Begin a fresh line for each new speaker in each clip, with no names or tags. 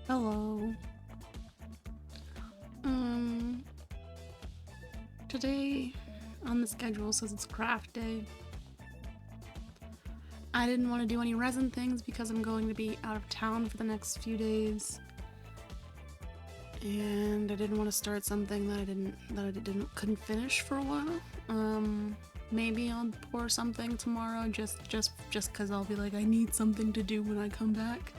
Hello. Today on the schedule says it's craft day. I didn't want to do any resin things because I'm going to be out of town for the next few days. And I didn't want to start something that I couldn't finish for a while. Maybe I'll pour something tomorrow just because I'll be like, I need something to do when I come back.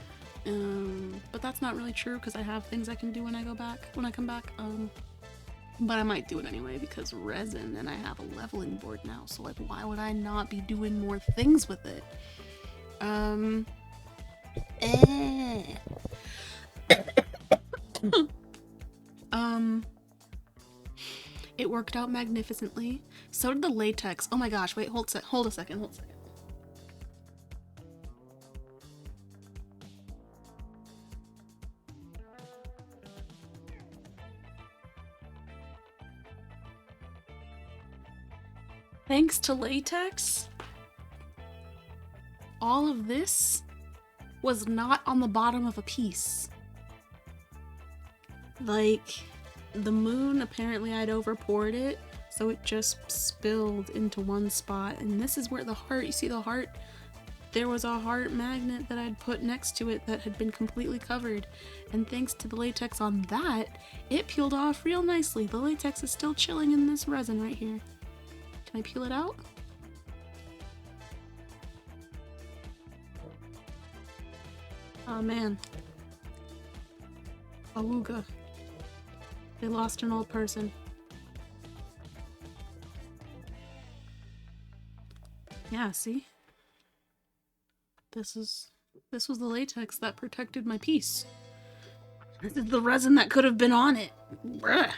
But that's not really true because I have things I can do when I come back. But I might do it anyway because resin, and I have a leveling board now, so like why would I not be doing more things with it? Eh. It worked out magnificently. So did the latex. Oh my gosh, wait, hold a second. Thanks to latex, all of this was not on the bottom of a piece. Like, the moon, apparently I'd overpoured it, so it just spilled into one spot. And this is where the heart, you see the heart? There was a heart magnet that I'd put next to it that had been completely covered. And thanks to the latex on that, it peeled off real nicely. The latex is still chilling in this resin right here. Can I peel it out? Oh man. Awooga. They lost an old person. Yeah, see? This was the latex that protected my piece. This is the resin that could have been on it. Bruh.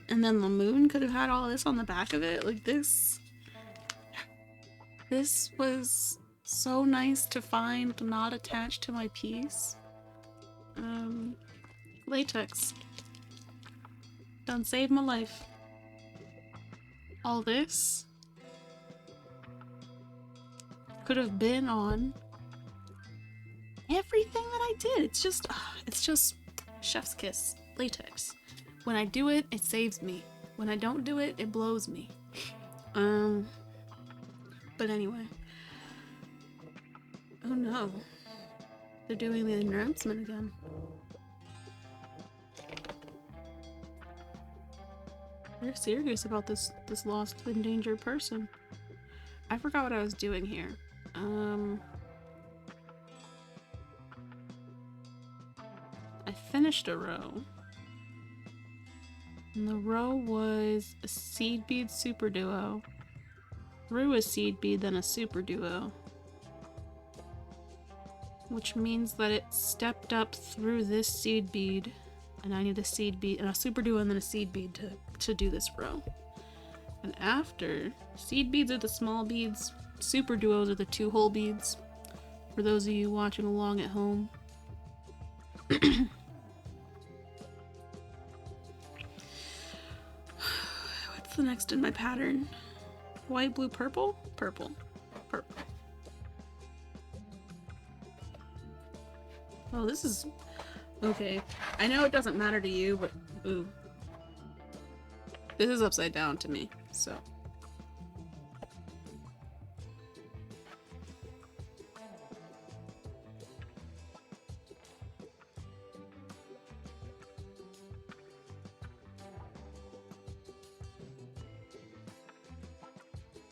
And then the moon could have had all this on the back of it. Like this. This was so nice to find not attached to my piece. Latex. Done saved my life. All this could have been on everything that I did. It's just chef's kiss. Latex. When I do it, it saves me. When I don't do it, it blows me. But anyway. Oh no. They're doing the announcement again. They're serious about this lost, endangered person. I forgot what I was doing here. I finished a row. And the row was a seed bead super duo. Through a seed bead, then a super duo. Which means that it stepped up through this seed bead. And I need a seed bead and a super duo and then a seed bead to do this row. And after, seed beads are the small beads, super duos are the 2 whole beads. For those of you watching along at home. What's the next in my pattern? White, blue, purple? Purple. Purple. Oh, this is... Okay. I know it doesn't matter to you, but... Ooh. This is upside down to me, so...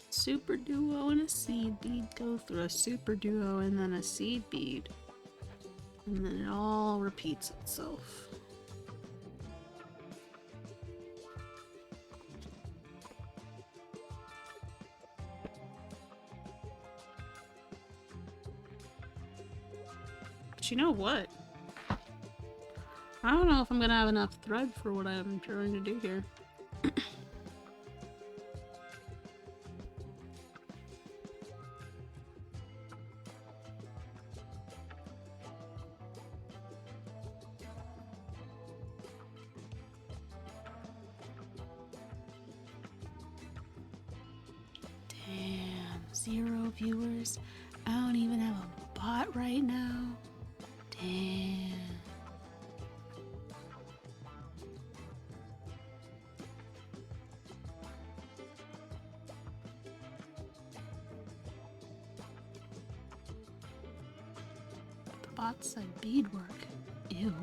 Super duo and a seed bead go through a super duo and then a seed bead. And then it all repeats itself. But you know what? I don't know if I'm gonna have enough thread for what I'm trying to do here. Damn, 0 viewers. I don't even have a bot right now. Damn. bot said beadwork. Ew.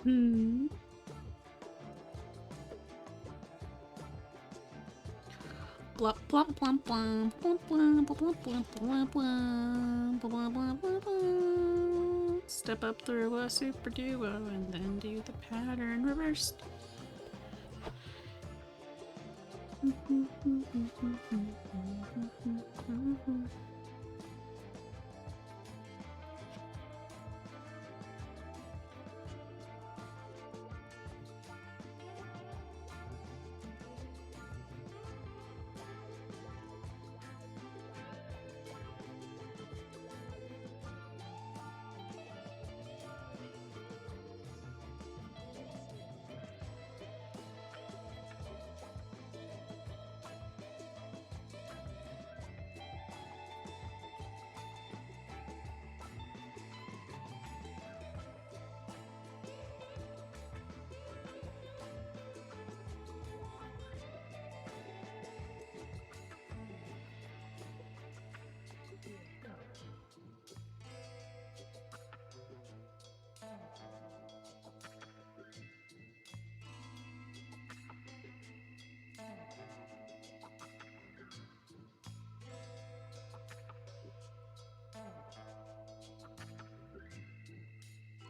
Hmm. Blop blop blop blop blop blop blop blop blop blop blop blop blop. Step up through a super duo and then do the pattern reversed.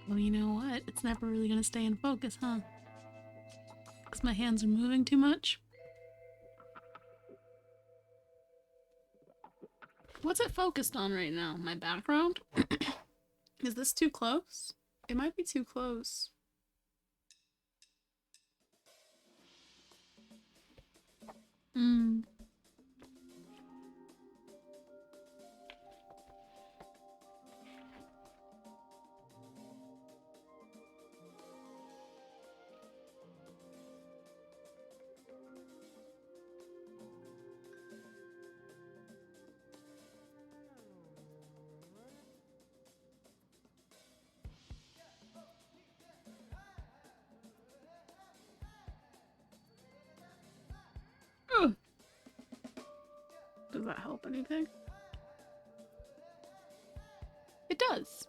Well, you know what? It's never really gonna stay in focus, huh? Because my hands are moving too much. What's it focused on right now? My background? Is this too close? It might be too close. Hmm. Ugh. Does that help anything? It does.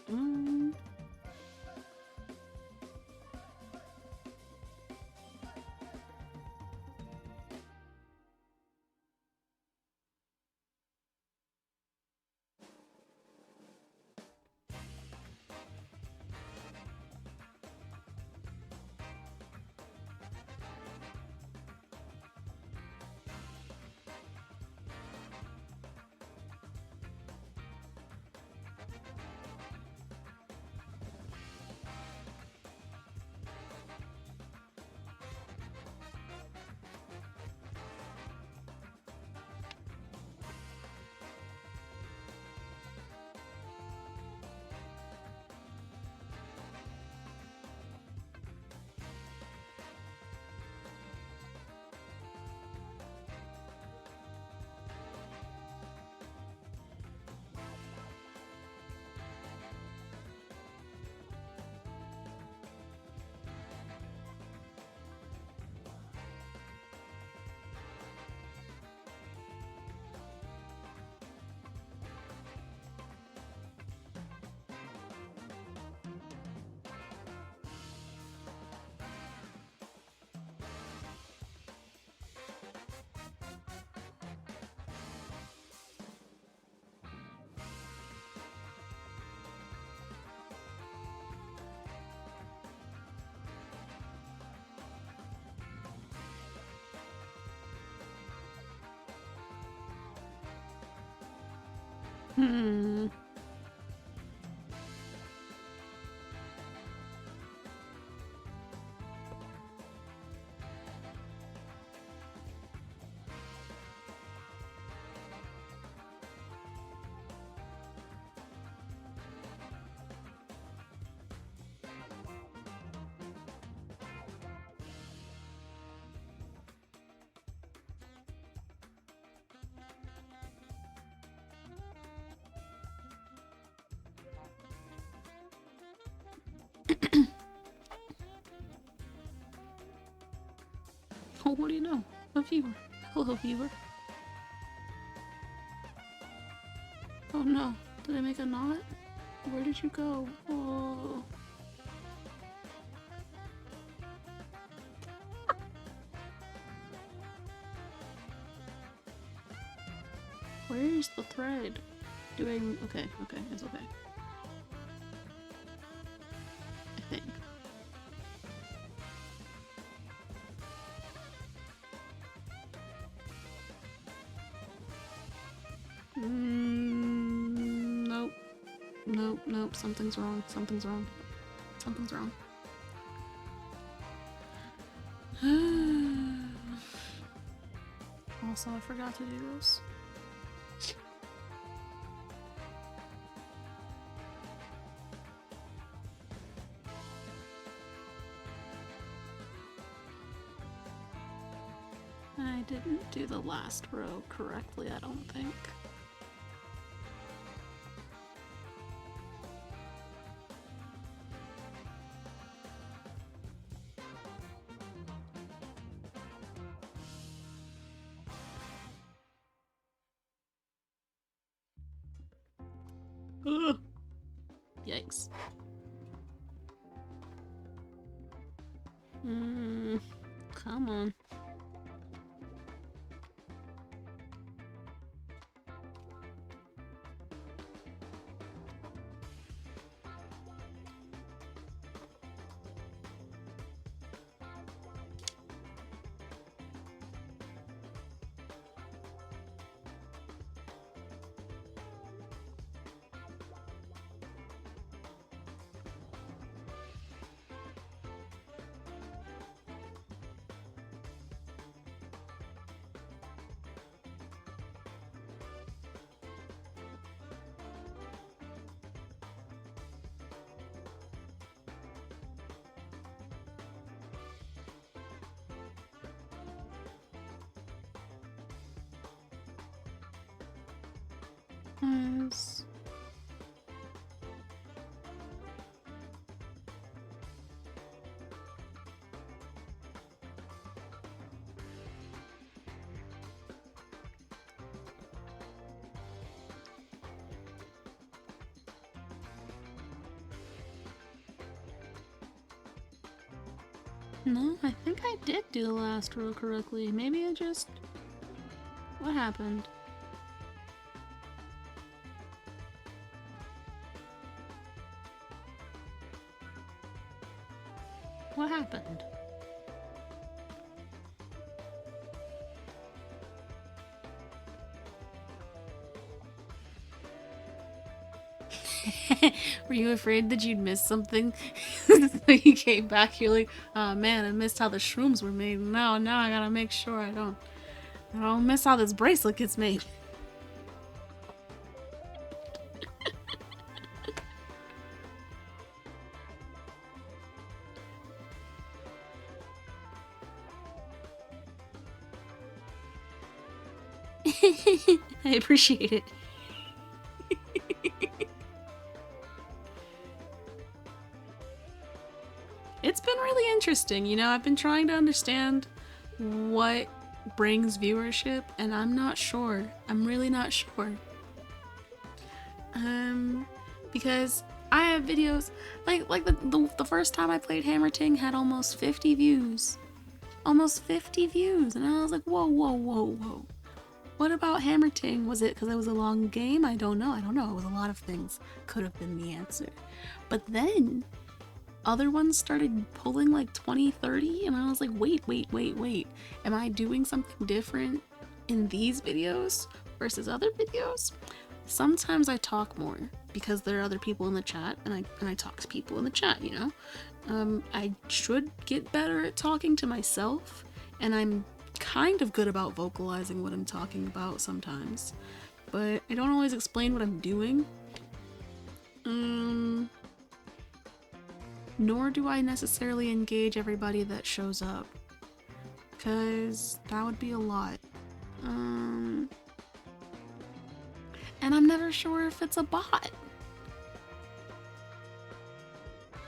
Mm. Hmm. Oh, what do you know? A viewer. Hello, viewer. Oh no, did I make a knot? Where did you go? Oh. Where's the thread? Doing okay, it's okay. I think. Nope. Nope. Something's wrong. Also, I forgot to do this. I didn't do the last row correctly, I don't think. Ugh. Yikes. Come on. Yes. No, I think I did do the last row correctly. Maybe I just... What happened? What happened? Were you afraid that you'd miss something? So you came back, you're like, oh man, I missed how the shrooms were made. Now I gotta make sure I don't miss how this bracelet gets made. I appreciate it. It's been really interesting, you know, I've been trying to understand what brings viewership, and I'm not sure. I'm really not sure. Because I have videos, like the first time I played Hammer Ting had almost 50 views. Almost 50 views, and I was like, whoa. What about Hammer Ting? Was it because it was a long game? I don't know. It was a lot of things. Could have been the answer. But then other ones started pulling like 20, 30, and I was like, wait. Am I doing something different in these videos versus other videos? sometimes I talk more because there are other people in the chat, and I talk to people in the chat, you know? I should get better at talking to myself, and I'm kind of good about vocalizing what I'm talking about sometimes, but I don't always explain what I'm doing. Nor do I necessarily engage everybody that shows up, because that would be a lot. And I'm never sure if it's a bot.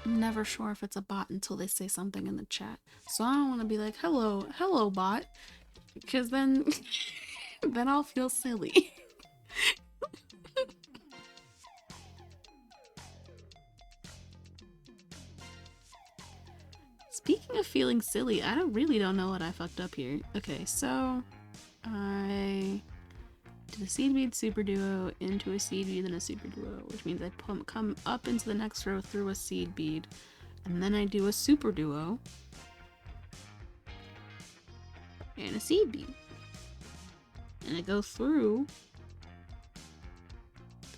I'm never sure if it's a bot until they say something in the chat. So I don't want to be like, hello bot, because then then I'll feel silly. Speaking of feeling silly, I really don't know what I fucked up here. Okay, so I did a seed bead super duo into a seed bead and a super duo, which means I come up into the next row through a seed bead, and then I do a super duo and a seed bead, and I go through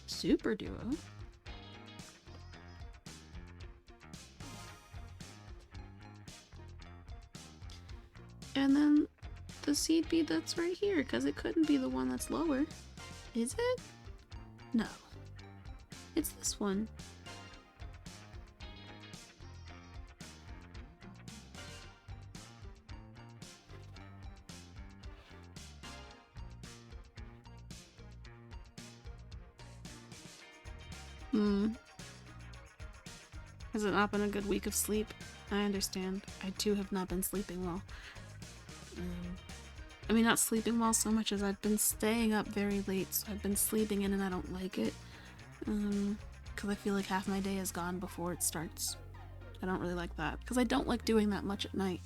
the super duo, and then the seed bead that's right here, because it couldn't be the one that's lower. Is it? No. It's this one. Has it not been a good week of sleep? I understand. I too have not been sleeping well. I mean, not sleeping well so much as I've been staying up very late, so I've been sleeping in and I don't like it. Because I feel like half my day is gone before it starts. I don't really like that, because I don't like doing that much at night.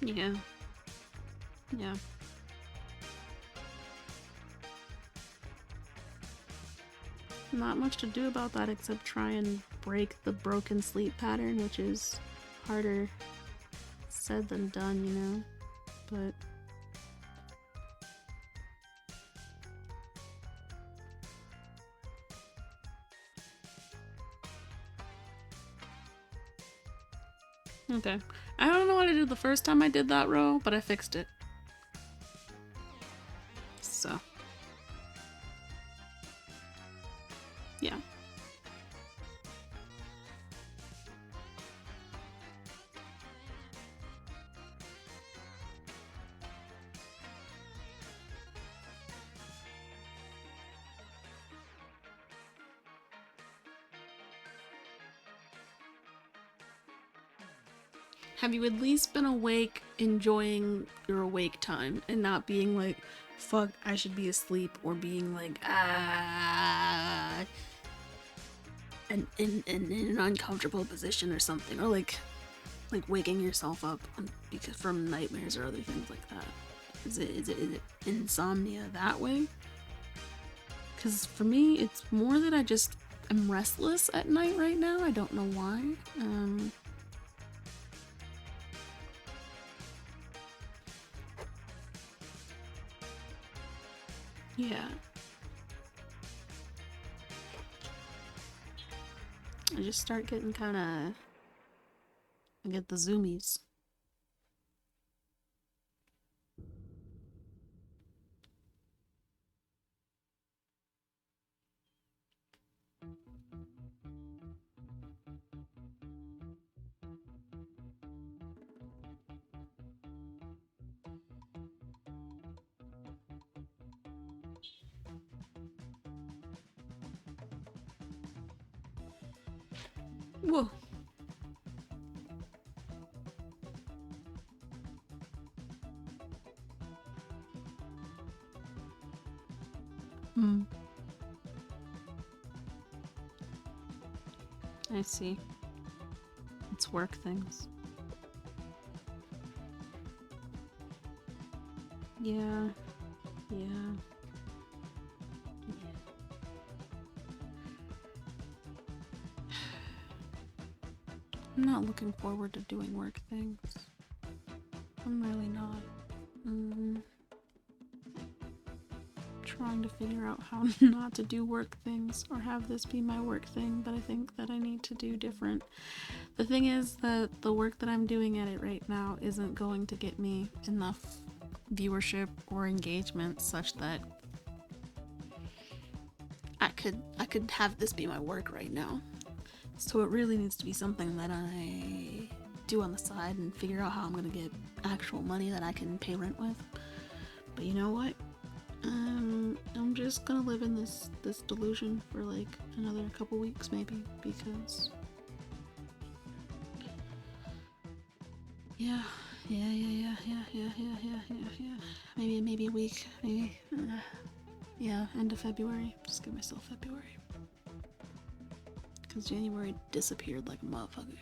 Yeah. Yeah. Not much to do about that except try and break the broken sleep pattern, which is harder said than done, you know? But okay. I don't know what I did the first time I did that row, but I fixed it. So. Yeah. Have you at least been awake, enjoying your awake time, and not being like, fuck, I should be asleep, or being like, and in an uncomfortable position or something, or like waking yourself up because from nightmares or other things like that? Is it insomnia that way? Because for me, it's more that I just am restless at night right now. I don't know why. Yeah. I just start getting kind of... I get the zoomies. Whoa. Hmm. I see. It's work things. Yeah. Yeah. I'm not looking forward to doing work things. I'm really not. Trying to figure out how not to do work things or have this be my work thing, but I think that I need to do different. The thing is that the work that I'm doing at it right now isn't going to get me enough viewership or engagement such that I could have this be my work right now. So it really needs to be something that I do on the side and figure out how I'm gonna get actual money that I can pay rent with. But you know what? I'm just gonna live in this delusion for like another couple weeks maybe, because yeah. Maybe a week, maybe. Yeah, end of February. Just give myself February. Because January disappeared like a motherfucker.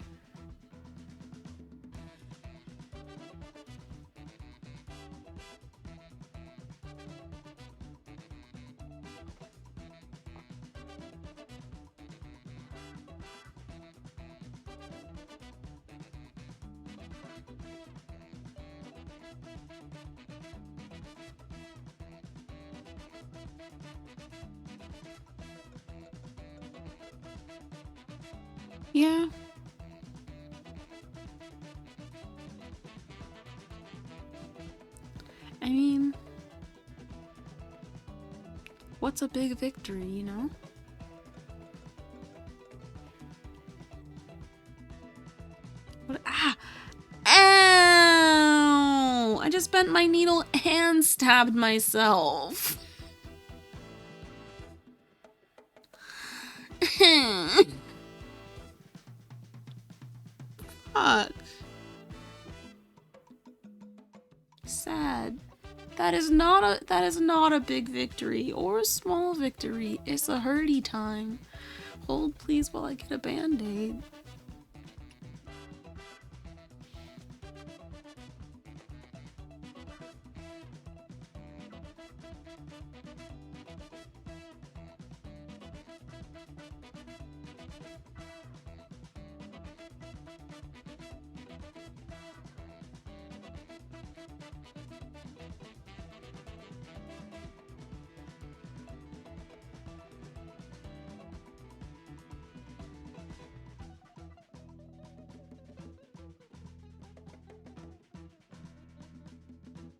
Yeah. I mean, what's a big victory, you know? What? Ah! Ow! I just bent my needle and stabbed myself. Fuck. Sad. That is not a big victory or a small victory. It's a hurdy time. Hold please while I get a band-aid.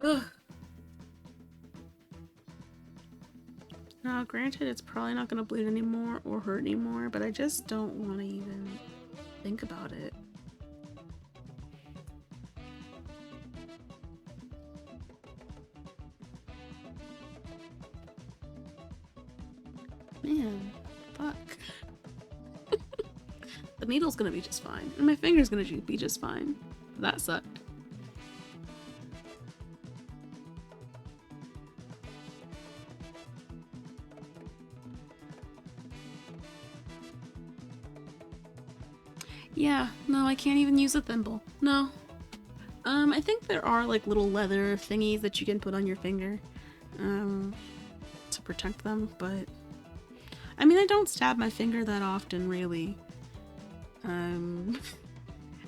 Ugh. Now, granted, it's probably not gonna bleed anymore or hurt anymore, but I just don't want to even think about it. Man, fuck. The needle's gonna be just fine, and my finger's gonna be just fine. That sucked. Yeah, no, I can't even use a thimble. No. I think there are like little leather thingies that you can put on your finger, to protect them, but I mean, I don't stab my finger that often, really.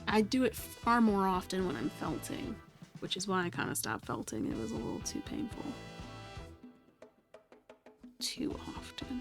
I do it far more often when I'm felting, which is why I kind of stopped felting. It was a little too painful. Too often.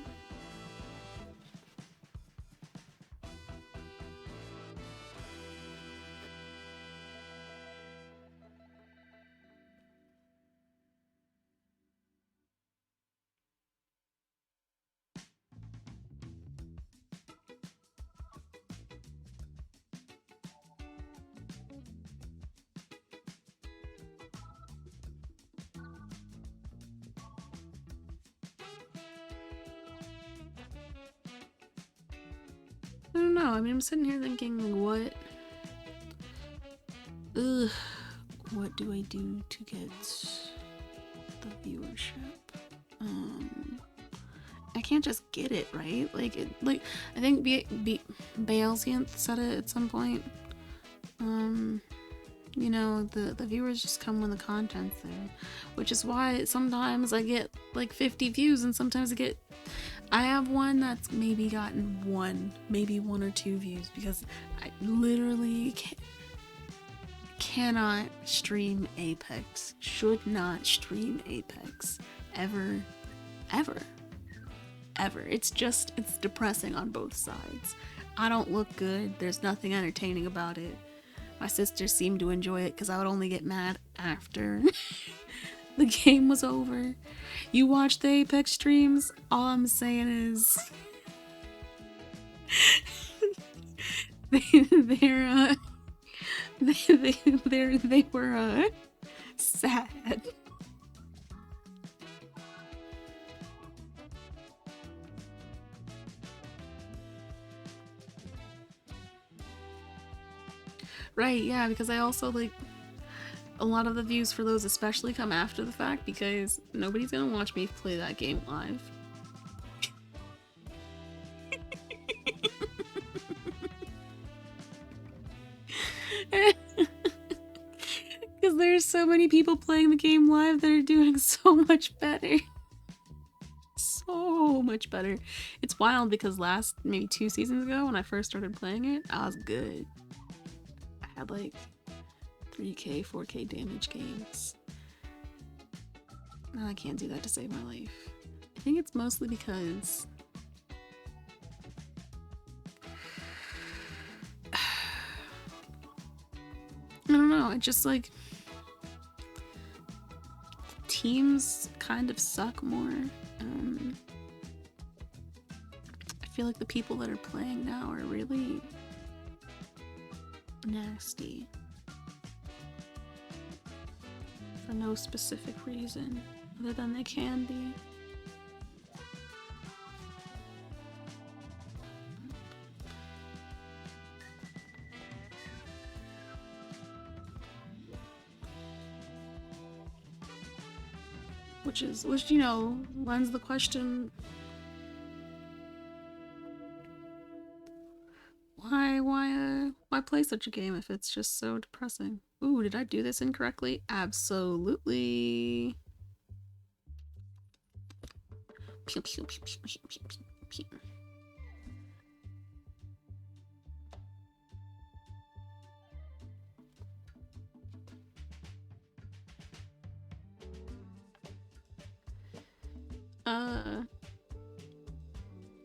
I don't know. I mean, I'm sitting here thinking, what do I do to get the viewership? I can't just get it, right? Like, I think Balezianth said it at some point. You know, the viewers just come when the content's there, which is why sometimes I get like 50 views and sometimes I have one that's maybe gotten maybe 1 or 2 views because I literally cannot stream Apex. Should not stream Apex. Ever. It's depressing on both sides. I don't look good. There's nothing entertaining about it. My sisters seem to enjoy it because I would only get mad after the game was over. You watch the Apex streams, all I'm saying is they were sad. Right, yeah, because I also like a lot of the views for those especially come after the fact because nobody's gonna watch me play that game live. Because there's so many people playing the game live that are doing so much better. So much better. It's wild because maybe 2 seasons ago when I first started playing it, I was good. I had like 3k, 4k damage gains. Now I can't do that to save my life. I think it's mostly because I don't know, it just like teams kind of suck more. I feel like the people that are playing now are really nasty for no specific reason other than they can be. Which you know lends the question, why play such a game if it's just so depressing? Ooh, did I do this incorrectly? Absolutely. Pew, pew, pew, pew, pew, pew, pew, pew.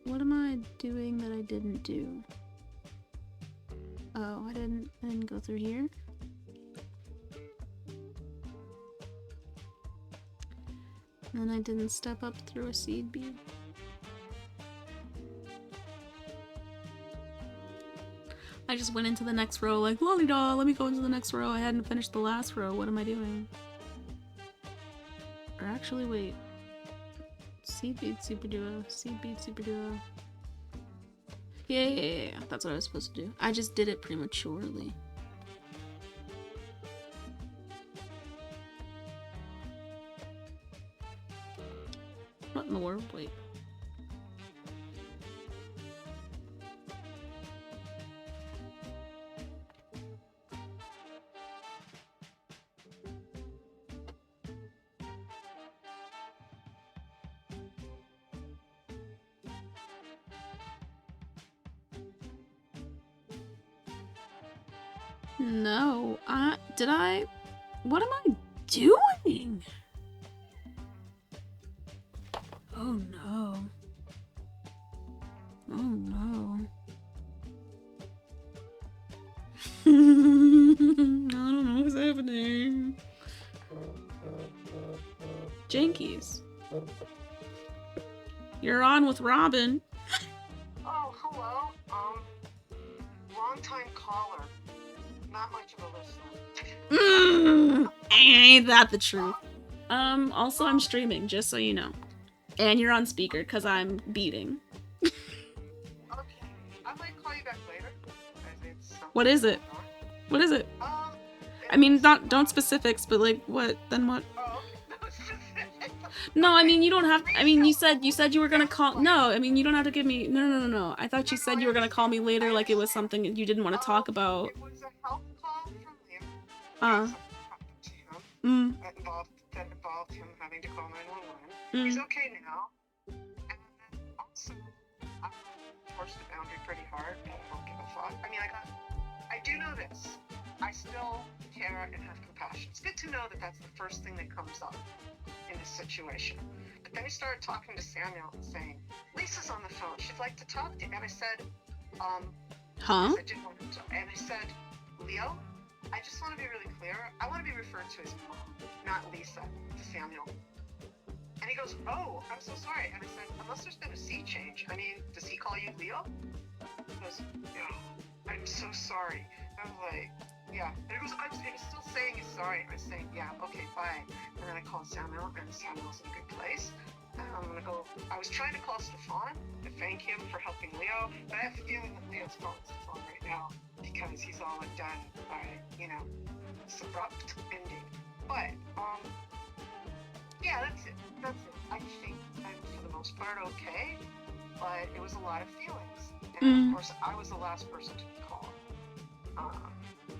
What am I doing that I didn't do? Oh, I didn't go through here. And I didn't step up through a seed bead. I just went into the next row like, lolly-daw, let me go into the next row. I hadn't finished the last row. What am I doing? Or actually, wait. Seed bead super duo. Seed bead super duo. Yeah. That's what I was supposed to do. I just did it prematurely. What in the world? Wait. No, what am I doing? Oh no. Oh no. I don't know what's happening. Jankies. You're on with Robin.
Oh, hello. Long time caller. Not much of a listener.
Ain't that the truth? Also I'm streaming, just so you know. And you're on speaker, because I'm beating.
Okay. I might call you back later.
What is it? What is it? I mean, don't specifics, but like, what? Then what?
Oh, okay. No specifics.
No, I
Okay.
mean you don't have. I mean
Please
you said you were gonna call.
explain.
No, I mean you don't have to give me. No. I thought
No,
you
no,
said
I
you were gonna call
understand.
me
I
later, like it was
understand.
something you didn't want to talk about.
It was a help call from Liam. He had
Uh.
something happen to him
Mm.
that involved him having to call 911. He's
Mm.
okay now. And also, I forced the boundary pretty hard. I don't give a fuck. I mean, I do know this. I still care and have compassion. It's good to know that that's the first thing that comes up in this situation. But then he started talking to Samuel and saying, Lisa's on the phone. She'd like to talk to you. And I said,
Huh?
because I didn't want to. And I said, Leo, I just want to be really clear. I want to be referred to as mom, not Lisa, to Samuel. And he goes, oh, I'm so sorry. And I said, unless there's been a sea change. I mean, does he call you Leo? He goes, no, I'm so sorry. I was like, yeah. And he goes, and he's still saying he's sorry. I was saying, yeah, okay, bye. And then I called Samuel, and Samuel's in a good place. I'm gonna go. I was trying to call Stefan to thank him for helping Leo, but I have a feeling that Leo's calling Stefan right now because he's all undone by, this abrupt ending. But, yeah, that's it. I think I'm, for the most part, okay, but it was a lot of feelings. And, of course, I was the last person to be called.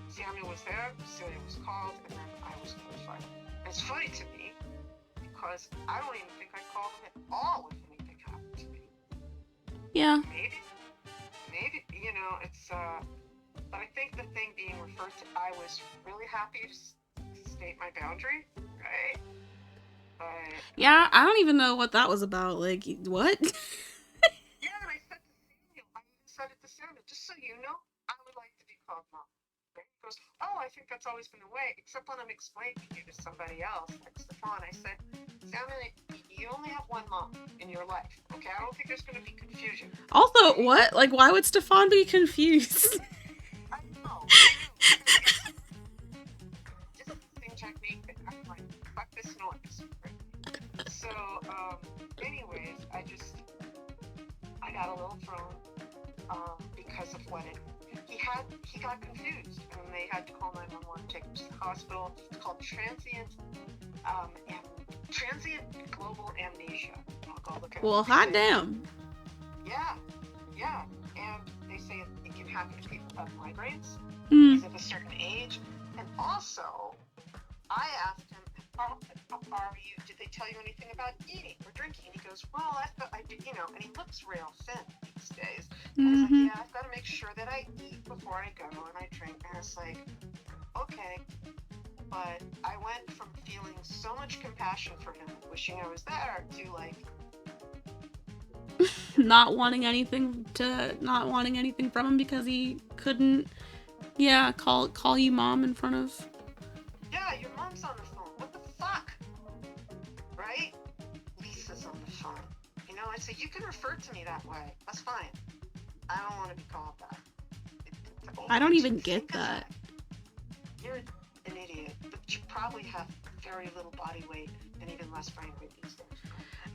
Samuel was there, Celia was called, and then I was notified. And it's funny to me, because I don't even think I called him at all if anything happened to me.
Yeah.
Maybe, it's, but I think the thing being referred to, I was really happy to state my boundary, right? But,
Yeah, I don't even know what that was about. Like, what?
yeah, and I said it to Samuel, just so you know, I would like to be called mom. He goes, oh, I think that's always been the way, except when I'm explaining you to somebody else, like Stefan. I said, Samuel, you only have one mom in your life, okay? I don't think there's going to be confusion.
Also, what? Like, why would Stefan be confused?
I know. Just the technique that I'm like, fuck this noise. So, anyways, I got a little thrown, because of what he got confused, and they had to call 911, take him to the hospital. It's called transient global amnesia. I'll go look at
Well, hot damn.
Yeah, and they say it can happen to people who have migraines.
Mm.
He's of a certain age, and also, I asked him, did they tell you anything about eating or drinking? He goes, well, I did, and he looks real thin these days. And he's like, yeah, I've got to make sure that I eat before I go and I drink. And it's like, okay. But I went from feeling so much compassion for him, wishing I was there, to like,
not wanting anything from him because he couldn't, call you mom in front of.
Yeah, your mom's on the phone. What the fuck? Right? Lisa's on the phone. I said, you can refer to me that way. That's fine. I don't want to be called that.
I don't even get that.
You're an idiot, but you probably have very little body weight and even less brain weight these days.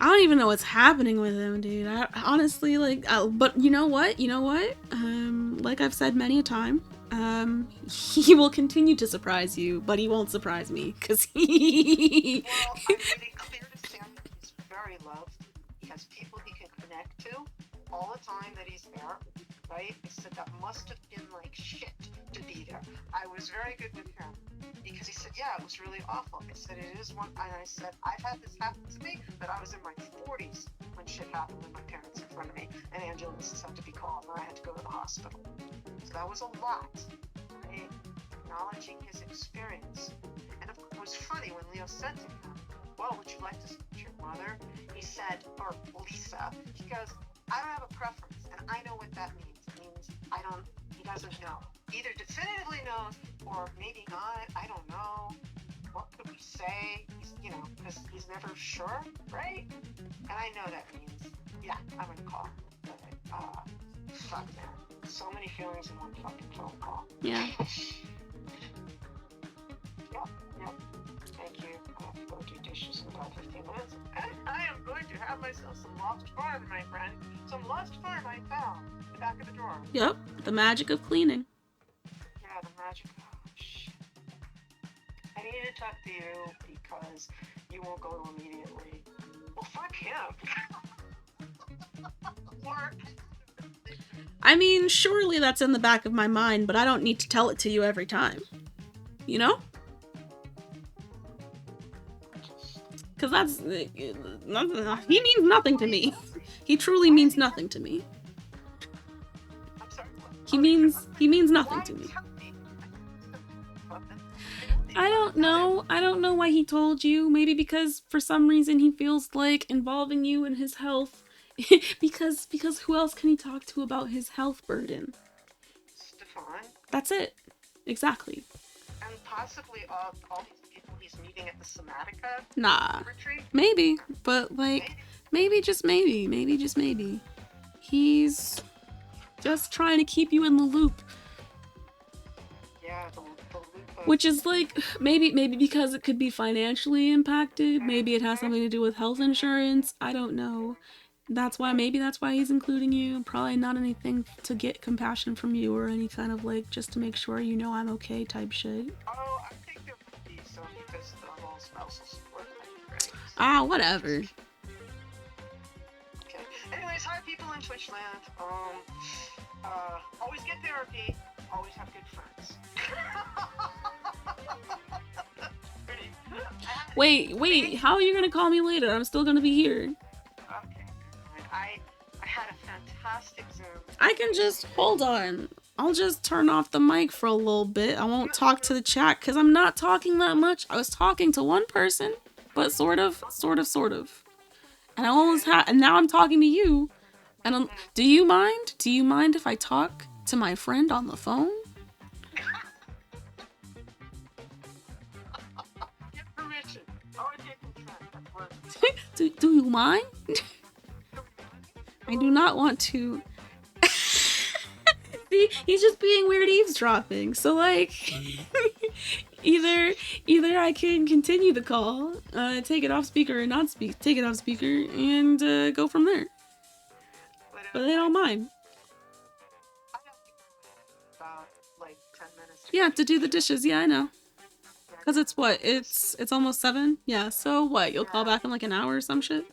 I don't even know what's happening with him, dude. I honestly, but you know what? Like I've said many a time, he will continue to surprise you, but he won't surprise me, because he...
Well, I made it clear to Sam that he's very loved. He has people he can connect to all the time that he's there, right? I said that must have been like shit to be there. I was very good with him, because he said, yeah, it was really awful. I said, it is one, and I said, I've had this happen to me, but I was in my 40s when shit happened with my parents in front of me, and Angela's had to be called, and I had to go to the hospital. So that was a lot, right? Acknowledging his experience. And it was funny when Leo said to him, well, would you like to speak to your mother? He said, or Lisa, he goes, I don't have a preference, and I know what that means. It means he doesn't know. Either definitively knows, or maybe not, I don't know. What could we say? Because he's never sure, right? And I know that means, yeah, I'm gonna call him. But, fuck, man. So many feelings in one fucking phone call.
Yeah.
Yep. Thank you. I have to go do dishes in about 15 minutes. And I am going to have myself some lost farm, my friend. Some lost farm I found in the back of the drawer.
Yep, the magic of cleaning.
Yeah, the magic. Oh, shit. I need to talk to you because you won't go to immediately. Well, fuck him. Or,
I mean, surely that's in the back of my mind, but I don't need to tell it to you every time. You know? Because that's... he means nothing to me. He truly means nothing to me.
I'm sorry.
He means nothing to me. I don't know. I don't know why he told you. Maybe because for some reason he feels like involving you in his health. because who else can he talk to about his health burden?
Stefan.
That's it. Exactly.
And possibly all these people he's meeting at the Somatica
Nah.
retreat.
Maybe. But like, maybe just maybe. Maybe just maybe. He's just trying to keep you in the loop.
Yeah, the loop of...
Which is like, maybe because it could be financially impacted. Maybe it has something to do with health insurance. I don't know. Maybe that's why he's including you. Probably not anything to get compassion from you or any kind of like, just to make sure you know I'm okay type shit.
Oh, I think there would be some because the whole spousal support thing, right?
Ah, whatever.
Okay. Anyways, hi people in Twitchland. Always get therapy. Always have good friends.
Wait, how are you gonna call me later? I'm still gonna be here.
Okay. I had a fantastic Zoom.
I can just, hold on. I'll just turn off the mic for a little bit. I won't talk to the chat because I'm not talking that much. I was talking to one person, but sort of. And and now I'm talking to you. And do you mind? Do you mind if I talk to my friend on the phone?
Get permission. Or get consent.
Do you mind? I do not want to. See, he's just being weird eavesdropping. So like, either I can continue the call, take it off speaker or not take it off speaker, and go from there. But they don't mind.
I have to go about like 10 minutes.
Yeah, to do the dishes. Yeah, I know. Cause it's what? It's almost 7. Yeah. So what? You'll call back in like an hour or some shit.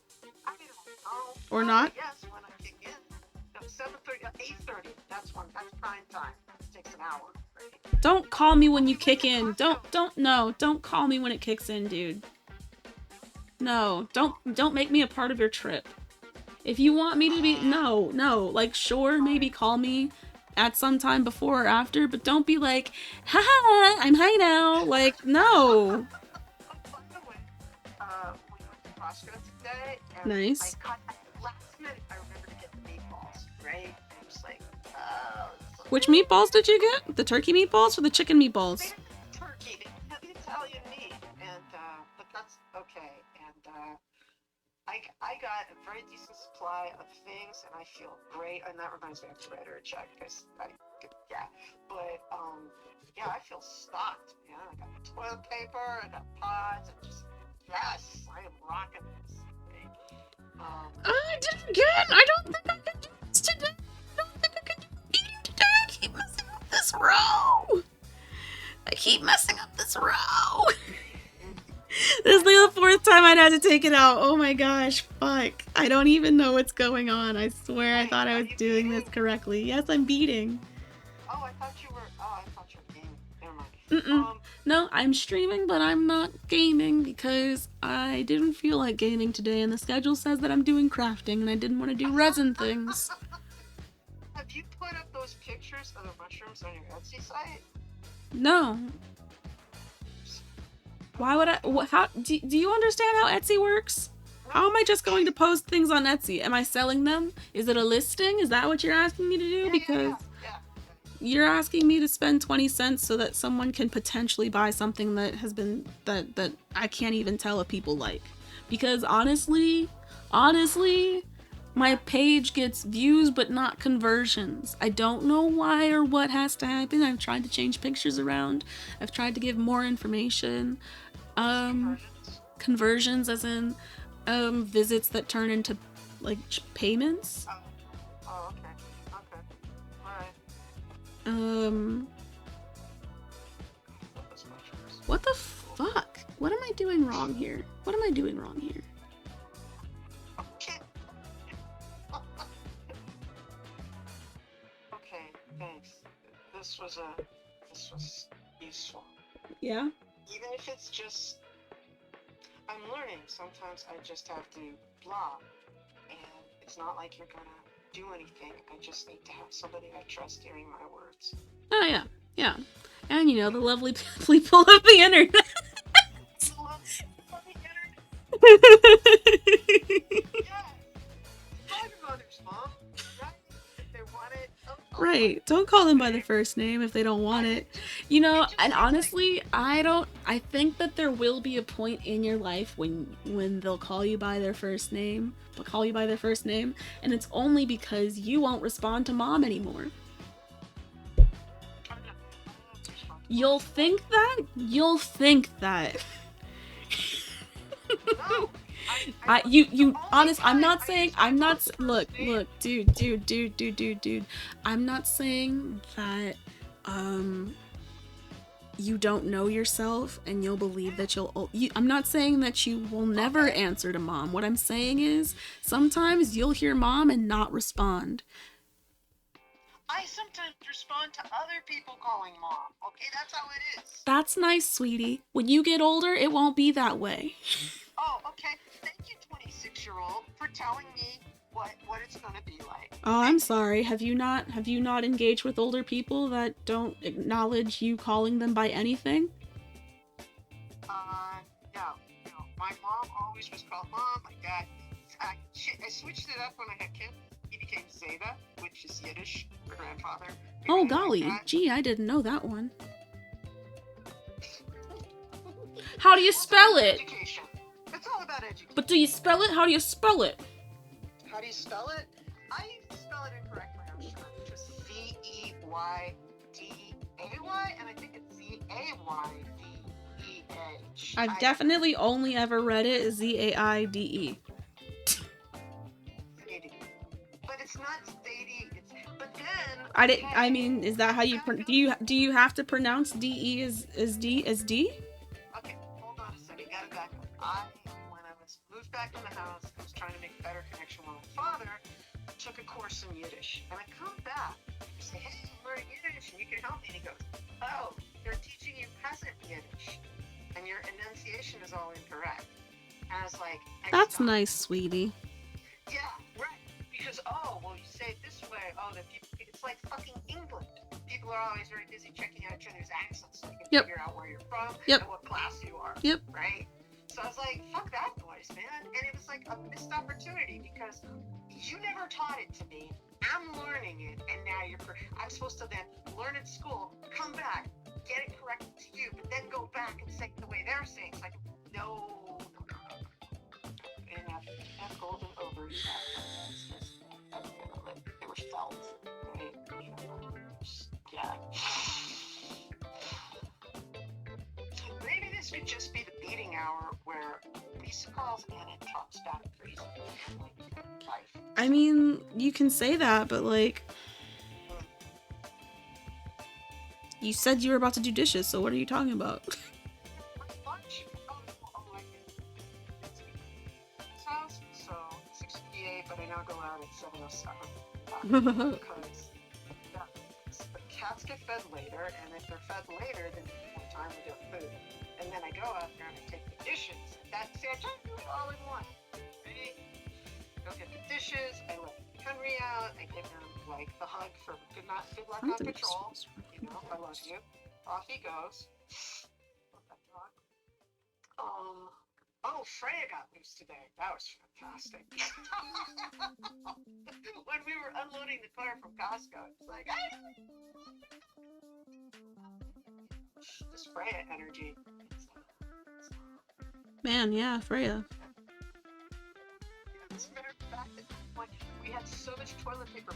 I mean,
Or not?
Yes, when I kick in. 7:30, 8:30. That's prime time. It takes an hour. Right?
Don't call me when you kick in. Don't call me when it kicks in, dude. No, don't make me a part of your trip. If you want me to be, no, like sure, maybe call me at some time before or after, but don't be like, haha, I'm high now. Like, no.
By the way, we went to Costco today, and
Nice.
last minute I remembered to get the meatballs, right? And I was like, oh.
Which meatballs did you get? The turkey meatballs or the chicken meatballs?
They had turkey, they didn't have the Italian meat, and but that's okay. And I got a very decent supply of things, and I feel great. And that reminds me, I have to write her a check because yeah. But yeah, I feel stocked. Yeah, I got toilet paper, I got pods, and just yes, I am rocking this.
I did it again. I don't think I can do this today. I don't think I can do eating today. I keep messing up this row. This is like the 4th time I'd had to take it out. Oh my gosh, fuck. I don't even know what's going on. I swear I thought I was doing this correctly. Yes, I'm beating.
Oh, I thought you were gaming. Never mind.
No, I'm streaming, but I'm not gaming because I didn't feel like gaming today, and the schedule says that I'm doing crafting, and I didn't want to do resin things.
Have you put up those pictures of the mushrooms on your Etsy site?
No. Why would I? How do you understand how Etsy works? How am I just going to post things on Etsy? Am I selling them? Is it a listing? Is that what you're asking me to do? Because you're asking me to spend 20 cents so that someone can potentially buy something that has been that I can't even tell if people like. Because honestly, my page gets views but not conversions. I don't know why or what has to happen. I've tried to change pictures around. I've tried to give more information. Conversions as in visits that turn into like payments.
Oh, okay. Alright.
What the fuck? What am I doing wrong here?
this was useful.
Yeah?
Even if it's just, I'm learning. Sometimes I just have to blah, and it's not like you're gonna do anything. I just need to have somebody I trust hearing my words.
Oh, yeah. Yeah. And, you know, the lovely people of the internet.
Yeah. Call your mothers, Mom. Right? If they want it.
Right. Don't call them by their first name if they don't want it. You know, and honestly, I think that there will be a point in your life when they'll call you by their first name, and it's only because you won't respond to mom anymore. You'll think that? You'll think that.
No.
I'm not saying, look, dude. I'm not saying that, you don't know yourself and you'll believe that I'm not saying that you will never answer to mom. What I'm saying is, sometimes you'll hear mom and not respond.
I sometimes respond to other people calling mom. Okay, that's how it is.
That's nice, sweetie. When you get older, it won't be that way.
Oh, okay. Thank you, 26-year-old, for telling me what it's gonna be like.
Oh, I'm sorry. Have you not engaged with older people that don't acknowledge you calling them by anything?
No. My mom always was called mom. My dad, I switched it up when I had kids. He became Zeta, which is Yiddish for grandfather.
Oh, golly. Gee, I didn't know that one. How do you spell it?
Education. It's all about education.
But do you spell it? How do you spell it?
How do you spell it? I used to spell it incorrectly, I'm sure. Just Zeyday, and I think it's Zaydeh.
I've definitely only ever read it as Zaide.
But it's not Zadie. But then
I mean, is that how you do you have to pronounce DE as D?
Okay, hold on a second. Gotta back up. When I was moved back in the house, I was trying to make a better connection with my father. Took a course in Yiddish, and I come back and say, "Hey, I'm learning Yiddish, and you can help me." And he goes, "Oh, they're teaching you peasant Yiddish, and your enunciation is all incorrect." And I was like,
"That's nice, sweetie."
Yeah, right. Because well, you say it this way. Oh, it's like fucking England. People are always very busy checking out each other's accents so you can figure out where you're from and what class you are.
Yep.
Right? So I was like, fuck that noise, man. And it was like a missed opportunity because you never taught it to me. I'm learning it, and now I'm supposed to then learn at school, come back, get it corrected to you, but then go back and say it the way they're saying. So I can, no. And have golden ovaries. They were felt. Right? Yeah. Maybe this could just be the beating hour where Lisa calls in and talks about crazy life.
I mean, you can say that, but like, you said you were about to do dishes, so what are you talking about?
Lunch? House, so 6:58, but I now go out at 7:07 because the cats get fed later, and if they're fed later, then more time to do food. And then I go out there and I take the dishes. I try to do it all in one. Right? Go get the dishes. I let Henry out. I give him like the hug for good luck on patrol. You know, I love you. Off he goes. Love that dog. Oh, Freya got loose today. That was fantastic. When we were unloading the car from Costco, it was like, this Freya energy.
Man, yeah, Freya.
As a matter of fact, we had so much toilet paper.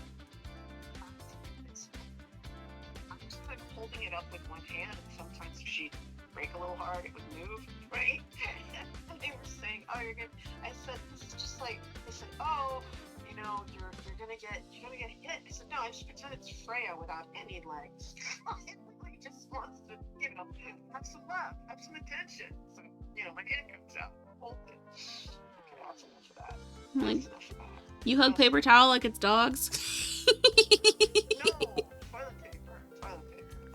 I'm just kind of holding it up with one hand, and sometimes if she'd break a little hard, it would move, right? And they were saying, "Oh, you're gonna." I said, "This is just like." They said, "Oh, you know, you're gonna get hit." I said, "No, I just pretend it's Freya without any legs." It really just wants to, have some love, have some attention. So, my hand comes out, hold it. Okay, that's enough of that.
Like, you hug paper towel like it's dogs?
No, toilet paper.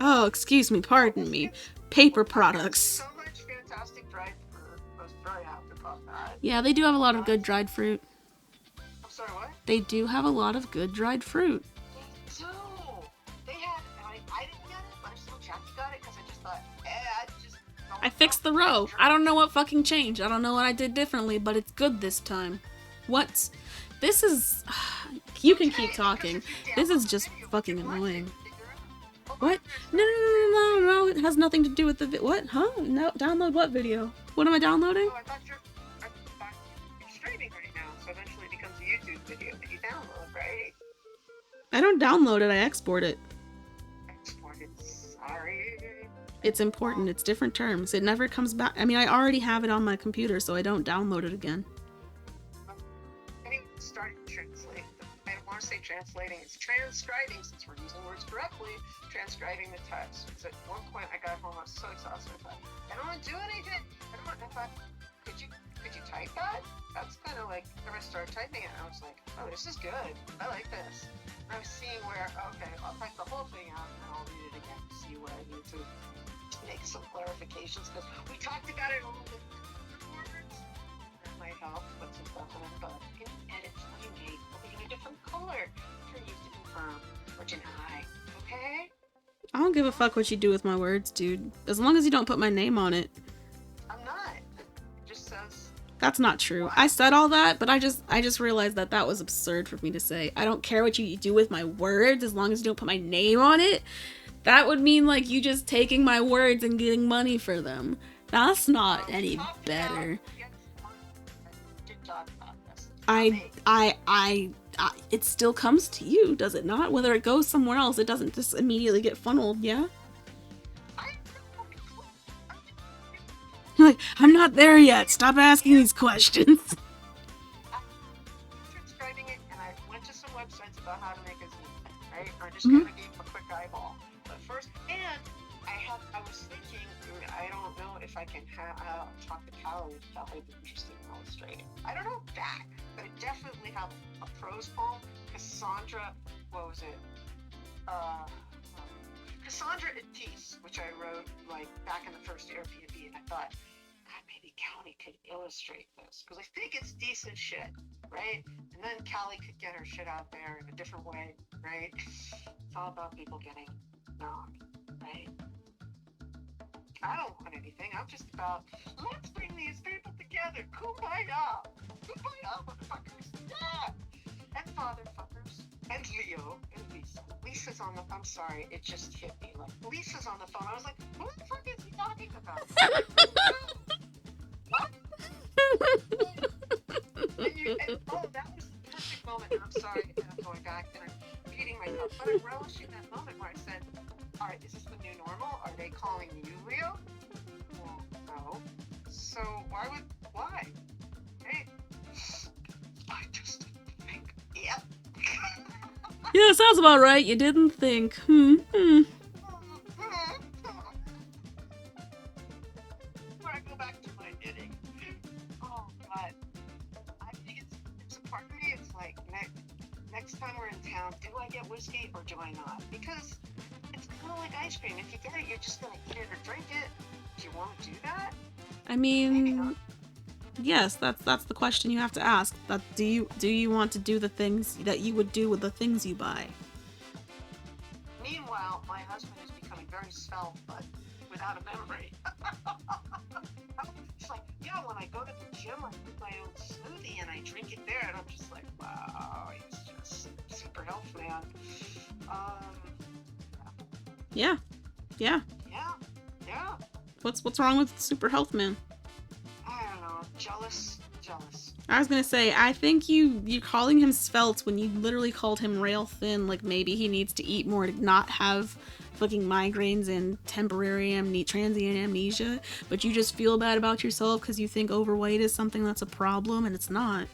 Oh, excuse me, pardon me. Paper products.
So much fantastic dried fruit. I was very happy about that.
Yeah, they do have a lot of good dried fruit.
I'm sorry, what?
They do have a lot of good dried fruit.
So they had. I didn't get it, but I still Jackie got it because I just thought, I just.
I fixed the row. I don't know what fucking changed. I don't know what I did differently, but it's good this time. What's... This is... You can keep talking. This is just fucking annoying. What? No. It has nothing to do with the what? Huh? No, download what video? What am I downloading?
Oh, I thought you're streaming right now, so eventually it becomes a YouTube video that you download, right?
I don't download it, I export it.
Exported, sorry.
It's important, it's different terms. It never comes back. I mean, I already have it on my computer, so I don't download it again.
Anyway, started translating. I don't want to say translating, it's transcribing, since we're using words correctly. Transcribing the text. Because at one point I got home, I was so exhausted. I thought, I don't want to do anything. I thought, could you type that? That's kind of like, when I started typing it, I was like, oh, this is good. I like this. And I was seeing where, okay, I'll type the whole thing out and I'll read it again to see where I need to make some clarifications. Because we talked about it a little bit afterwards. That might help put some stuff in it. But you can edit what you make. I'll be in a different color for you to confirm which an I. Okay?
I don't give a fuck what you do with my words, dude. As long as you don't put my name on it.
I'm not. It just says...
That's not true. I said all that, but I just realized that that was absurd for me to say. I don't care what you do with my words as long as you don't put my name on it. That would mean like you just taking my words and getting money for them. That's not any better. It still comes to you, does it not? Whether it goes somewhere else, it doesn't just immediately get funneled, yeah? Like, I'm not there yet. Stop asking these questions.
Transcribing it, and I went to some websites about how to make a zine, right? I just kind of gave a quick eyeball. But first, and I was thinking, I don't know if I can talk to Callie if that would be interesting in illustrating. I don't know that, but I definitely have a prose poem. Cassandra, what was it? Cassandra at Peace, which I wrote like back in the first Airbnb, and I thought, God, maybe Callie could illustrate this because I think it's decent shit, right? And then Callie could get her shit out there in a different way, right? It's all about people getting known, right? I don't want anything. I'm just about, let's bring these people together. Kumbaya! Kumbaya, motherfuckers! Yeah! And father fuckers. And Leo. And Lisa. Lisa's on the, I'm sorry, it just hit me. Like, Lisa's on the phone. I was like, who the fuck is he talking about? What? Oh, that was the perfect moment. And I'm sorry, and I'm going back and I'm beating myself. But I'm relishing that moment where I said, all right, is this the new normal? Are they calling you Leo? Well, no. So why? Hey, I just think, yep.
Yeah, sounds about right. You didn't think. Where
I go back to my knitting. Oh, but I think it's a part of me. It's like next time we're in town, do I get whiskey or do I not? Because it's kind of like ice cream. If you get it, you're just gonna eat it or drink it. Do you want to do that?
I mean, yes, that's the question you have to ask. That do you want to do the things that you would do with the things you buy?
Meanwhile, my husband is becoming very svelte, but without a memory. It's like, yeah, when I go to the gym, I make my own smoothie and I drink it there, and I'm just like, wow, he's just super health man.
Yeah.
Yeah.
What's wrong with Super Health Man?
I don't know. Jealous.
I was gonna say, I think you calling him svelte when you literally called him rail thin. Like maybe he needs to eat more to not have fucking migraines and temporary transient amnesia. But you just feel bad about yourself because you think overweight is something that's a problem, and it's not.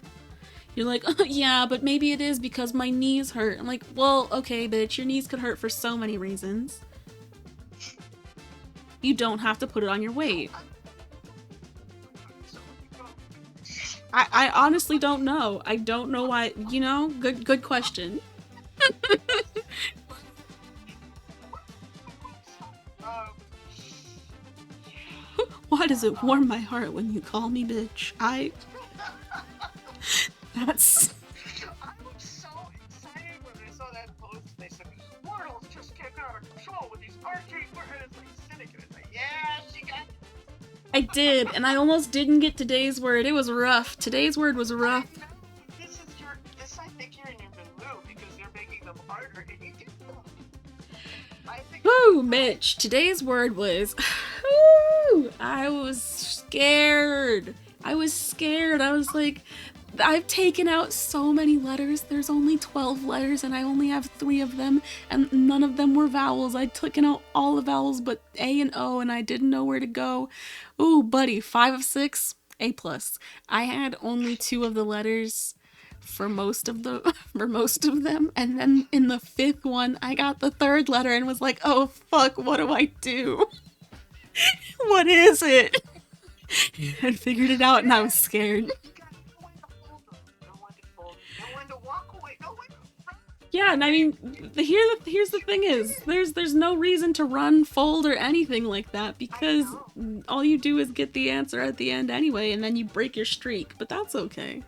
You're like, oh, yeah, but maybe it is because my knees hurt. I'm like, well, okay, bitch, your knees could hurt for so many reasons. You don't have to put it on your weight. I honestly don't know. I don't know why, good question. Why does it warm my heart when you call me bitch? That's...
I was so excited when I saw that post. They said, Wordle's just getting out of control with these arcade words. And it's like Cynic, and it's like, yeah, she got it.
I did, and I almost didn't get today's word. It was rough. Today's word was rough.
I think you're in your mood because they're making them harder and you do them.
Woo, Mitch. Today's word was... Woo! I was scared. I was like... I've taken out so many letters. There's only 12 letters and I only have 3 of them and none of them were vowels. I'd taken out all the vowels but A and O and I didn't know where to go. Ooh, buddy, 5 of 6, A+. I had only 2 of the letters for most of them, and then in the 5th one, I got the 3rd letter and was like, oh fuck, what do I do? What is it? I figured it out and I was scared. Yeah, and I mean, here's the thing is, there's no reason to run, fold, or anything like that, because all you do is get the answer at the end anyway, and then you break your streak, but that's okay.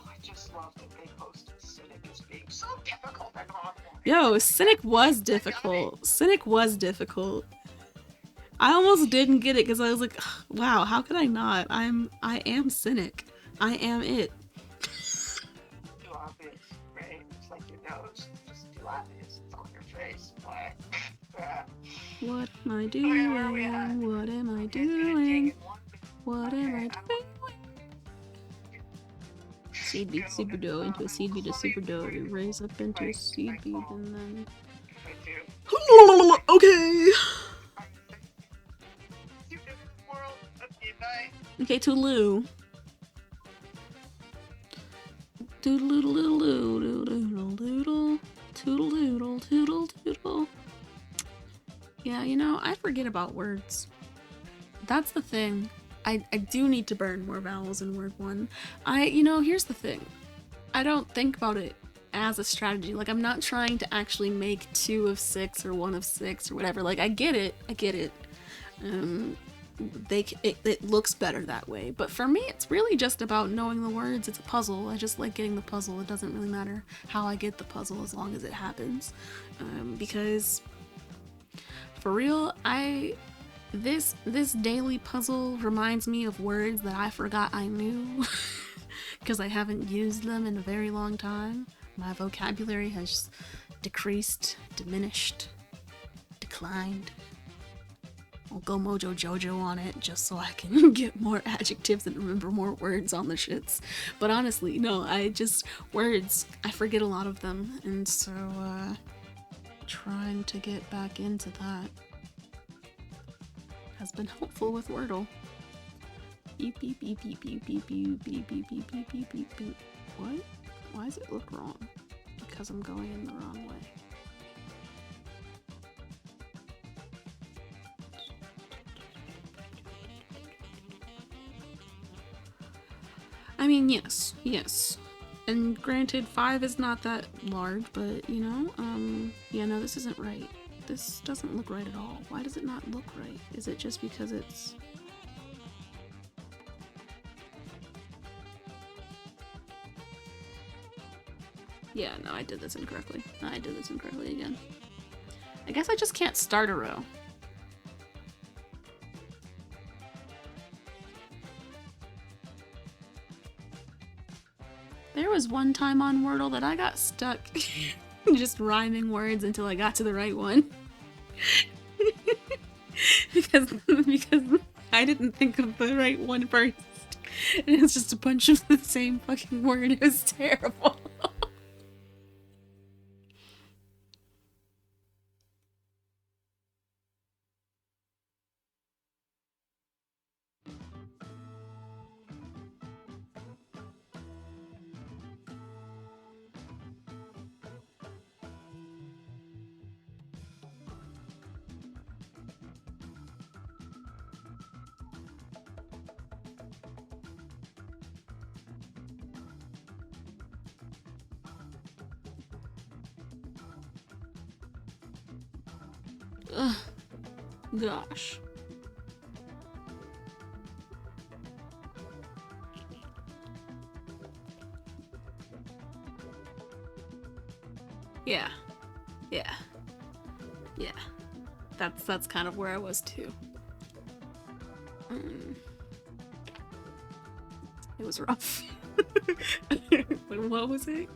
I just love that they posted Cynic as being so difficult and awful.
Yo, Cynic was difficult. Cynic was difficult. I almost didn't get it, because I was like, wow, how could I not? I am Cynic. I am it.
Too obvious, right? It's like your nose. It's just too obvious. It's on your face.
What am I doing? What am I doing? What am I doing? Seed bead super dough into a seed bead to super dough. You raise up into a seed bead and then... Okay. Okay, toodaloo. Doodle-doodle-doodle, doodle-doodle, toodle-doodle, toodle-doodle. Yeah, you know, I forget about words. That's the thing. I do need to burn more vowels in word 1. Here's the thing. I don't think about it as a strategy. Like, I'm not trying to actually make 2 of 6 or 1 of 6 or whatever. Like, I get it. It looks better that way. But for me, it's really just about knowing the words. It's a puzzle. I just like getting the puzzle. It doesn't really matter how I get the puzzle as long as it happens. Because, for real, This daily puzzle reminds me of words that I forgot I knew because I haven't used them in a very long time. My vocabulary has decreased, diminished, declined. I'll go Mojo Jojo on it just so I can get more adjectives and remember more words on the shits. But honestly, no, words, I forget a lot of them, and so, trying to get back into that has been helpful with Wordle. Beep beep beep beep beep beep beep beep beep beep beep beep beep beep. What? Why does it look wrong? Because I'm going in the wrong way. I mean, yes. And granted, 5 is not that large, but yeah, no, this isn't right. This doesn't look right at all. Why does it not look right? Is it just because it's... Yeah, no, I did this incorrectly. Again. I guess I just can't start a row. There was one time on Wordle that I got stuck just rhyming words until I got to the right one. because I didn't think of the right one first. And it's just a bunch of the same fucking word. It was terrible. Ugh. Gosh. Yeah. Yeah. Yeah. That's kind of where I was too. It was rough. What was it?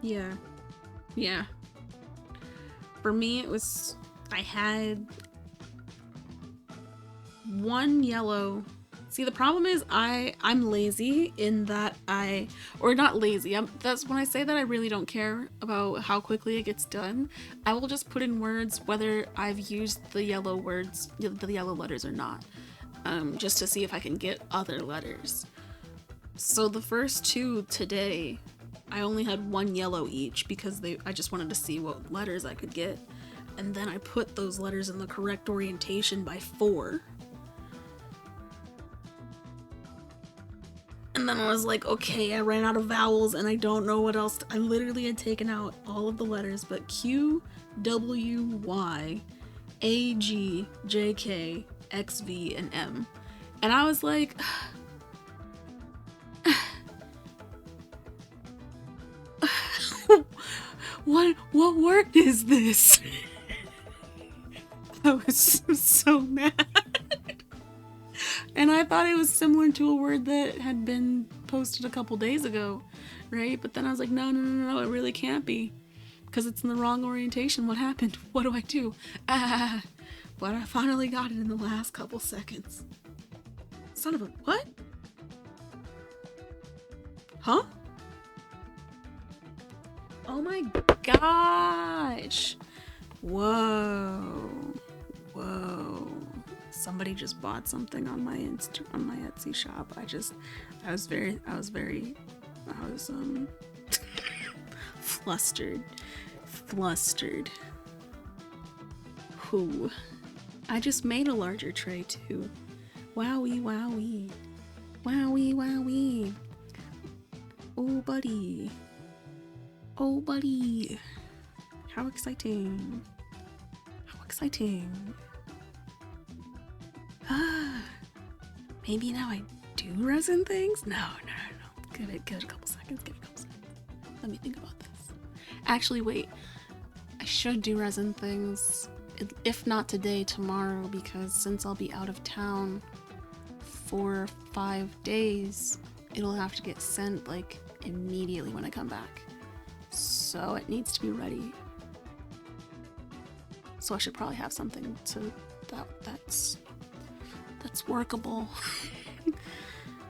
Yeah. Yeah. For me, it was, I had one yellow. See, the problem is I'm lazy in that or not lazy. That's when I say that I really don't care about how quickly it gets done. I will just put in words whether I've used the yellow words, the yellow letters or not, just to see if I can get other letters. So the first two today, I only had one yellow each because I just wanted to see what letters I could get. And then I put those letters in the correct orientation by 4. And then I was like, okay, I ran out of vowels and I don't know what else. I literally had taken out all of the letters but Q, W, Y, A, G, J, K, X, V, and M. And I was like, what word is this? I was so mad. And I thought it was similar to a word that had been posted a couple days ago, right? But then I was like, no, it really can't be. Because it's in the wrong orientation. What happened? What do I do? But I finally got it in the last couple seconds. Son of a... what? Huh? Oh my gosh. Whoa. Somebody just bought something on my Etsy shop. I was flustered. Who? I just made a larger tray too. Wowie. Oh buddy. How exciting. Maybe now I do resin things? No. Give it a couple seconds. Let me think about this. Actually, wait. I should do resin things, if not today, tomorrow, because since I'll be out of town for 5 days, it'll have to get sent like immediately when I come back. So it needs to be ready. So I should probably have something that's workable.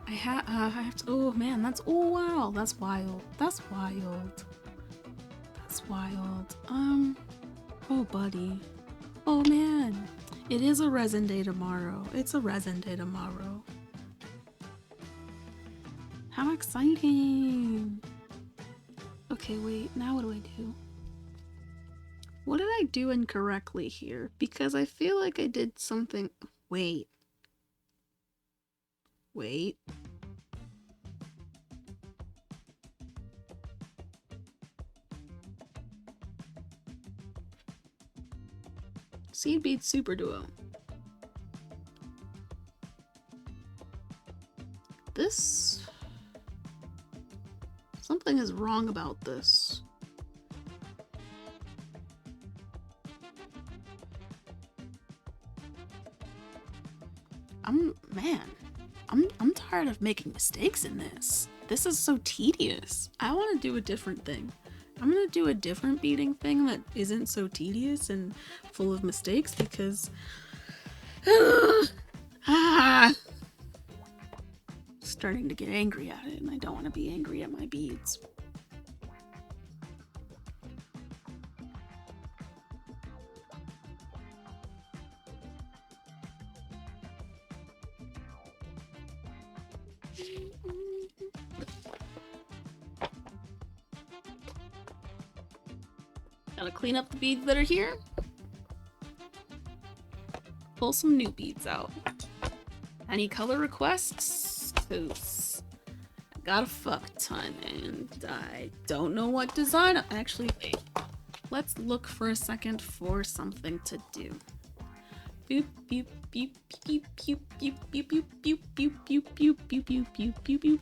I have to. Oh man, that's wild. Oh buddy. Oh man, it is a resin day tomorrow. How exciting! Okay, wait. Now what do I do? What did I do incorrectly here? Because I feel like I did something. Wait. Seed bead super duo. This... something is wrong about this. I'm tired of making mistakes in this. This is so tedious. I want to do a different thing. I'm gonna do a different beading thing that isn't so tedious and full of mistakes because starting to get angry at it, and I don't want to be angry at my beads. Gotta clean up the beads that are here. Pull some new beads out. Any color requests? 'Cause I got a fuck ton and I don't know what design. Actually, wait. Let's look for a second for something to do. Boop, boop, boop, boop, boop, boop, boop, boop, boop, boop, boop, boop, boop, boop, boop, boop, boop.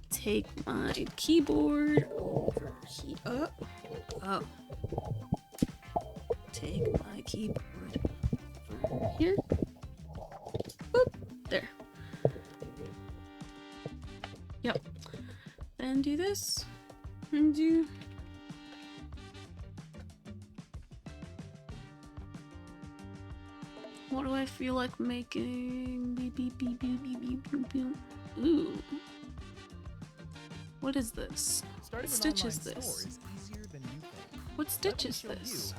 take my keyboard over here. Oh. Take my keyboard over here. Boop. There. Yep. Then do this. And do... What do I feel like making? Beep, beep, beep, beep, beep, beep, beep, beep. Ooh. What is this? What stitch is this? What stitch is this?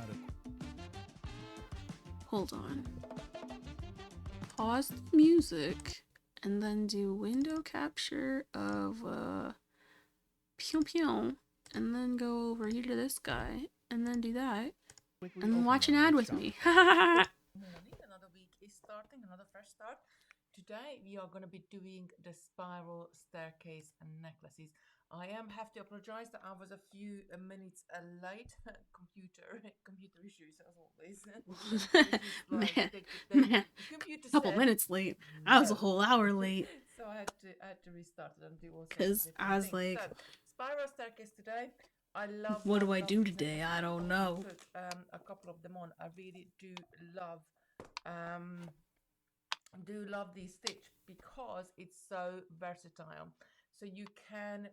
Hold on. Pause the music and then do window capture of pew pew, and then go over here to this guy and then do that and then watch an ad with me.
Morning, another week is starting, another fresh start. Today we are going to be doing the spiral staircase and necklaces. I have to apologize that I was a few minutes late. computer issues as always.
Man, a couple minutes late. I was a whole hour late.
So I had to restart it and do all sorts of
Because I was
things.
like,
So, spiral staircase today. I love.
what do I
love
do
these
today?
necklaces.
I don't
I'm
know.
gonna put a couple of them on. I really do love these stitch because it's so versatile. So you can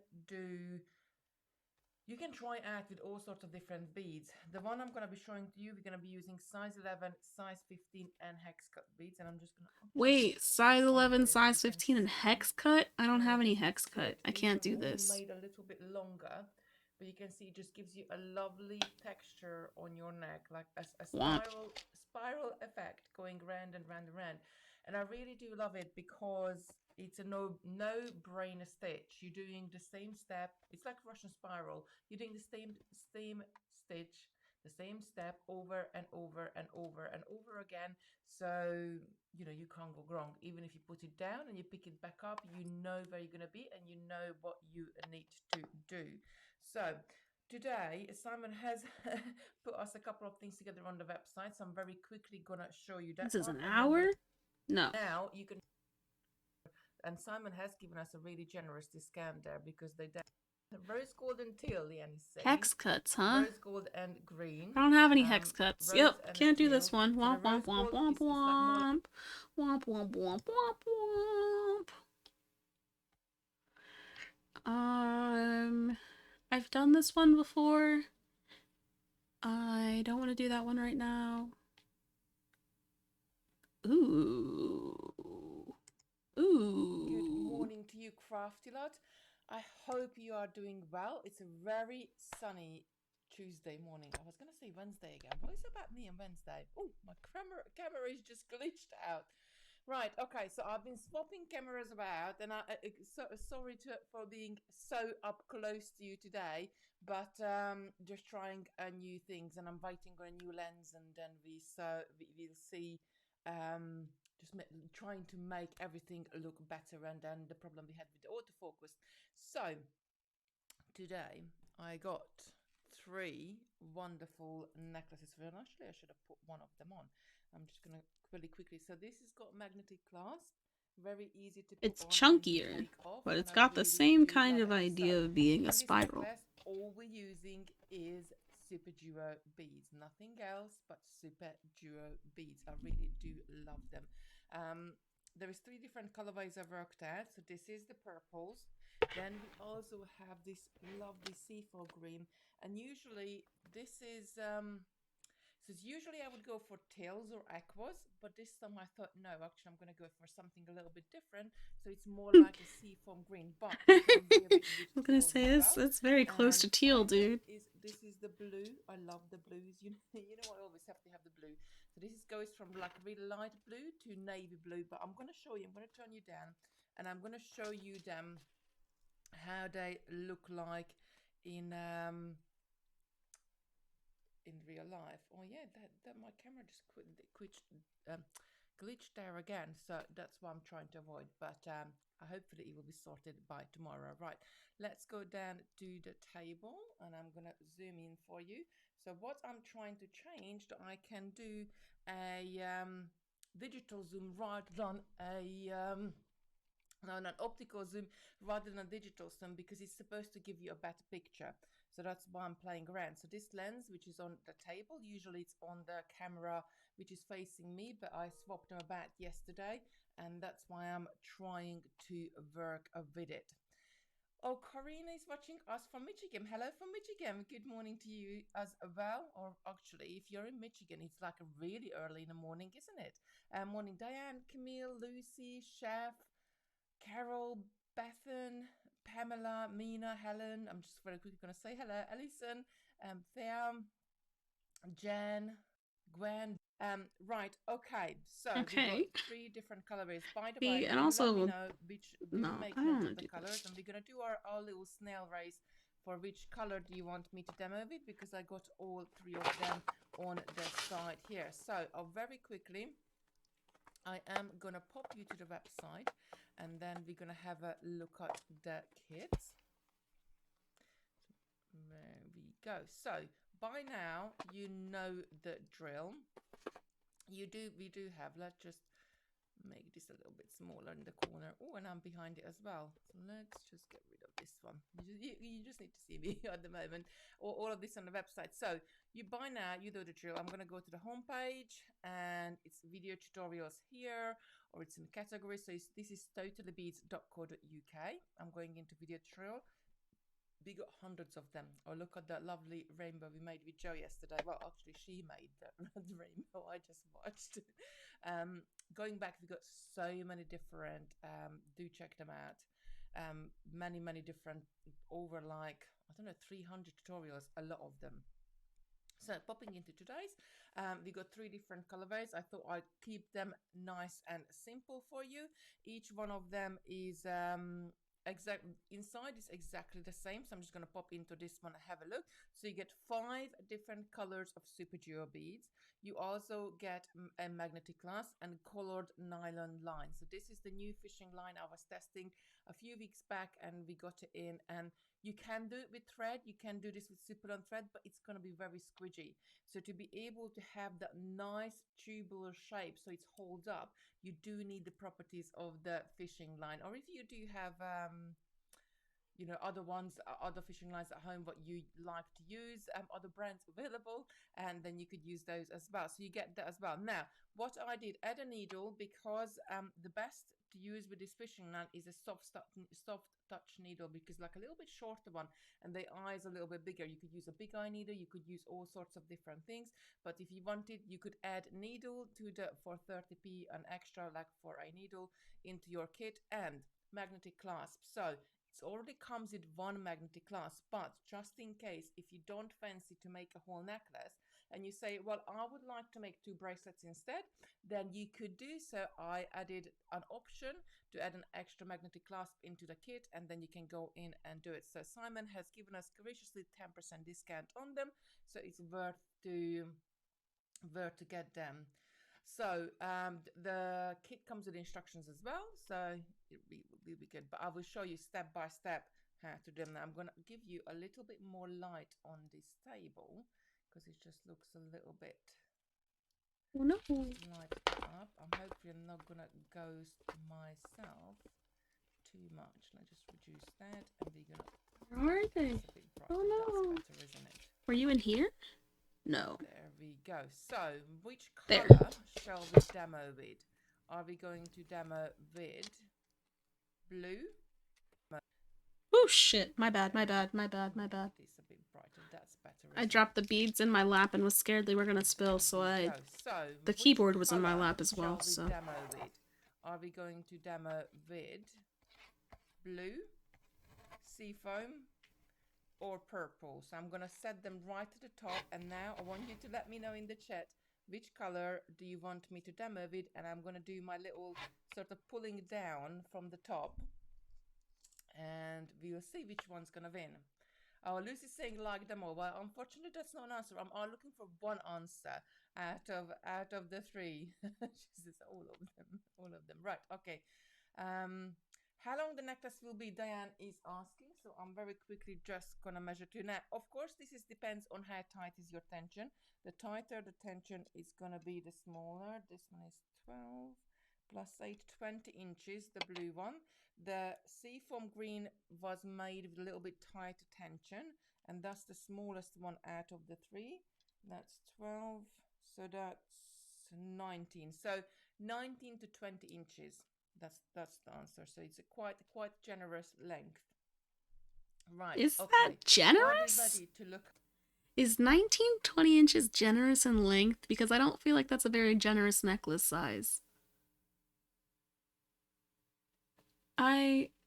try out with all sorts of different beads. The one I'm going to be showing to you, we're going to be using size 11, size 15 and hex cut beads, and I'm just going to
Wait, size 11, size 15 and hex cut? I don't have any hex cut. I can't do this.
Made a little bit longer, but you can see it just gives you a lovely texture on your neck, like a spiral effect going round and round and round. And I really do love it because it's a no-brainer stitch. You're doing the same step. It's like Russian spiral. You're doing the same stitch, the same step over and over and over and over again. So you can't go wrong. Even if you put it down and you pick it back up, you know where you're gonna be and you know what you need to do. So today, Simon has put us a couple of things together on the website, so I'm very quickly gonna show you that.
This is an hour? No.
Now you can, and Simon has given us a really generous discount there because they rose gold and teal, Leanne is saying.
Hex cuts, huh?
Rose gold and green.
I don't have any hex cuts. Yep, can't do this one. Womp womp womp womp womp. Womp womp womp womp womp. I've done this one before. I don't want to do that one right now. Ooh. Ooh.
Good morning to you, crafty lot. I hope you are doing well. It's a very sunny Tuesday morning. I was going to say Wednesday again. What is it about me and Wednesday? Oh, my camera is just glitched out. Right, okay, so I've been swapping cameras about, and sorry for being so up close to you today, but just trying new things, and I'm waiting on a new lens, and then we'll see. Trying to make everything look better, and then the problem we had with the autofocus. So today I got 3 wonderful necklaces. Well, actually I should have put one of them on. I'm just gonna really quickly. So this has got magnetic clasp, very easy to put
it's
on
chunkier, but it's got the same kind of idea of being a spiral.
All we're using is Super Duo beads, nothing else but Super Duo beads. I really do love them. There is 3 different colorways I've worked out. So this is the purples. Then we also have this lovely seafoam green, and usually this is usually I would go for tails or aquas, but this time I thought, no, actually I'm going to go for something a little bit different. So it's more like a seafoam green, but
I'm going to say it's very close to teal, dude.
This is the blue. I love the blues. You know, I always have to have the blue. So this goes from like really light blue to navy blue, but I'm going to show you, I'm going to turn you down, and I'm going to show you them how they look like in real life. Oh yeah, that my camera just glitched there again, so that's what I'm trying to avoid, but hopefully it will be sorted by tomorrow. Right, let's go down to the table, and I'm gonna zoom in for you. So what I'm trying to change, that I can do a digital zoom rather than a an optical zoom rather than a digital zoom, because it's supposed to give you a better picture. So that's why I'm playing around. So this lens, which is on the table, usually it's on the camera which is facing me, but I swapped them about yesterday, and that's why I'm trying to work with it. Oh, Karina is watching us from Michigan. Hello from Michigan. Good morning to you as well. Or actually, if you're in Michigan, it's like really early in the morning, isn't it? Morning, Diane, Camille, Lucy, Chef, Carol, Bethan, Pamela, Mina, Helen. I'm just very quickly going to say hello. Alison, Theam, Jen, Gwen. Right. Okay. So we got
Okay.
3 different colorways. By the way,
See, and
do let me
also,
know which. Do
no,
make
I don't
note of
want
the
to do
colors,
this.
and we're gonna do our little snail race for which color do you want me to demo with, because I got all 3 of them on the side here. So very quickly, I am gonna pop you to the website, and then we're gonna have a look at the kits. There we go. So by now you know the drill. We do have, let's just make this a little bit smaller in the corner. Oh, and I'm behind it as well. So let's just get rid of this one. You just need to see me at the moment, or all of this on the website. So you by now, you know the drill. I'm going to go to the homepage, and it's video tutorials here, or it's in the category. So this is totallybeads.co.uk. I'm going into video tutorial. We got hundreds of them. Or look at that lovely rainbow we made with Jo yesterday. Well, actually, she made the rainbow. I just watched. Going back, we got so many different. Do check them out. Many different. Over like I don't know, 300 tutorials. A lot of them. So popping into today's, we got 3 different colorways. I thought I'd keep them nice and simple for you. Each one of them is inside is exactly the same. So I'm just going to pop into this one and have a look. So you get 5 different colors of super duo beads. You also get a magnetic glass and colored nylon line. So this is the new fishing line I was testing a few weeks back, and we got it in, and you can do it with thread. You can do this with super long thread, but it's going to be very squidgy. So to be able to have that nice tubular shape so it holds up, you do need the properties of the fishing line. Or if you do have other ones, other fishing lines at home, what you like to use, other brands available, and then you could use those as well. So you get that as well. Now, what I did, add a needle, because the best to use with this fishing line is a soft touch needle, because like a little bit shorter one, and the eye is a little bit bigger. You could use a big eye needle, you could use all sorts of different things, but if you wanted, you could add needle to the for 30p an extra, like for a needle, into your kit, and magnetic clasp. So it already comes with 1 magnetic clasp, but just in case, if you don't fancy to make a whole necklace and you say, well, I would like to make 2 bracelets instead, then you could do so. I added an option to add an extra magnetic clasp into the kit, and then you can go in and do it. So Simon has given us graciously 10% discount on them, so it's worth to get them. So the kit comes with instructions as well, so will be good. But I will show you step by step how to do them. Now I'm going to give you a little bit more light on this table, because it just looks a little bit
Oh no.
light up. I'm hoping I'm not going to ghost myself too much. Let's just reduce that, and we're going to...
Where are they? Oh no.
That's better, isn't it?
Were you in here? No.
There we go. So, which
There.
color shall we demo with? Are we going to demo with blue?
Oh shit. My bad.
This a bit brighter. That's better.
I dropped the beads in my lap and was scared they were gonna spill, so the keyboard was in my lap as well, so.
Demo with? Are we going to demo with blue, seafoam, or purple? So I'm gonna set them right at the top, and now I want you to let me know in the chat which color do you want me to demo with, and I'm gonna do my little sort of pulling down from the top, and we will see which one's gonna win. Oh, Lucy's saying like them all. Well, unfortunately, that's not an answer. I'm looking for one answer out of the 3. She says all of them. Right. Okay. How long the necklace will be, Diane is asking. So I'm very quickly just gonna measure to now. Of course, this depends on how tight is your tension. The tighter the tension is gonna be, the smaller. This one is 12. plus 8, 20 inches, the blue one. The seafoam green was made with a little bit tighter tension, and that's the smallest one out of the three. That's 12, so that's 19. So 19 to 20 inches. That's the answer. So it's a quite generous length. Right.
Is that
Okay. Are they
generous?
ready to look?
Is 19, 20 inches generous in length? Because I don't feel like that's a very generous necklace size.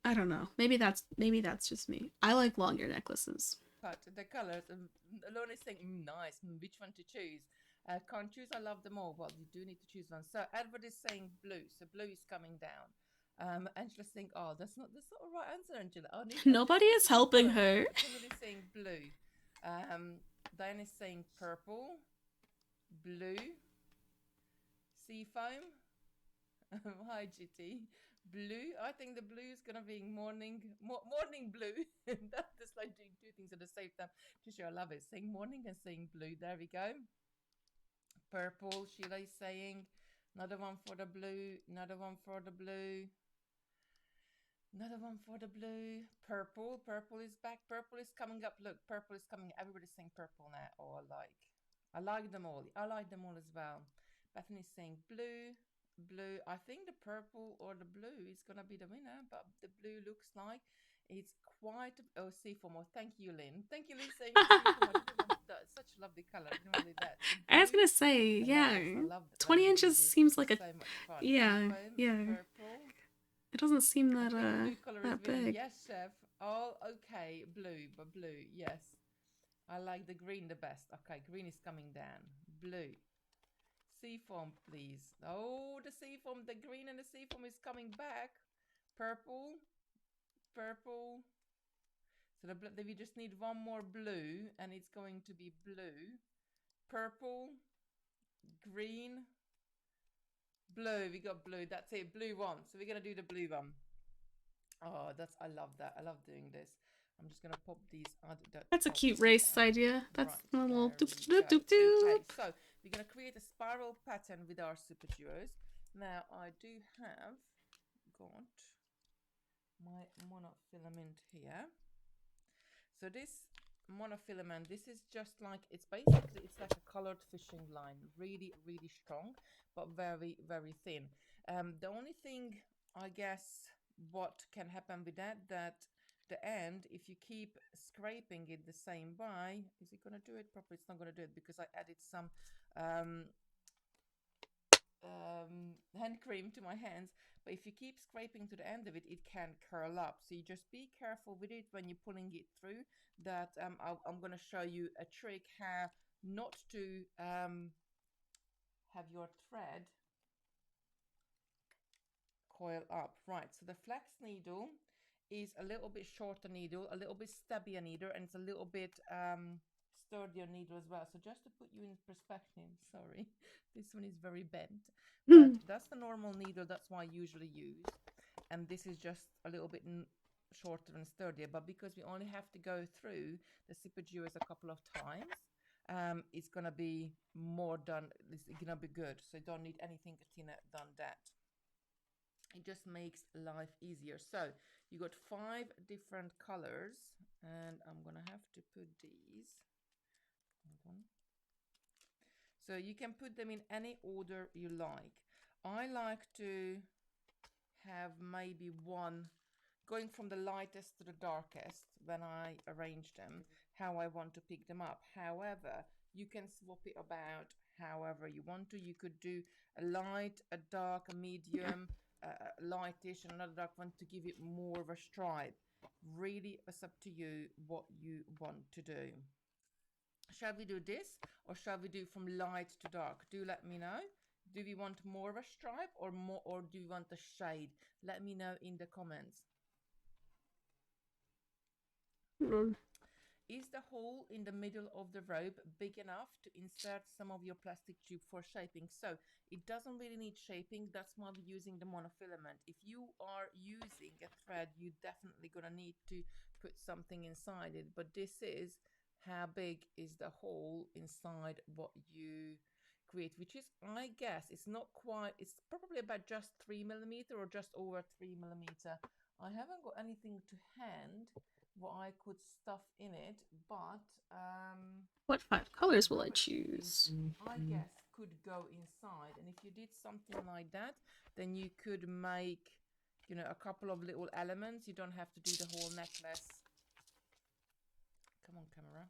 I don't know. Maybe that's just me. I like longer necklaces.
Cut the colors. Alone is saying, nice. Which one to choose? Can't choose. I love them all. Well, you do need to choose one. So Edward is saying blue. So blue is coming down. Angela's saying, oh, that's not the right answer, Angela. Oh,
Nobody is helping her.
Timothy is saying blue. Diane is saying purple, blue, seafoam. Hi, GT. Blue. I think the blue is gonna be morning blue. That's like doing two things at the same time. Trisha, I love it. Saying morning and saying blue. There we go. Purple. Sheila is saying another one for the blue. Another one for the blue. Another one for the blue. Purple. Purple is back. Purple is coming up. Look, purple is coming. Everybody's saying purple now. Oh, I like them all. I like them all as well. Bethany's saying blue. Blue. I think the purple or the blue is gonna be the winner, but the blue looks like it's quite. Oh, seafoam. Oh, thank you, Lynn. Thank you, Lynn, saying seafoam. That's such a lovely color. I didn't want to do that.
I was gonna say, yeah,
I love that.
20 inches seems like a
so much fun.
yeah,
Seafoam,
yeah.
purple.
It doesn't seem that
blue color
that
is winning.
big.
Yes, chef. Oh, okay, blue, but blue. Yes, I like the green the best. Okay, green is coming down. Blue. Seafoam, please. Oh, the seafoam, the green and the seafoam is coming back. Purple, purple. So we just need one more blue, and it's going to be blue, purple, green, blue. We got blue. That's it. Blue one. So we're gonna do the blue one. Oh, I love that. I love doing this. I'm just gonna pop these.
That's a cute race idea. That's
right,
a little doop
doop
doop doop doop.
Okay, so we're gonna create a spiral pattern with our super duos. Now I do have got my monofilament here. So this monofilament, this is just like it's like a colored fishing line, really strong, but very thin. The only thing I guess what can happen with that the end, if you keep scraping it the same way, is it going to do it properly? It's not going to do it because I added some hand cream to my hands. But if you keep scraping to the end of it, it can curl up. So you just be careful with it when you're pulling it through. That I'm going to show you a trick how not to have your thread coil up. Right, so the flax needle is a little bit shorter needle, a little bit stubbier needle, and it's a little bit sturdier needle as well. So just to put you in perspective, sorry, this one is very bent, but that's the normal needle. That's what I usually use, and this is just a little bit shorter and sturdier. But because we only have to go through the zipper duos a couple of times, it's gonna be more done. It's gonna be good. So you don't need anything thinner than that. It just makes life easier. So you got 5 different colors, and I'm gonna have to put these. Hold on. So you can put them in any order you like. I like to have maybe one going from the lightest to the darkest when I arrange them, how I want to pick them up. However, you can swap it about however you want to. You could do a light, a dark, a medium, lightish, and another dark one to give it more of a stripe. Really, it's up to you what you want to do. Shall we do this, or shall we do from light to dark? Do let me know. Do we want more of a stripe or more, or do you want a shade? Let me know in the comments. Is the hole in the middle of the rope big enough to insert some of your plastic tube for shaping? So it doesn't really need shaping. That's why we're using the monofilament. If you are using a thread, you're definitely going to need to put something inside it. But this is how big is the hole inside what you grid, which is, I guess, it's not quite, it's probably about just 3mm or just over 3mm. I haven't got anything to hand what I could stuff in it, but
What 5 colors will I
rubber sheeting,
choose?
I guess, could go inside. And if you did something like that, then you could make, you know, a couple of little elements. You don't have to do the whole necklace. Come on, camera.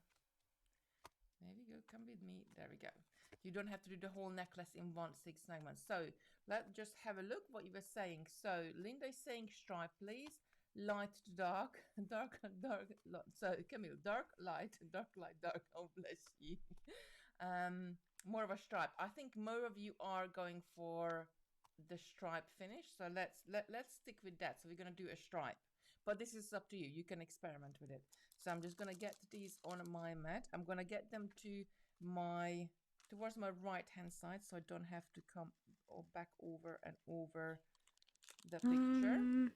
There we go. Come with me. There we go. You don't have to do the whole necklace in 6 segments. So let's just have a look what you were saying. So Linda is saying stripe, please. Light to dark, dark, dark. So Camille, dark, light, dark, light, dark. Oh, bless you. More of a stripe. I think more of you are going for the stripe finish. So let's stick with that. So we're gonna do a stripe. But this is up to you. You can experiment with it. So I'm just gonna get these on my mat. I'm gonna get them to towards my right hand side, so I don't have to come back over and over the picture.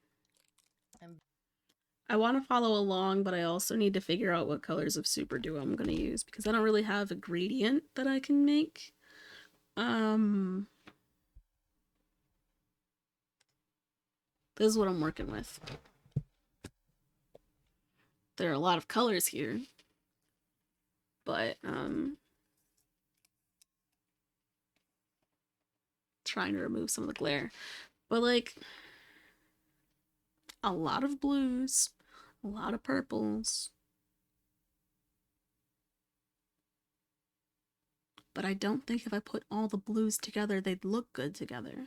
And
I want to follow along, but I also need to figure out what colors of Super Duo I'm going to use because I don't really have a gradient that I can make. This is what I'm working with. There are a lot of colors here, but trying to remove some of the glare. But like a lot of blues, a lot of purples. But I don't think if I put all the blues together, they'd look good together.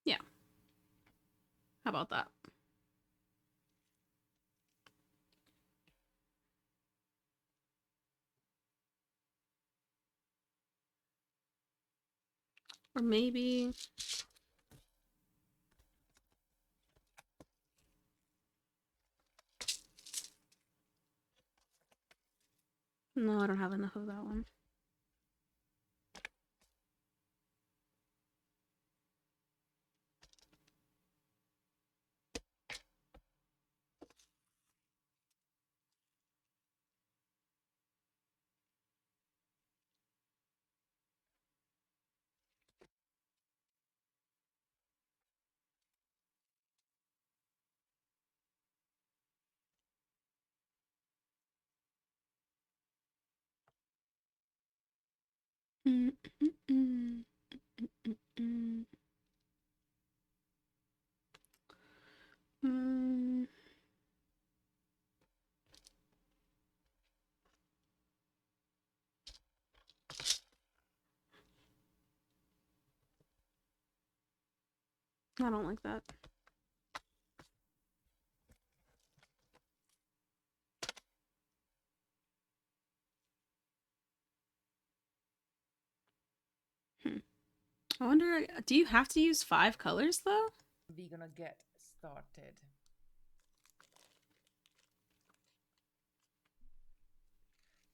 Yeah. How about that? Or maybe... No, I don't have enough of that one. I don't like that. I wonder, do you have to use 5 colors though?
we're gonna get started.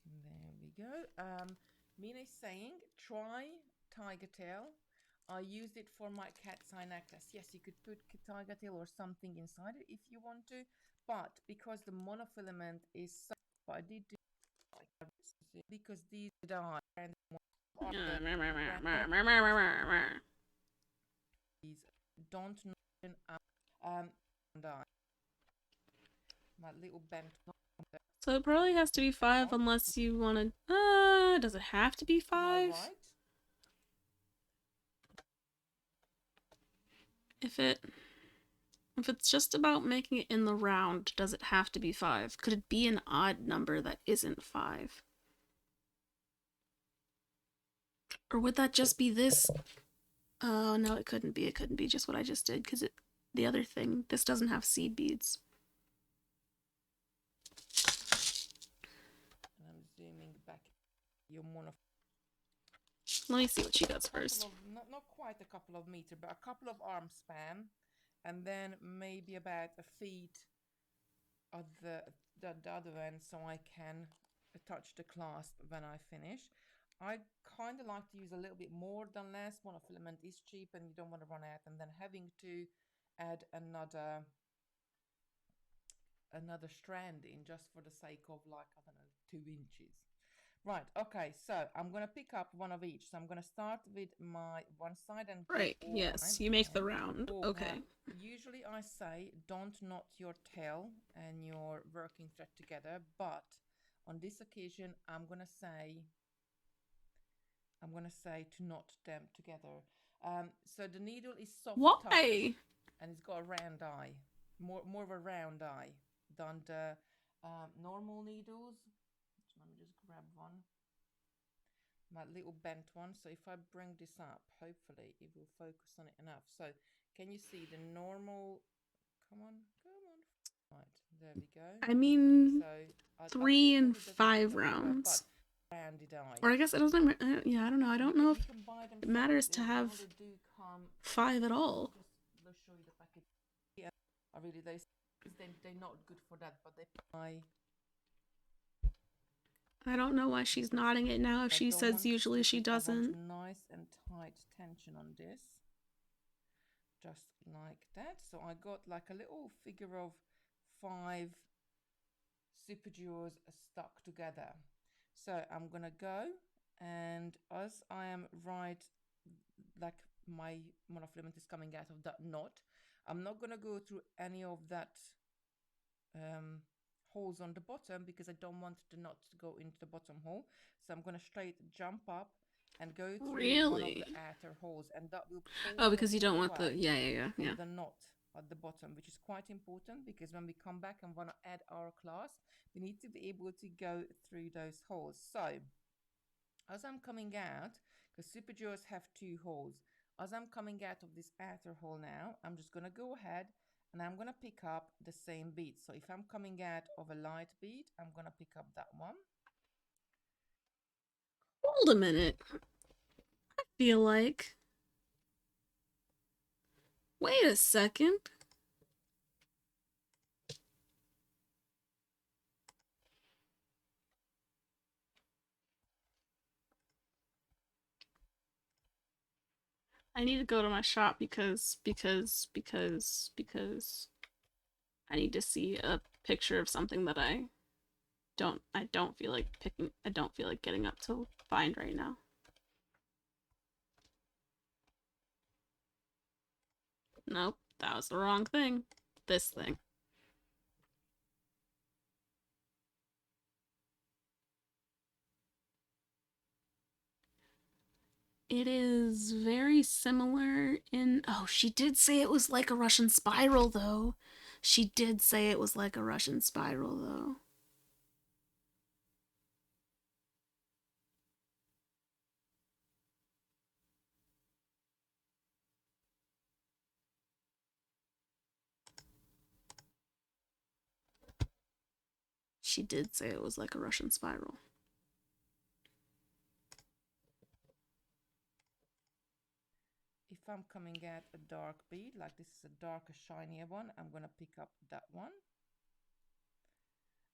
There we go. Mina is saying, try tiger tail. I used it for my cat's eye necklace. Yes, you could put tiger tail or something inside it if you want to, but because the monofilament is so, I did do because these die and these don't die. My little bent.
So it probably has to be 5 unless you want to... does it have to be 5?
Right?
If it's just about making it in the round, does it have to be 5? Could it be an odd number that isn't 5? Or would that just be this? Oh, no, it couldn't be. It couldn't be just what I just did, because the other thing, this doesn't have seed beads.
And I'm zooming back your mono.
Let me see what she does first.
Not quite a couple of meters, but a couple of arm span, and then maybe about a feet of the other end, so I can touch the clasp when I finish. I kind of like to use a little bit more than less. Monofilament is cheap and you don't want to run out, and then having to add another strand in just for the sake of, like, I don't know, 2 inches. Right, okay, so I'm going to pick up one of each. So I'm going to start with my one side and
right, yes, you make the round. Okay.
Now, usually I say don't knot your tail and your working thread together, but on this occasion I'm going to say to knot them together. So the needle is soft touch,
Why?
and it's got a round eye, more of a round eye than the normal needles. Let me just grab one, my little bent one. So if I bring this up, hopefully it will focus on it enough. So can you see the normal? Come on. Right, there we go.
I mean,
So
3 and 5 rounds.
Rounded eye.
Or I guess it doesn't. Yeah, I don't know. I don't know if it matters to have
They do come
5 at all.
Just show you the package. Yeah, I really they're not good for that, but they.
I don't know why she's nodding it now if she says usually she doesn't.
Nice and tight tension on this, just like that. So I got like a little figure of 5 super duos stuck together. So I'm gonna go, and as I am right, like my monofilament is coming out of that knot, I'm not gonna go through any of that holes on the bottom because I don't want the knot to go into the bottom hole. So I'm gonna straight jump up and go through one of the outer holes, and that will pull
because you don't want the
the knot at the bottom, which is quite important because when we come back and want to add our clasp, we need to be able to go through those holes. So as I'm coming out, because super duos have 2 holes, as I'm coming out of this outer hole now, I'm just going to go ahead and I'm going to pick up the same bead. So if I'm coming out of a light bead, I'm going to pick up that one.
Hold a minute. I feel like... Wait a second. I need to go to my shop because I need to see a picture of something that I don't feel like getting up to find right now. Nope, that was the wrong thing. This thing. It is very similar in... Oh, she did say it was like a Russian spiral, though. She did say it was like a Russian spiral, though. She did say it was like a Russian spiral.
If I'm coming at a dark bead, like this is a darker, shinier one, I'm going to pick up that one.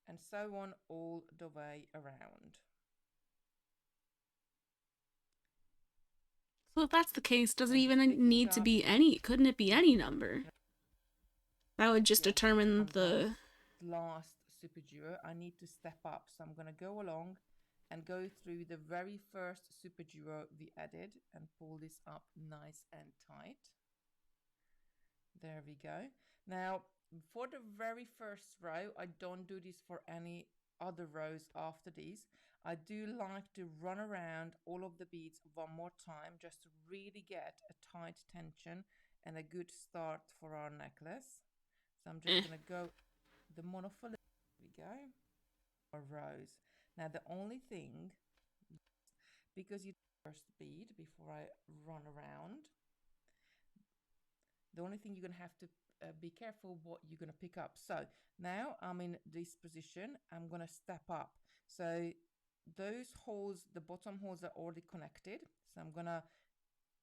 And so on all the way around.
So if that's the case, does it even need to be any... Couldn't it be any number? That would just determine the...
Last super duo, I need to step up. So I'm going to go along and go through the very first super duo we added and pull this up nice and tight. There we go. Now, for the very first row, I don't do this for any other rows after these. I do like to run around all of the beads one more time just to really get a tight tension and a good start for our necklace. So I'm just going to go the monofilament. There we go. Our rows. Now the only thing, because you first bead before I run around. The only thing you're going to have to be careful what you're going to pick up. So now I'm in this position. I'm going to step up. So those holes, the bottom holes are already connected. So I'm going to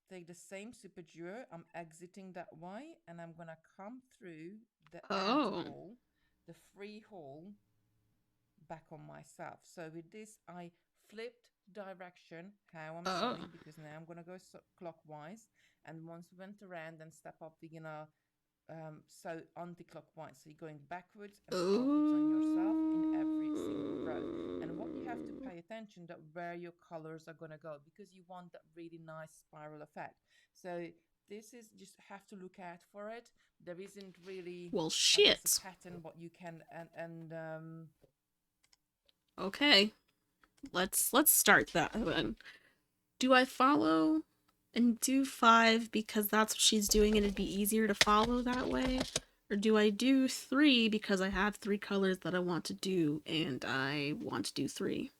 take the same super duo. I'm exiting that way, and I'm going to come through the empty hole, the free hole, back on myself. So with this, I flipped direction how I'm sewing, because now I'm going to go clockwise, and once we went around and step up, we're going to sew anti-clockwise. So you're going backwards and forwards on yourself in every single row. And what you have to pay attention that where your colors are going to go, because you want that really nice spiral effect. So this is just have to look out for it. There isn't really
well, shit,
a pattern what you can
okay, let's start that then. Do I follow and do 5 because that's what she's doing and it'd be easier to follow that way? Or do I do 3 because I have 3 colors that I want to do and I want to do 3?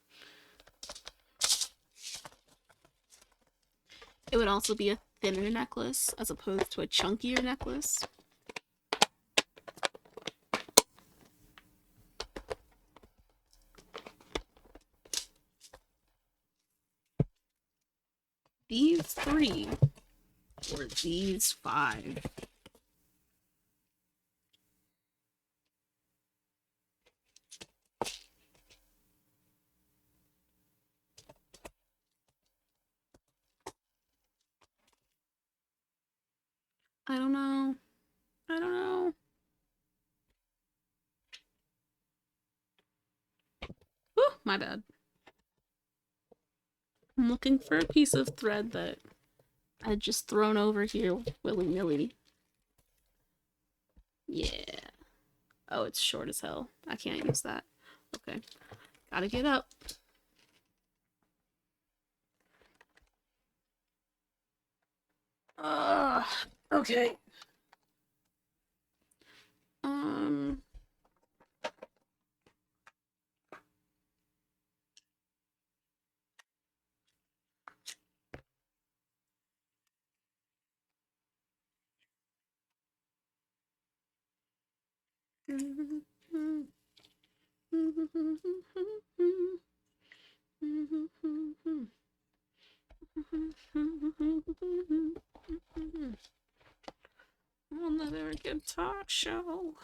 It would also be a thinner necklace as opposed to a chunkier necklace. These 3 or these 5? I don't know. I don't know. Ooh, my bad. I'm looking for a piece of thread that I just thrown over here willy-nilly. Yeah. Oh, it's short as hell. I can't use that. Okay. Gotta get up. Okay. Another guitar show.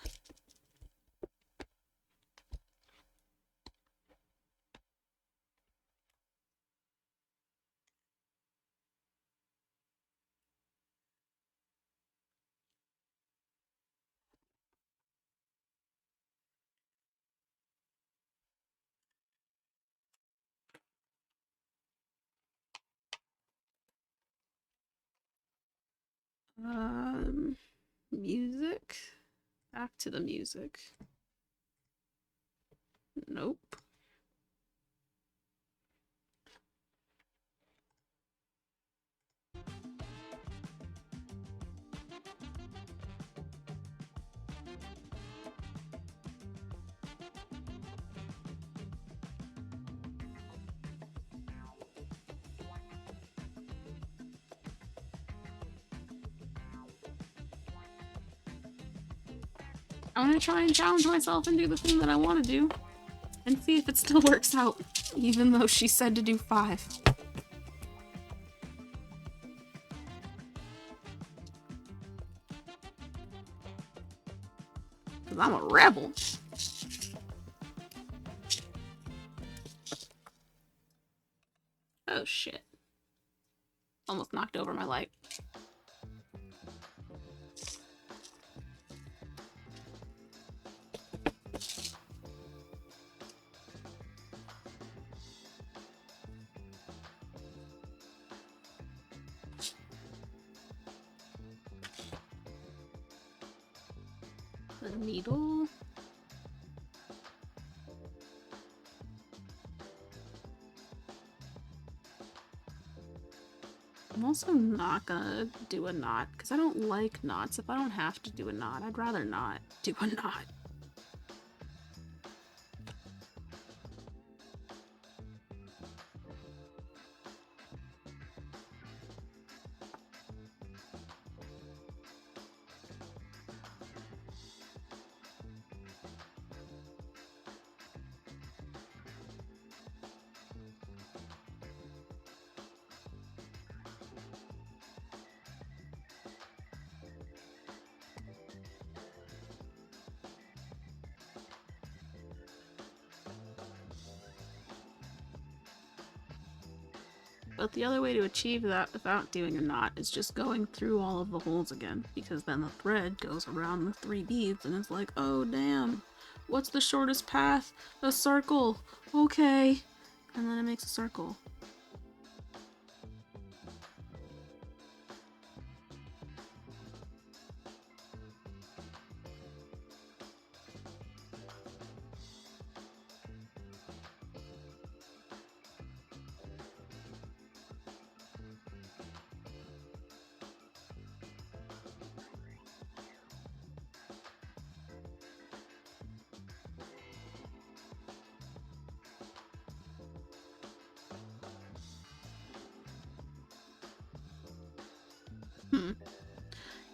Music. Back to the music. Nope. I'm gonna try and challenge myself and do the thing that I want to do and see if it still works out, even though she said to do 5. Because I'm a rebel. Oh shit. Almost knocked over my light. The needle. I'm also not gonna do a knot because I don't like knots. If I don't have to do a knot, I'd rather not do a knot. But the other way to achieve that without doing a knot is just going through all of the holes again, because then the thread goes around the 3 beads and it's like, oh damn, what's the shortest path? A circle. Okay. And then it makes a circle.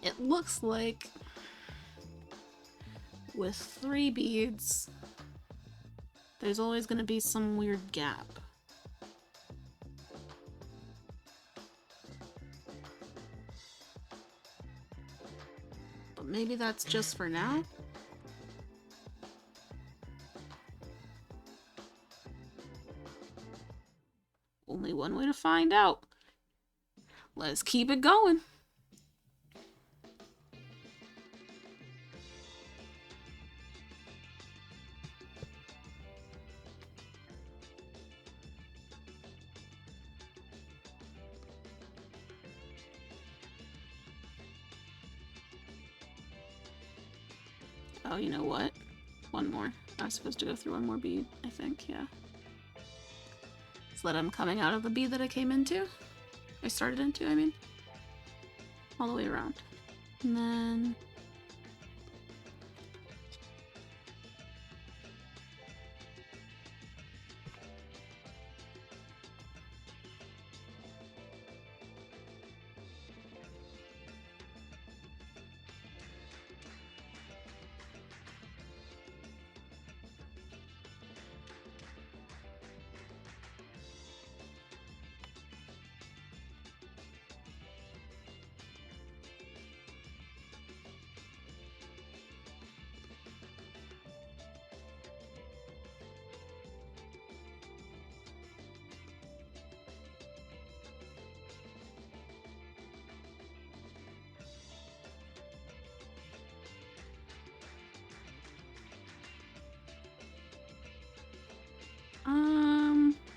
It looks like with 3 beads, there's always going to be some weird gap. But maybe that's just for now? Only one way to find out. Let's keep it going. Oh, you know what? One more. I was supposed to go through one more bead, I think, yeah. So that I'm coming out of the bead that I came into. I started into, I mean. All the way around. And then...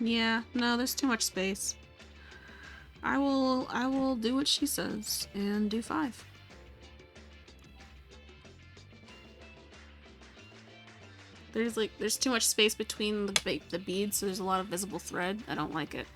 yeah, no, there's too much space. I will do what she says and do 5. There's too much space between the beads, so there's a lot of visible thread. I don't like it.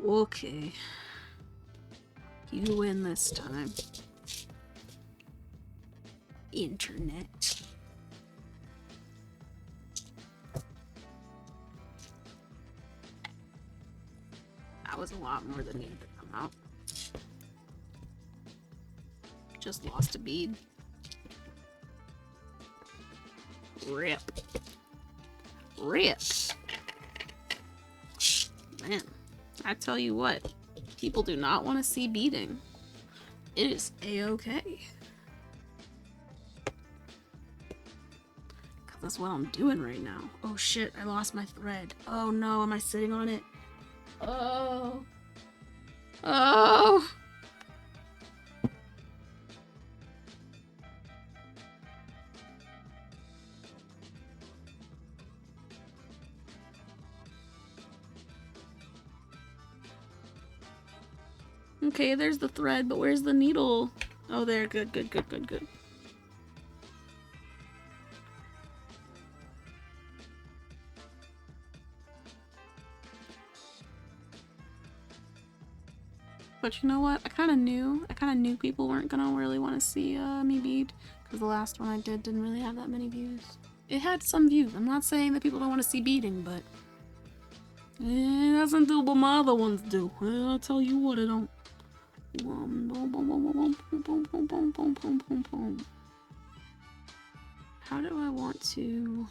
Okay. You win this time. Internet. That was a lot more than needed to come out. Just lost a bead. Rip. Rip. Man, I tell you what, people do not want to see beading. It is a-okay. Cause that's what I'm doing right now. Oh shit, I lost my thread. Oh no, am I sitting on it? Oh. Oh. Okay, there's the thread, but where's the needle? Oh, there. Good, good, good, good, good. But you know what? I kind of knew people weren't gonna really want to see me bead, because the last one I did didn't really have that many views. It had some views. I'm not saying that people don't want to see beading, but it doesn't do what my other ones do. I'll tell you what, it don't. How do I want to...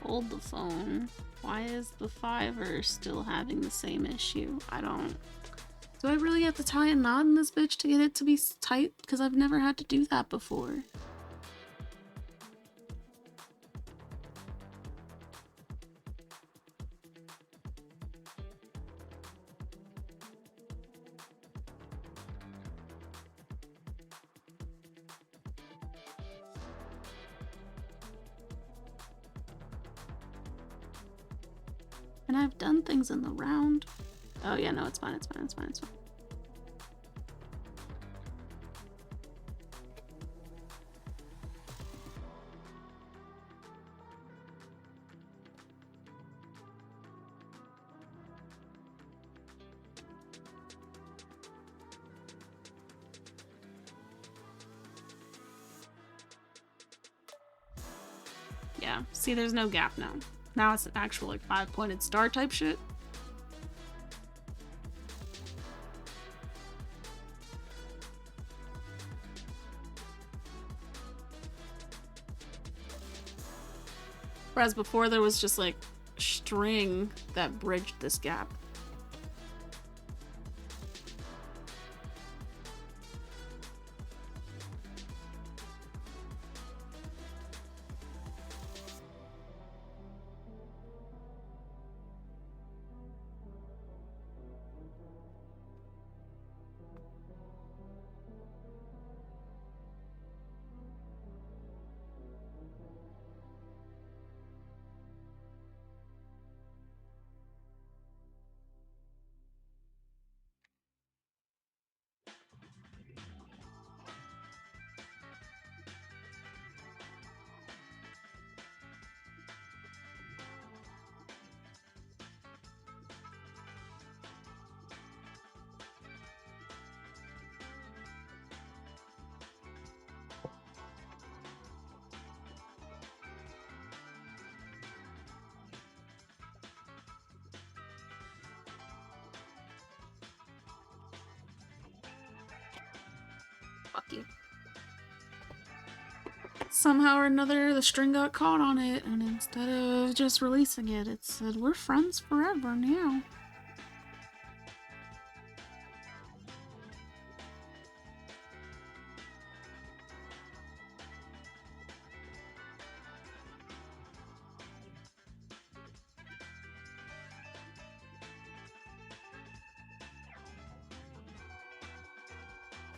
Hold the phone. Why is the Fiverr still having the same issue? I don't... Do I really have to tie a knot in this bitch to get it to be tight? Because I've never had to do that before. And I've done things in the round. Oh yeah, no, it's fine, it's fine, it's fine, it's fine. Yeah, see, there's no gap now. Now it's an actual, like, 5-pointed star type shit. Whereas before there was just, like, string that bridged this gap. you. Somehow or another, the string got caught on it, and instead of just releasing it, it said, "We're friends forever now."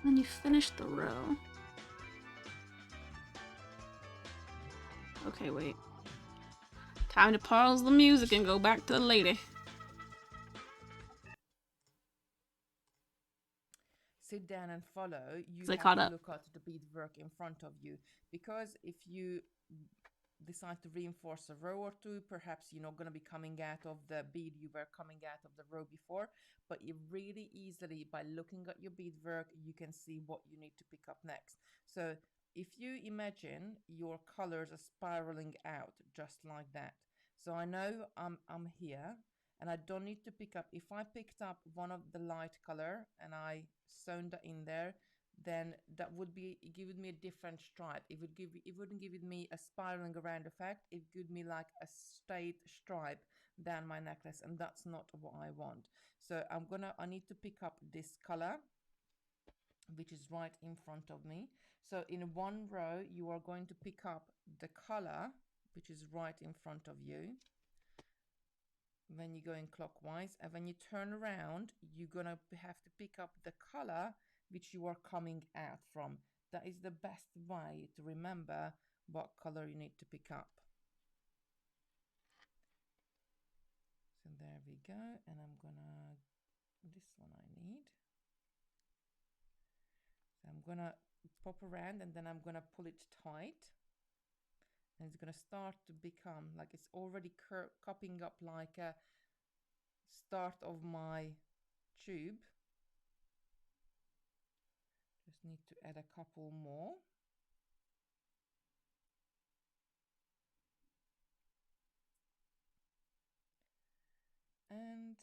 Then you finish the row. Okay, wait. Time to pause the music and go back to the lady.
Sit down and follow. You
I
have
caught
to
up.
look at the beadwork in front of you, because if you decide to reinforce a row or two, perhaps you're not going to be coming out of the bead you were coming out of the row before, but you really easily, by looking at your beadwork, you can see what you need to pick up next. So if you imagine your colors are spiraling out just like that, so I know I'm here and I don't need to pick up. If I picked up one of the light color and I sewn that in there, then that would be giving me a different stripe. It wouldn't give me a spiraling around effect. It would give me like a straight stripe down my necklace, and that's not what I want. So I need to pick up this color, which is right in front of me. So in one row, you are going to pick up the color, which is right in front of you. When you're going clockwise, and when you turn around, you're gonna have to pick up the color which you are coming out from. That is the best way to remember what color you need to pick up. So there we go, and I'm gonna, this one I need. So I'm gonna pop around and then I'm gonna pull it tight. And it's gonna start to become like it's already cupping up like a start of my tube. Just need to add a couple more. And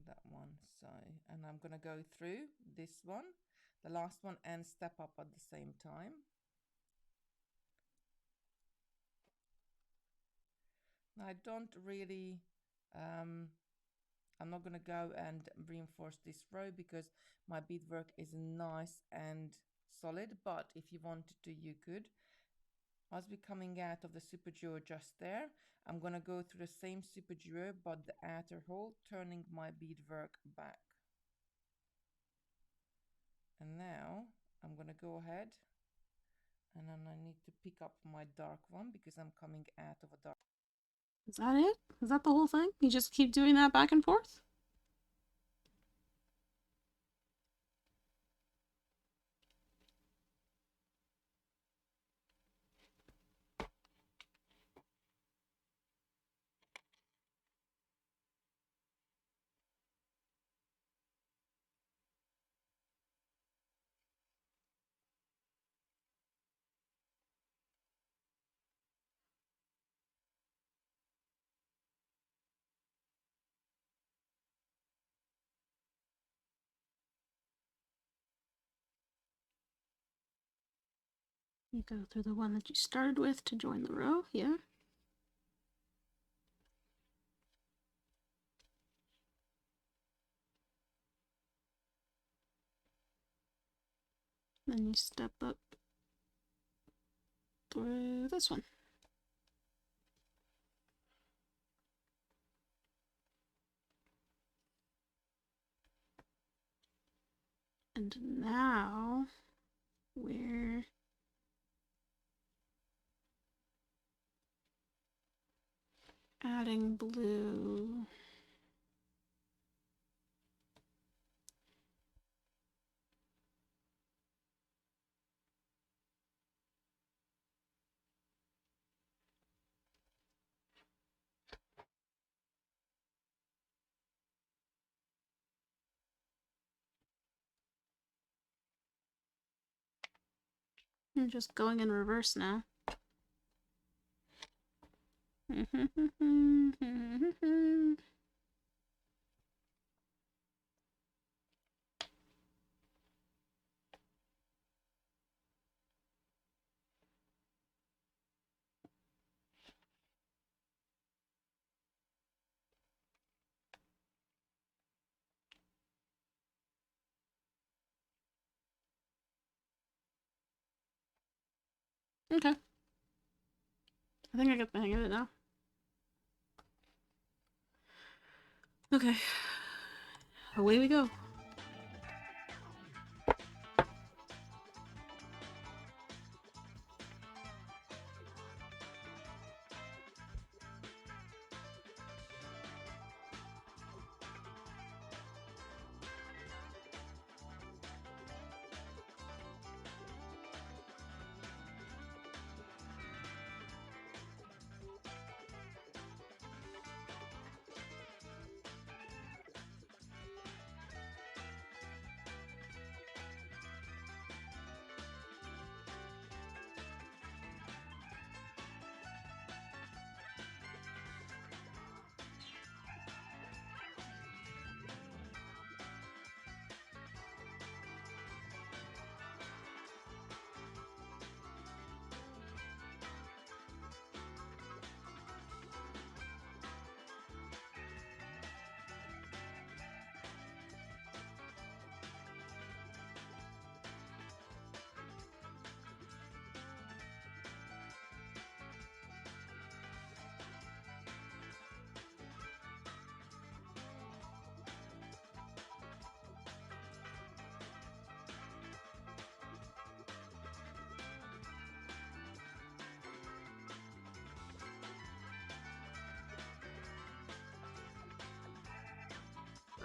that one. So, and I'm gonna go through this one, the last one, and step up at the same time. Now, I don't really, I'm not gonna go and reinforce this row because my beadwork is nice and solid, but if you wanted to, you could. As we're coming out of the super duo just there, I'm gonna go through the same super duo, but the outer hole, turning my beadwork back. And now I'm gonna go ahead and then I need to pick up my dark one because I'm coming out of a dark.
Is that it? Is that the whole thing? You just keep doing that back and forth? You go through the one that you started with to join the row, yeah? Then you step up through this one. And now we're adding blue. I'm just going in reverse now. Okay. I think I get the hang of it now. Okay. Away we go.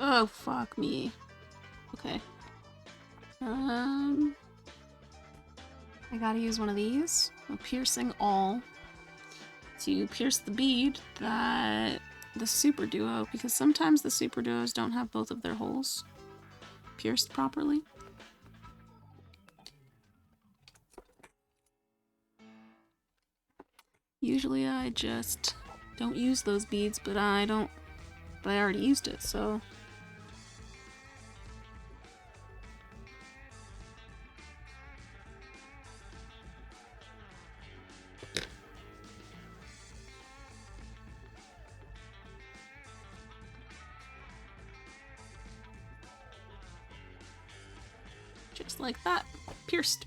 Oh, fuck me. Okay. I gotta use one of these. A piercing all to pierce the bead that the super duo, because sometimes the super duos don't have both of their holes pierced properly. Usually I just don't use those beads, but I already used it, so. Just like that. Pierced.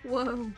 Whoa.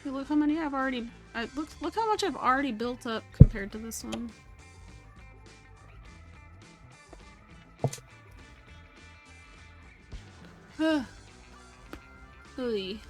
Hey, look how many I've already. Look how much I've already built up compared to this one. Oy.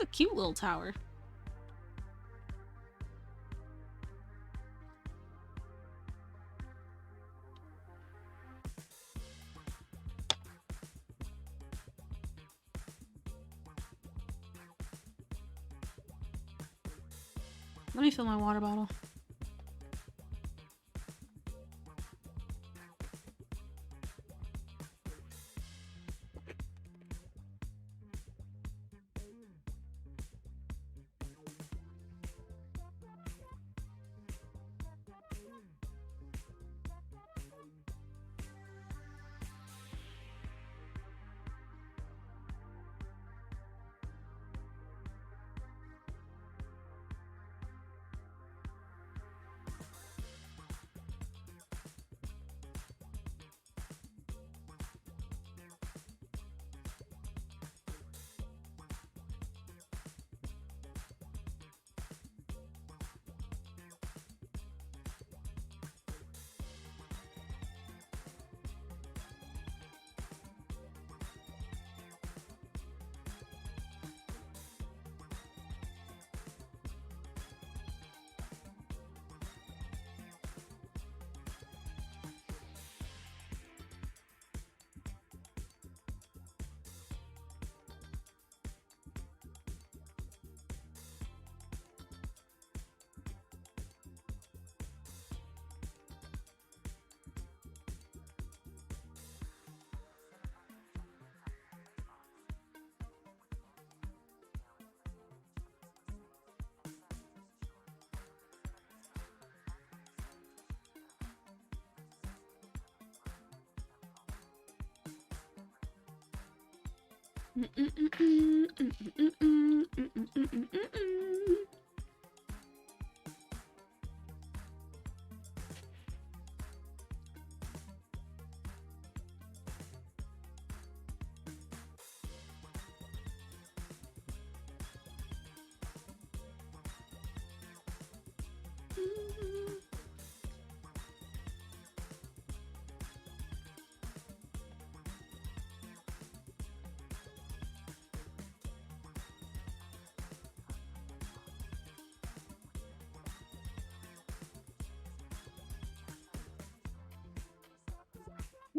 a cute little tower. Let me fill my water bottle.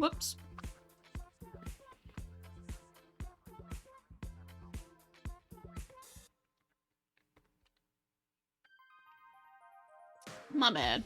Whoops. My bad.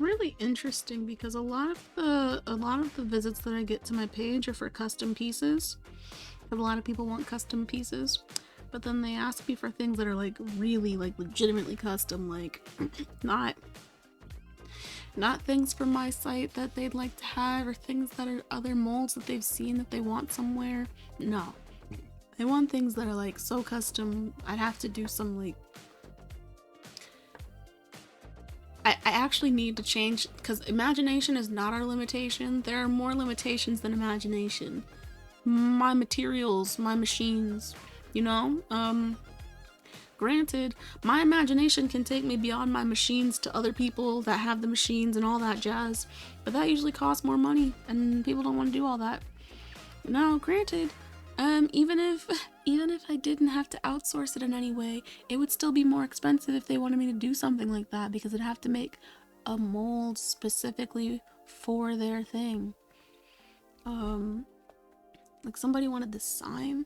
really interesting because a lot of the visits that I get to my page are for custom pieces. A lot of people want custom pieces, but then they ask me for things that are like really like legitimately custom, like not things from my site that they'd like to have, or things that are other molds that they've seen that they want somewhere. No, they want things that are like so custom. I'd have to do some like I actually need to change, because imagination is not our limitation. There are more limitations than imagination. My materials, my machines, you know? Granted, my imagination can take me beyond my machines to other people that have the machines and all that jazz, but that usually costs more money, and people don't want to do all that. Now, granted, even if I didn't have to outsource it in any way, it would still be more expensive if they wanted me to do something like that, because I'd have to make a mold specifically for their thing. Like somebody wanted this sign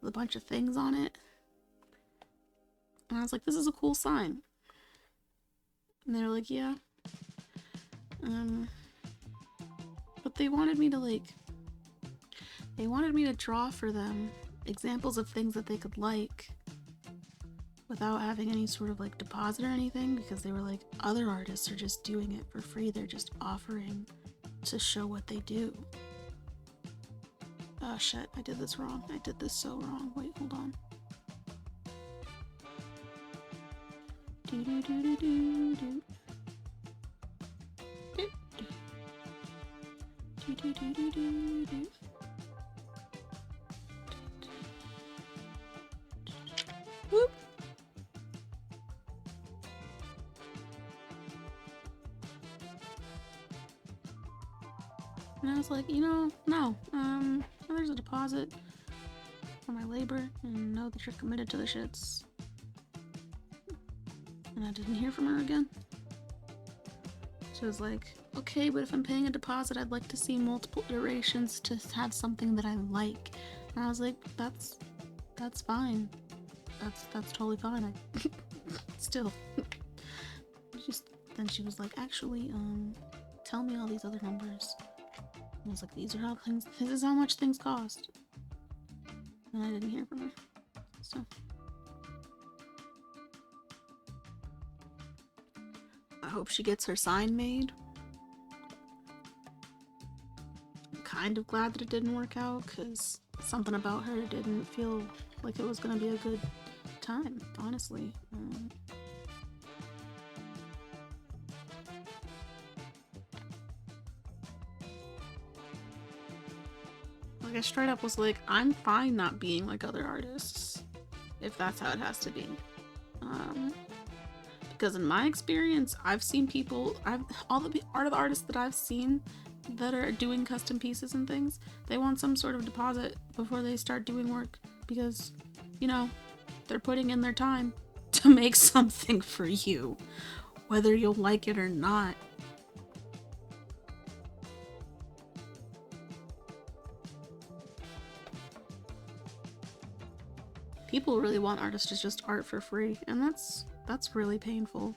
with a bunch of things on it, and I was like, this is a cool sign. And they were like, yeah. But they wanted me to draw for them examples of things that they could like without having any sort of like deposit or anything, because they were like, other artists are just doing it for free. They're just offering to show what they do. Oh shit, I did this wrong. I did this so wrong. Wait, hold on. Do do do do do do. Do do do do do do. Whoop. And I was like, no, there's a deposit for my labor, and know that you're committed to the shits. And I didn't hear from her again. She was like, okay, but if I'm paying a deposit, I'd like to see multiple iterations to have something that I like. And I was like, that's fine. That's totally fine. Still. Then she was like, actually, tell me all these other numbers. And I was like, this is how much things cost. And I didn't hear from her. So I hope she gets her sign made. I'm kind of glad that it didn't work out, because something about her didn't feel like it was gonna be a good time, honestly. Like, I straight up was like, I'm fine not being like other artists, if that's how it has to be. Because in my experience, I've seen people, all the artists that I've seen that are doing custom pieces and things, they want some sort of deposit before they start doing work, because, you know, they're putting in their time to make something for you, whether you'll like it or not. People really want artists to just art for free, and that's really painful.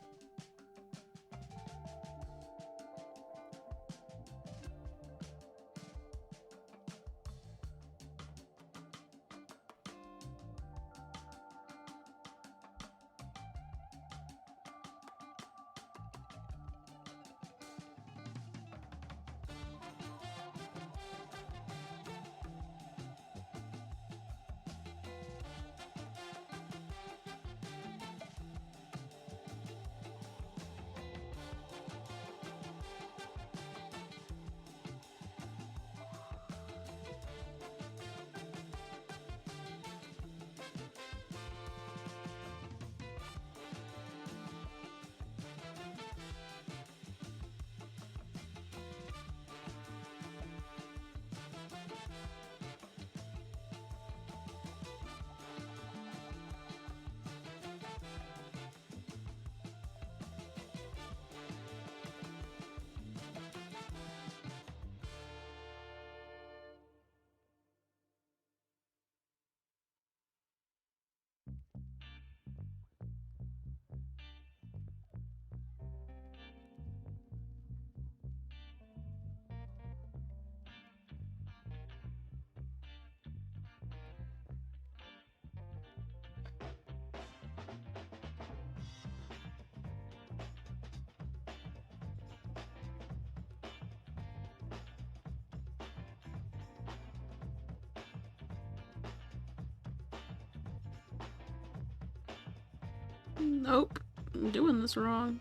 Nope. I'm doing this wrong.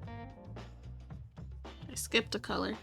I skipped a color.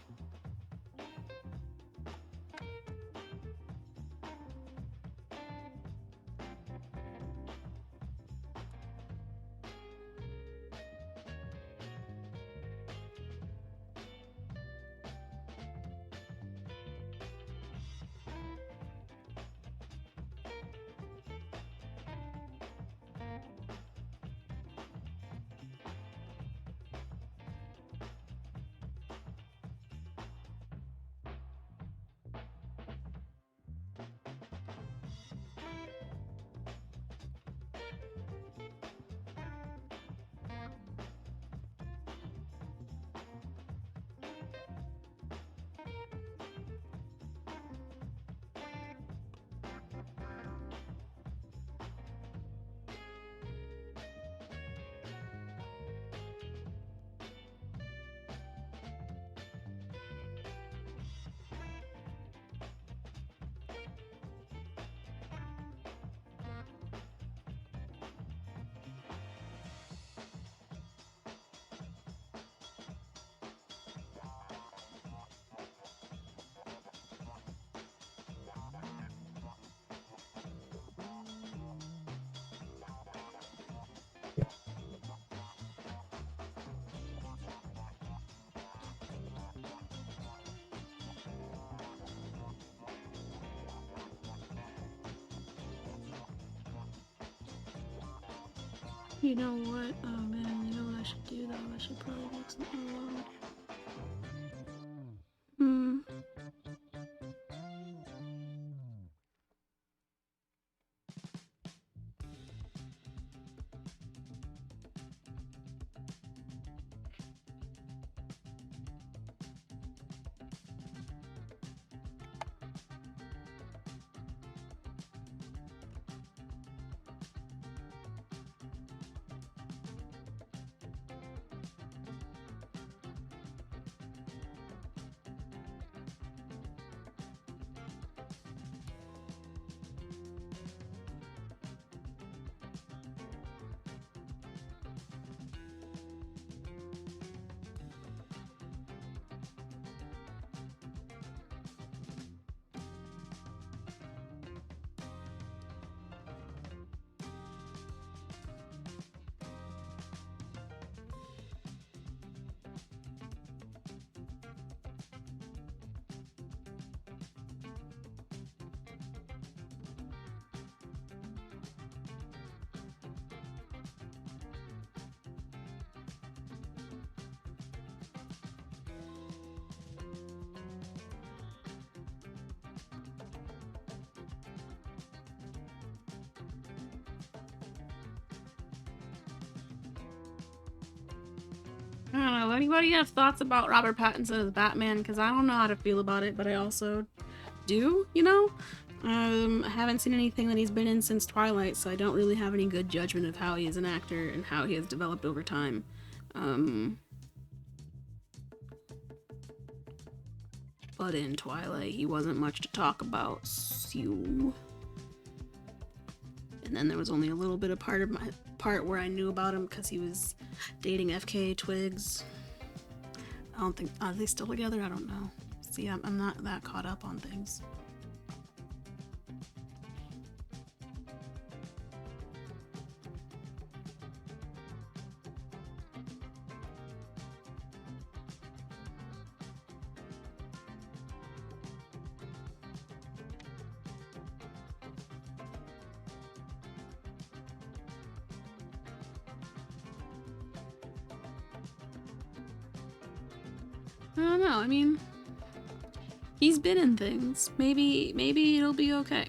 You know what? Oh man, you know what I should do though? I should probably make something loud. I don't know. Anybody have thoughts about Robert Pattinson as Batman? Because I don't know how to feel about it, but I also do, you know? I haven't seen anything that he's been in since Twilight, so I don't really have any good judgment of how he is an actor and how he has developed over time. But in Twilight, he wasn't much to talk about, so... And then there was only a little bit of part where I knew about him because he was dating FK Twigs. I don't think, are they still together? I don't know. See, I'm not that caught up on things. I don't know. I mean, he's been in things. Maybe it'll be okay.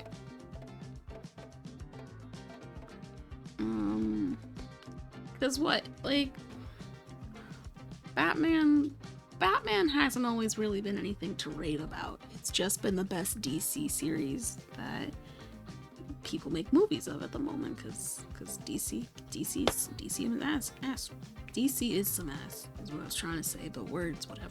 Cause what? Like, Batman hasn't always really been anything to rave about. It's just been the best DC series that people make movies of at the moment. Cause DC is ass. DC is some ass, is what I was trying to say, but words, whatever.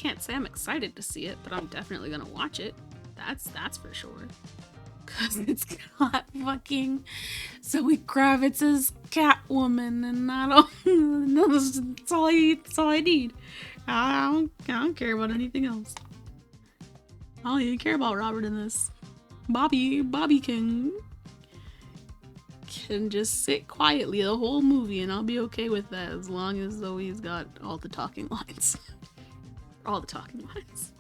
can't say I'm excited to see it, but I'm definitely gonna watch it. That's for sure. Cause it's got fucking Zoe Kravitz's Catwoman, and I don't. That's all I need. I don't care about anything else. I don't even care about Robert in this. Bobby can just sit quietly the whole movie, and I'll be okay with that as long as Zoe's got all the talking lines. All the talking lines.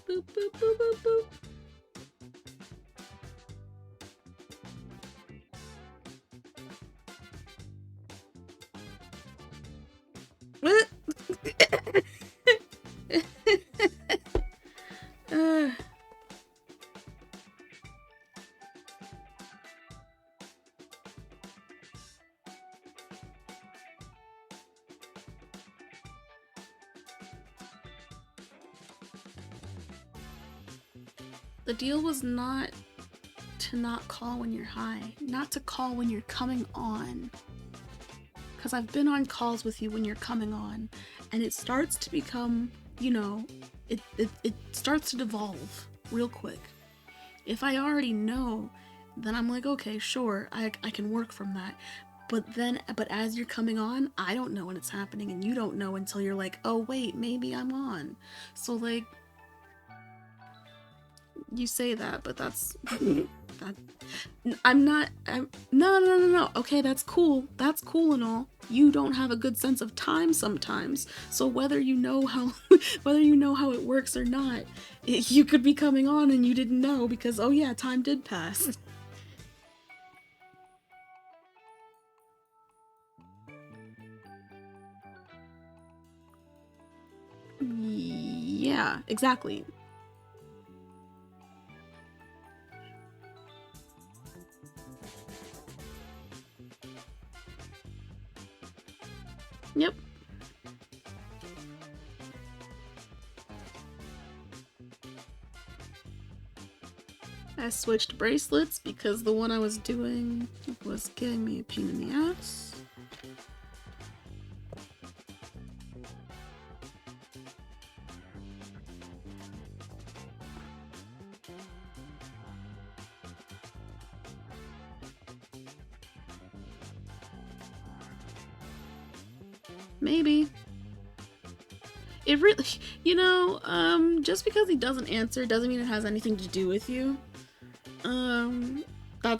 Boop, boop, boop, boop, boop. uh. The deal was not to not call when you're high, not to call when you're coming on. Because I've been on calls with you when you're coming on, and it starts to become, you know, it starts to devolve real quick. If I already know, then I'm like, okay, sure, I can work from that. But as you're coming on, I don't know when it's happening, and you don't know until you're like, oh wait, maybe I'm on. So like, you say that, but that's that. No. Okay, that's cool. That's cool and all. You don't have a good sense of time sometimes. So whether you know how it works or not, you could be coming on and you didn't know because oh yeah, time did pass. Yeah, exactly. Yep. I switched bracelets because the one I was doing was getting me a pain in the ass. Maybe. It really, you know, just because he doesn't answer doesn't mean it has anything to do with you.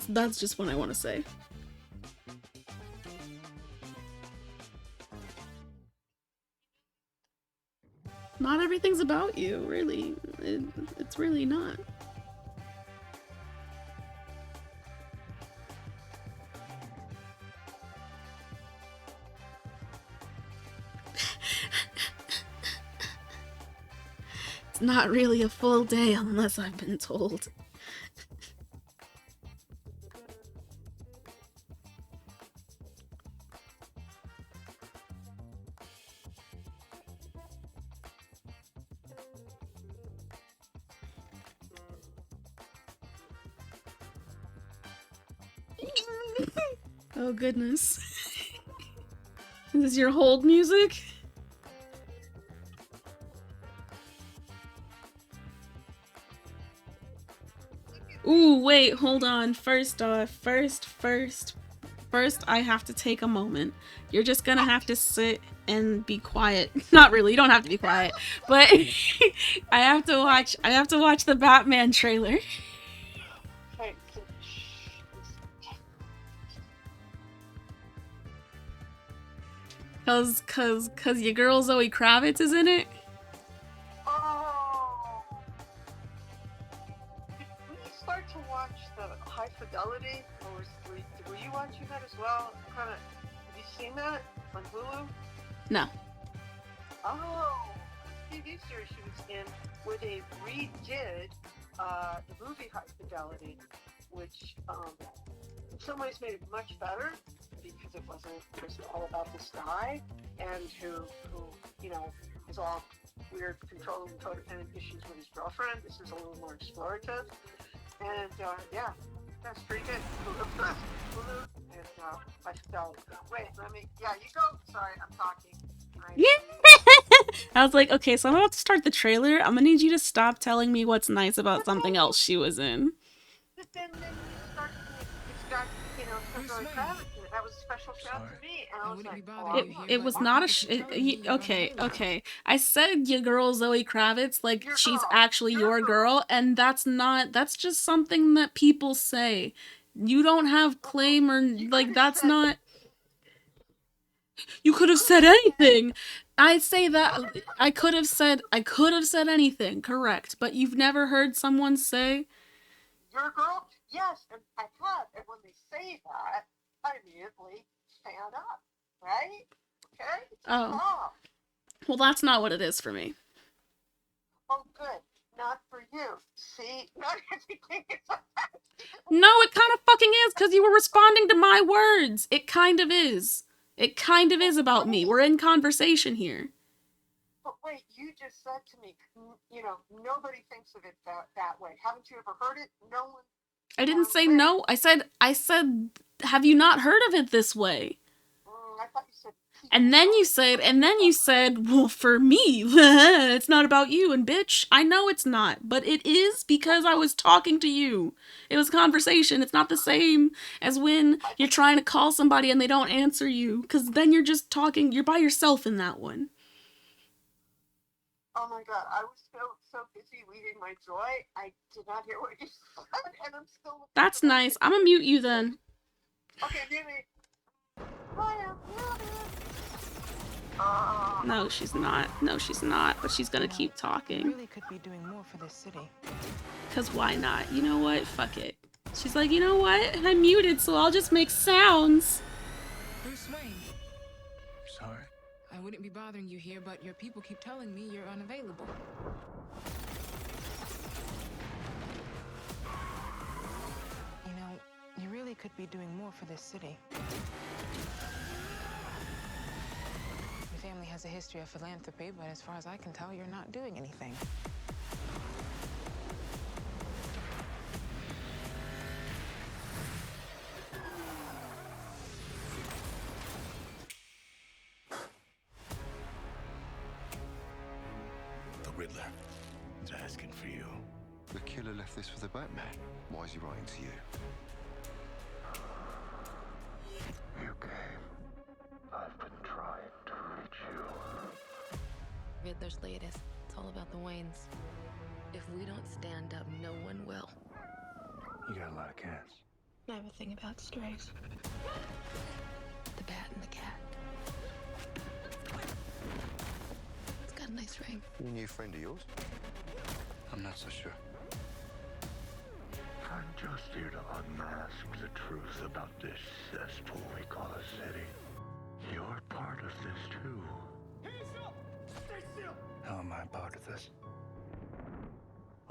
That's just what I want to say. Not everything's about you, really. It's really not. It's not really a full day unless I've been told. Oh goodness. This is your hold music? Ooh, wait, hold on. First I have to take a moment. You're just gonna have to sit and be quiet. Not really, you don't have to be quiet. But I have to watch the Batman trailer. Cause your girl Zoe Kravitz is in it.
Oh. When you start to watch the High Fidelity, or were you watching that as well? Have you seen that on Hulu?
No.
Oh, the TV series she was in, where they redid the movie High Fidelity, which in some ways made it much better. because it wasn't just all about this guy and who is all weird control and codependent issues with his girlfriend. This is a little more explorative, and yeah, that's pretty good. And I felt. Wait, yeah, you go. Sorry, I'm talking.
Yeah. I was like, okay, so I'm about to start the trailer. I'm gonna need you to stop telling me what's nice about something else she was in.
But then you start. It's got Zoe Kravitz in it. That was a special shout to me, and I was like,
it was not a okay. I said your girl Zoe Kravitz, like
Your
she's
girl.
actually your girl, and that's just something that people say. You don't have claim or like that's not. You could have said anything. I say that I could have said anything, correct, but you've never heard someone say
your girl? Yes, and I have. And when they say that, I immediately stand up, right? Okay? It's
oh. Well, that's not what it is for me.
Oh, good. Not for you. See? Not everything is
No, it kind of fucking is, because you were responding to my words. It kind of is. It kind of is about me. We're in conversation here.
But wait, you just said to me, nobody thinks of it that way. Haven't you ever heard it? No one.
I didn't say no. I said, have you not heard of it this way?
I thought you said.
And then you said, well, for me, it's not about you. And bitch, I know it's not, but it is because I was talking to you. It was conversation. It's not the same as when you're trying to call somebody and they don't answer you, because then you're just talking. You're by yourself in that one.
Oh my god, I was so busy reading my joy, I did not hear what you said, and I'm still.
That's nice. I'm gonna mute you then.
Okay, mute me.
No, she's not. No, she's not. But she's gonna keep talking.
Really could be doing more for this city.
Cause why not? You know what? Fuck it. She's like, you know what? I'm muted, so I'll just make sounds.
Bruce Wayne.
Sorry.
I wouldn't be bothering you here, but your people keep telling me you're unavailable. You really could be doing more for this city. Your family has a history of philanthropy, but as far as I can tell, you're not doing anything.
The Riddler is asking for you.
The killer left this for the Batman. Why is he writing to you?
You came. I've been trying to reach you.
Riddler's latest. It's all about the Waynes. If we don't stand up, no one will.
You got a lot of cats.
I have a thing about strays. The bat and the cat. It's got a nice ring.
A new friend of yours?
I'm not so sure. I'm just here to unmask the truth about this cesspool we call a city. You're part of this too. Stay still! How am I part of this?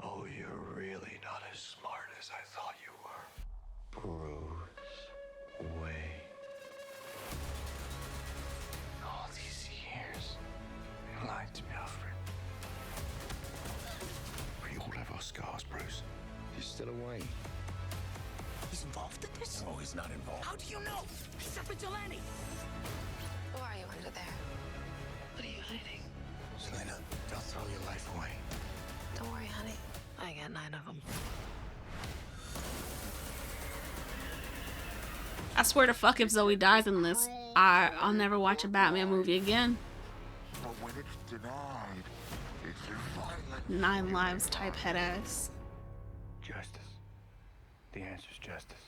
Oh, you're really not as smart as I thought you were. Bruce Wayne. All these years, you lied to me, Alfred. We all have our scars, Bruce.
He's still away.
He's involved in this?
No, he's not involved.
How do you know? He's a vigilante.
Who are you under there? What are you hiding?
Selena, don't throw your life away.
Don't worry, honey. I got 9 of them.
I swear to fuck if Zoe dies in this, I'll never watch a Batman movie again.
But when it's denied, it's violent.
9 lives type head ass.
Justice. The answer's justice.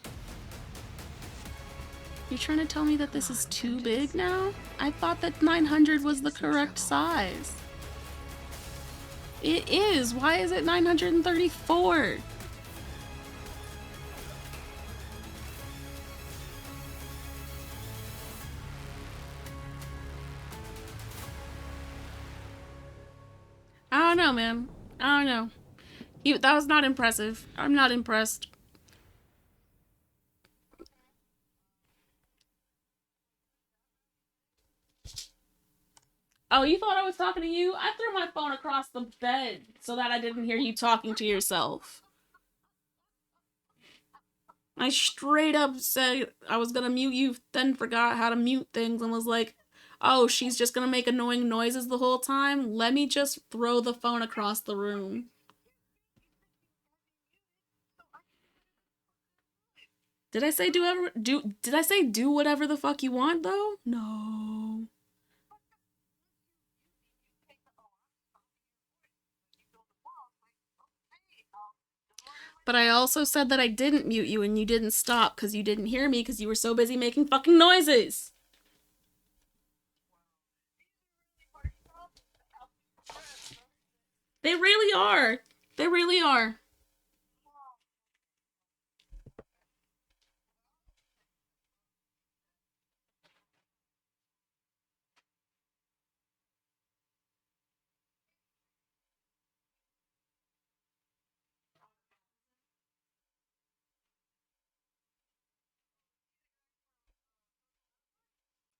You trying to tell me that this is too big now? I thought that 900 was the correct size. It is. Why is it 934? I don't know, man. I don't know. That was not impressive. I'm not impressed. Oh, you thought I was talking to you? I threw my phone across the bed so that I didn't hear you talking to yourself. I straight up said I was gonna mute you, then forgot how to mute things and was like, oh, she's just gonna make annoying noises the whole time? Let me just throw the phone across the room. Did I say did I say do whatever the fuck you want though? No. But I also said that I didn't mute you and you didn't stop because you didn't hear me because you were so busy making fucking noises. They really are. They really are.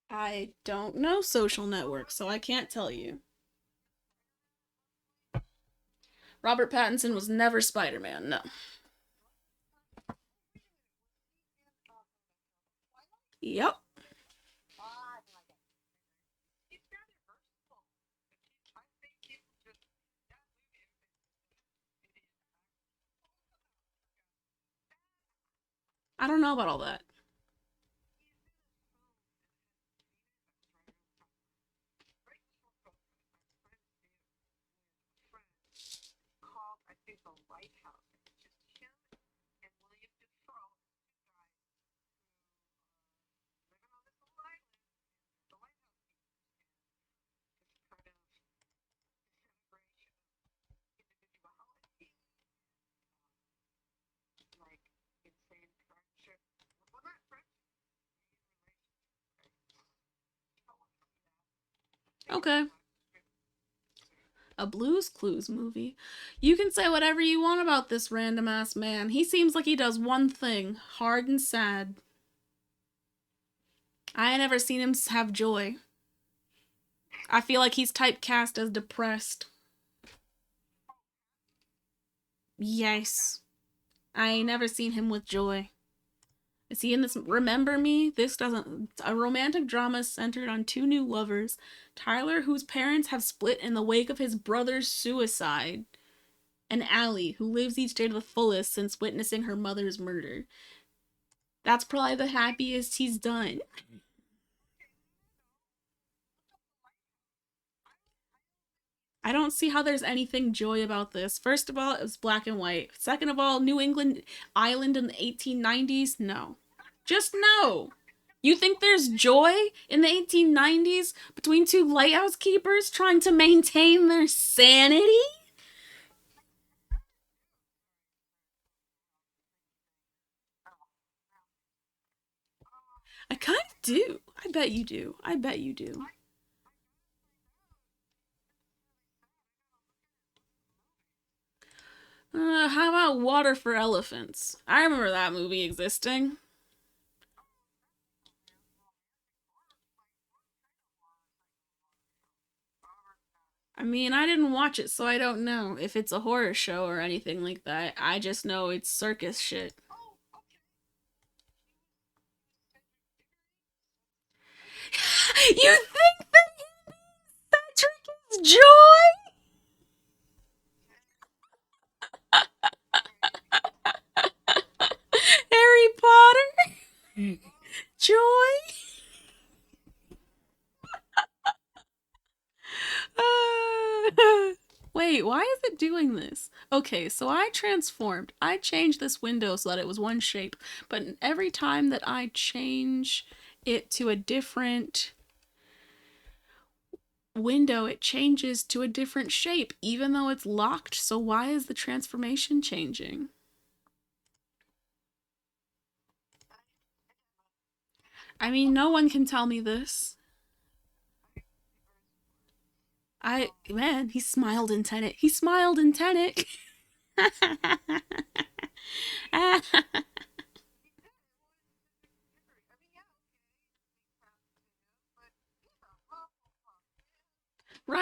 I don't know social networks, so I can't tell you. Robert Pattinson was never Spider-Man, no. Yep. I don't know about all that.
Called, I think, The Lighthouse. It's just him and William Defoe, guys living on this little island, the lighthouse keepers, and this kind of disintegration of individuality, like insane friendship. Well, not friendship, relationship, right? I want to see that.
Okay. A Blue's Clues movie. You can say whatever you want about this random ass man. He seems like he does one thing hard and sad. I ain't never seen him have joy. I feel like he's typecast as depressed. Yes. I ain't never seen him with joy. Is he in this Remember Me? This doesn't... A romantic drama centered on two new lovers. Tyler, whose parents have split in the wake of his brother's suicide. And Allie, who lives each day to the fullest since witnessing her mother's murder. That's probably the happiest he's done. I don't see how there's anything joy about this. First of all, it was black and white. Second of all, New England Island in the 1890s? No. Just no. You think there's joy in the 1890s between two lighthouse keepers trying to maintain their sanity? I kind of do. I bet you do. I bet you do. How about Water for Elephants? I remember that movie existing. I mean, I didn't watch it, so I don't know if it's a horror show or anything like that. I just know it's circus shit. You think that Cedric is Joy? Harry Potter? Joy? Wait, why is it doing this? Okay, so I transformed. I changed this window so that it was one shape, but every time that I change it to a different window, it changes to a different shape, even though it's locked. So why is the transformation changing? I mean, no one can tell me this. Man, he smiled in Tenet. He smiled in Tenet.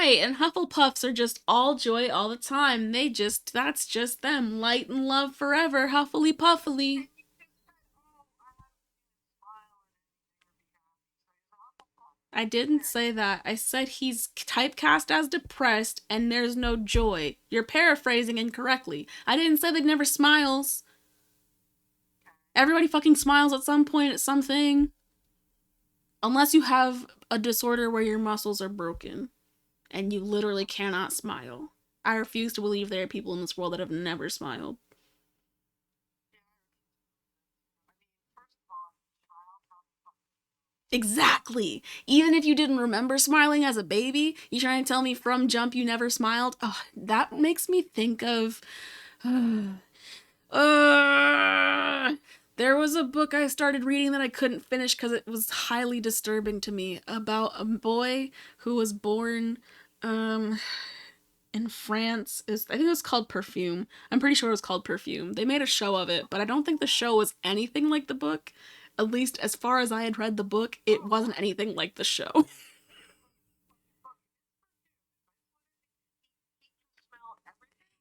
Right, and Hufflepuffs are just all joy all the time. That's just them. Light and love forever, Huffily Puffily. I didn't say that. I said he's typecast as depressed and there's no joy. You're paraphrasing incorrectly. I didn't say that never smiles. Everybody fucking smiles at some point at something. Unless you have a disorder where your muscles are broken and you literally cannot smile. I refuse to believe there are people in this world that have never smiled. Exactly. Even if you didn't remember smiling as a baby, you trying to tell me from jump you never smiled? Oh, that makes me think of. There was a book I started reading that I couldn't finish because it was highly disturbing to me about a boy who was born in France. I think it was called Perfume. I'm pretty sure it was called Perfume. They made a show of it, but I don't think the show was anything like the book. At least as far as I had read the book, it wasn't anything like the show.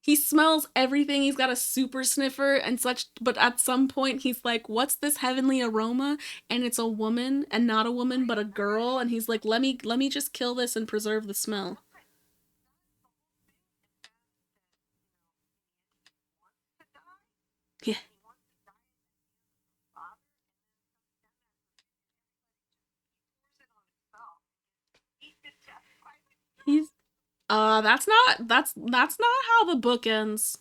He smells everything. He's got a super sniffer and such, but at some point he's like, "What's this heavenly aroma?" And it's a woman, and not a woman, but a girl, and he's like, "Let me just kill this and preserve the smell." Yeah. He's that's not how the book ends.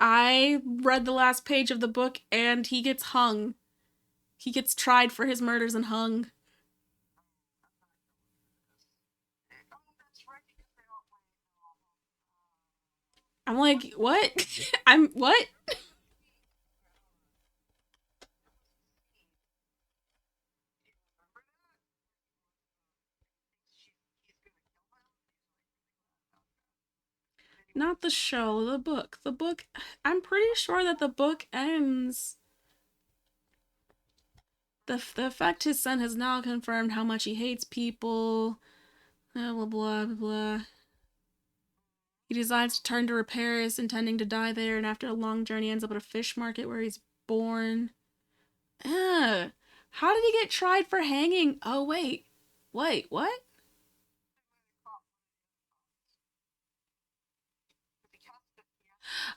I read the last page of the book and he gets hung. He gets tried for his murders and hung. I'm like, what? I'm what? Not the show, the book. The book, I'm pretty sure that the book ends. The fact his son has now confirmed how much he hates people. Blah, blah, blah, blah. He decides to turn to Paris, intending to die there, and after a long journey ends up at a fish market where he's born. Ugh. How did he get tried for hanging? Oh, wait. Wait, what?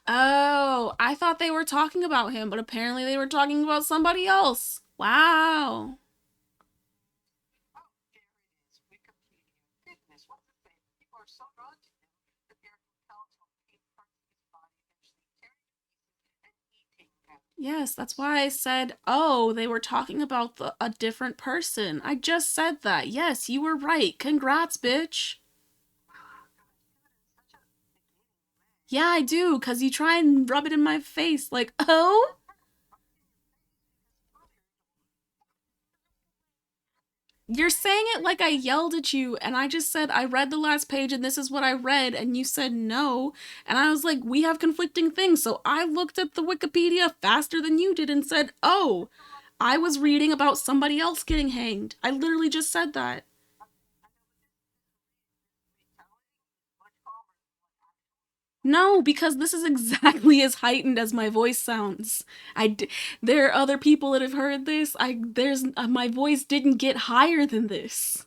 Oh, I thought they were talking about him, but apparently they were talking about somebody else. Wow. Yes, that's why I said, oh, they were talking about a different person. I just said that. Yes, you were right. Congrats, bitch. Yeah, I do, because you try and rub it in my face like, oh? You're saying it like I yelled at you, and I just said, I read the last page and this is what I read, and you said no. And I was like, we have conflicting things. So I looked at the Wikipedia faster than you did and said, oh, I was reading about somebody else getting hanged. I literally just said that. No, because this is exactly as heightened as my voice sounds. There are other people that have heard this. My voice didn't get higher than this.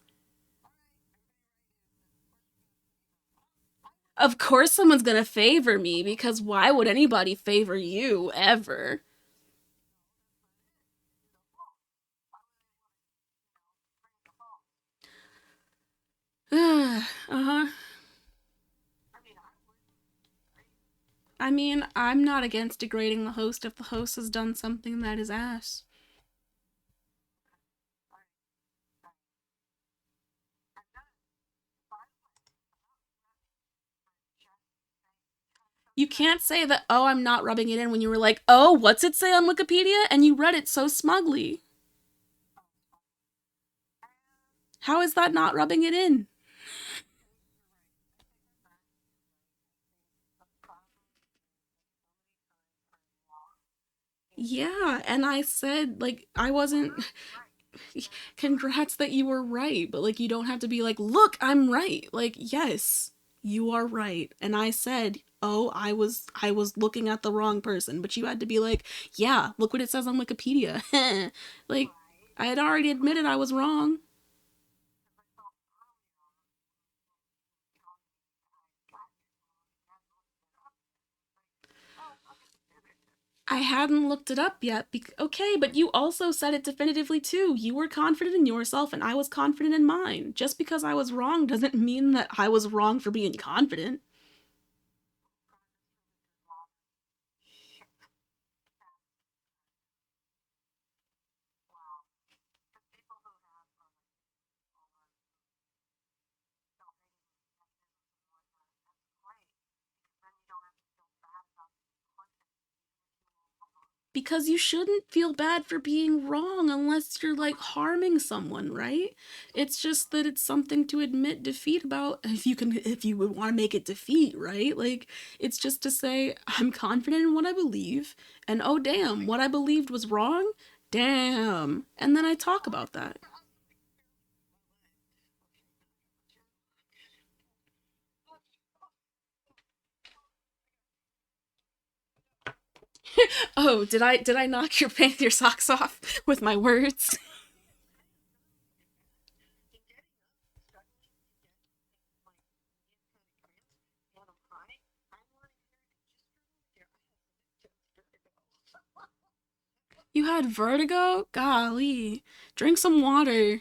Of course someone's gonna favor me, because why would anybody favor you, ever? Uh-huh. I mean, I'm not against degrading the host if the host has done something that is ass. You can't say that, oh, I'm not rubbing it in, when you were like, oh, what's it say on Wikipedia? And you read it so smugly. How is that not rubbing it in? Yeah, and I said, like, I wasn't. congrats that you were right, but like you don't have to be like, look, I'm right. Like, yes, you are right. And I said, oh, I was looking at the wrong person, but you had to be like, yeah, look what it says on Wikipedia. Like, I had already admitted I was wrong. I hadn't looked it up yet. Okay, but you also said it definitively too. You were confident in yourself and I was confident in mine. Just because I was wrong doesn't mean that I was wrong for being confident. Because you shouldn't feel bad for being wrong unless you're like harming someone, right? It's just that it's something to admit defeat about if you would want to make it defeat, right? Like it's just to say I'm confident in what I believe and oh damn, what I believed was wrong. Damn. And then I talk about that. Oh, did I knock your socks off with my words? You had vertigo? Golly. Drink some water.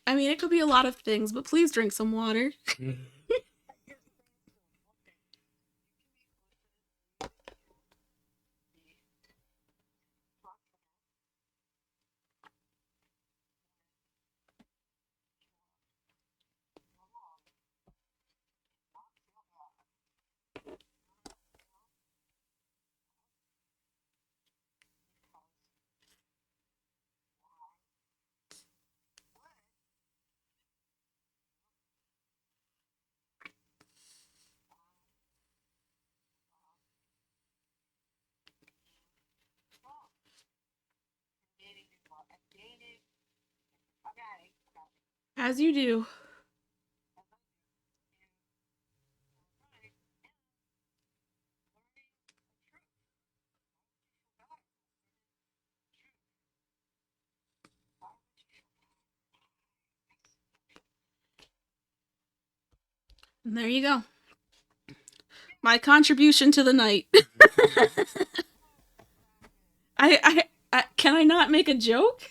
I mean, it could be a lot of things, but please drink some water. As you do. And there you go. My contribution to the night. I can I not make a joke?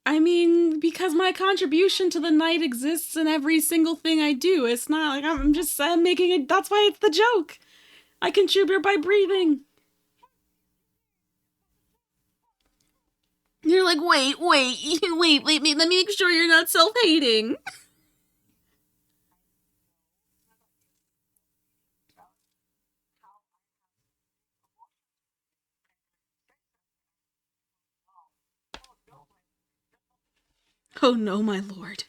I mean, because my contribution to the night exists in every single thing I do. It's not like I'm making it. That's why it's the joke. I contribute by breathing. You're like, wait, let me make sure you're not self-hating. Oh no, my lord.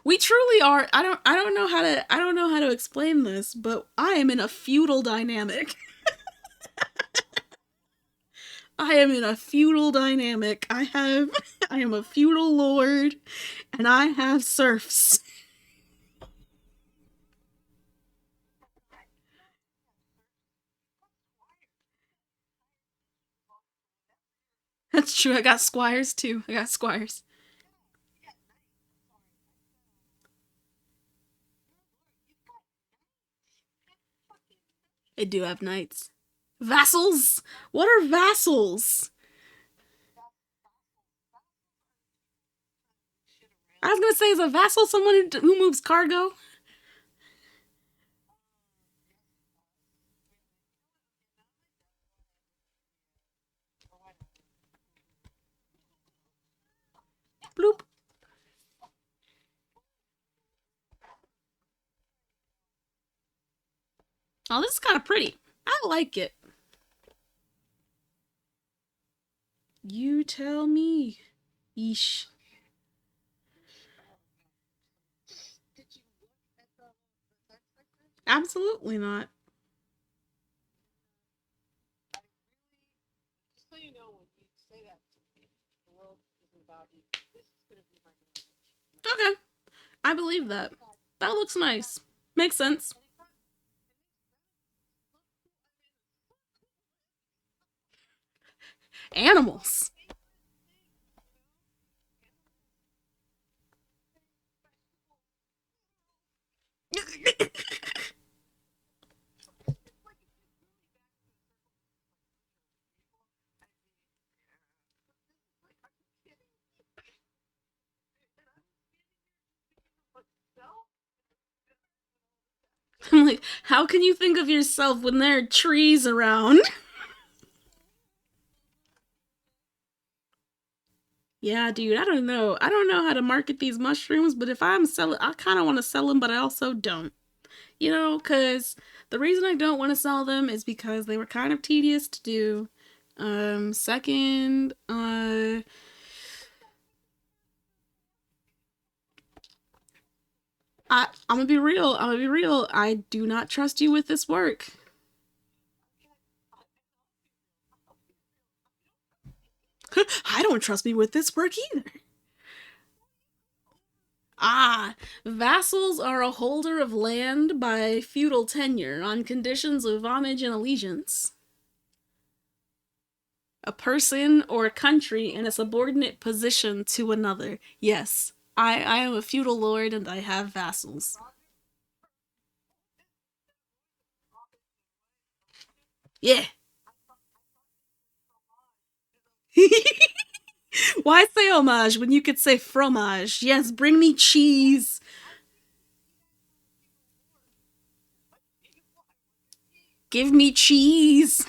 We truly are. I don't know how to explain this, but I am in a feudal dynamic. I am in a feudal dynamic. I am a feudal lord and I have serfs. That's true. I got squires too. I got squires. I do have knights. Vassals? What are vassals? I was gonna say, is a vassal someone who moves cargo? Bloop. Oh, this is kind of pretty. I like it. You tell me. Yeesh. Absolutely not.
Just so you know, when you say that to me, the world isn't about you. This is going to be my
Okay. I believe that. That looks nice. Makes sense. Animals. I'm like, how can you think of yourself when there are trees around? Yeah, dude, I don't know. I don't know how to market these mushrooms, but if I'm selling, I kind of want to sell them, but I also don't. You know, because the reason I don't want to sell them is because they were kind of tedious to do. Second, I'm gonna be real. I'm gonna be real. I do not trust you with this work. I don't trust me with this work either. Ah, vassals are a holder of land by feudal tenure on conditions of homage and allegiance. A person or a country in a subordinate position to another. Yes, I am a feudal lord and I have vassals. Yeah. Why say homage when you could say fromage? Yes, bring me cheese. Give me cheese.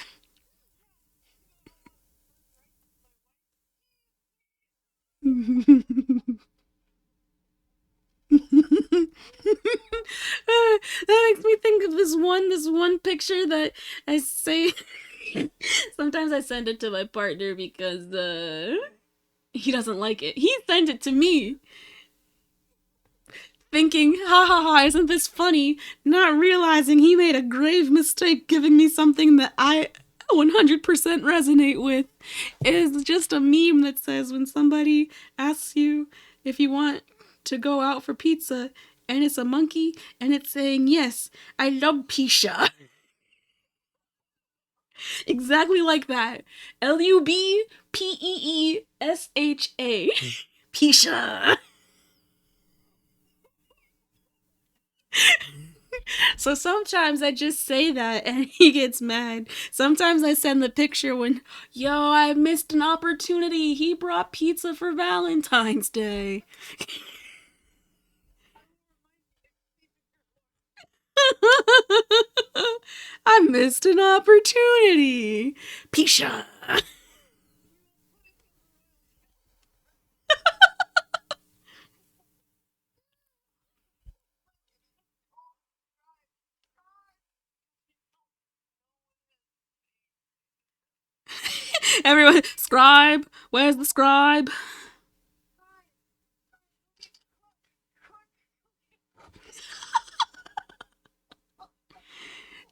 That makes me think of this one picture that I say sometimes I send it to my partner because he doesn't like it. He sent it to me thinking, ha ha ha, isn't this funny? Not realizing he made a grave mistake giving me something that I 100% resonate with. It is just a meme that says when somebody asks you if you want to go out for pizza and it's a monkey and it's saying, yes, I love pizza. Exactly like that. Lubpeesha. Pizza. So sometimes I just say that and he gets mad. Sometimes I send the picture when, yo, I missed an opportunity. He brought pizza for Valentine's Day. I missed an opportunity. Pisha. Everyone, scribe. Where's the scribe?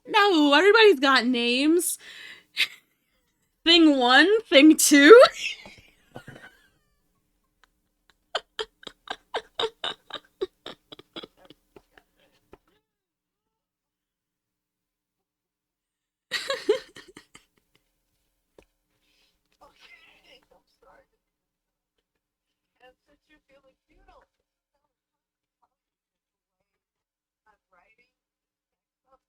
No, everybody's got names. Thing one, thing two.
Okay, I'm sorry. And since you're feeling futile, I'm writing stuff,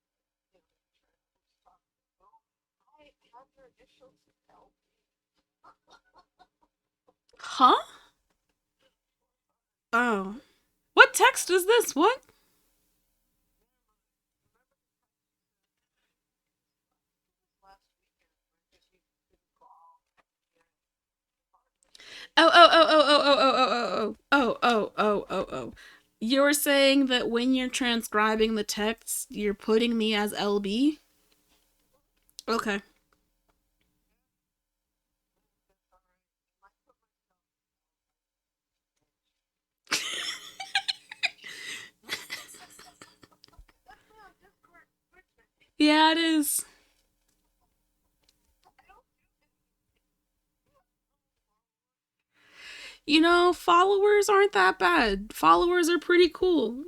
I have your initials L.
Huh? Oh. What text is this? What? Oh, oh, oh, oh, oh, oh, oh, oh, oh, oh, oh, oh, oh. You're saying that when you're transcribing the text, you're putting me as LB? Okay. Yeah, it is. You know, followers aren't that bad. Followers are pretty cool.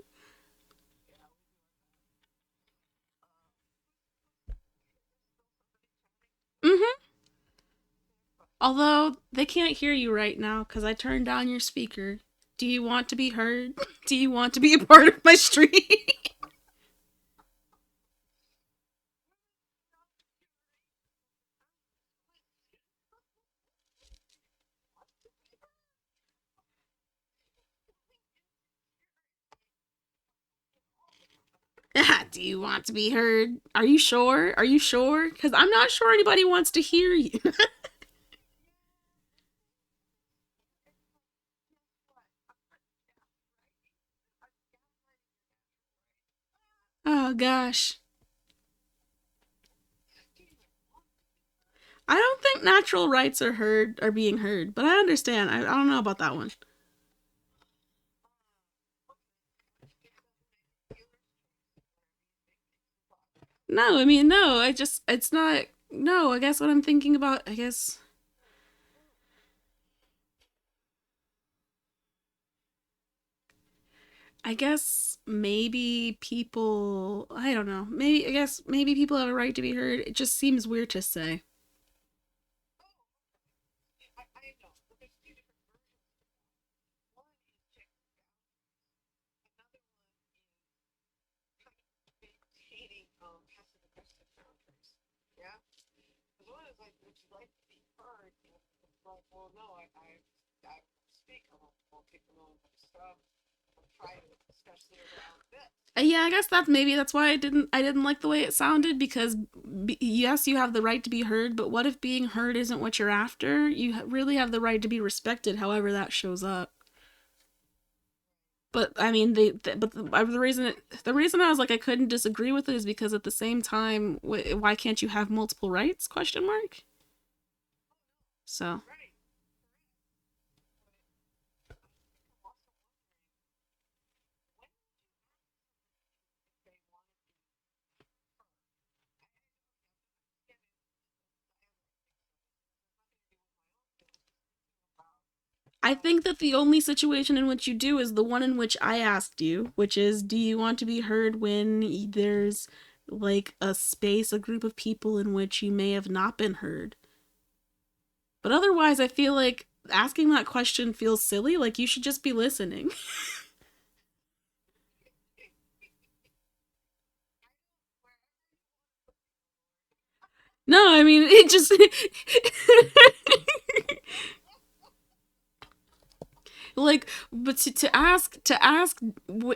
Mm-hmm. Although they can't hear you right now because I turned down your speaker. Do you want to be heard? Do you want to be a part of my stream? Do you want to be heard? Are you sure? Are you sure? Because I'm not sure anybody wants to hear you. Oh gosh. I don't think natural rights are being heard, but I understand. I don't know about that one. No, I mean no. It's not. No, I guess what I'm thinking about. I guess maybe people. I don't know. Maybe I guess maybe people have a right to be heard. It just seems weird to say.
I know, but there's two different versions. One is check another one is kind of maintaining passive aggressive boundaries. Yeah? Because one is like, would you like to be heard? And it's like, well, no, I speak. I won't take the moment of stuff. I'm private, especially around this.
Yeah, I guess that's why I didn't like the way it sounded because yes, you have the right to be heard, but what if being heard isn't what you're after? You really have the right to be respected, however that shows up. But I mean, the reason I was like I couldn't disagree with it is because at the same time, why can't you have multiple rights? Question mark. So
Right.
I think that the only situation in which you do is the one in which I asked you, which is, do you want to be heard when there's like a space, a group of people in which you may have not been heard? But otherwise, I feel like asking that question feels silly. Like you should just be listening. No, I mean it just like, but to ask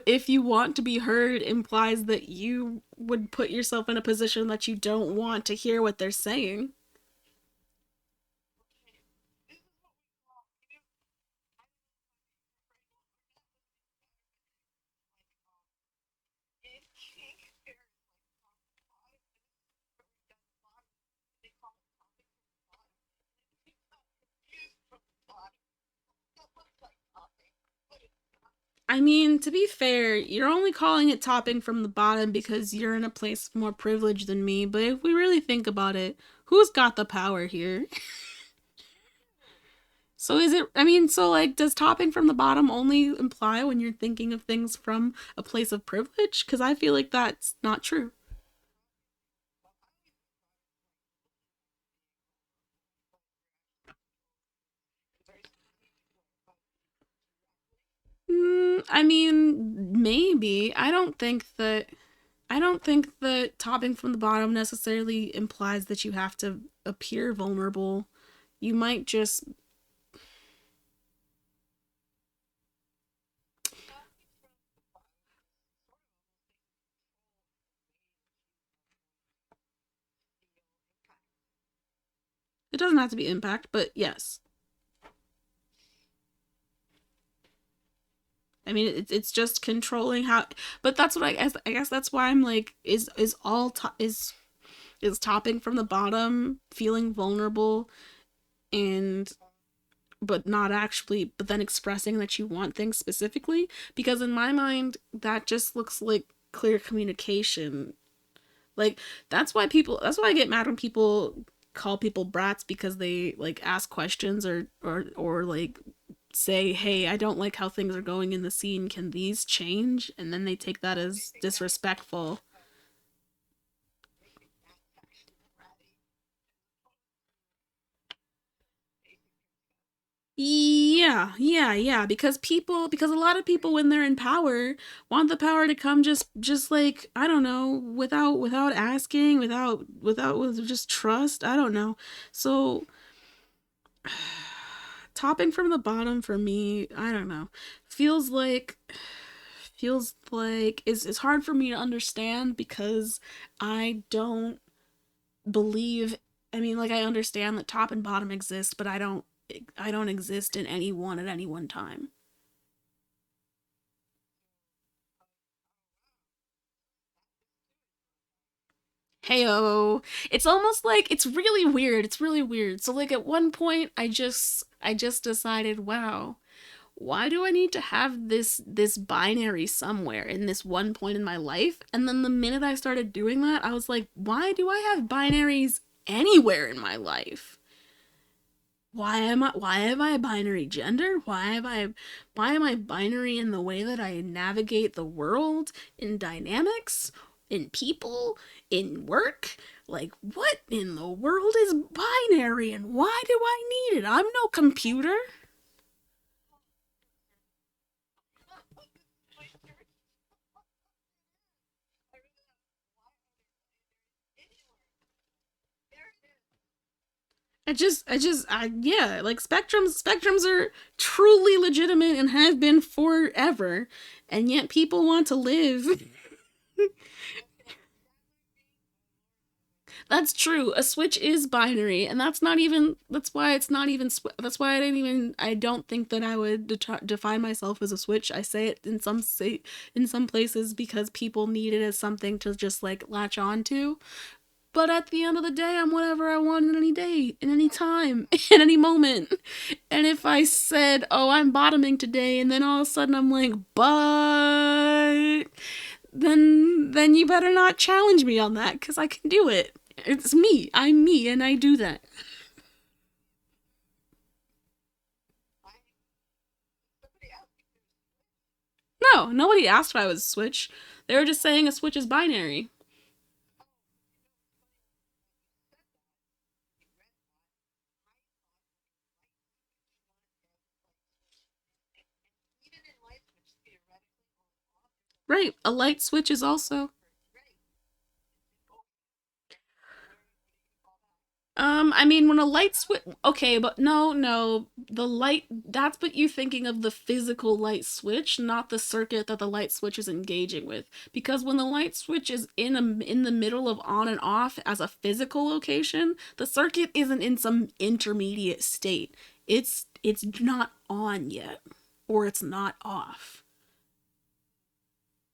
if you want to be heard implies that you would put yourself in a position that you don't want to hear what they're saying.
In kink, there's like they call it topic from the bottom. It's not confused from the bottom. That looks like topic, but it's not.
I mean, to be fair, you're only calling it topping from the bottom because you're in a place of more privilege than me, but if we really think about it, who's got the power here? So is it, I mean, so like, does topping from the bottom only imply when you're thinking of things from a place of privilege? Because I feel like that's not true. I mean, maybe. I don't think that topping from the bottom necessarily implies that you have to appear vulnerable. You might just. It doesn't have to be impact, but yes. I mean, it's just controlling how. But that's what I guess that's why I'm like, is topping from the bottom, feeling vulnerable, and but not actually, but then expressing that you want things specifically. Because in my mind, that just looks like clear communication. Like that's why I get mad when people call people brats because they like ask questions or like say, "Hey, I don't like how things are going in the scene. Can these change?" And then they take that as disrespectful. Yeah, because a lot of people when they're in power want the power to come just like, I don't know, without asking, without with just trust, I don't know. So topping from the bottom for me, I don't know. Feels like it's hard for me to understand because I don't believe, I mean, like, I understand that top and bottom exist, but I don't exist in any one at any one time. Heyo. It's almost like it's really weird. It's really weird. So like at one point I just decided, wow, why do I need to have this binary somewhere in this one point in my life? And then the minute I started doing that, I was like, why do I have binaries anywhere in my life? Why am I binary gender? Why am I binary in the way that I navigate the world, in dynamics, in people, in work? Like, what in the world is binary and why do I need it? I'm no computer. Yeah, like spectrums are truly legitimate and have been forever, and yet people want to live. That's true. A switch is binary, and that's not even. That's why it's not even. That's why I didn't even. I don't think that I would define myself as a switch. I say it in some places because people need it as something to just like latch on to. But at the end of the day, I'm whatever I want in any day, in any time, in any moment. And if I said, "Oh, I'm bottoming today," and then all of a sudden I'm like, "But," then you better not challenge me on that because I can do it. It's me. I'm me, and I do that. No, nobody asked if I was a switch. They were just saying a switch is binary. Right. A light switch is also. I mean, when a light switch. Okay, but no. The light. That's what you thinking of the physical light switch, not the circuit that the light switch is engaging with. Because when the light switch is in the middle of on and off as a physical location, the circuit isn't in some intermediate state. It's not on yet, or it's not off.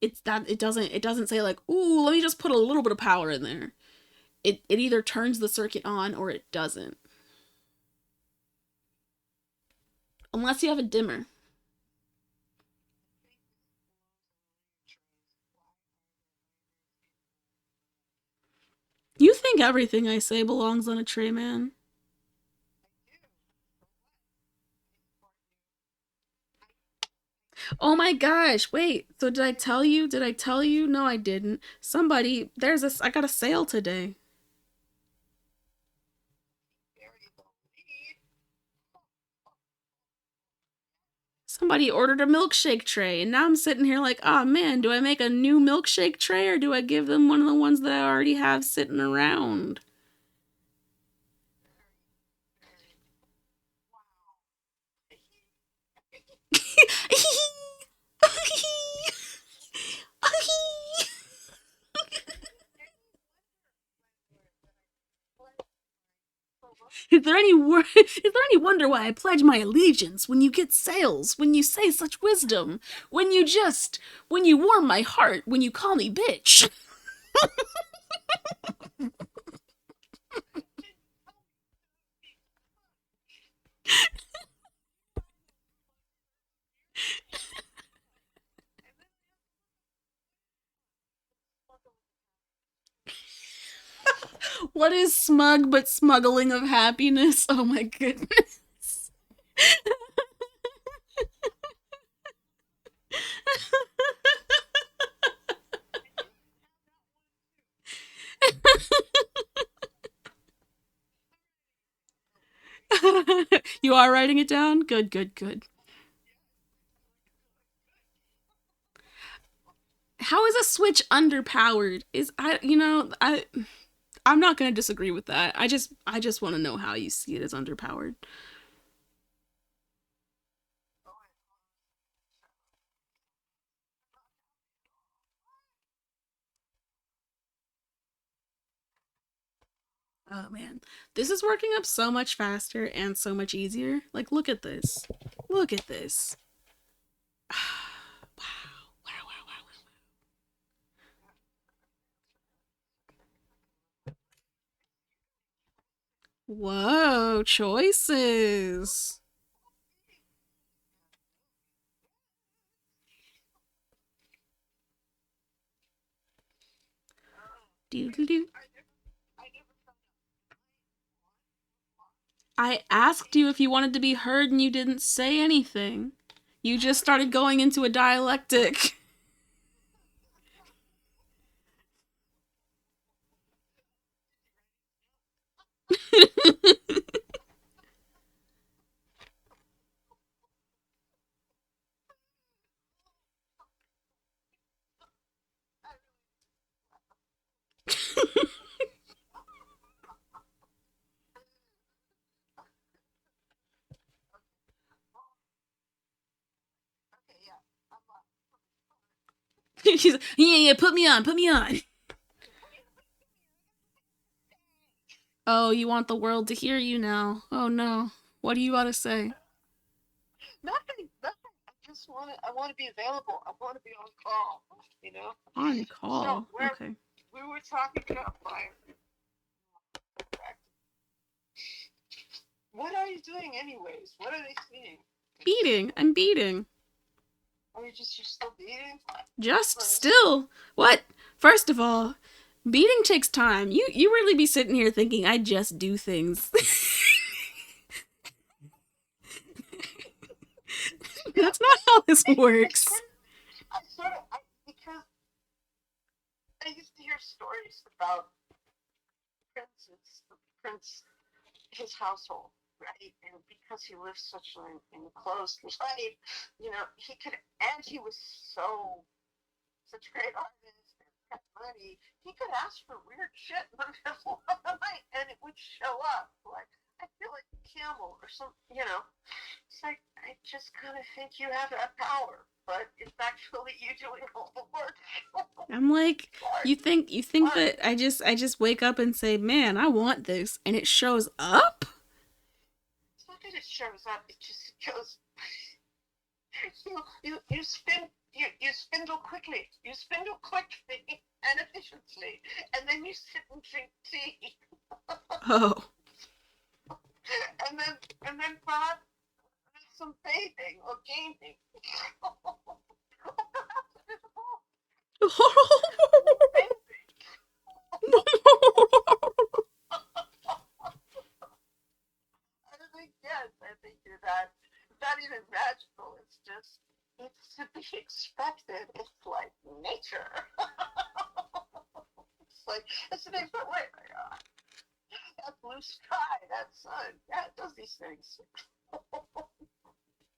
It's that it doesn't say like, ooh, let me just put a little bit of power in there. It either turns the circuit on or it doesn't. Unless you have a dimmer. You think everything I say belongs on a tray, man. Oh my gosh, wait. So did I tell you? Did I tell you? No, I didn't. Somebody, I got a sale today. Somebody ordered a milkshake tray, and now I'm sitting here like, oh man, do I make a new milkshake tray or do I give them one of the ones that I already have sitting around? Is there any wonder why I pledge my allegiance when you get sales, when you say such wisdom, when you warm my heart, when you call me bitch? What is smug but smuggling of happiness? Oh my goodness. You are writing it down? Good, good, good. How is a Switch underpowered? I'm not gonna disagree with that. I just want to know how you see it as underpowered. Oh man, this is working up so much faster and so much easier. Like, look at this. Look at this. Wow, wow, wow, wow. Whoa, choices. Do do do. I asked you if you wanted to be heard and you didn't say anything. You just started going into a dialectic.
Okay, yeah.
She's like, yeah, put me on, put me on. Oh, you want the world to hear you now. Oh no. What do you want to say?
Nothing, nothing. I want to be available. I want to be on call. You know.
On
So
call. Okay.
we were talking about fire. What are you doing anyways? What are they seeing?
Beating. I'm beating.
Are you're still beating?
Just still. What? First of all, beating takes time. You really be sitting here thinking I just do things. That's not how this works.
Because I used to hear stories about Prince, his household, right? And because he lived such an enclosed life, he was such a great artist and had money, he could ask for weird shit in the middle of the night and it would show up. Like, I feel like a camel or something. It's like, I just kind of think you have that power, but it's actually you doing all the work.
I'm like, you think that I just wake up and say, man, I want this, and it shows up?
It's not that it shows up, it just goes. You spindle quickly. You spindle quickly and efficiently, and then you sit and drink tea.
Oh.
and then perhaps some bathing or gaming. I think you're that. It's not even magical. It's to be expected. It's like nature. It's an extra way. That blue sky, that sun, yeah, it does these things.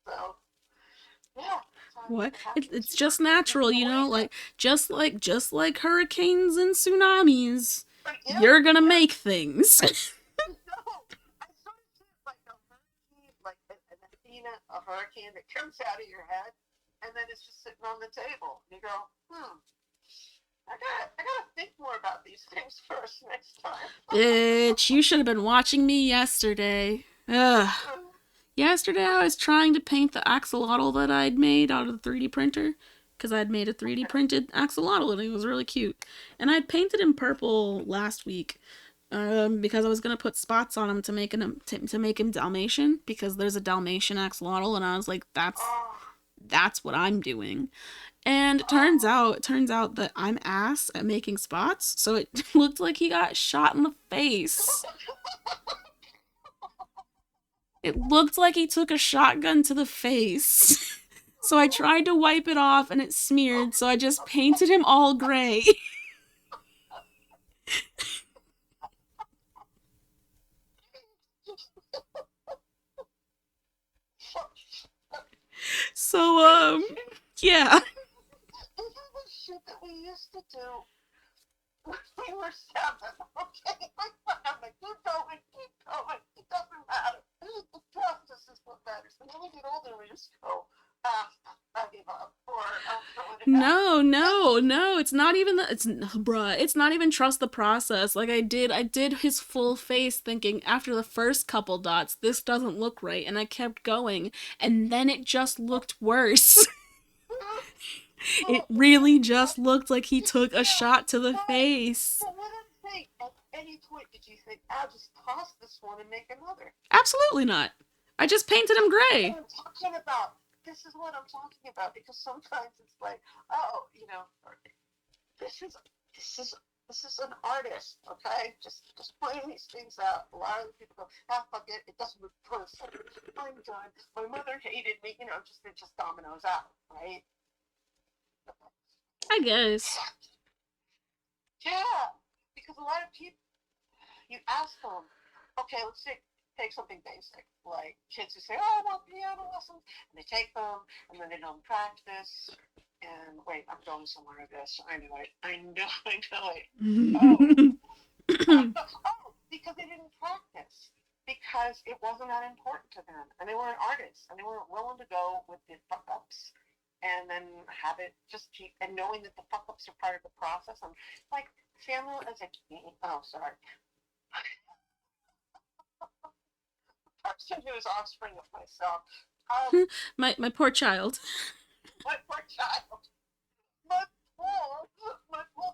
So, yeah.
What? It's just natural, like just like hurricanes and tsunamis.
Yeah,
You're gonna make things.
No, I sort of see it like a hurricane, like an Athena, a hurricane that comes out of your head, and then it's just sitting on the table. And you go, I gotta think more about these things first next time.
Bitch, you should have been watching me yesterday. Ugh. Yesterday I was trying to paint the axolotl that I'd made out of the 3D printer. Because I'd made a 3D printed axolotl and it was really cute. And I'd painted him purple last week. Because I was gonna put spots on him to make him Dalmatian. Because there's a Dalmatian axolotl and I was like, that's what I'm doing. And it turns out that I'm ass at making spots, so it looked like he got shot in the face. It looked like he took a shotgun to the face. So I tried to wipe it off and it smeared, so I just painted him all gray. So, yeah.
This is the shit that we used to do when we were 7, okay? I'm like, keep going, it doesn't matter. The process is what matters. And then we get older and we just go, I give up, or I'm throwing it out.
No, it's not even it's not even trust the process. Like I did his full face thinking after the first couple dots, this doesn't look right, and I kept going, and then it just looked worse. It really just looked like he took a shot to the face.
But what did you think? At any point did you think, I'll just toss this one and make another?
Absolutely not. I just painted him gray.
This is what I'm talking about. This is what I'm talking about, because sometimes it's like, oh, this is an artist, okay? Just pointing these things out. A lot of people go, fuck it, it doesn't look perfect. I'm done. My mother hated me, it just dominoes out, right?
I guess.
Yeah, because a lot of people, you ask them, okay, let's take something basic, like kids who say, oh, I want piano lessons, and they take them, and then they don't practice, and wait, I'm going somewhere with this, I know it. Oh, because they didn't practice, because it wasn't that important to them, and they weren't artists, and they weren't willing to go with the fuck-ups, and then have it just keep, and knowing that the fuck-ups are part of the process. I'm like, Samuel as a sorry. Person who is offspring of myself.
My poor child.
My poor child. My poor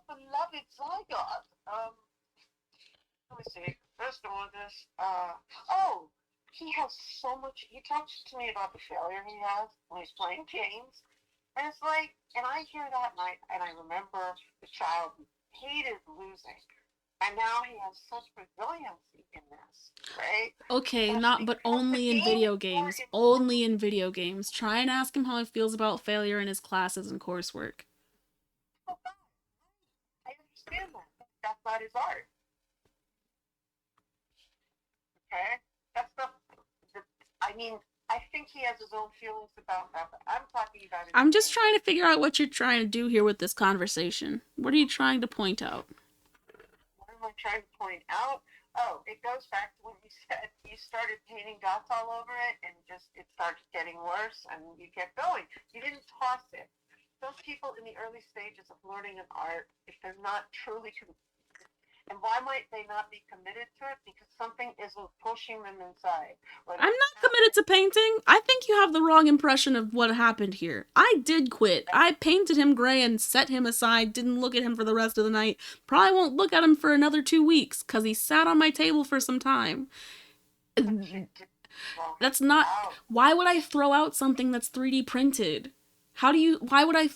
beloved zygote. Let me see. Let's go on this. He has so much. He talks to me about the failure he has when he's playing games. And it's like, and I hear that and I remember the child who hated losing. And now he has such resiliency in this, right?
Okay, but only in video games. Only in video games. Try and ask him how he feels about failure in his classes and coursework.
I understand that. That's not his art. Okay? That's not. I think he has his own feelings about that, but I'm talking about it.
I'm just trying to figure out what you're trying to do here with this conversation. What are you trying to point out?
What am I trying to point out? Oh, it goes back to when you said you started painting dots all over it, and it started getting worse, and you kept going. You didn't toss it. Those people in the early stages of learning an art, if they're not truly and why might they not be committed to it? Because something isn't pushing them inside.
I'm not committed to painting. I think you have the wrong impression of what happened here. I did quit. I painted him gray and set him aside, didn't look at him for the rest of the night. Probably won't look at him for another 2 weeks, because he sat on my table for some time. That's not... Why would I throw out something that's 3D printed? Why would I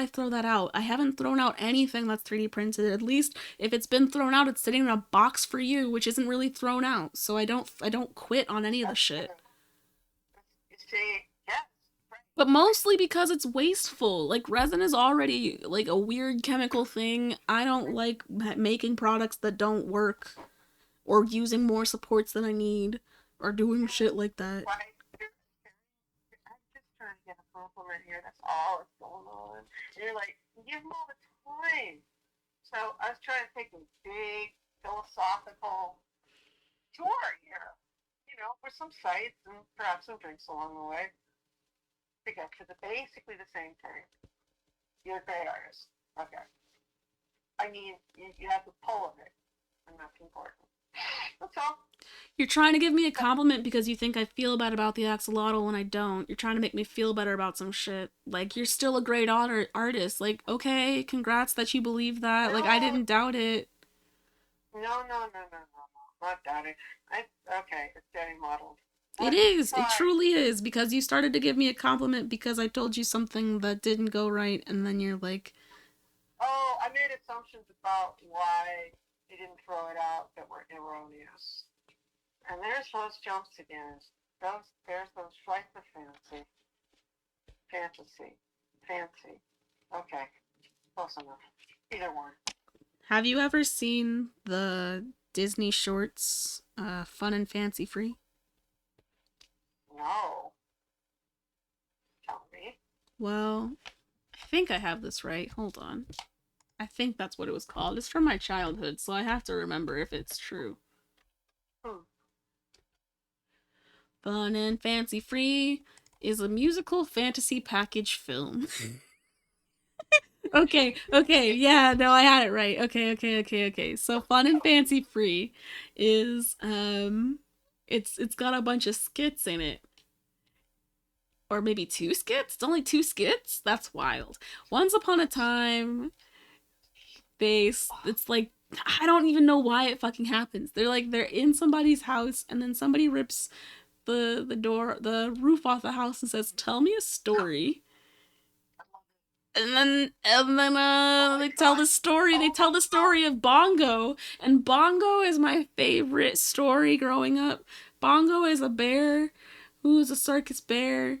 throw that out? I haven't thrown out anything that's 3D printed. At least if it's been thrown out, it's sitting in a box for you, which isn't really thrown out. So I don't quit on any of the shit. But mostly because it's wasteful. Like, resin is already like a weird chemical thing. I don't like making products that don't work, or using more supports than I need, or doing shit like that.
Get a compliment here. That's all that's going on. And you're like, give them all the time. So I was trying to take a big philosophical tour here, with some sights and perhaps some drinks along the way, to get to basically the same thing. You're a great artist. Okay. I mean, you have the pull of it, and that's important. That's all.
You're trying to give me a compliment because you think I feel bad about the axolotl when I don't. You're trying to make me feel better about some shit. Like, you're still a great artist. Like, okay, congrats that you believe that. Like, I didn't doubt it.
No. Not doubting. Okay, it's getting modeled.
It is. It truly is, because you started to give me a compliment because I told you something that didn't go right, and then you're like,
oh, I made assumptions about why you didn't throw it out that were erroneous. And there's those jumps again. There's those flights of fancy. Fancy. Okay, close enough. Either one.
have you ever seen the Disney shorts, Fun and Fancy Free?
No. Tell me.
Well, I think I have this right. Hold on. I think that's what it was called. It's from my childhood, so I have to remember if it's true. Fun and Fancy Free is a musical fantasy package film. Okay, yeah, no, I had it right. Okay. So Fun and Fancy Free is it's got a bunch of skits in it. Or maybe 2 skits? It's only 2 skits? That's wild. Once upon a time, it's like, I don't even know why it fucking happens. They're in somebody's house, and then somebody rips the roof off the house and says, "Tell me a story." And then they tell the story. They tell the story of Bongo, and Bongo is my favorite story growing up. Bongo is a bear who is a circus bear,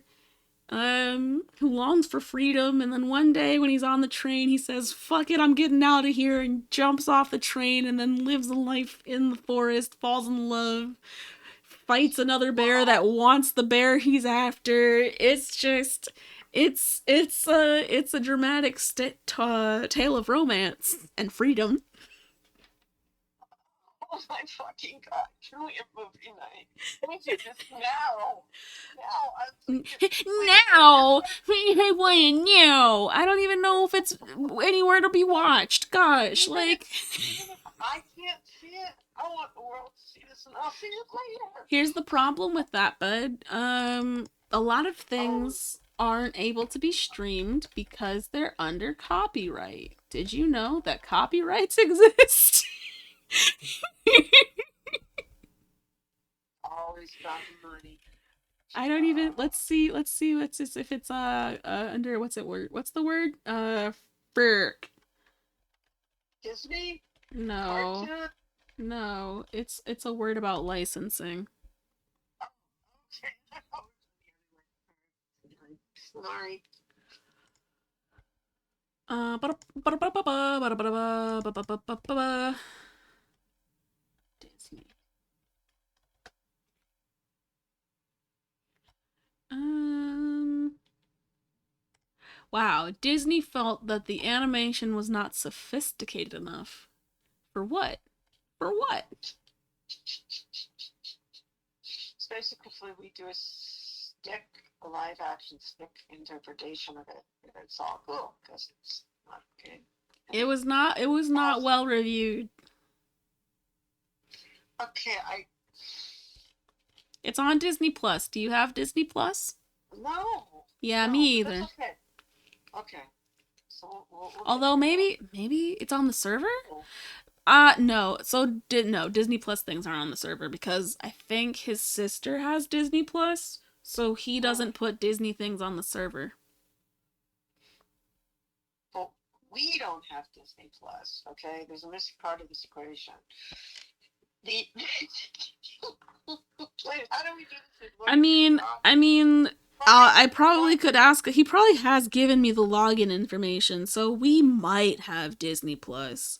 who longs for freedom, and then one day when he's on the train, he says, "Fuck it, I'm getting out of here," and jumps off the train, and then lives a life in the forest, falls in love, fights another bear that wants the bear he's after. It's just, it's a dramatic tale of romance and freedom.
Oh my fucking god, truly a movie night. Thank you, just now.
Now, I don't even know if it's anywhere to be watched. Gosh, like,
I can't see it. I want the world to see this, and I'll see it later.
Here's the problem with that, bud. A lot of things aren't able to be streamed because they're under copyright. Did you know that copyrights exist?
Always got money.
I don't even. Let's see. What's this? If it's under what's the word? Frick.
Disney?
No.
Cartoon?
No. It's a word about licensing.
Sorry.
Disney. Wow, Disney felt that the animation was not sophisticated enough. For what? For what?
So basically, we do a live action stick interpretation of it. It's all cool because it's not good.
It was not well reviewed.
Okay,
It's on Disney Plus. Do you have Disney Plus?
No.
Yeah, me either.
That's okay. Okay. So we'll
Although maybe it's on the server? No. So no, Disney Plus things aren't on the server because I think his sister has Disney Plus, so he doesn't put Disney things on the server.
Well, we don't have Disney Plus, okay? There's a missing part of this equation. Wait, how do we do this?
I mean, I probably could ask. He probably has given me the login information, so we might have Disney Plus.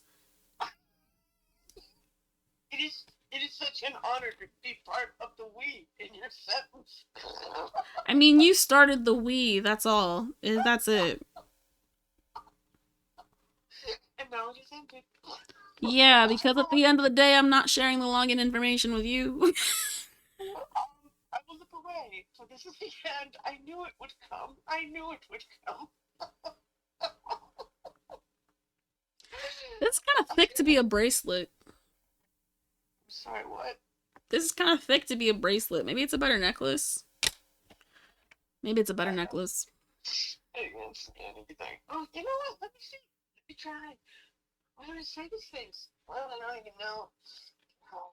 It is such an honor to be part of the we in your sentence.
I mean, you started the we. That's all. That's it.
And now it is ended.
Yeah, because at the end of the day, I'm not sharing the login information with you.
I will look away. So this is the end. I knew it would come.
This is kind of thick to be a bracelet.
I'm sorry, what?
This is kind of thick to be a bracelet. Maybe it's a better necklace.
I can't see anything. Oh, you know what? Let me see. Let me try. Why do I say these things? Well, I don't even know how.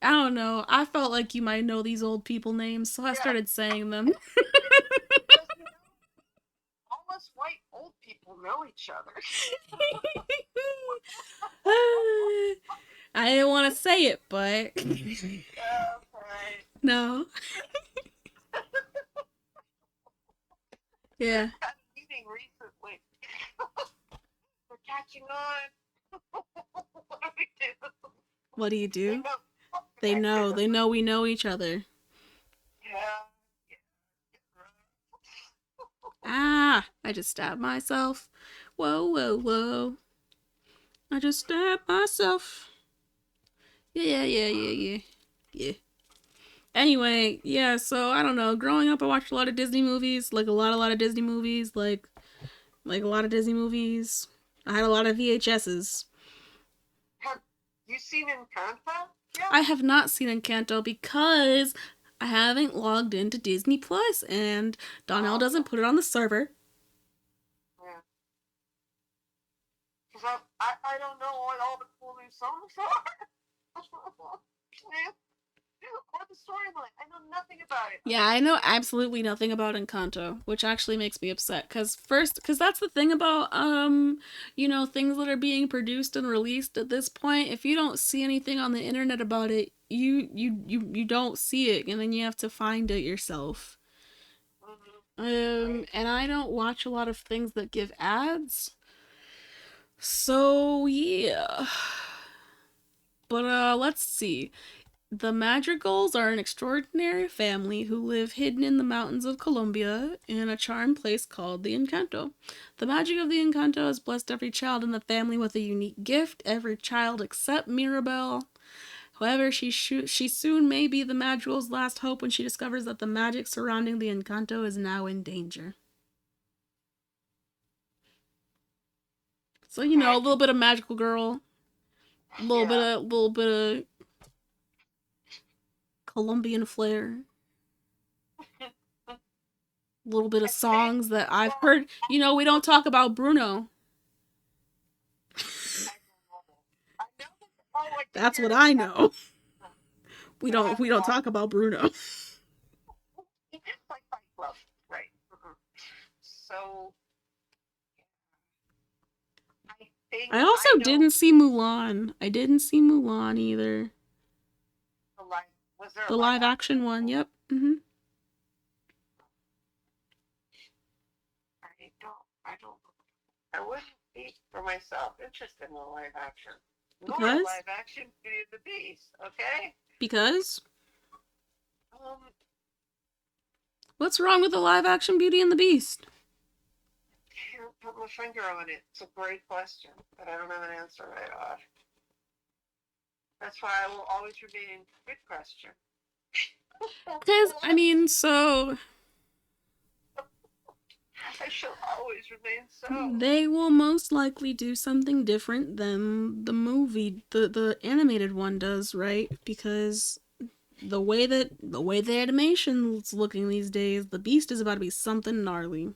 I don't know. I felt like you might know these old people names, so I started saying them.
Because, almost white old people know each other.
I didn't want to say it, but
Okay.
no. Yeah.
Had a meeting recently. We're catching on. What do we do?
What do you
They
do?
know.
They know.
Connected.
They know we know each other.
Yeah.
Ah, I just stabbed myself. Whoa, whoa, whoa. I just stabbed myself. Yeah. Anyway, yeah, so I don't know. Growing up, I watched a lot of Disney movies. Like a lot of Disney movies. Like a lot of Disney movies. I had a lot of VHSs.
Have you seen Encanto? Yeah.
I have not seen Encanto because I haven't logged into Disney Plus, and Donnell doesn't put it on the server.
Yeah. Because I don't know what all the cool new songs are. Yeah. Or the storyline. I know nothing about it.
Yeah, I know absolutely nothing about Encanto, which actually makes me upset. Cause that's the thing about things that are being produced and released at this point. If you don't see anything on the internet about it, you don't see it, and then you have to find it yourself. And I don't watch a lot of things that give ads. So yeah. But let's see. The Madrigals are an extraordinary family who live hidden in the mountains of Colombia in a charmed place called the Encanto. The magic of the Encanto has blessed every child in the family with a unique gift, every child except Mirabelle. However, she soon may be the Madrigal's last hope when she discovers that the magic surrounding the Encanto is now in danger. So, a little bit of magical girl, a little bit of Colombian flair. A little bit of songs that I've heard. We don't talk about Bruno. That's what I know. We don't talk about Bruno.
Like Fight Club, right? So
I also didn't see Mulan. I didn't see Mulan either.
Was there
the live action one? Yep.
I wouldn't be for myself interested in a live action.
Because?
Nor live action Beauty and the Beast, okay?
Because? What's wrong with the live action Beauty and the Beast?
Can't put my finger on it. It's a great question, but I don't have an answer right off. That's why I will always remain good question.
Because, so...
I shall always remain so.
They will most likely do something different than the movie, the animated one does, right? Because the way the animation's looking these days, the Beast is about to be something gnarly.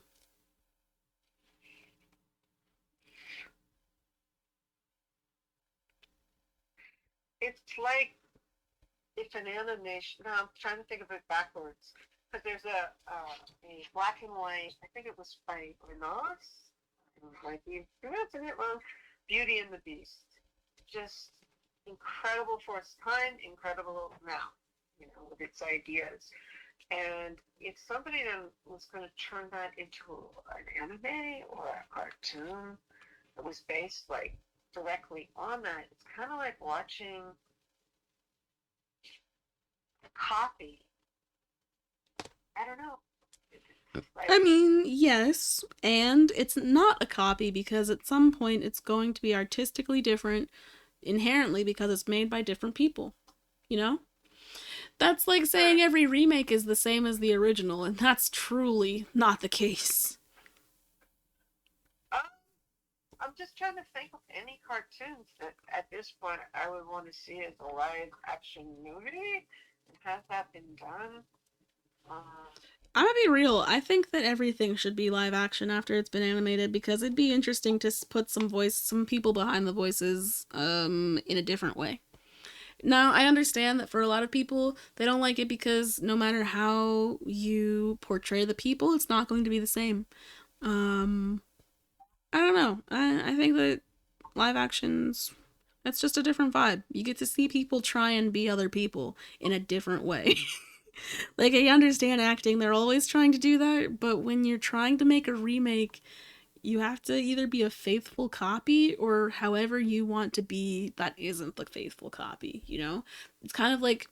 It's like if an animation. No, I'm trying to think of it backwards. Because there's a black and white. I think it was by Renos. Might be pronouncing it wrong. Beauty and the Beast. Just incredible for its time, incredible now. With its ideas. And if somebody then was going to turn that into an anime or a cartoon that was based directly on that, it's kind of like watching a copy. I don't know.
Yes, and it's not a copy because at some point it's going to be artistically different inherently because it's made by different people. That's like saying every remake is the same as the original, and that's truly not the case.
I'm just trying to think of any cartoons that at this point I would want to see as a live action movie. Has that been done?
I'm gonna be real. I think that everything should be live action after it's been animated because it'd be interesting to put some people behind the voices in a different way. Now, I understand that for a lot of people, they don't like it because no matter how you portray the people, it's not going to be the same. Um, I don't know. I think that live actions, that's just a different vibe. You get to see people try and be other people in a different way. Like, I understand acting, they're always trying to do that, but when you're trying to make a remake, you have to either be a faithful copy or however you want to be that isn't the faithful copy, you know? It's kind of like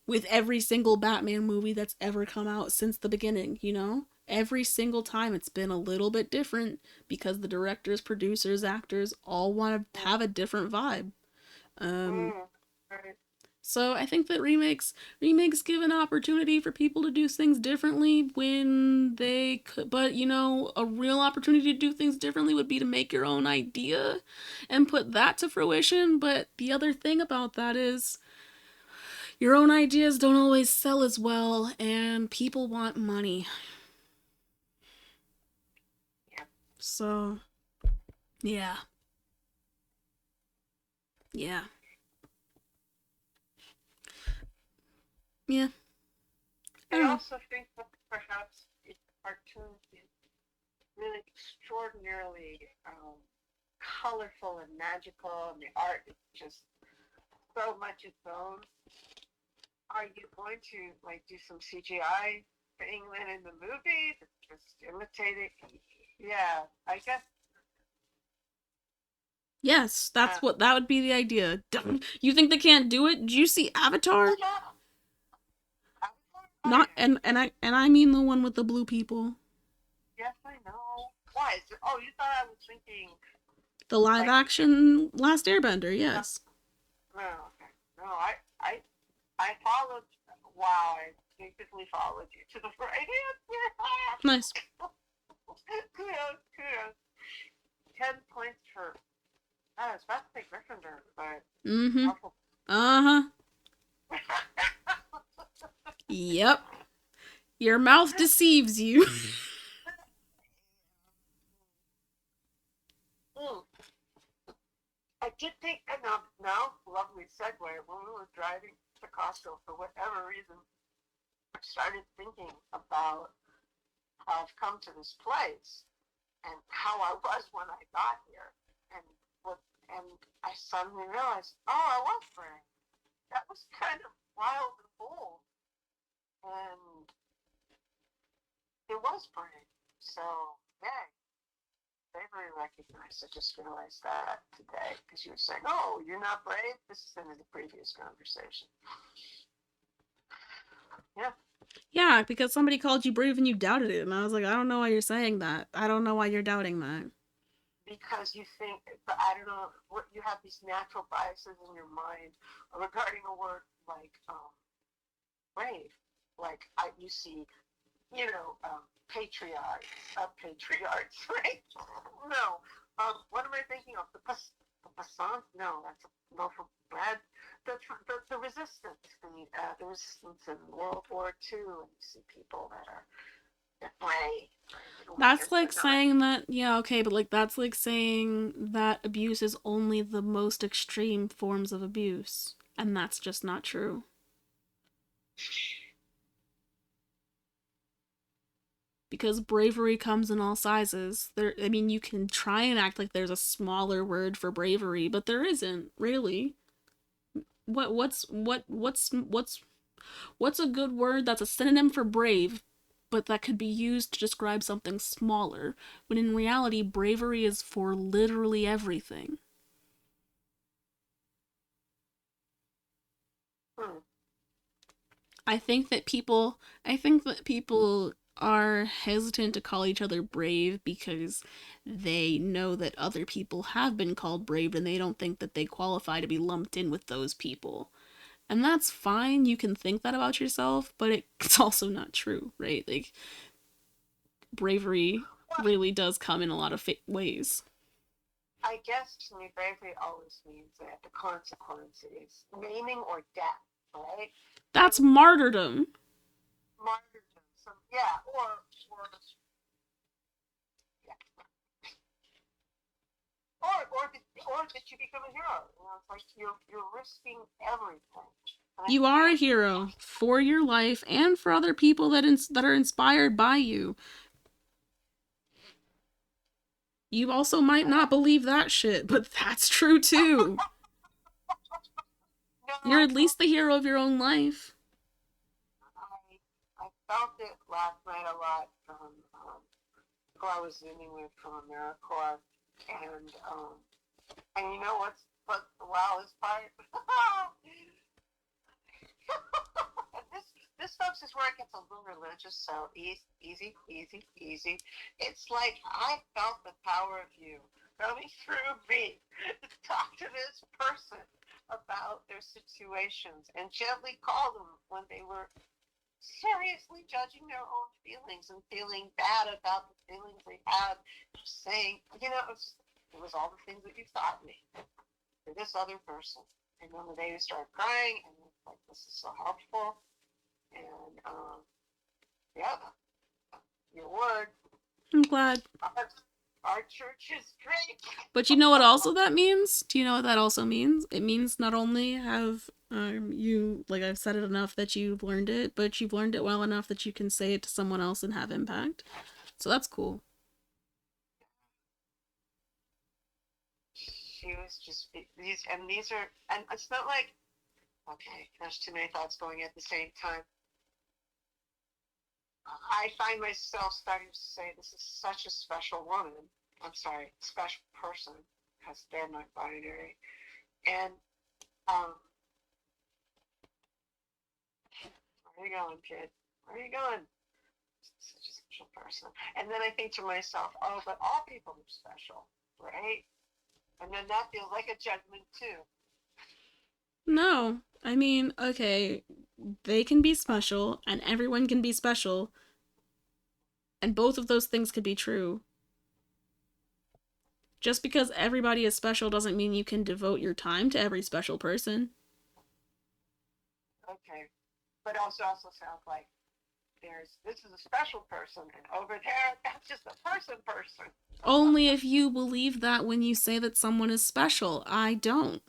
with every single Batman movie that's ever come out since the beginning, you know? Every single time it's been a little bit different because the directors, producers, actors all want to have a different vibe. Um,
Right.
so I think that remakes give an opportunity for people to do things differently when they could, but you know, a real opportunity to do things differently would be to make your own idea and put that to fruition. But the other thing about that is your own ideas don't always sell as well, and people want money.
Yeah.
So, yeah. Yeah. Yeah. I
I
don't know.
also think that perhaps the cartoon is really extraordinarily colorful and magical, and the art is just so much its own. Are you going to like do some CGI thing then in the movie to just imitate it? Yeah, I guess.
Yes, that's
Uh,
what that would be the idea. You think they can't do it? Did you see Avatar? Not and I mean the one with the blue people.
Yes, I know. Why? Oh, you thought I was thinking
The live
like
action Last Airbender, yes.
no, okay. No, I followed. Wow, I basically followed you to the right answer.
Nice.
Kudos, kudos. 10 points for. I was about to say Gryffindor, but.
Mm-hmm.
Awful.
Uh-huh. Yep. Your mouth deceives you.
I did think, and now, lovely segue. When we were driving to Costco, for whatever reason, I started thinking about how I've come to this place and how I was when I got here, and what, and I suddenly realized, oh, I was brave. That was kind of wild and bold, and it was brave. So, yeah, bravery recognized. I just realized that today because you were saying, "Oh, you're not brave." This is in the previous conversation. Yeah.
Yeah, because somebody called you brave and you doubted it, and I was like, I don't know why you're saying that. I don't know why you're doubting that.
Because you think, but I don't know, what you have these natural biases in your mind regarding a word like brave. Like you see, patriarchs, right? No. What am I thinking of? The passant? No, that's no from Brad. The resistance, the resistance in World War II, and you see people that are brave.
That's like saying that, yeah, okay, but like that's like saying that abuse is only the most extreme forms of abuse, and that's just not true. Because bravery comes in all sizes. I mean, you can try and act like there's a smaller word for bravery, but there isn't really. What's a good word that's a synonym for brave, but that could be used to describe something smaller, when in reality bravery is for literally everything. I think that people are hesitant to call each other brave because they know that other people have been called brave and they don't think that they qualify to be lumped in with those people. And that's fine. You can think that about yourself, but it's also not true, right? Like bravery really does come in a lot of ways.
I guess to me, bravery always means that the consequence is maiming or death, right?
That's martyrdom.
Martyrdom. Yeah, or defeat. or that you become a hero. You know, it's like you're risking everything. And I
You are a
think
hero for your life and for other people that are inspired by you. You also might not believe that shit, but that's true too.
no,
You're
I
at least the hero of your own life.
I felt it last night a lot from who I was zooming with from AmeriCorps, and you know what the wildest part? this folks is where it gets a little religious. So easy. It's like I felt the power of you coming through me to talk to this person about their situations and gently call them when they were seriously judging their own feelings and feeling bad about the feelings they had, just saying, you know, it was all the things that you taught me for this other person. And then the day you start crying, and it's like, this is so helpful. And yeah, your word.
I'm glad.
Our church is great.
But you know what also that means? Do you know what that also means? It means not only have you, like I've said it enough that you've learned it, but you've learned it well enough that you can say it to someone else and have impact. So that's cool.
She was just these are, and it's not like, okay, there's too many thoughts going at the same time. I find myself starting to say this is such a special woman. I'm sorry, special person, because they're not binary. And where are you going, kid? Where are you going? Such a special person. And then I think to myself, oh, but all people are special, right? And then that feels like a judgment too.
No, I mean, okay, they can be special, and everyone can be special, and both of those things could be true. Just because everybody is special doesn't mean you can devote your time to every special person.
Okay. But also sounds like this is a special person, and over there, that's just a person.
Only if you believe that when you say that someone is special. I don't.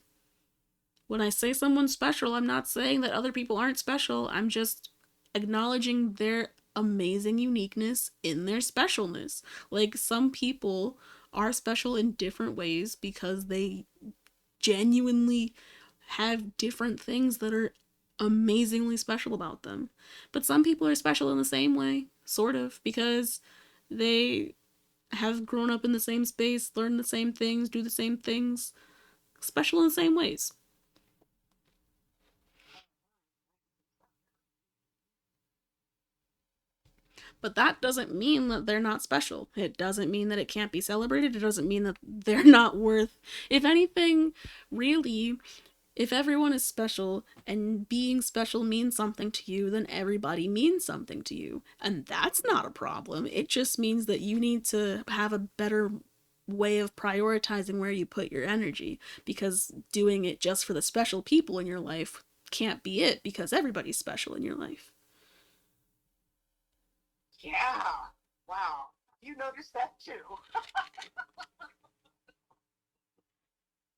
When I say someone's special, I'm not saying that other people aren't special. I'm just acknowledging their amazing uniqueness in their specialness. Like, some people are special in different ways because they genuinely have different things that are amazingly special about them. But some people are special in the same way, sort of, because they have grown up in the same space, learned the same things, do the same things, special in the same ways. But that doesn't mean that they're not special. It doesn't mean that it can't be celebrated. It doesn't mean that they're not worth. If anything, really, if everyone is special and being special means something to you, then everybody means something to you. And that's not a problem. It just means that you need to have a better way of prioritizing where you put your energy, because doing it just for the special people in your life can't be it, because everybody's special in your life.
Yeah. Wow. You noticed that too.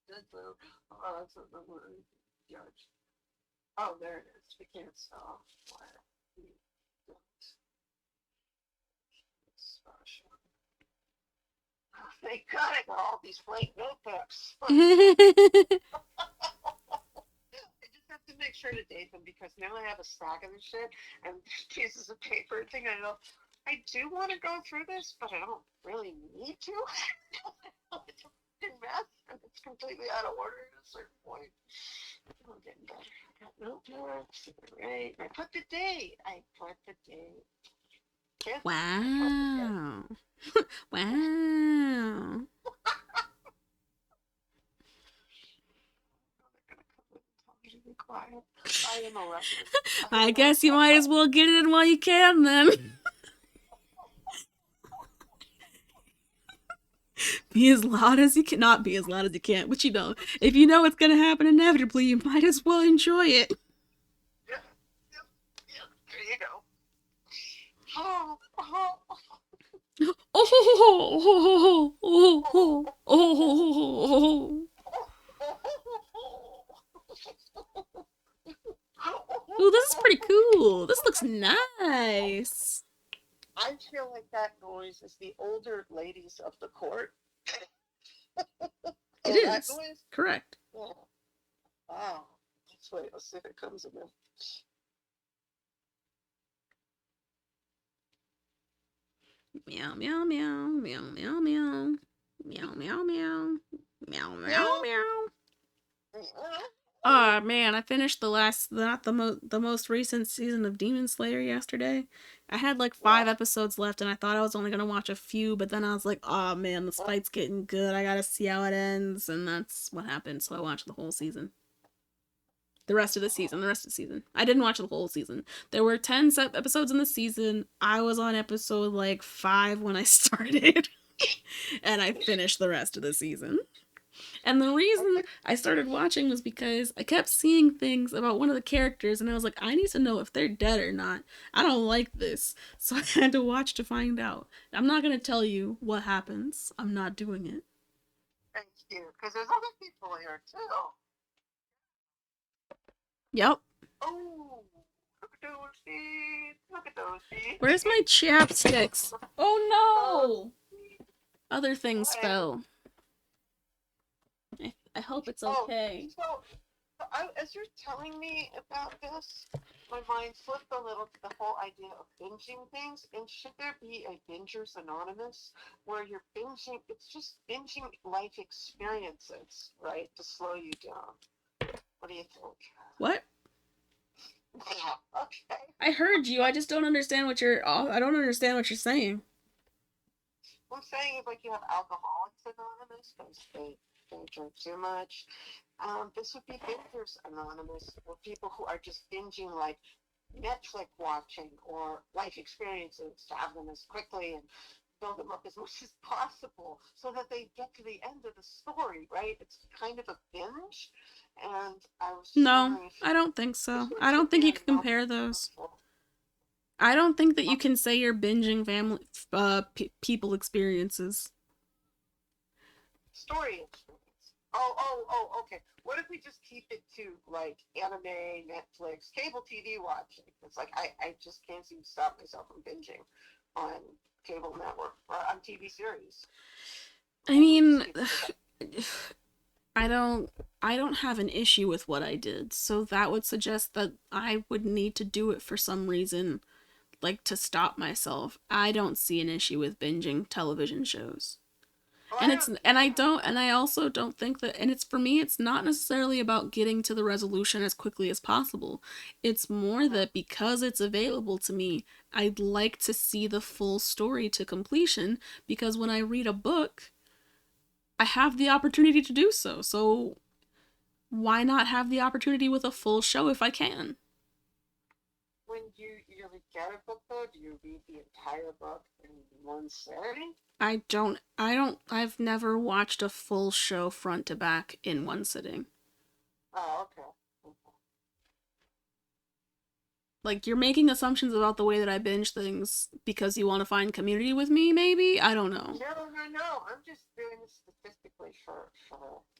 That's a judge. Oh, there it is. We can't stop. Special. Oh, thank God I got all these blank notebooks. I just have to make sure to date them, because now I have a stack of this shit and pieces of paper and thing. I know I do want to go through this, but I don't really need to. It's a fucking mess, and it's completely out of order at a certain point. I'm getting better. I got notebooks. Right. I put the date. Yes,
Wow. Wow.
be quiet. I am a record.
I guess you might as well get it in while you can, then. Be as loud as you can. Not be as loud as you can, but you know, if you know it's gonna happen inevitably, you might as well enjoy it.
Yeah. There you go. Oh.
Oh, oh, oh, oh, oh, oh, oh, oh, oh, oh. cool. This looks nice.
I feel like that noise is the older ladies of the court.
It
That
is.
noise?
Correct.
Yeah. Wow. Let's wait. Let's see if it comes again.
Meow, meow, meow, meow, meow, meow. Meow, meow, meow. Meow, meow, meow. Oh man, I finished the most recent season of Demon Slayer yesterday. I had like 5 episodes left and I thought I was only gonna watch a few, but then I was like, oh man, this fight's getting good. I gotta see how it ends, and that's what happened. So I watched the whole season. The rest of the season. I didn't watch the whole season. There were 10 episodes in the season. I was on episode like 5 when I started. And I finished the rest of the season. And the reason I started watching was because I kept seeing things about one of the characters, and I was like, I need to know if they're dead or not. I don't like this. So I had to watch to find out. I'm not going to tell you what happens. I'm not doing it.
Thank you. Because there's other people here, too.
Yep.
Oh, look at those feet. Look at those feet.
Where's my chapsticks? Oh no! Other things fell. I hope it's okay.
So as you're telling me about this, my mind flipped a little to the whole idea of binging things. And should there be a Bingers Anonymous where you're binging? It's just binging life experiences, right? To slow you down. What do you think?
What?
Okay.
I heard you. I just don't understand what you're. I don't understand what you're saying.
What I'm saying is, like, you have Alcoholics Anonymous because they drink too much. This would be Bingers Anonymous, or people who are just binging like Netflix watching or life experiences to have them as quickly and build them up as much as possible so that they get to the end of the story, right? It's kind of a binge. And I was just
No, I don't think so. I don't think you can compare those. I don't think that you can say you're binging family people experiences.
Story experience. Okay. What if we just keep it to like anime, Netflix, cable TV watching? It's like I just can't seem to stop myself from binging on cable network or on TV series.
I mean, I don't have an issue with what I did, so that would suggest that I would need to do it for some reason, like to stop myself. I don't see an issue with binging television shows. I also don't think that, and it's for me, it's not necessarily about getting to the resolution as quickly as possible. It's more that because it's available to me, I'd like to see the full story to completion, because when I read a book, I have the opportunity to do so. So why not have the opportunity with a full show if I can?
When you get a book though, do you read the entire book in one sitting?
I've never watched a full show front to back in one sitting.
Oh, okay.
Like, you're making assumptions about the way that I binge things because you want to find community with me, maybe? I don't know.
No. I'm just doing this statistically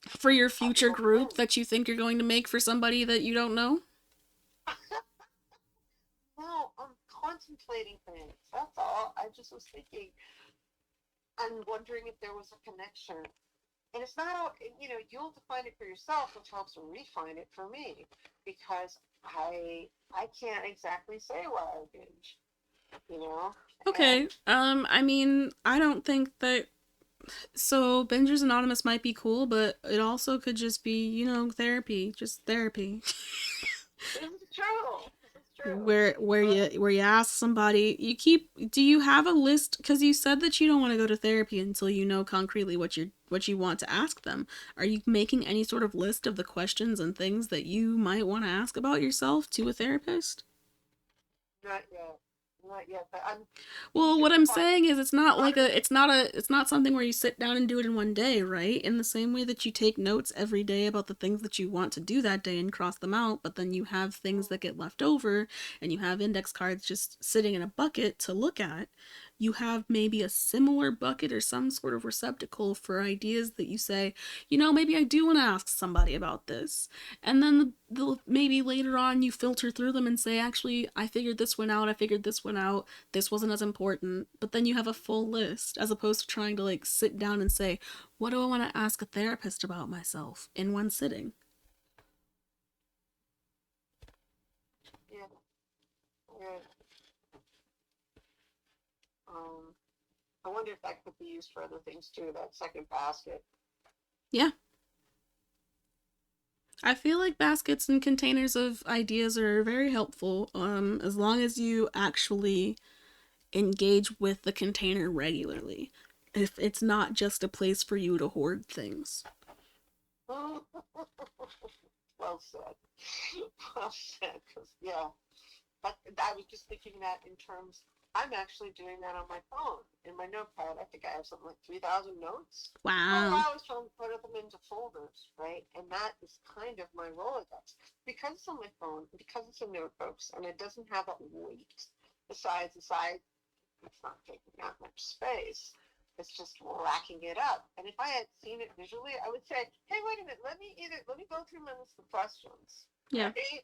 for your future group that you think you're going to make for somebody that you don't know?
No, I'm contemplating things. That's all. I just was thinking. I'm wondering if there was a connection. And it's not, you'll define it for yourself, which helps refine it for me, because I can't exactly say why I binge,
Okay. I mean, I don't think that. So Bingers Anonymous might be cool, but it also could just be, therapy, just therapy.
This is true.
Where you ask somebody, do you have a list? Because you said that you don't want to go to therapy until you know concretely what you want to ask them. Are you making any sort of list of the questions and things that you might want to ask about yourself to a therapist?
Not yet, but I'm.
Well, what I'm saying is it's not something where you sit down and do it in one day, right? In the same way that you take notes every day about the things that you want to do that day and cross them out, but then you have things that get left over and you have index cards just sitting in a bucket to look at. you have maybe a similar bucket or some sort of receptacle for ideas that you say, maybe I do want to ask somebody about this. And then maybe later on you filter through them and say, actually, I figured this one out, this wasn't as important. But then you have a full list, as opposed to trying to like sit down and say, what do I want to ask a therapist about myself in one sitting?
Yeah. Yeah. I wonder if that could be used for other things too, that second basket.
Yeah. I feel like baskets and containers of ideas are very helpful, as long as you actually engage with the container regularly. If it's not just a place for you to hoard things.
Well said. Well said. Because, yeah. But I was just thinking that in terms, I'm actually doing that on my phone. In my notepad, I think I have something like 3,000 notes.
Wow.
I was trying to put them into folders, right? And that is kind of my Rolodex. Because it's on my phone, because it's in notebooks, and it doesn't have that weight. Besides, it's not taking that much space. It's just racking it up. And if I had seen it visually, I would say, hey, wait a minute, let me go through my list of questions.
Yeah.
Right?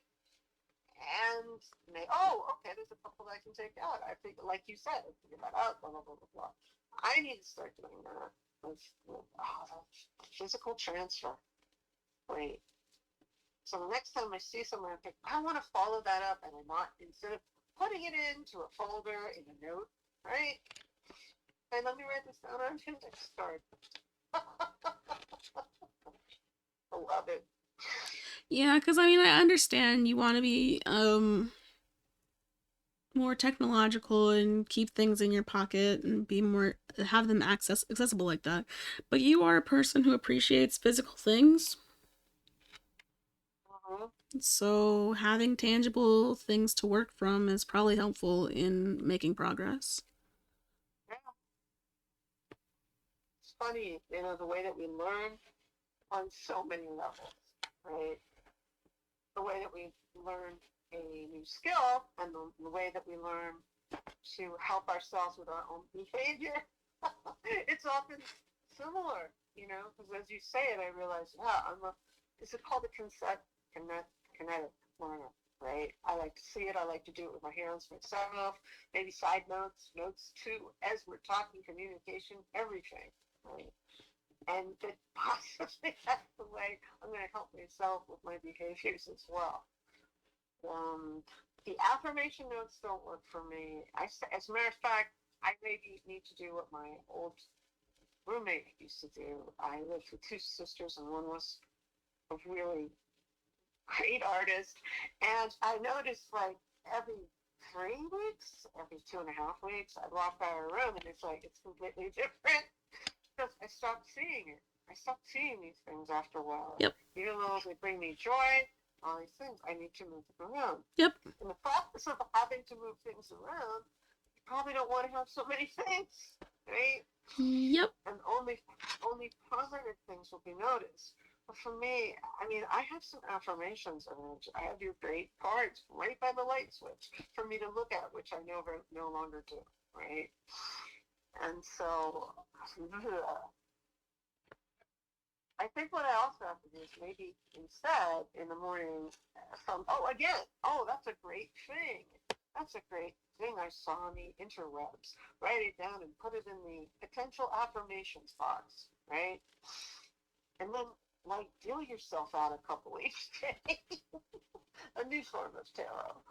And okay, there's a couple that I can take out. I think, like you said, I figured that out, blah, blah, blah, blah, blah. I need to start doing that with physical transfer. Right. So the next time I see someone, I think, I want to follow that up, and I'm not, instead of putting it into a folder in a note, right? Hey, let me write this down on an index card. I love it.
Yeah, because I understand you want to be more technological and keep things in your pocket and have them accessible like that. But you are a person who appreciates physical things.
Uh-huh.
So having tangible things to work from is probably helpful in making progress.
Yeah. It's funny, the way that we learn on so many levels, right? The way that we learn a new skill and the way that we learn to help ourselves with our own behavior, it's often similar, because as you say it, I realize, is it called a kinetic learner, right? I like to see it. I like to do it with my hands myself, maybe side notes too, as we're talking communication, everything, right? And that possibly that's the way I'm going to help myself with my behaviors as well. The affirmation notes don't work for me. As a matter of fact, I maybe need to do what my old roommate used to do. I lived with two sisters, and one was a really great artist. And I noticed, like, every 3 weeks, every 2.5 weeks, I'd walk by her room, and it's completely different. Because I stopped seeing it. I stopped seeing these things after a while.
Yep.
Even though they bring me joy, all these things, I need to move them around.
Yep.
In the process of having to move things around, you probably don't want to have so many things, right?
Yep.
And only positive things will be noticed. But for me, I have some affirmations, and I have your great cards right by the light switch for me to look at, which I no longer do, right? And so, I think what I also have to do is maybe instead in the morning, that's a great thing. That's a great thing I saw on the interwebs. Write it down and put it in the potential affirmations box, right? And then, deal yourself out a couple each day. A new form of tarot.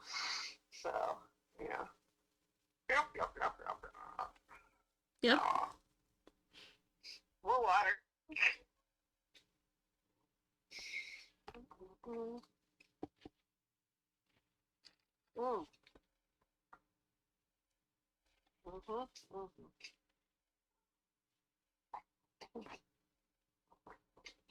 So, yeah. Yep.
Yep.
More water.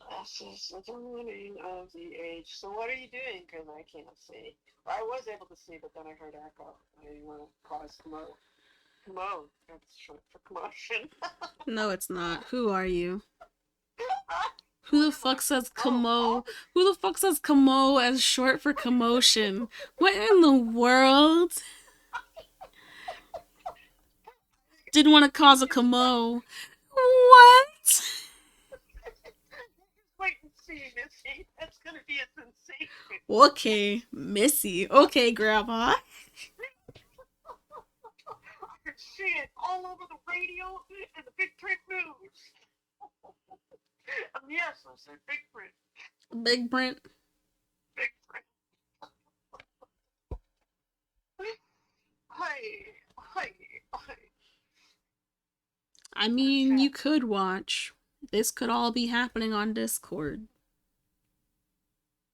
This is the dawning of the age. So what are you doing? Because I can't see. Well, I was able to see, but then I heard echo. I didn't want to cause commode. That's short for commotion.
No, it's not. Who are you? Who the fuck says commo? Who the fuck says commo as short for commotion? What in the world? Didn't want to cause a camo. What?
Wait and see, Missy. That's gonna be a sensation.
Okay, Missy. Okay, Grandpa.
I could see it all over the radio and the big print news. Yes, I said big print.
Big print.
Big print. Hi, hi, hi.
I mean, you could watch. This could all be happening on Discord.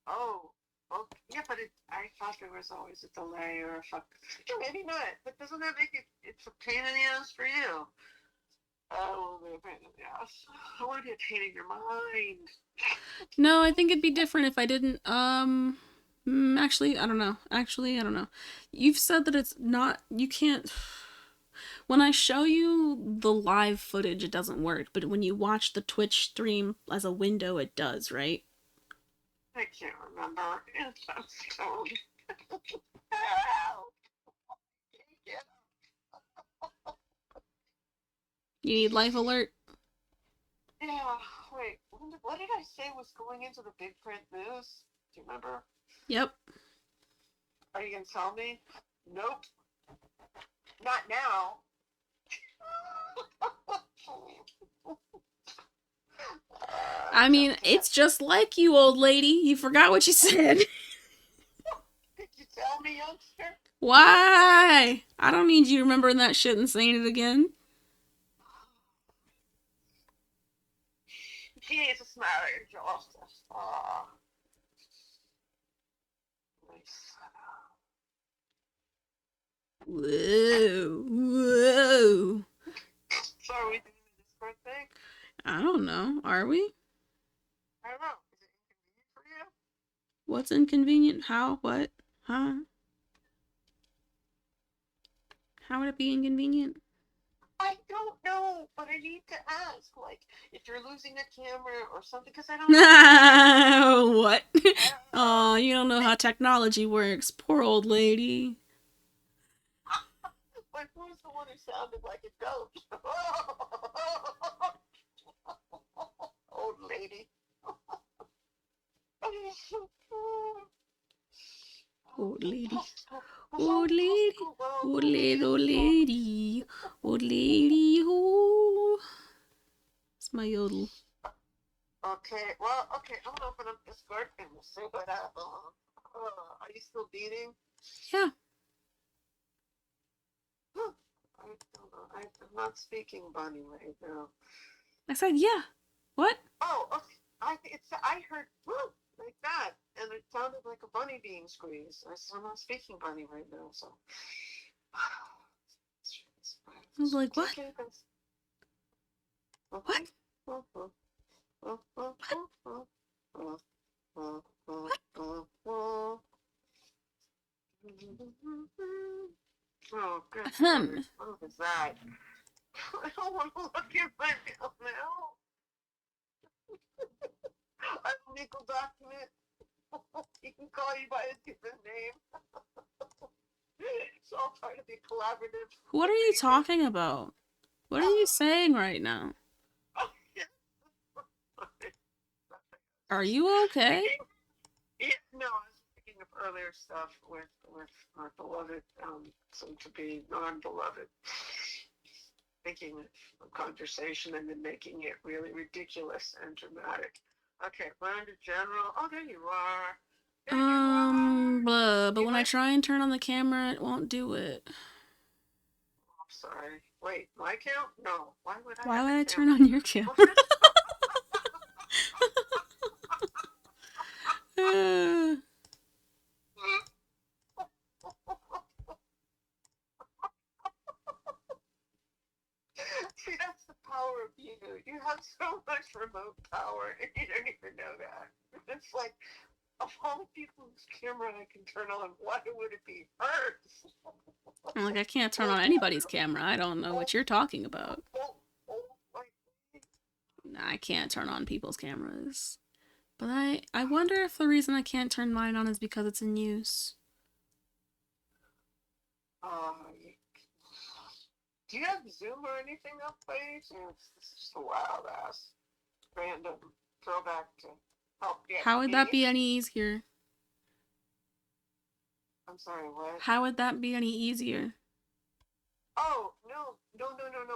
Oh, okay. Yeah, but I thought there was always a delay or a fuck. Yeah, maybe not. But doesn't that make it's a pain in the ass for you? Oh, a pain in the ass. I want to be a pain in your mind.
No, I think it'd be different if I didn't, actually, I don't know. Actually, I don't know. You've said that it's not, you can't, when I show you the live footage, it doesn't work, but when you watch the Twitch stream as a window, it does, right?
I can't remember. It's so stoned.
You need life alert?
Yeah, wait, what did I say was going into the big print news? Do you remember?
Yep.
Are you gonna tell me? Nope. Not now.
I mean, it's just like you, old lady. You forgot what you said.
Did you tell me, youngster?
Why? I don't need you remembering that shit and saying it again.
Jesus, Mary, justice. Nice.
Whoa. Whoa.
So are we doing the Discord thing?
I don't know. Are we?
I don't know. Is it inconvenient for you?
What's inconvenient? How? What? Huh? How would it be inconvenient?
I don't know, but I need to ask. Like, if you're losing a camera or something, because I don't know.
What? Oh, you don't know how technology works. Poor old lady.
But who's the one who sounded like a goat? Old lady.
Old lady. Old lady. Old lady. Old lady. Old lady. Oh. It's my yodel.
Okay, well, okay, I'm gonna open up Discord and we'll see what happens. Are you still beating?
Yeah.
I don't know. I'm not speaking bunny right now.
I said yeah. What?
Oh, okay. I heard woo like that, and it sounded like a bunny being squeezed. I'm not speaking bunny right now, so.
I was like, what? What?
Oh, good.
Ahem.
What is that? I don't want to look at my mail now. I have a legal document. He can call you by his given name. So I'll try to be collaborative.
What are you talking about? What are you saying right now? Are you okay?
Yeah, no, I was thinking of earlier stuff with our beloved, soon to be non-beloved. Thinking of conversation and then making it really ridiculous and dramatic. Okay, learn to general. Oh, there you are. There you are.
Blah, but when I try and turn on the camera, it won't do it.
Oh, sorry. Wait, my count? No. Why would I?
Why would I turn on your camera?
See, that's the power of you. You have so much remote power, and you don't even know that. It's like, of all the people whose camera I can turn on, why would it be hers?
I'm like, I can't turn on anybody's camera. I don't know what you're talking about. I can't turn on people's cameras. But I wonder if the reason I can't turn mine on is because it's in use.
Do you have Zoom or anything up by any chance? This is just a wild ass random throwback to help get
How would that be
engaged.
any easier?
I'm sorry, what?
How would that be any easier?
Oh, no.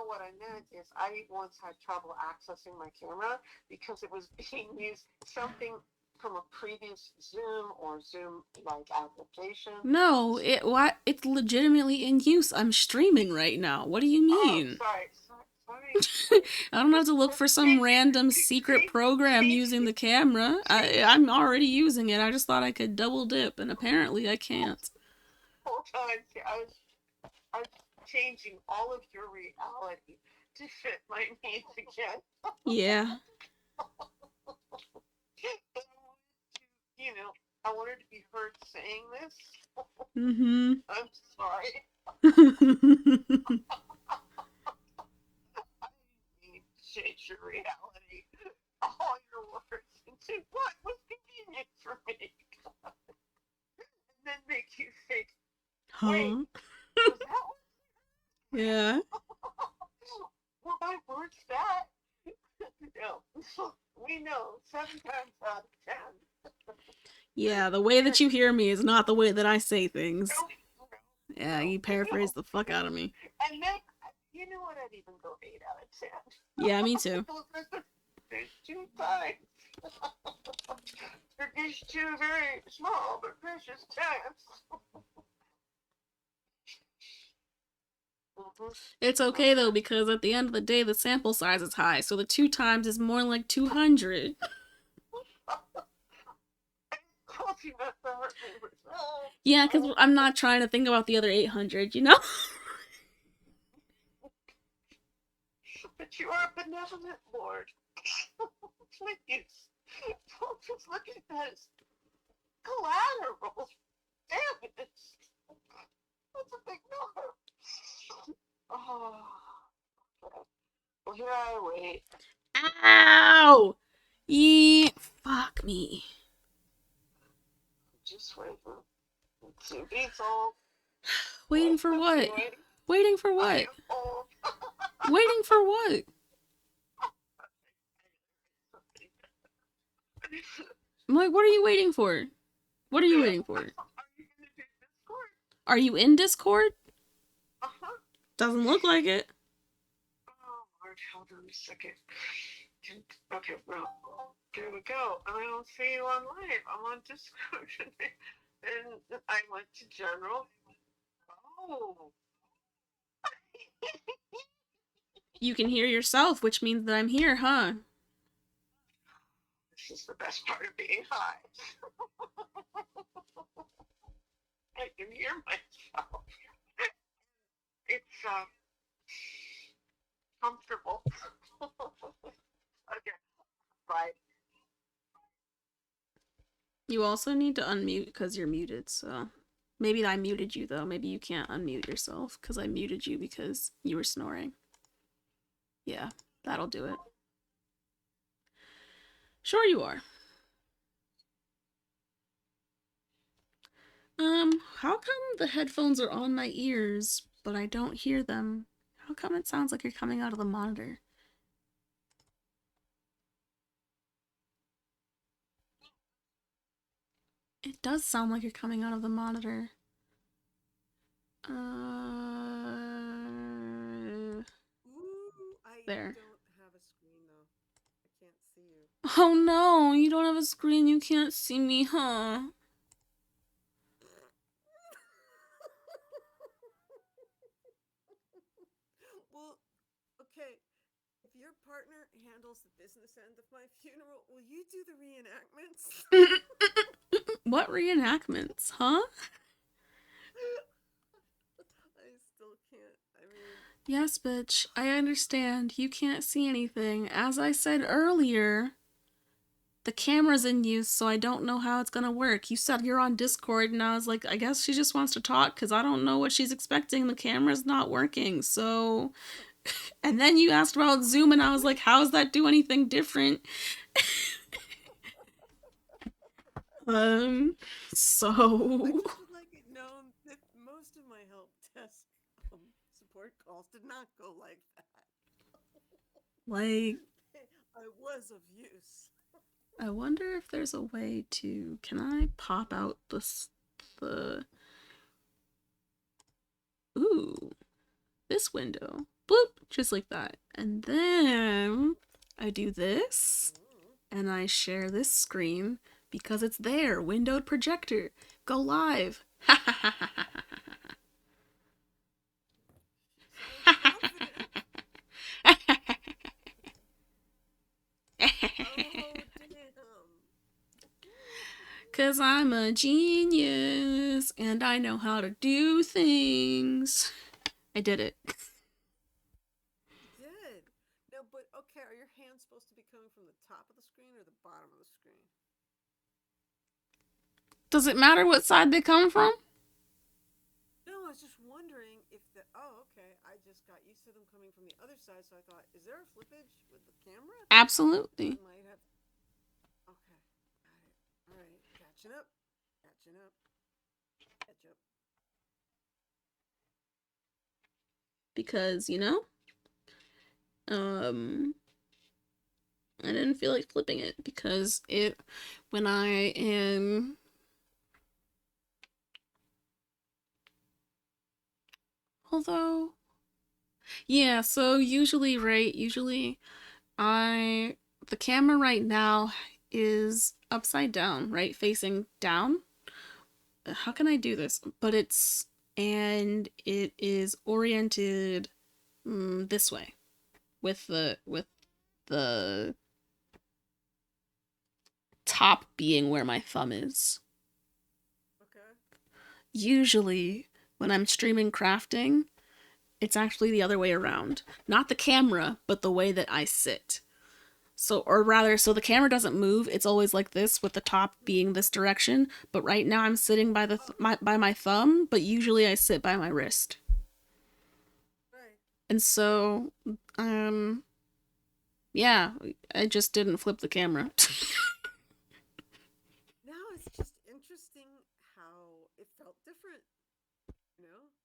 What I meant is I once had trouble accessing my camera because it was being used something from a previous Zoom or Zoom like application.
No, it's legitimately in use. I'm streaming right now. What do you mean?
Oh, sorry.
I don't have to look for some random secret program using the camera. I'm already using it. I just thought I could double dip, and apparently I can't.
Hold on. I was changing all of your reality to fit my needs again.
Yeah.
You know, I wanted to be heard saying this.
Mm-hmm.
I'm sorry. I need to change your reality. All your words into what was convenient for me. And then make you think, wait, was that one?
Yeah.
Well, my words that? No. We know 7 times out of 10.
Yeah, the way that you hear me is not the way that I say things.
No.
Yeah, you paraphrase the fuck out of me.
And then, you know what? I'd even go 8 out of 10.
Yeah, me too.
There's 2 times. There's 2 very small but precious times.
It's okay though, because at the end of the day, the sample size is high, so the 2 times is more like 200. Yeah, because I'm not trying to think about the other 800, you know?
But you are a benevolent Lord. Please, don't just look at that as collateral damage. That's a big number. Oh, okay. Well, here I wait.
Ow! Fuck me.
Just waiting. 2 beats old.
Waiting for what? Waiting for what? Waiting for what? I'm like, what are you waiting for? What are you waiting for? Are you in Discord?
Uh-huh.
Doesn't look like it.
Oh, Lord, hold on a second. Okay, well, there we go. I don't see you on live. I'm on Discord. And I went to general. Oh.
You can hear yourself, which means that I'm here, huh?
This is the best part of being high. I can hear myself. It's comfortable. Okay, bye.
You also need to unmute because you're muted, so... Maybe I muted you, though. Maybe you can't unmute yourself because I muted you because you were snoring. Yeah, that'll do it. Sure you are. How come the headphones are on my ears, but I don't hear them? How come it sounds like you're coming out of the monitor? It does sound like you're coming out of the monitor.
Ooh, I
There.
don't have a screen though. I can't see you.
Oh no, you don't have a screen, you can't see me, huh?
Well, okay. If your partner handles the business end of my funeral, will you do the reenactments?
What reenactments, huh?
I still can't. I mean...
Yes, bitch, I understand. You can't see anything. As I said earlier, the camera's in use, so I don't know how it's gonna work. You said you're on Discord, and I was like, I guess she just wants to talk, because I don't know what she's expecting. The camera's not working, so... And then you asked about Zoom, and I was like, how does that do anything different? So...
I just would like it known that most of my help desk support calls did not go like that.
Like,
I was of use.
I wonder if there's a way to. Can I pop out the. Ooh, this window. Bloop, just like that. And then I do this, and I share this screen because it's there. Windowed projector. Go live. Ha ha ha ha ha
Oh, damn.
'Cause I'm a genius and I know how to do things. I did it.
You did. No, but okay, are your hands supposed to be coming from the top of the screen or the bottom of the screen?
Does it matter what side they come from?
No, I was just wondering if the. Oh, okay. I just got used to them coming from the other side, so I thought, is there a flippage with the camera?
Absolutely.
I might have. Okay, got it. All right, catching up. Catching up. Catch up.
Because, I didn't feel like flipping it because when I am. Although, yeah, so usually, right, the camera right now is upside down, right, facing down. How can I do this? But and it is oriented this way with the top being where my thumb is.
Okay.
Usually when I'm streaming crafting, it's actually the other way around. Not the camera, but the way that I sit. So the camera doesn't move. It's always like this with the top being this direction. But right now I'm sitting by by my thumb, but usually I sit by my wrist.
Right.
And so, yeah, I just didn't flip the camera.
Now it's just interesting how it felt different,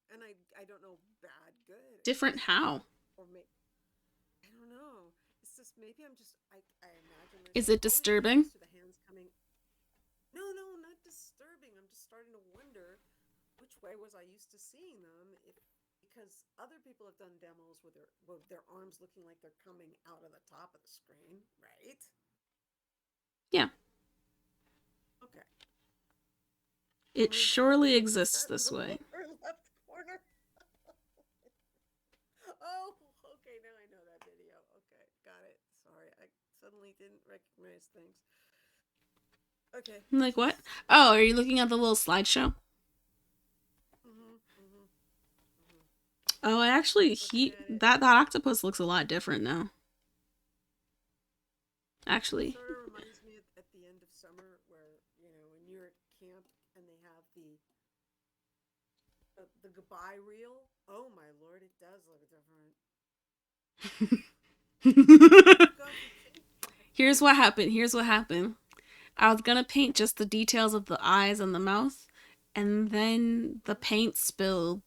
And I don't know, bad, good.
Different how?
Or I don't know. It's just maybe I'm just I imagine myself.
Is it disturbing?
To the hands coming. No, not disturbing. I'm just starting to wonder which way was I used to seeing them because other people have done demos with their arms looking like they're coming out of the top of the screen, right?
Yeah.
Okay.
It surely exists this way.
Left corner. Oh, okay, now I know that video. Okay, got it. Sorry, I suddenly didn't recognize things. Okay.
Like what? Oh, are you looking at the little slideshow? Oh, I actually that octopus looks a lot different now. Actually.
It sort of reminds me at the end of summer where, when you're at camp and they have the goodbye reel. Oh my lord, it does look different.
Here's what happened. I was gonna paint just the details of the eyes and the mouth, and then the paint spilled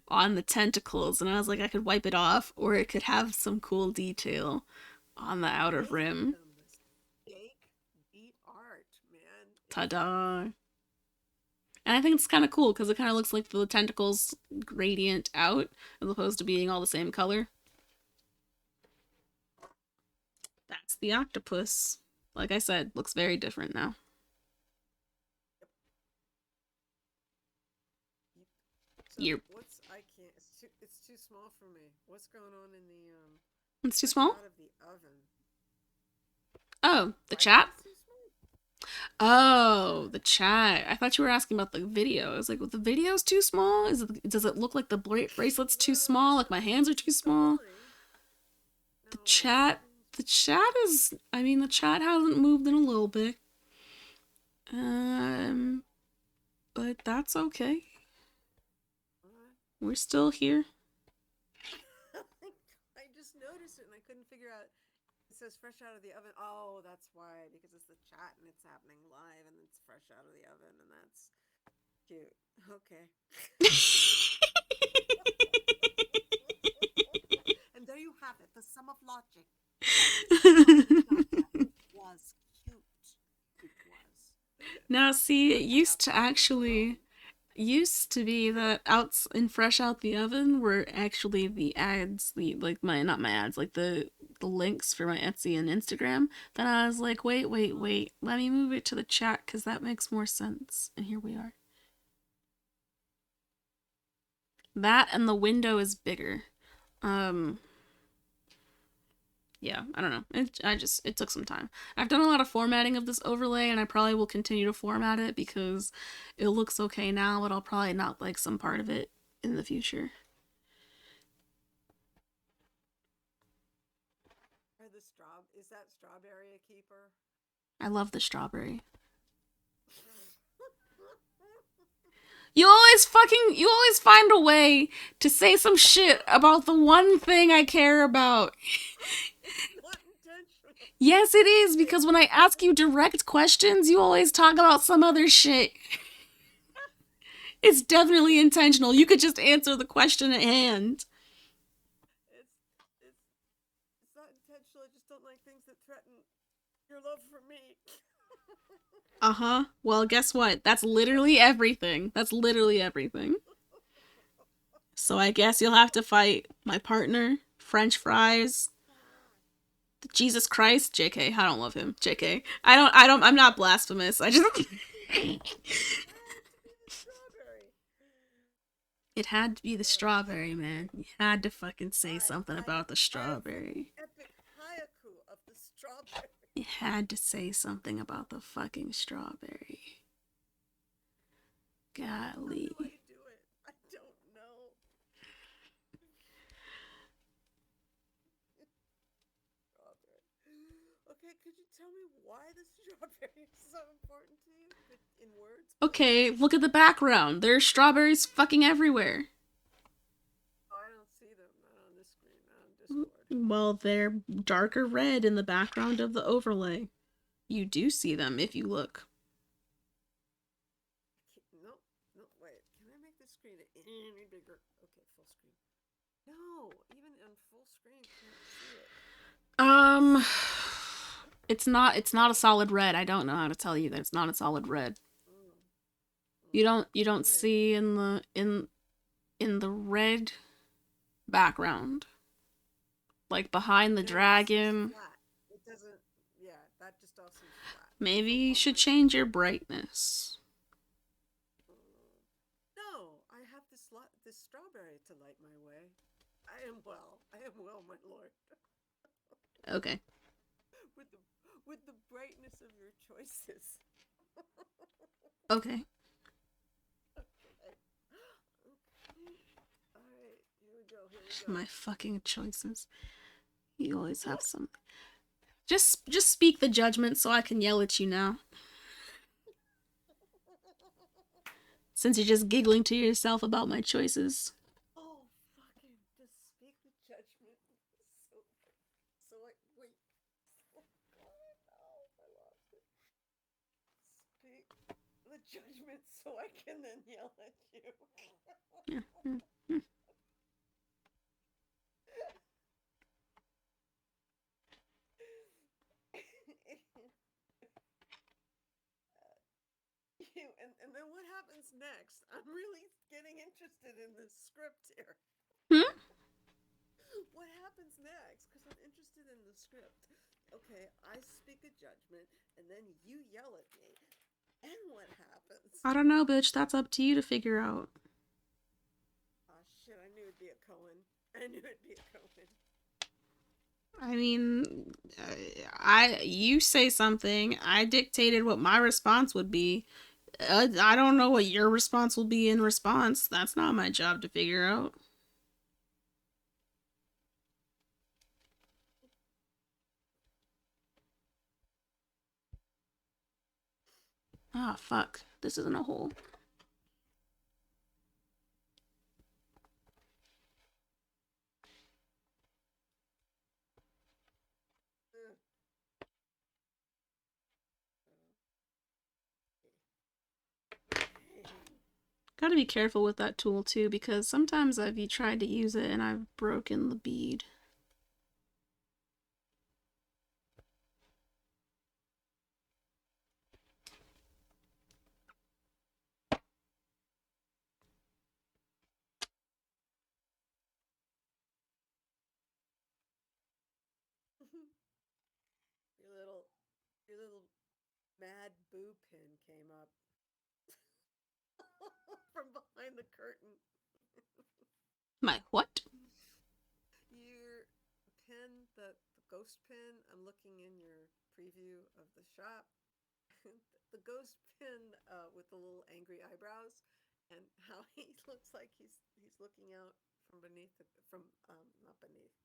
on the tentacles, and I was like, I could wipe it off, or it could have some cool detail on the outer rim.
Beat art, man.
Ta-da! And I think it's kind of cool because it kind of looks like the tentacles gradient out as opposed to being all the same color. That's the octopus. Like I said, looks very different now.
So I can't. It's too small for me. What's going on in the
It's too small?
Out of the oven.
Oh, the chat? Oh, the chat. I thought you were asking about the video. I was like, well, the video's too small? Does it look like the bracelet's too small? Like my hands are too small? The chat is, the chat hasn't moved in a little bit. But that's okay. We're still here.
I just noticed it and I couldn't figure out. It says fresh out of the oven. Oh, that's why. Because it's the chat and it's happening live and it's fresh out of the oven and that's cute. Okay.
Yeah, see, it used to be that outs and fresh out the oven were actually the ads, the like my not my ads, like the links for my Etsy and Instagram. Then I was like, wait, let me move it to the chat because that makes more sense. And here we are. That and the window is bigger. Yeah, I don't know. It took some time. I've done a lot of formatting of this overlay, and I probably will continue to format it because it looks okay now, but I'll probably not like some part of it in the future.
Is that strawberry a keeper?
I love the strawberry. You always find a way to say some shit about the one thing I care about. Yes, it is, because when I ask you direct questions, you always talk about some other shit. It's definitely intentional. You could just answer the question at hand.
It's not intentional. I just don't like things that threaten your love for me.
Uh-huh. Well, guess what? That's literally everything. That's literally everything. So I guess you'll have to fight my partner, French fries, Jesus Christ, JK. I don't love him. JK. I'm not blasphemous. I just It had to be the strawberry, man. You had to fucking say something about the strawberry.
Epic haiku of the strawberry.
You had to say something about the fucking strawberry. Golly.
How do I do it? I don't know. Okay, could you tell me why the strawberry is so important to you? In words?
Okay, look at the background. There's strawberries fucking everywhere.
Oh, I don't see them. Not on this screen, not on Discord.
Well, they're darker red in the background of the overlay. You do see them if you look.
No, wait. Can I make this screen any bigger? Okay, full screen. No, even on full screen, can't see it.
It's not a solid red. I don't know how to tell you that it's not a solid red. You don't see in the red background. Like behind the dragon.
It doesn't, yeah, that just all seems flat.
Maybe you should change your brightness.
No, I have this strawberry to light my way. I am well, my lord.
Okay.
With the brightness of your choices.
Okay.
Alright, here we go.
My fucking choices. You always have some. Just speak the judgment so I can yell at you now. Since you're just giggling to yourself about my choices.
Oh, fucking, just speak the judgment. So wait. Oh, God, no, I lost it. Speak the judgment so I can then yell at you. And then what happens next? I'm really getting interested in this script here. What happens next? Because I'm interested in the script. Okay, I speak a judgment, and then you yell at me. And what happens?
I don't know, bitch. That's up to you to figure out.
Oh shit, I knew it'd be a Cohen.
I mean, you say something, I dictated what my response would be. I don't know what your response will be in response. That's not my job to figure out. Ah, fuck. This isn't a hole. Gotta be careful with that tool too, because sometimes I've tried to use it and I've broken the bead.
your little mad boo pin came up from behind the curtain.
My what?
Your pin, the ghost pin, I'm looking in your preview of the shop. The ghost pin with the little angry eyebrows, and how he looks like he's looking out from beneath not beneath,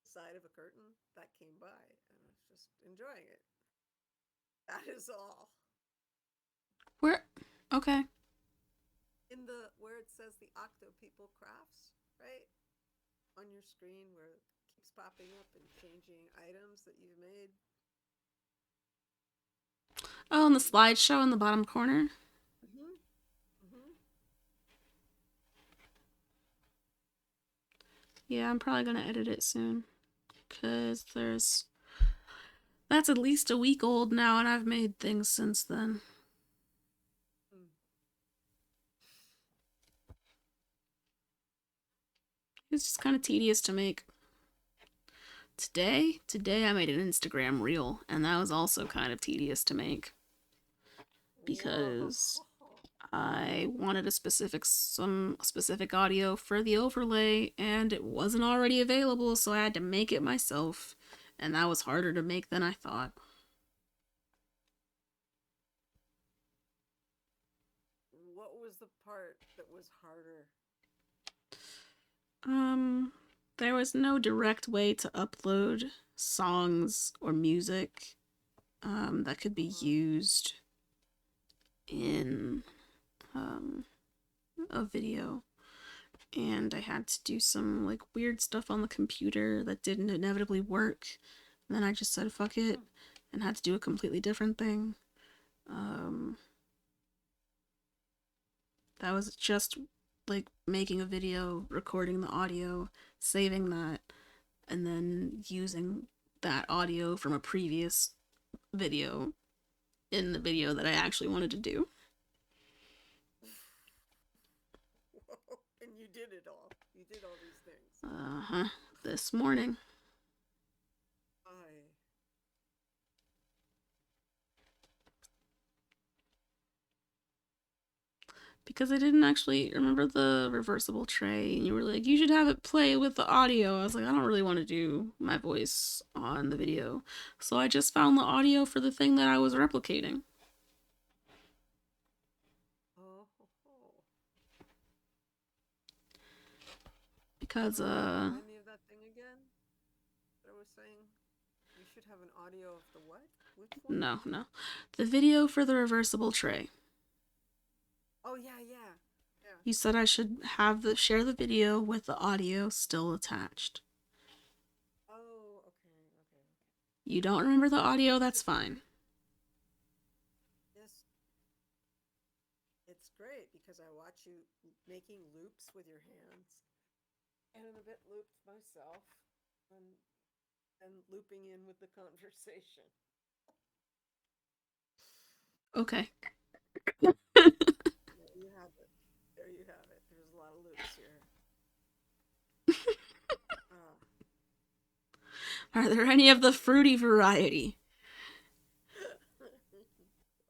side of a curtain that came by, and I was just enjoying it. That is all.
Where? Okay.
In the where it says the Octo People Crafts, right? On your screen where it keeps popping up and changing items that you've made.
Oh, and the slideshow in the bottom corner. Yeah, I'm probably gonna edit it soon. Because that's at least a week old now, and I've made things since then. It's just kind of tedious to make. Today I made an Instagram reel, and that was also kind of tedious to make. Because I wanted some specific audio for the overlay, and it wasn't already available, so I had to make it myself. And that was harder to make than I thought.
What was the part that was harder?
There was no direct way to upload songs or music that could be used in a video. And I had to do some like weird stuff on the computer that didn't inevitably work. And then I just said fuck it and had to do a completely different thing. That was just like making a video, recording the audio, saving that, and then using that audio from a previous video in the video that I actually wanted to do.
And you did it all. You did all these things.
This morning. Because I didn't actually remember the reversible tray, and you were like, you should have it play with the audio. I was like, I don't really want to do my voice on the video. So I just found the audio for the thing that I was replicating. Because,
Remind me of that thing again? That I was saying you should have an audio of the what? Which one?
No. The video for the reversible tray.
Oh, yeah.
You said I should share the video with the audio still attached.
Oh, okay.
You don't remember the audio? That's fine.
Yes. It's great because I watch you making loops with your hands, and I'm a bit looped myself, and looping in with the conversation.
Okay.
There you have it. There's a lot of loops here.
Are there any of the fruity variety?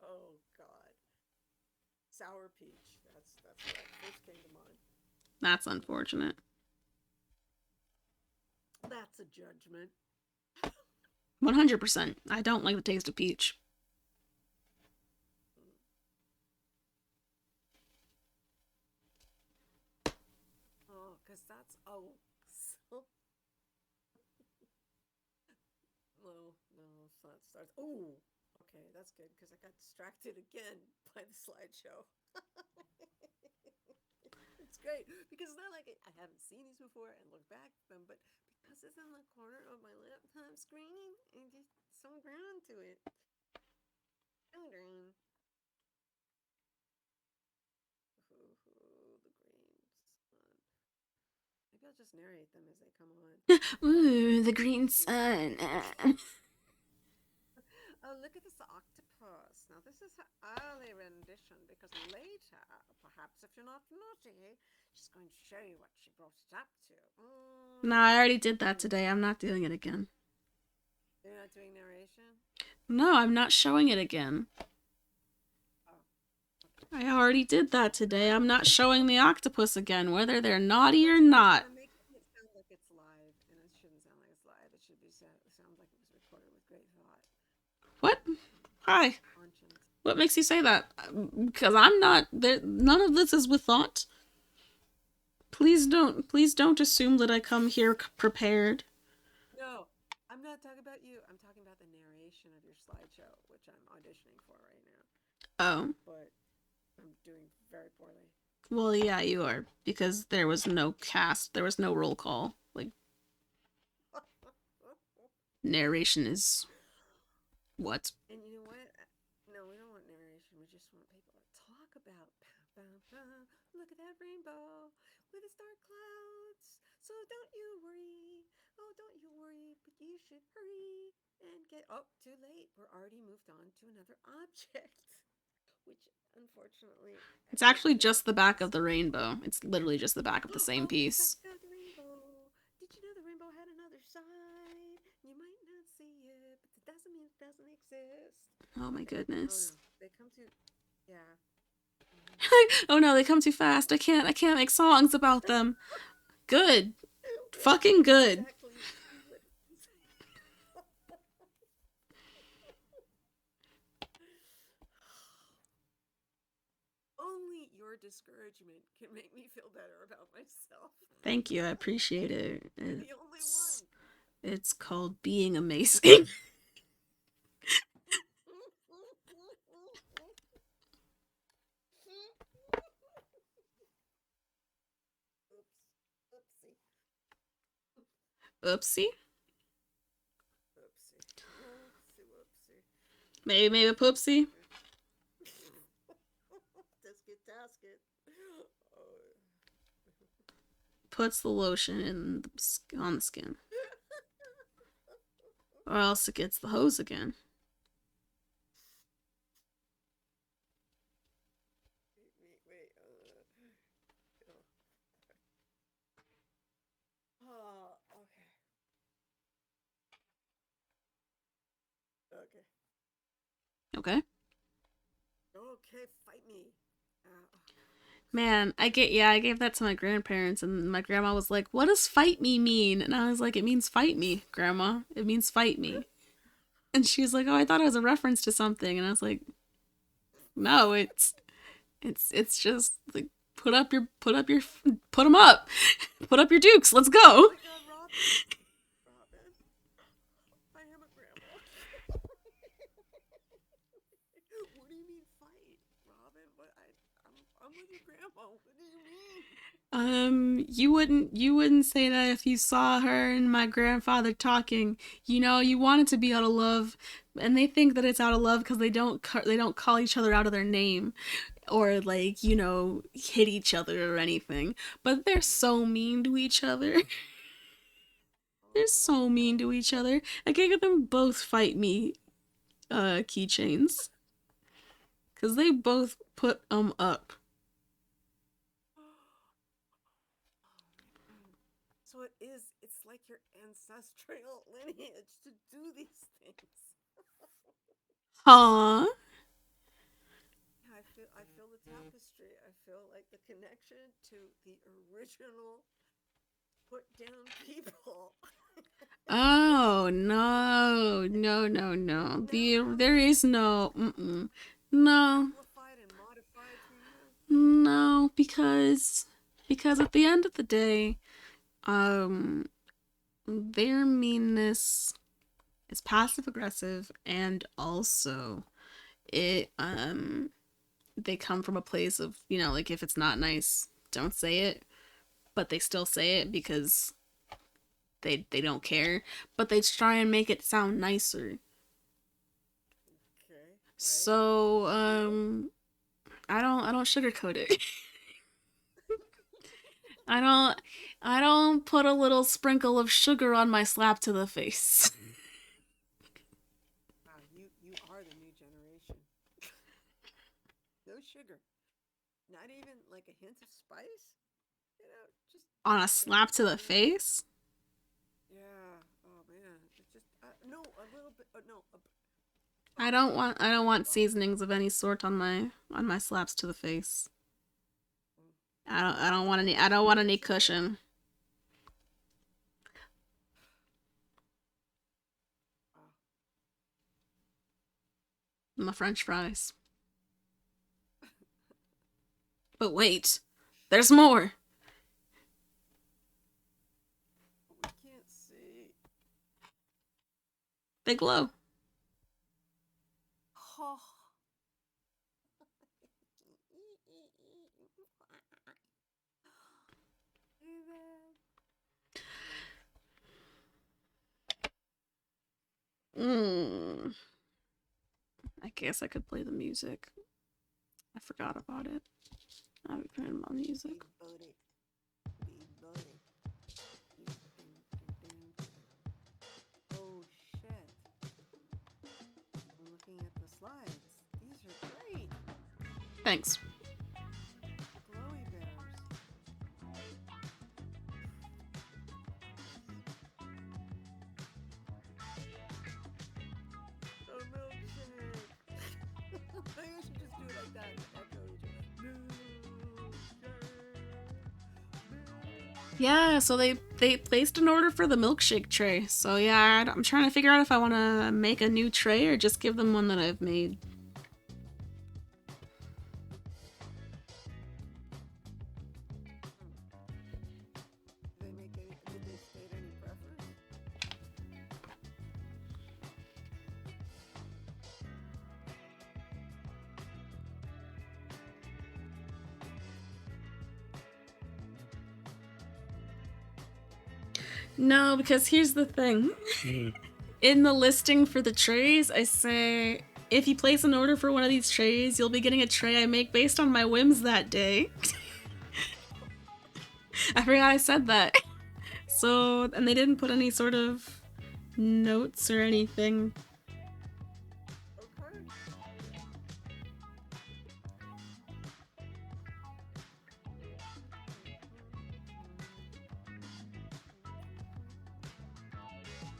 Oh, God. Sour peach. That's what first came to mind.
That's unfortunate.
That's a judgment.
100%. I don't like the taste of peach.
Oh, because that's... Oh. No, it's not starts. Oh, okay, that's good, because I got distracted again by the slideshow. It's great, because it's not like I haven't seen these before and looked back at them, but because it's in the corner of my laptop screen, and just so drawn to it. So drawn. Ooh, the green sun. Maybe I'll just narrate them as they come on.
Ooh, the green sun.
Oh, look at this octopus. Now, this is her early rendition, because later, perhaps if you're not naughty, she's going to show you what she brought it up to.
No, I already did that today. I'm not doing it again.
You're not doing narration?
No, I'm not showing it again. I already did that today. I'm not showing the octopus again, whether they're naughty or not.
I'm making it sound like it's live, and it shouldn't sound like it's live. It should be sound like it was recorded with great thought.
What? Hi.
Conscience.
What makes you say that? Because I'm not there. None of this is with thought. Please don't assume that I come here prepared.
No, I'm not talking about you. I'm talking about the narration of your slideshow, which I'm auditioning for right now.
Oh.
But I'm doing very poorly.
Well, yeah, you are. Because there was no cast. There was no roll call. Like, narration is... what?
And you know what? No, we don't want narration. We just want people to talk about. Look at that rainbow with its dark clouds. So don't you worry. Oh, don't you worry. But you should hurry and get. Oh, too late. We're already moved on to another object. Which, unfortunately...
It's actually just the back of the rainbow. It's literally just the back of the same piece.
The rainbow. Did you know the rainbow had another side? You might not see it, but it doesn't mean it doesn't exist.
Oh my goodness.
Oh no, they come too... Yeah.
Oh no, they come too fast. I can't make songs about them. Good. Fucking good.
Exactly. Only your discouragement can make me feel better about myself.
Thank you, I appreciate it.
You're the only one.
It's called being amazing. Oopsie?
Whoopsie.
Maybe poopsie?
Tasket.
Puts the lotion on the skin. Or else it gets the hose again.
Wait. Oh,
Okay?
Okay, fight me.
Man, I gave that to my grandparents, and my grandma was like, "What does fight me mean?" And I was like, "It means fight me, Grandma. It means fight me." And she's like, "Oh, I thought it was a reference to something." And I was like, "No, it's just like put them up, put up your dukes. Let's go."
Oh my God, Robin, I am a grandma. What do you mean fight, Robin? I'm with your grandma. What do you mean?
You wouldn't say that if you saw her and my grandfather talking. You know, you want it to be out of love, and they think that it's out of love because they don't call each other out of their name, or like, you know, hit each other or anything. But they're so mean to each other. They're so mean to each other. I gave them both fight me keychains. Cause they both put up.
So it's like your ancestral lineage to do these things.
Huh?
I feel the tapestry. I feel like the connection to the original put down people.
Oh no. There is no no.
Amplified and modified for you?
No, because at the end of the day, their meanness is passive aggressive, and also it they come from a place of, you know, like, if it's not nice, don't say it, but they still say it because they don't care, but they try and make it sound nicer.
Okay. Right.
So I don't sugarcoat it. I don't put a little sprinkle of sugar on my slap to the face.
Wow, you are the new generation. No sugar. Not even like a hint of spice? You know, just
On a slap to the face?
yeah. Oh man, it's just no, a little bit. No,
I don't want seasonings of any sort on my slaps to the face. I don't want any cushion. My French fries. But wait, there's more.
We can't see.
They glow.
Oh.
Mm. I guess I could play the music. I forgot about it. I haven't played my music.
Oh shit. I'm looking at the slides. These are great.
Thanks.
Glowy bears. A milkshake. Maybe I should just do it like that. Echo each other.
Yeah, so they placed an order for the milkshake tray. So yeah, I'm trying to figure out if I want to make a new tray or just give them one that I've made.
Did they state any preference?
No, because here's the thing. In the listing for the trays, I say, if you place an order for one of these trays, you'll be getting a tray I make based on my whims that day. I forgot I said that. So, and they didn't put any sort of notes or anything.
Okay.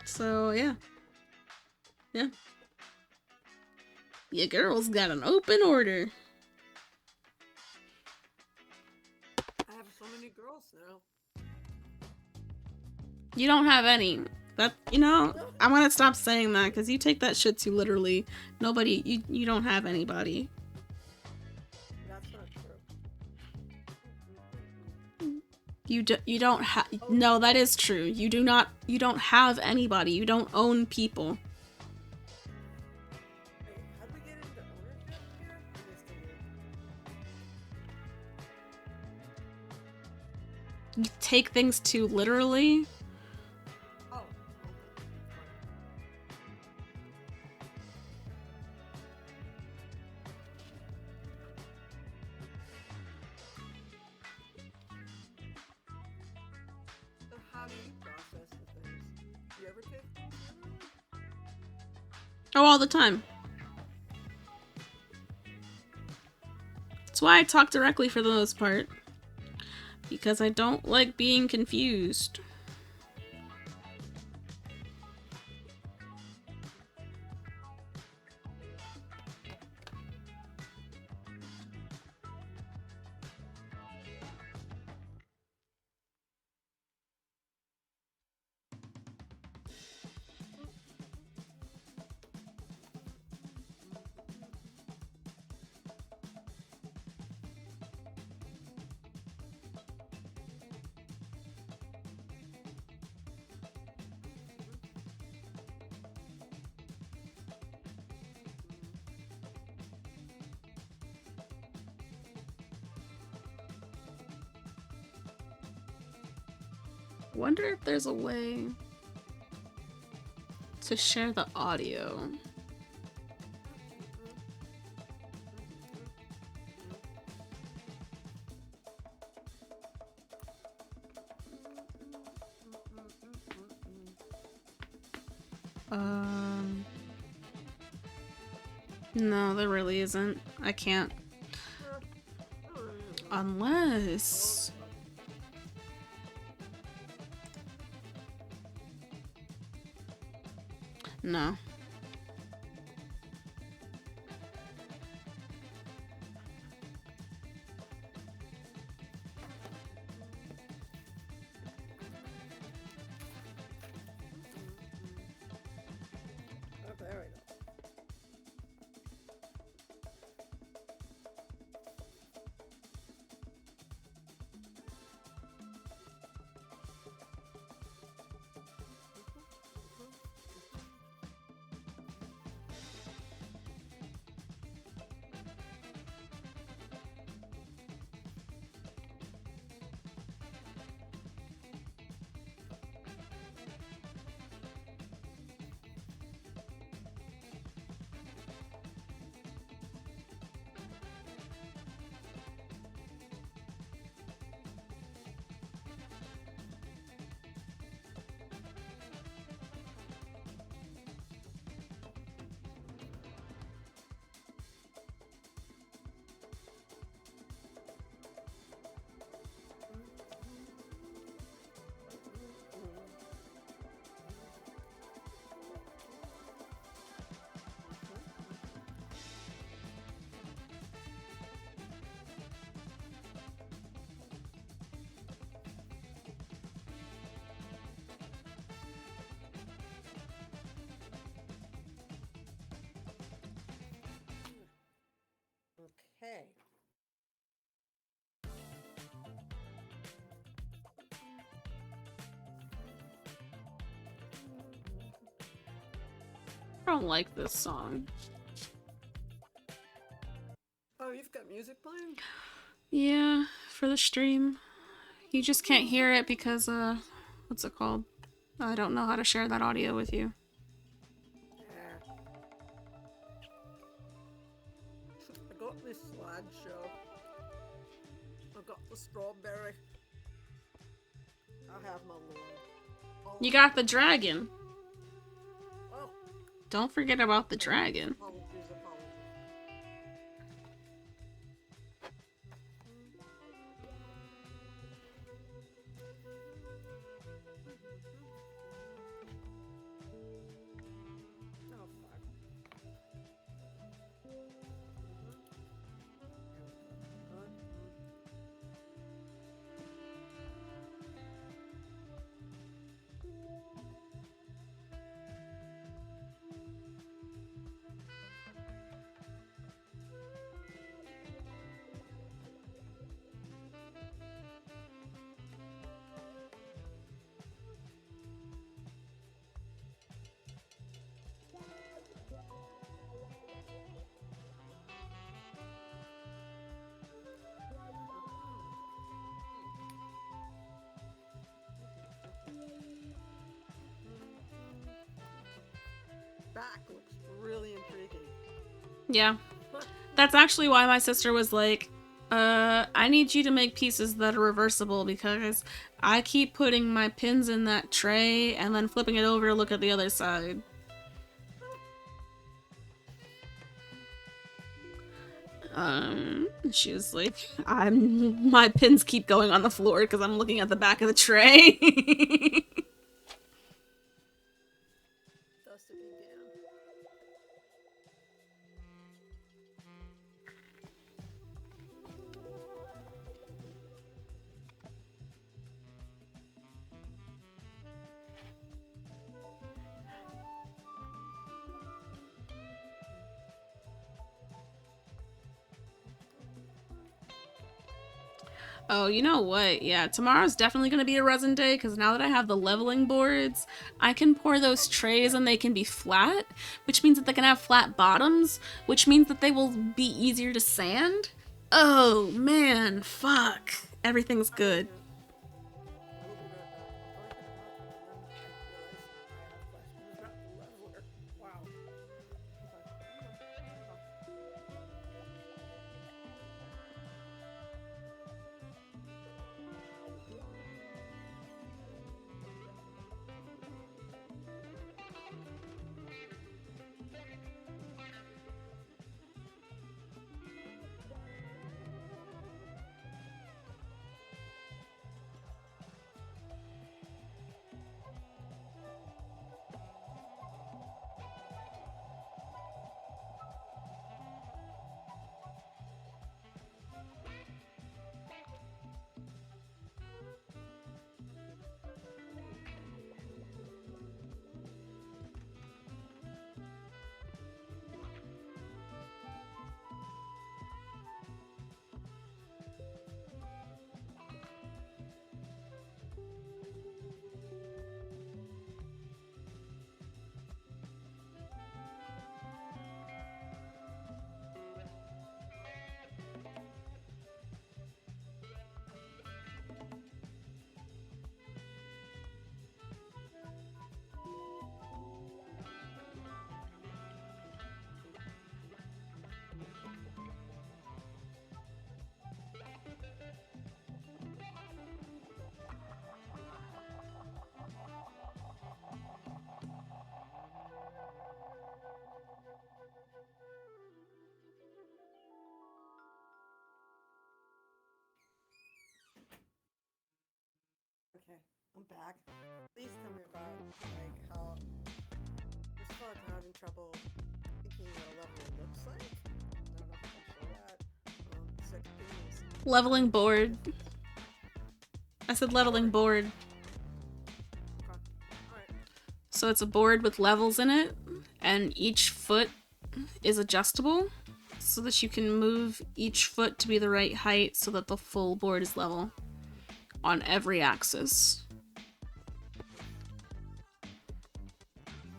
So, yeah. Yeah. Your girl's got an open order.
I have so many girls now.
You don't have any. That, you know, I'm gonna stop saying that because you take that shit too literally. Nobody, you don't have anybody.
That's not true.
You don't have, no, that is true. You don't have anybody. You don't own people.
Wait, how do we get into ownership here? I missed a little.
You take things too literally.
Oh. So how do you process the things? Do you ever take things literally?
Oh, all the time. That's why I talk directly for the most part. Because I don't like being confused. Wonder if there's a way to share the audio. No, there really isn't. I can't. Unless... No. don't like this song.
Oh, you've got music playing?
Yeah, for the stream. You just can't hear it because, what's it called? I don't know how to share that audio with you.
I got this slideshow. I got the strawberry. I have my lord.
You got the dragon.
Oh,
Don't forget about the dragon.
apologies. Oh, fuck. Back looks really intriguing.
Yeah. That's actually why my sister was like, I need you to make pieces that are reversible because I keep putting my pins in that tray and then flipping it over to look at the other side. She was like, my pins keep going on the floor because I'm looking at the back of the tray.
Thus it began.
Oh, you know what? Yeah, tomorrow's definitely going to be a resin day because now that I have the leveling boards, I can pour those trays and they can be flat, which means that they can have flat bottoms, which means that they will be easier to sand. Oh, man, fuck. Everything's good.
I will be right back. I'm talking about it, and then I realized I have questions about the leveler. Wow. Okay, I'm back. Please tell me about like how this far I'm having trouble thinking what a level looks like. I don't know if I can show that. The second thing is
Leveling board. I said leveling board.
okay. Alright.
So it's a board with levels in it, and each foot is adjustable so that you can move each foot to be the right height so that the full board is level on every axis.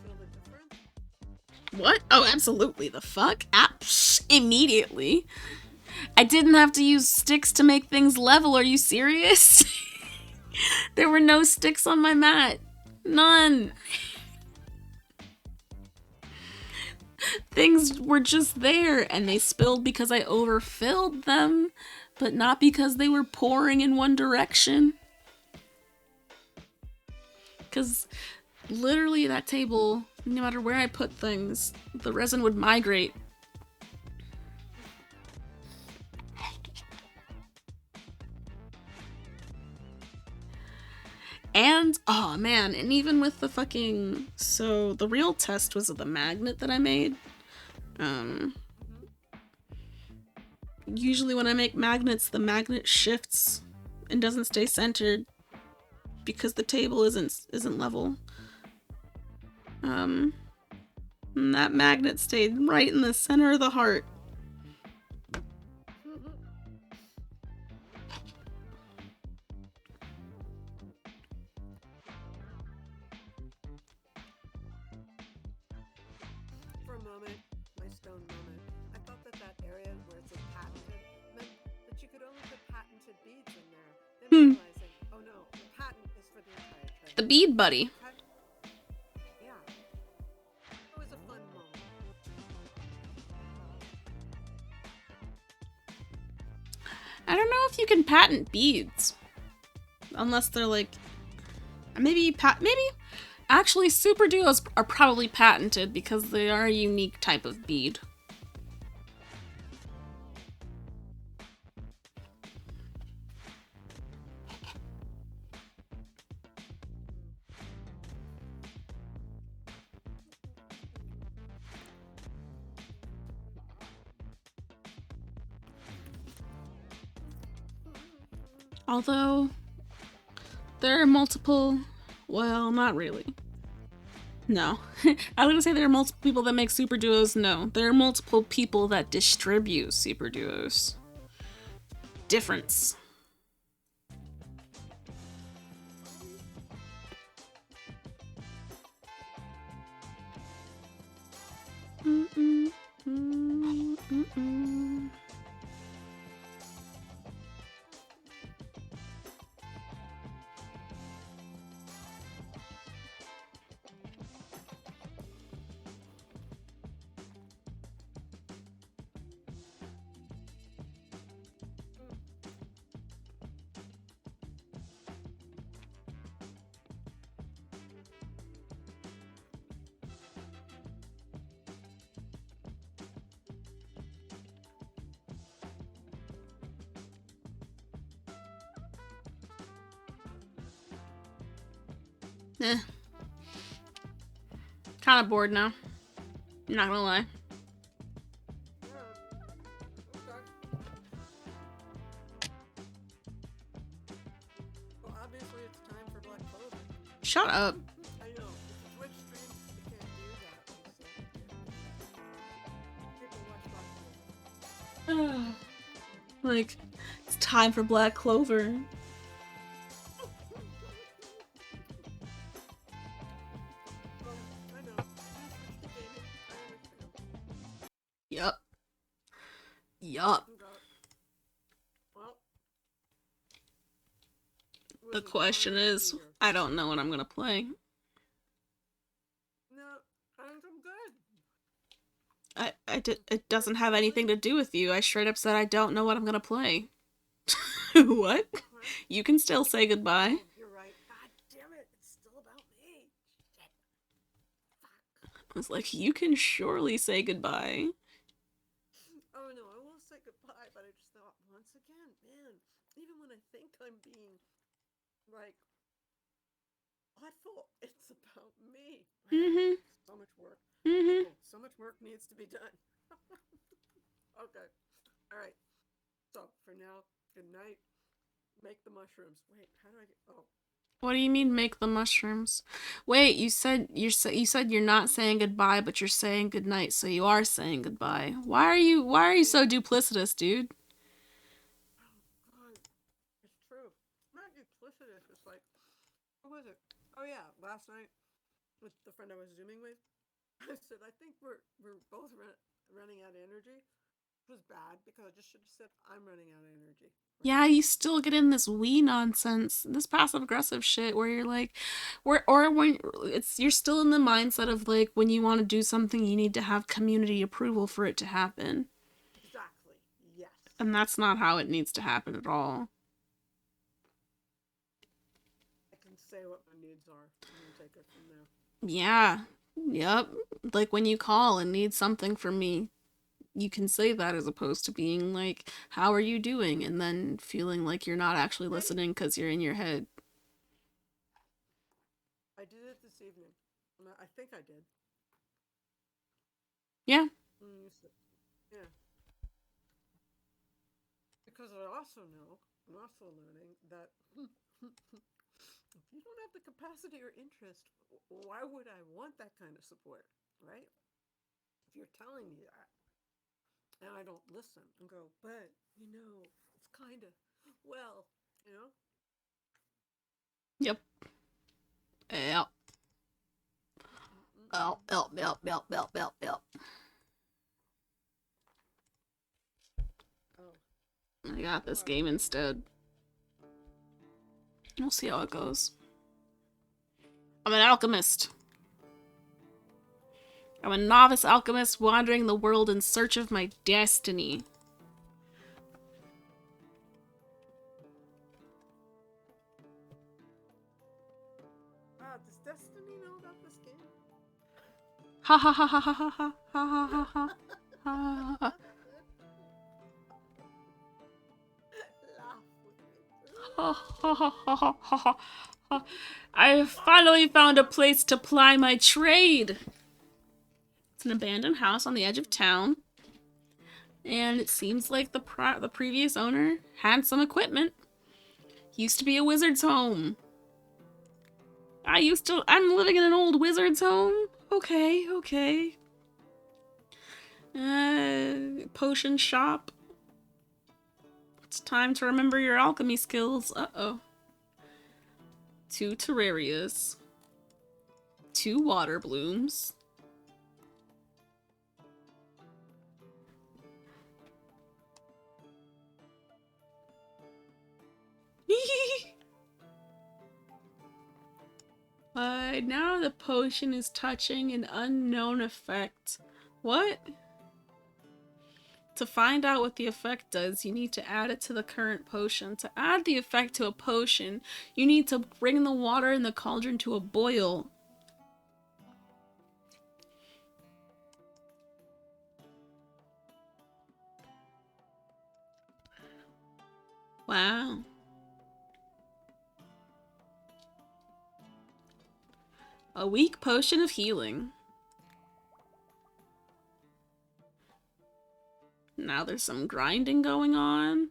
Feel the difference?
What? Oh, absolutely. The fuck? Immediately. I didn't have to use sticks to make things level. Are you serious? There were no sticks on my mat. None. Things were just there, and they spilled because I overfilled them, but not because they were pouring in one direction. Because literally that table, no matter where I put things, the resin would migrate. And, oh man, and even with the fucking, so the real test was the magnet that I made. Usually when I make magnets, the magnet shifts and doesn't stay centered because the table isn't level. And that magnet stayed right in the center of the heart.
For a moment, my stone moment, I thought that area where it said patented meant that you could only put patented beads in there. Then realizing, oh no, the patent is for the entire tray.
The bead buddy.
Yeah. It was a fun moment.
I don't know if you can patent beads. Unless they're like, maybe actually super duos are probably patented because they are a unique type of bead. Although there are multiple, well, not really. No. I was gonna say there are multiple people that make super duos. No. There are multiple people that distribute super duos. Difference. Kind of bored now. I'm not gonna lie.
Well, obviously it's time for Black Clover.
Shut up.
I know. It's a Twitch stream. You can't do that. People watch Black Clover.
Like, it's time for Black Clover. Yup.
Well,
The question is, I don't know what I'm gonna play.
No, I'm good.
It doesn't have anything to do with you. I straight up said I don't know what I'm gonna play. What? You can still say goodbye.
You're right. God damn it. It's still about me. Shit. Fuck.
I was like, you can surely say goodbye.
Oh no, I will say goodbye, but I just thought once again, man, even when I think I'm being like thoughtful, it's about me.
Mm-hmm.
So much work.
Mm-hmm.
So much work needs to be done. Okay. All right. So for now, good night. Make the mushrooms. Wait, how do I get? Oh.
What do you mean make the mushrooms? Wait, you said you're not saying goodbye, but you're saying goodnight, so you are saying goodbye. Why are you so duplicitous, dude?
Oh God, it's true. Not duplicitous. It's like, what was it? Oh yeah, last night with the friend I was zooming with, I said, I think we're both running out of energy. It was bad because I just should have said I'm running out of energy.
Yeah, you still get in this we nonsense, this passive aggressive shit where you're like, or when it's you're still in the mindset of like when you want to do something, you need to have community approval for it to happen,
Exactly. Yes.
and that's not how it needs to happen at all.
I can say what my needs are and then take it from there.
Yeah, yep. Like when you call and need something from me, you can say that as opposed to being like, "How are you doing?" and then feeling like you're not actually listening because you're in your head.
I did it this evening. I think I did.
Yeah.
Yeah. Because I also know, I'm also learning that if you don't have the capacity or interest, why would I want that kind of support, right? If you're telling me that and I don't listen and go, but it's kind of, well, you know?
Yep. Yep. Yep. Yep. Yep. Yep. Yep. Yep. Yep.
Oh.
I got this game instead. We'll see how it goes. I'm an alchemist. I'm a novice alchemist wandering the world in search of my destiny.
Does Destiny know about this game?
Ha ha ha ha ha ha ha ha ha ha ha ha. I finally found a place to ply my trade. It's an abandoned house on the edge of town. And it seems like the previous owner had some equipment. Used to be a wizard's home. I'm living in an old wizard's home. Okay. Potion shop. It's time to remember your alchemy skills. Uh-oh. 2 terrarias. 2 water blooms. But now the potion is touching an unknown effect. What? To find out what the effect does, you need to add it to the current potion. To add the effect to a potion, you need to bring the water in the cauldron to a boil. Wow. A weak potion of healing. Now there's some grinding going on.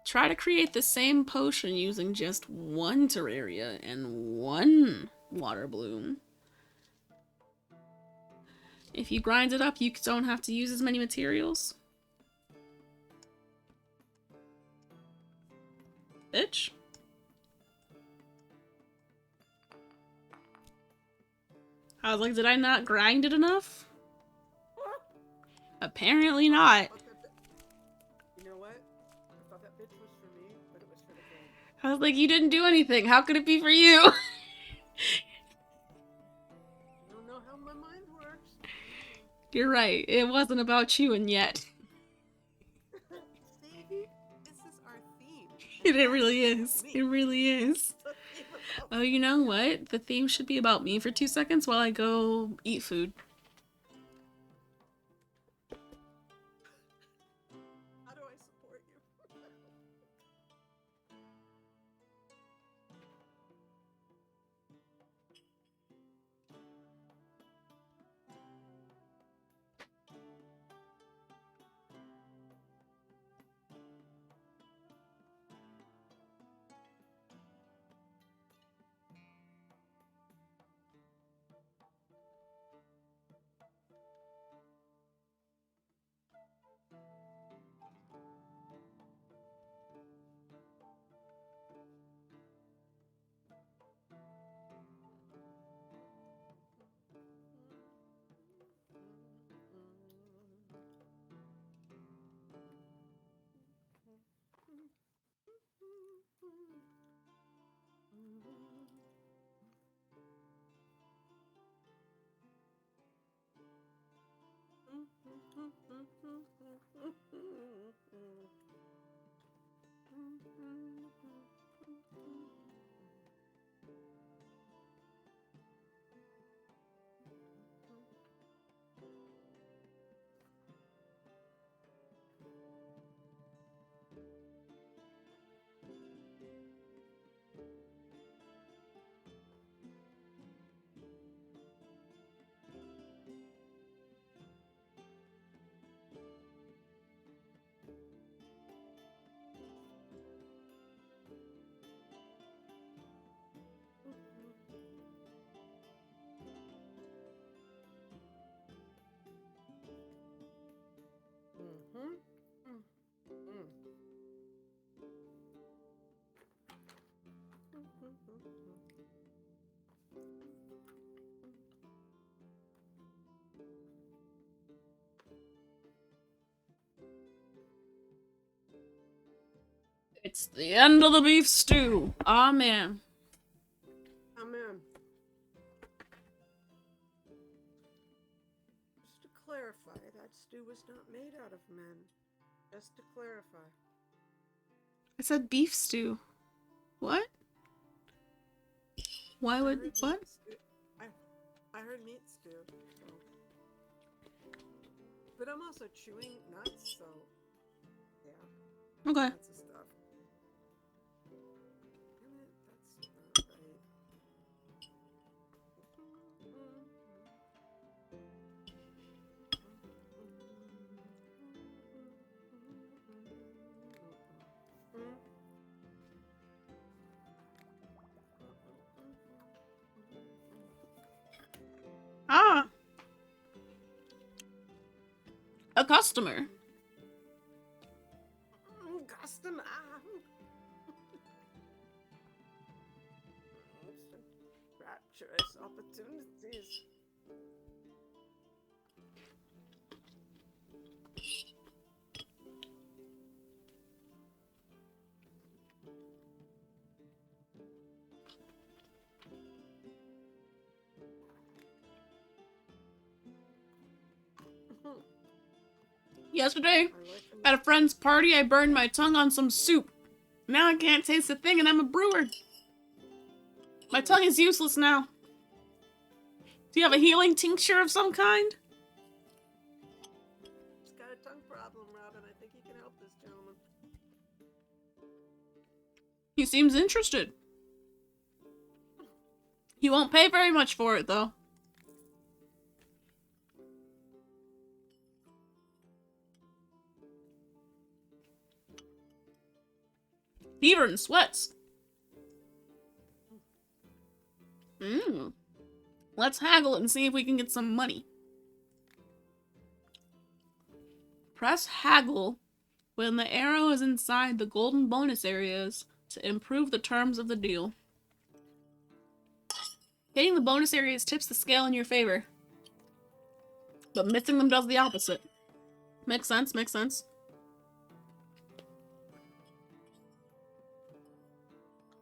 Try to create the same potion using just 1 terraria and 1 water bloom. If you grind it up, you don't have to use as many materials. Bitch. I was like, did I not grind it enough? Apparently not.
You know what? I thought that bitch was for me, but it was for the game.
I was like, you didn't do anything. How could it be for you?
I don't know how my mind works.
You're right. It wasn't about you and yet.
See? This is our theme.
It really is. It really is. Oh, you know what? The theme should be about me for 2 seconds while I go eat food.
How do I support you?
It's the end of the beef stew. Ah, man.
Amen. Just to clarify, that stew was not made out of men. Just to clarify.
I said beef stew. What? Why
I
would
heard
what?
meat stew. I heard meat stew. So. But I'm also chewing nuts, so yeah.
Okay.
Lots of stuff. Damn it, that's not right.
Ah. A customer.
Custom. Rapturous opportunities.
Yesterday, at a friend's party, I burned my tongue on some soup. Now I can't taste a thing and I'm a brewer. My tongue is useless now. Do you have a healing tincture of some kind?
He's got a tongue problem, Robin. I think he can help this gentleman.
He seems interested. He won't pay very much for it, though. Fever and sweats. Let's haggle and see if we can get some money. Press haggle when the arrow is inside the golden bonus areas to improve the terms of the deal. Hitting the bonus areas tips the scale in your favor, but missing them does the opposite. Makes sense, makes sense.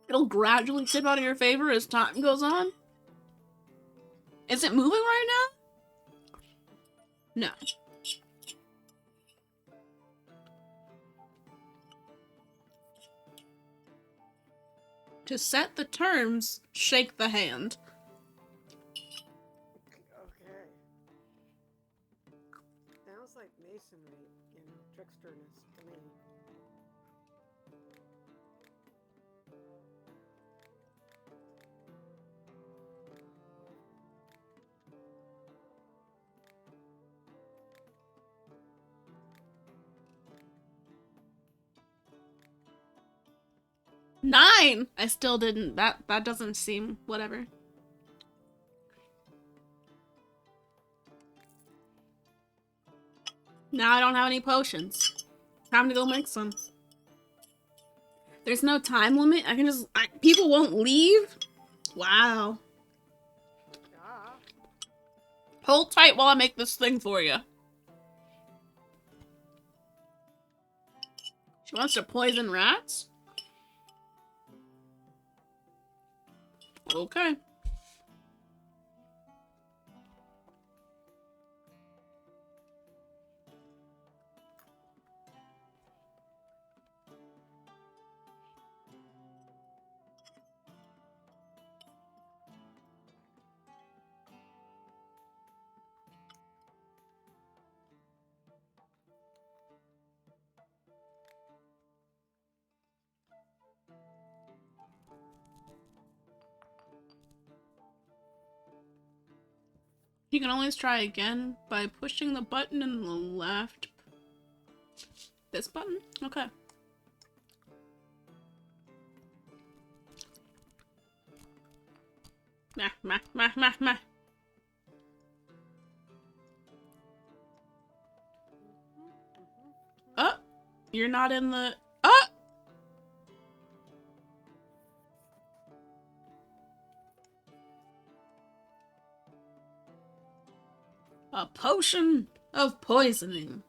It'll gradually tip out in your favor as time goes on. Is it moving right now? No. To set the terms, shake the hand.
Okay. Sounds like masonry, tricksterness to me.
Nine! I still didn't. That doesn't seem whatever. Now I don't have any potions. Time to go make some. There's no time limit. I can just... people won't leave? Wow.
Yeah.
Hold tight while I make this thing for you. She wants to poison rats? Okay. You can always try again by pushing the button in the left. This button? Okay. Meh, meh, meh, meh, meh. Oh! You're not in the... Oh! A potion of poisoning.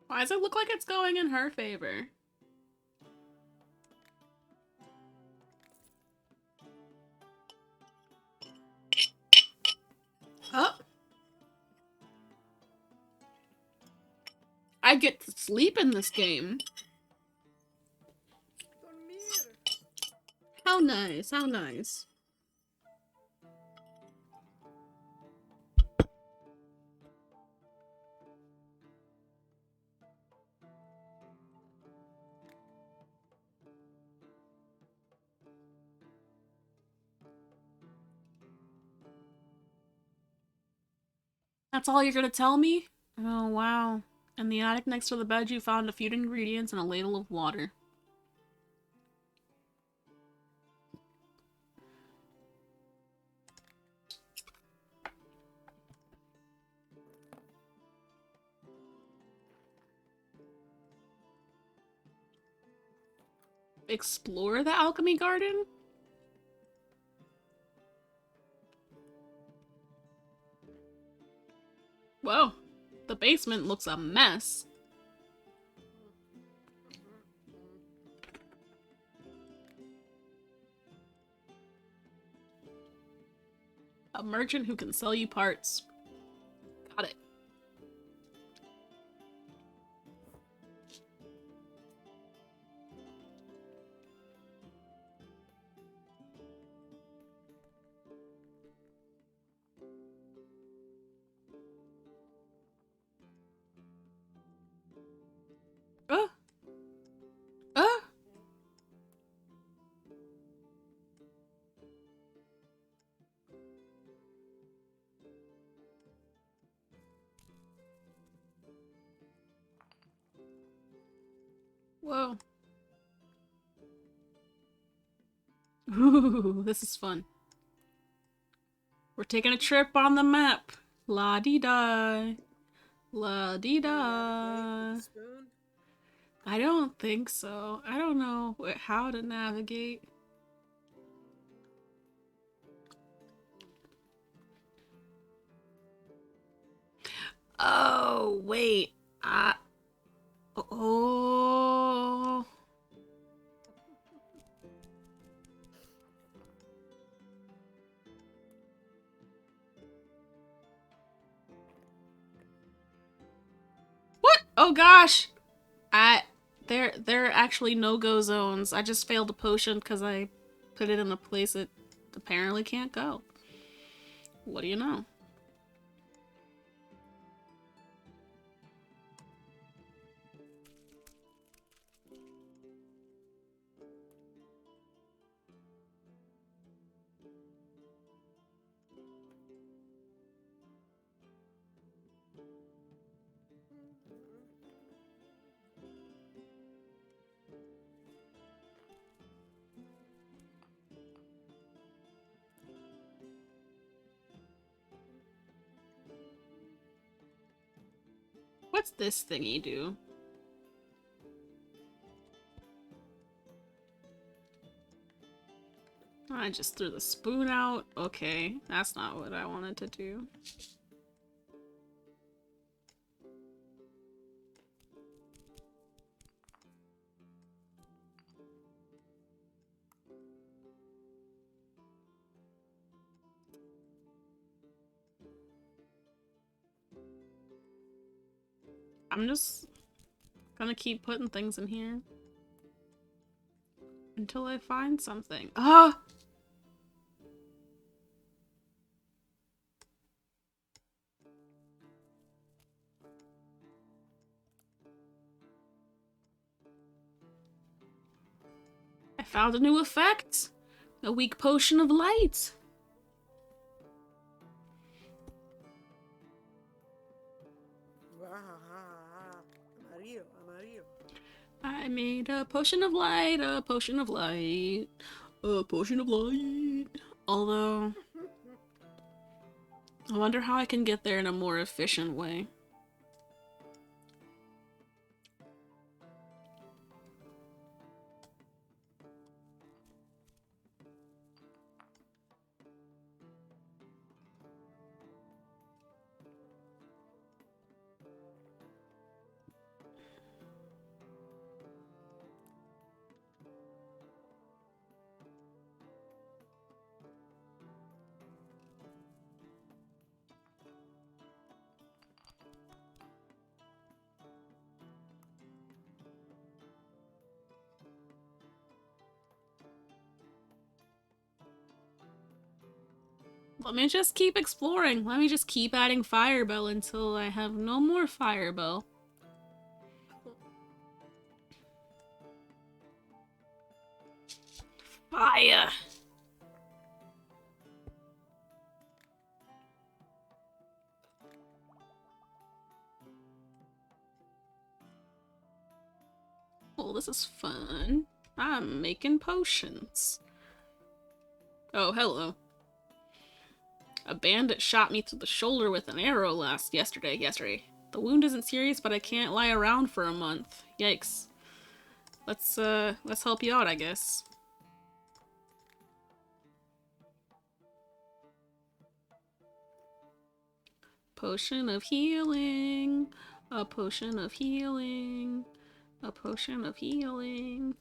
Why does it look like it's going in her favor? Oh. I get to sleep in this game. How nice, how nice. That's all you're gonna tell me? Oh, wow. In the attic next to the bed, you found a few ingredients and a ladle of water. Explore the alchemy garden? Whoa. The basement looks a mess. A merchant who can sell you parts. Got it. Uh. Uh. Whoa. Ooh, this is fun. We're taking a trip on the map. La-dee-da. La-dee-da. I don't think so. I don't know how to navigate. Oh, wait. Oh. What? Oh gosh. There are actually no-go zones. I just failed a potion because I put it in a place it apparently can't go. What do you know? What's this thingy do? I just threw the spoon out. Okay, that's not what I wanted to do. I'm just gonna keep putting things in here until I find something. Ah! I found a new effect! A weak potion of light! I made a potion of light, a potion of light, a potion of light. Although, I wonder how I can get there in a more efficient way. Let me just keep exploring. Let me just keep adding firebell until I have no more firebell. Fire! Oh, this is fun. I'm making potions. Oh, hello. A bandit shot me through the shoulder with an arrow yesterday. The wound isn't serious, but I can't lie around for a month. Yikes. Let's help you out, I guess. Potion of healing. A potion of healing. A potion of healing.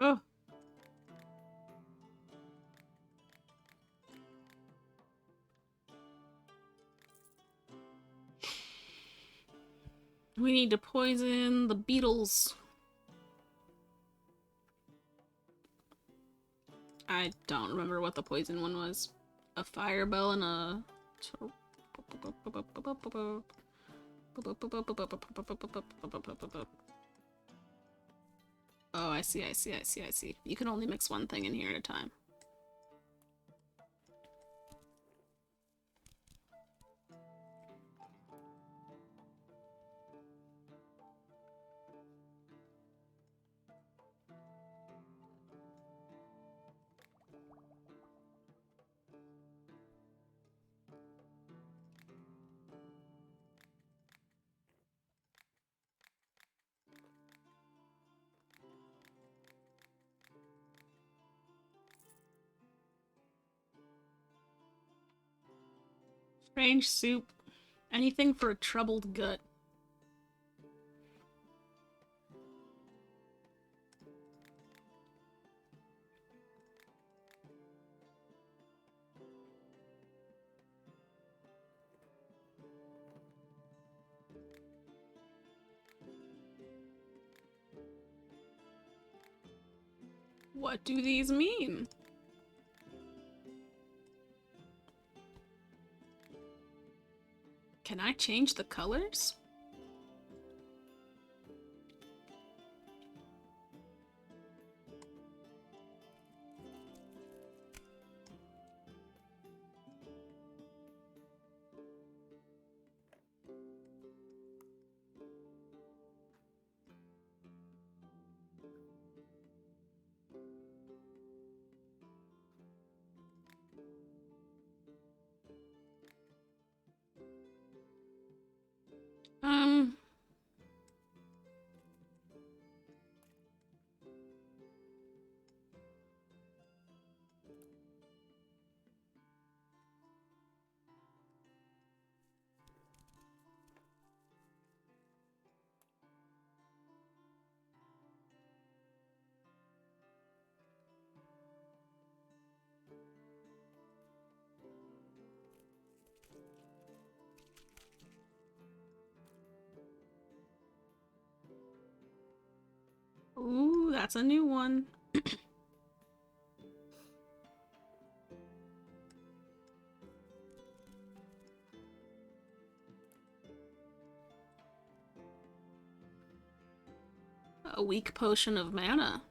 Oh. We need to poison the beetles. I don't remember what the poison one was. A firebell and a... Oh, I see. You can only mix one thing in here at a time. Strange soup. Anything for a troubled gut. What do these mean? Can I change the colors? That's a new one. A weak potion of mana.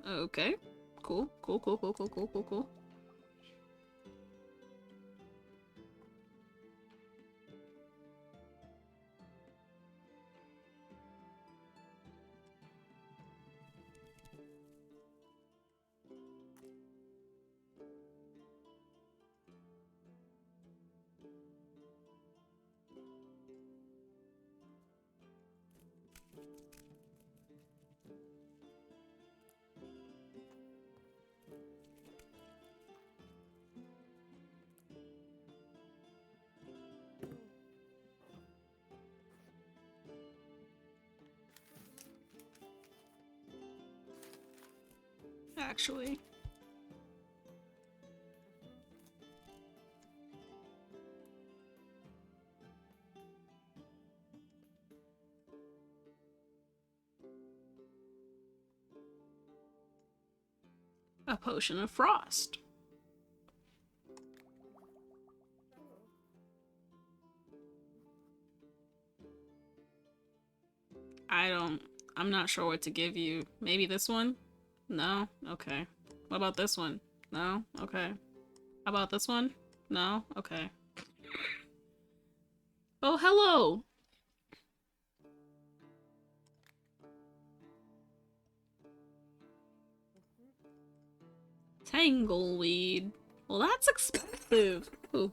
Okay. Cool. Cool, cool, cool, cool, cool, cool, cool. Actually. A potion of frost. I'm not sure what to give you. Maybe this one? No? Okay. What about this one? No? Okay. How about this one? No? Okay. Oh, hello! Tangleweed. Well, that's expensive. Ooh.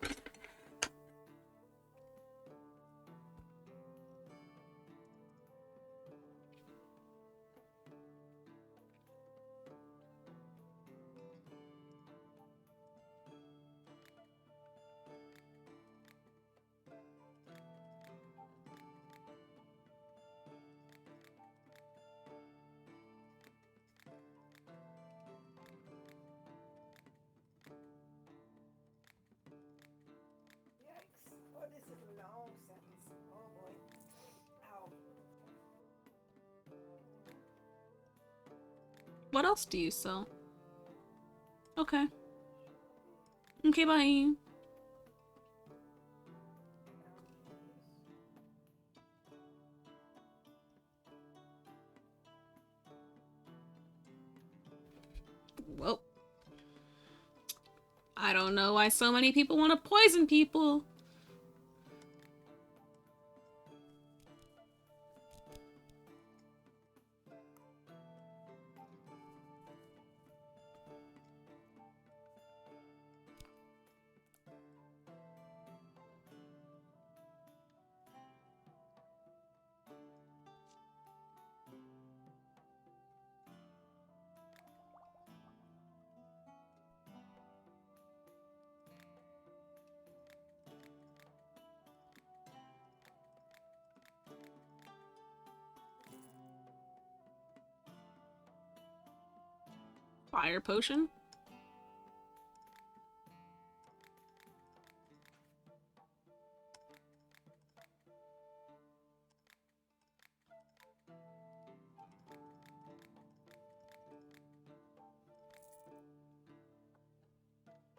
Yikes. Oh, this is a long sentence. Oh boy. Ow.
What else do you sell? Okay. Okay, bye. Well, I don't know why so many people want to poison people. Fire potion?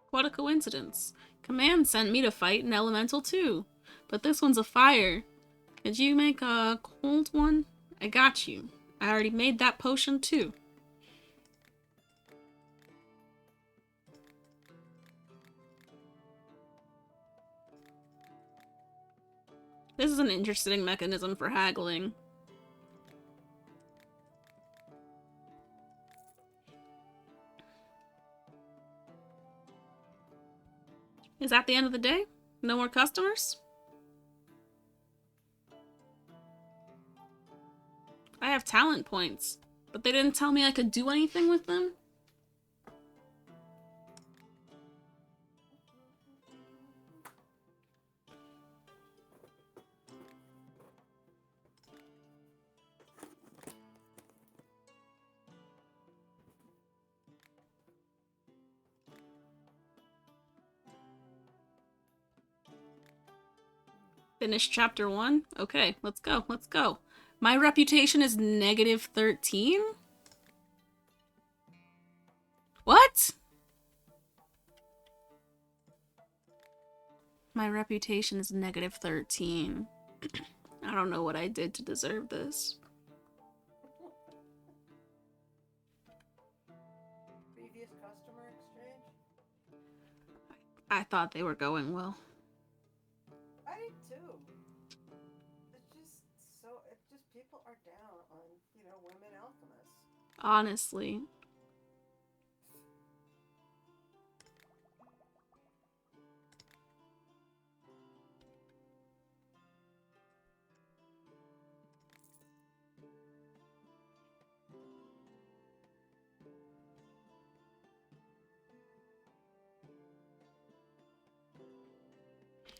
What a coincidence. Command sent me to fight an elemental too. But this one's a fire. Did you make a cold one? I got you. I already made that potion too. This is an interesting mechanism for haggling. Is that the end of the day? No more customers? I have talent points, but they didn't tell me I could do anything with them? Finish chapter 1? Okay, let's go, let's go. My reputation is -13? What? My reputation is negative 13. I don't know what I did to deserve this.
Previous customer exchange?
I thought they were going well.
I did too. It's just people are down on, women alchemists.
Honestly.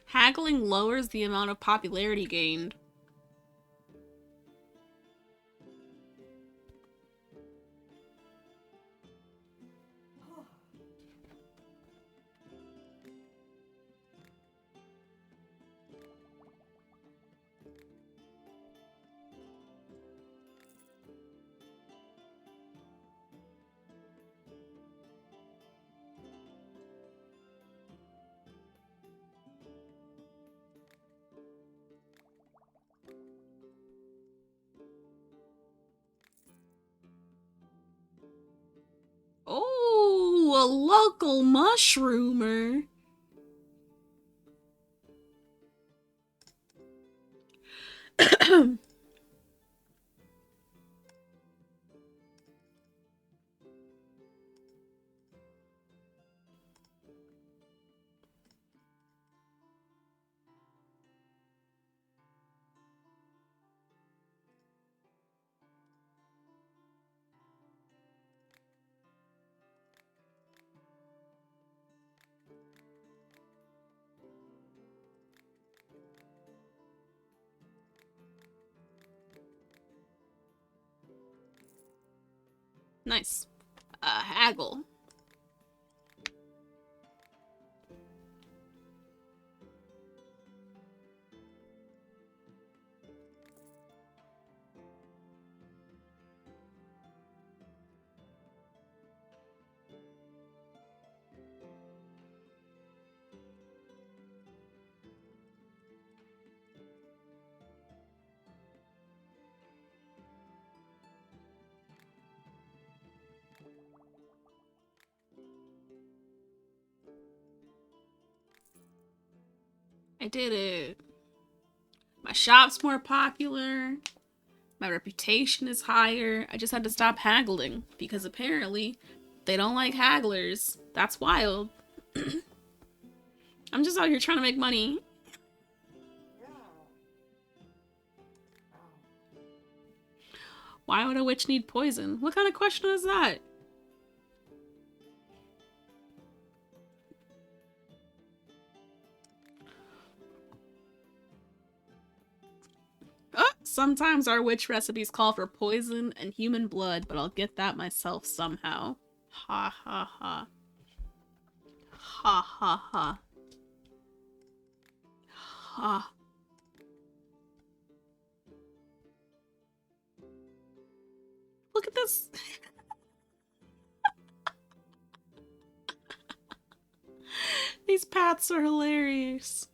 Haggling lowers the amount of popularity gained. Oh, a local mushroomer. Nice. Haggle. I did it. My shop's more popular. My reputation is higher. I just had to stop haggling because apparently they don't like hagglers. That's wild. I'm just out here trying to make money.
Yeah.
Why would a witch need poison? What kind of question is that? Sometimes our witch recipes call for poison and human blood, but I'll get that myself somehow. Ha ha ha. Ha ha ha. Ha. Look at this. These paths are hilarious.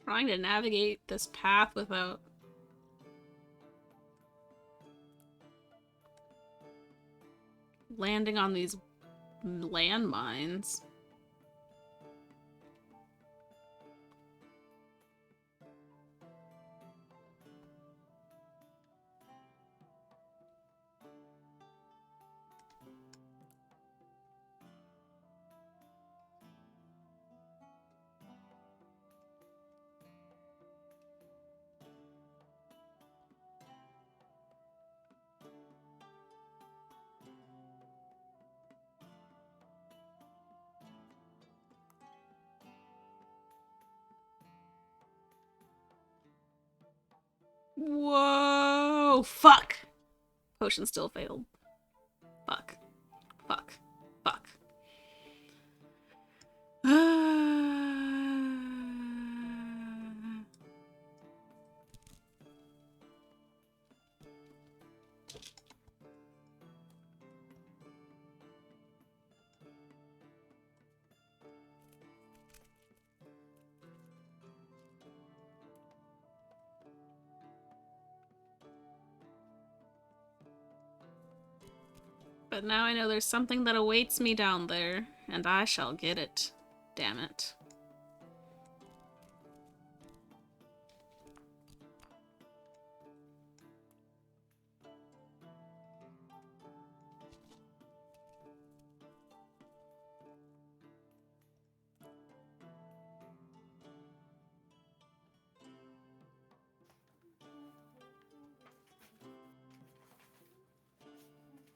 Trying to navigate this path without landing on these landmines. Whoa! Fuck! Potion still failed. Fuck. Fuck. Fuck. But now I know there's something that awaits me down there, and I shall get it. Damn it.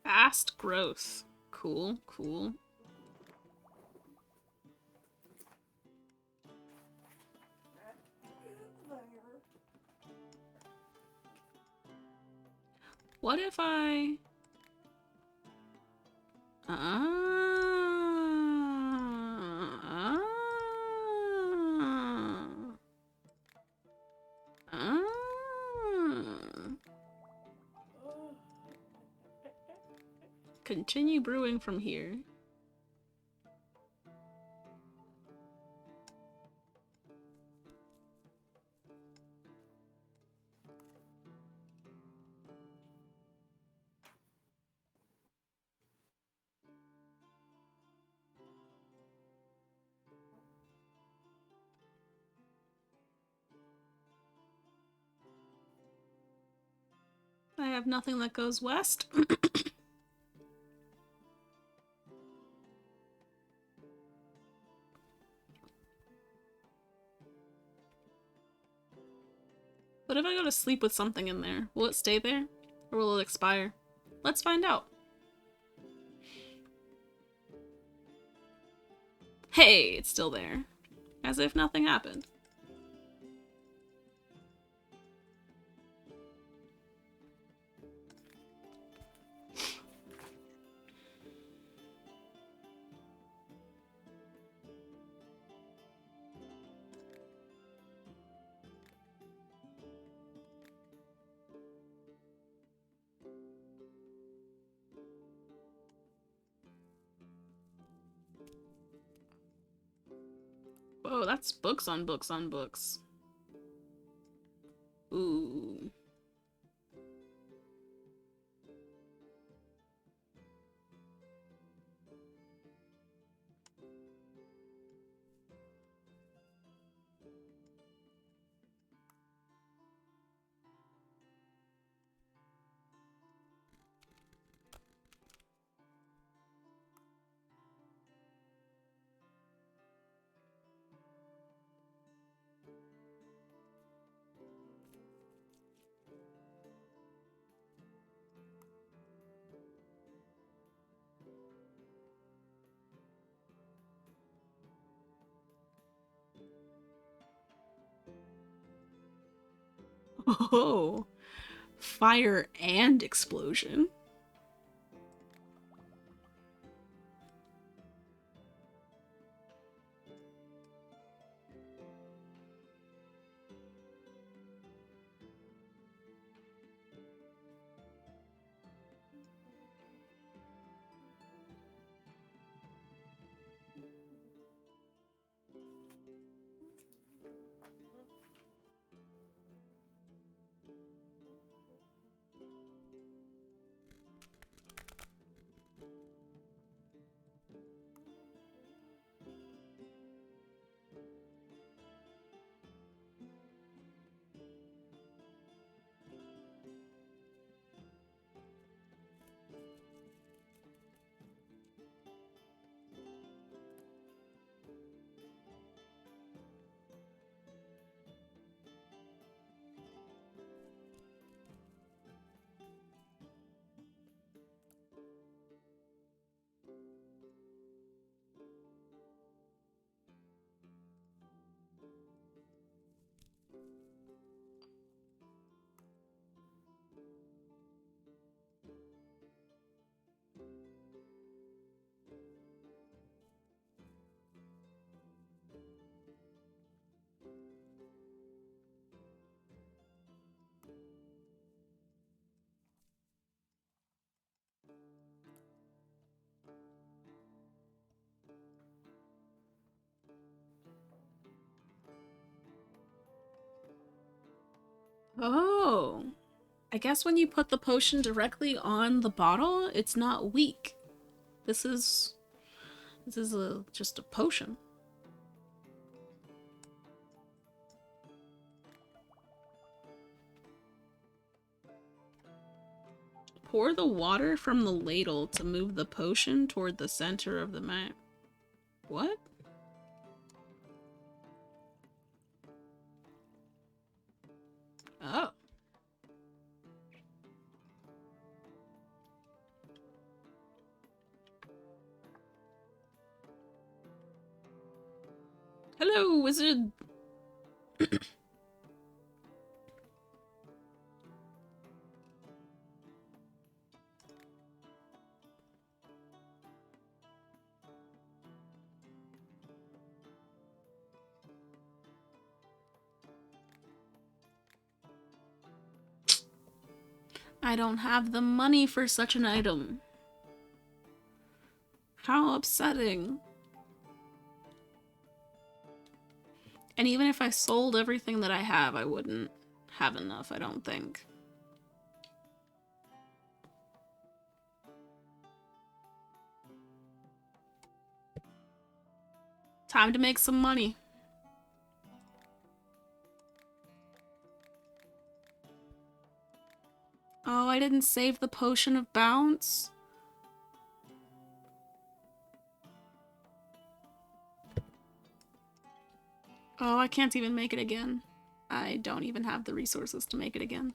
Fast growth. Cool, cool. What if I... Continue brewing from here. I have nothing that goes west. What if I go to sleep with something in there? Will it stay there? Or will it expire? Let's find out. Hey, it's still there. As if nothing happened. Whoa, that's books on books on books. Ooh. Oh, fire and explosion. Oh. I guess when you put the potion directly on the bottle, it's not weak. This is just a potion. Pour the water from the ladle to move the potion toward the center of the map. What? Oh. Hello, wizard! I don't have the money for such an item. How upsetting. And even if I sold everything that I have, I wouldn't have enough, I don't think. Time to make some money. Oh, I didn't save the potion of bounce? Oh, I can't even make it again. I don't even have the resources to make it again.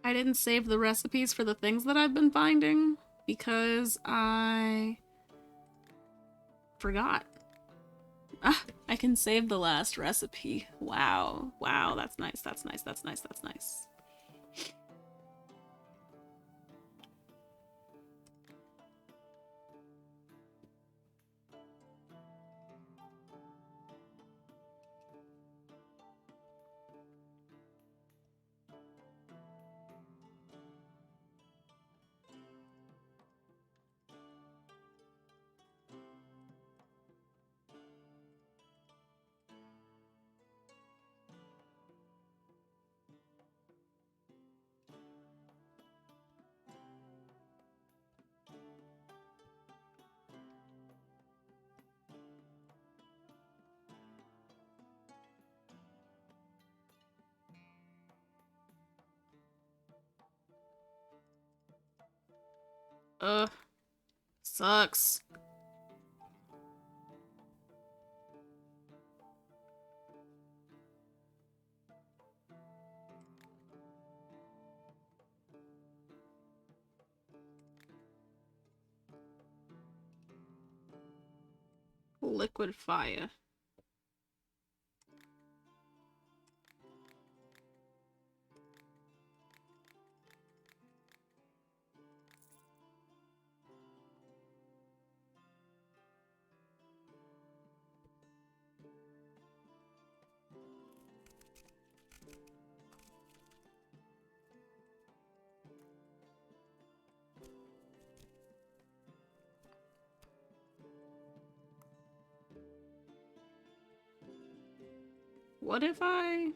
I didn't save the recipes for the things that I've been finding because I forgot. Ah, I can save the last recipe. Wow. Wow, that's nice, that's nice, that's nice, that's nice. Ugh. Sucks. Liquid fire. What if I...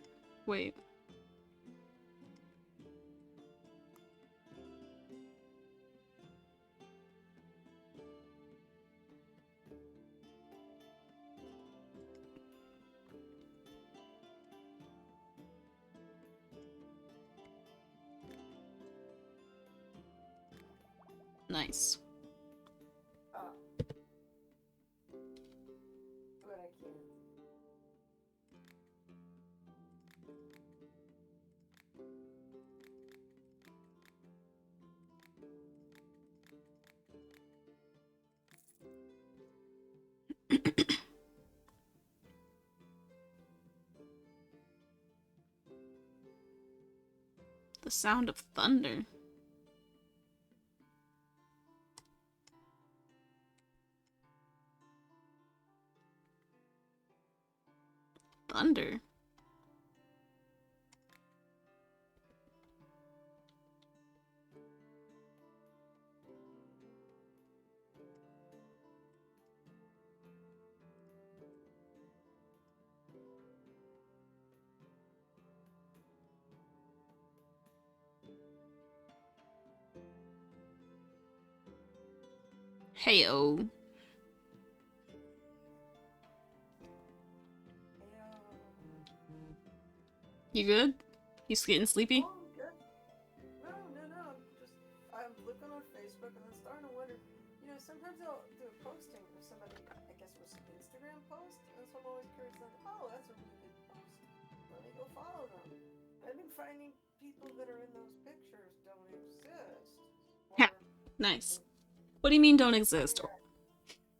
Wait. Nice.
But I can't.
The sound of thunder. Thunder. Heyo. You good? You getting sleepy?
Oh, I'm good. No. I'm looking on Facebook and I'm starting to wonder. You know, sometimes they'll do a posting of somebody. I guess it was an Instagram post, and so I'm always curious. Like, oh, that's a really good post. Let me go follow them. I've been finding people that are in those pictures don't exist.
Yeah. Nice. What do you mean don't exist?
Yeah.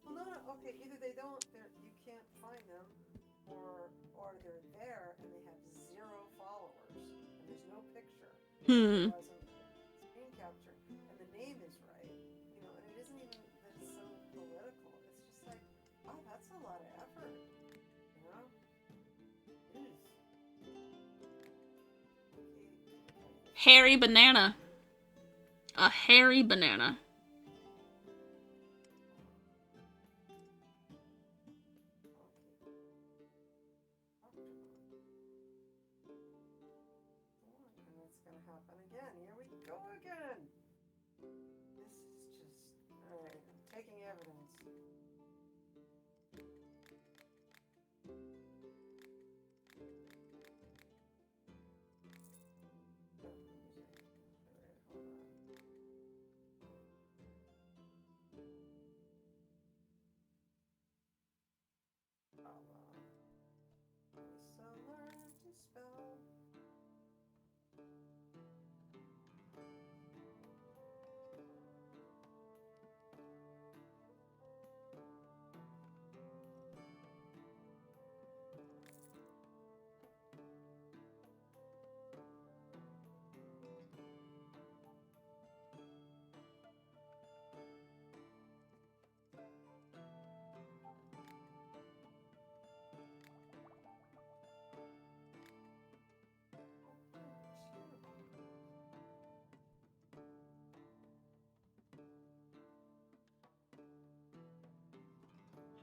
Well, no. Okay, either they don't. You can't find them, or they're there and they have 0 followers and there's no picture. It wasn't screen capture, and the name is right. You know, and it isn't even that it's so political. It's just like, wow, that's a lot of effort. You know.
Hairy banana. A hairy banana.
And it's gonna happen again. Here we go again. This is just alright. I'm taking evidence. So learn to spell.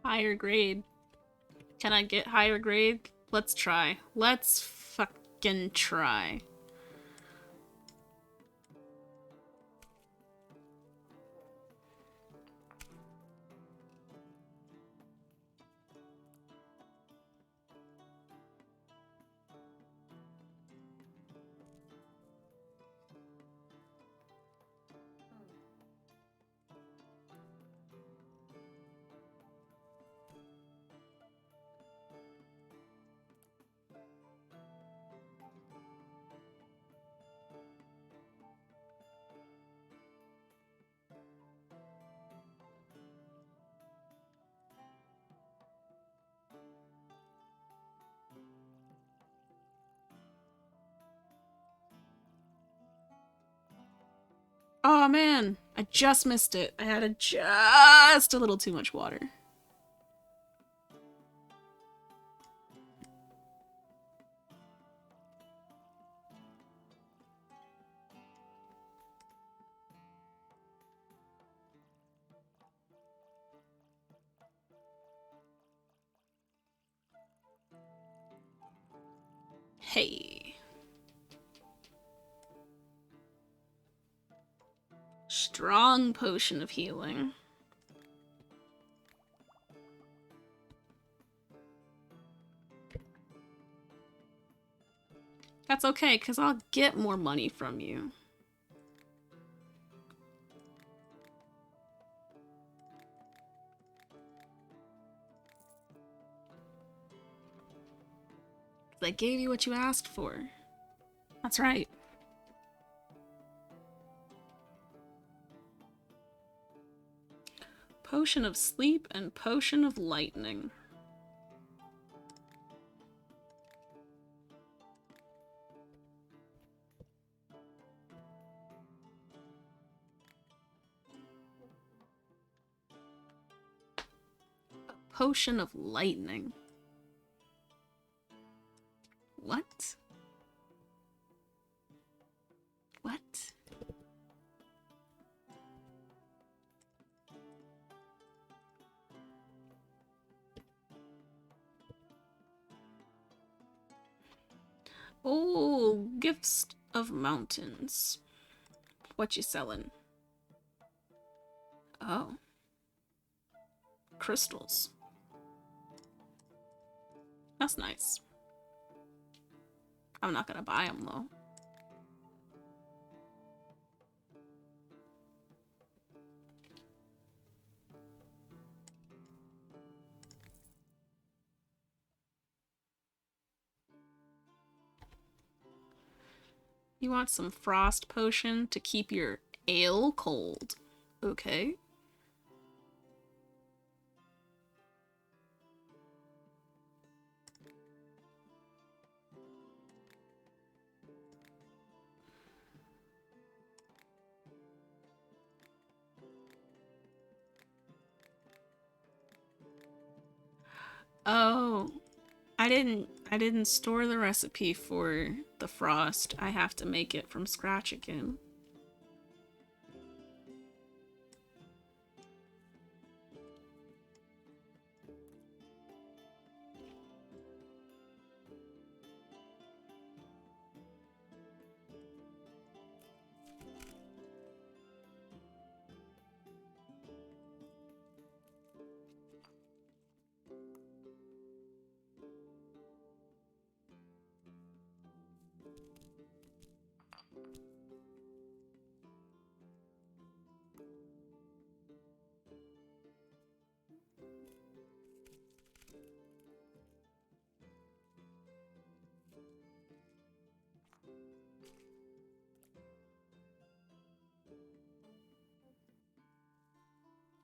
Higher grade. Can I get higher grade? Let's try. Let's fucking try. Oh man, I just missed it. I had just a little too much water. Hey. Strong potion of healing. That's okay, because I'll get more money from you. I gave you what you asked for. That's right. Potion of sleep and potion of lightning. A potion of lightning. What? What? Oh, gifts of mountains. What you selling? Oh. Crystals. That's nice. I'm not gonna buy them though. You want some frost potion to keep your ale cold. Okay. Oh, I didn't store the recipe for the frost. I have to make it from scratch again.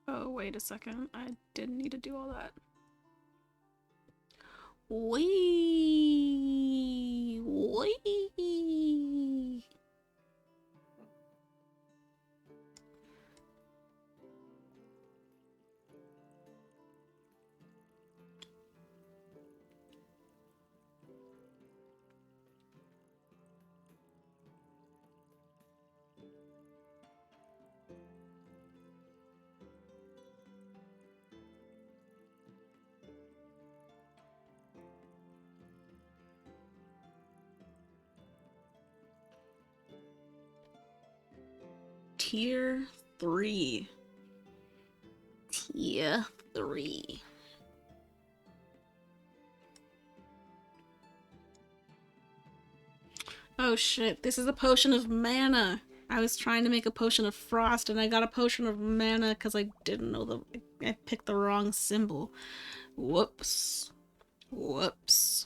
Oh, wait a second. I didn't need to do all that. Wee! Wee! Tier 3. Tier 3. Oh shit, this is a potion of mana. I was trying to make a potion of frost and I got a potion of mana because I didn't know I picked the wrong symbol. Whoops. Whoops.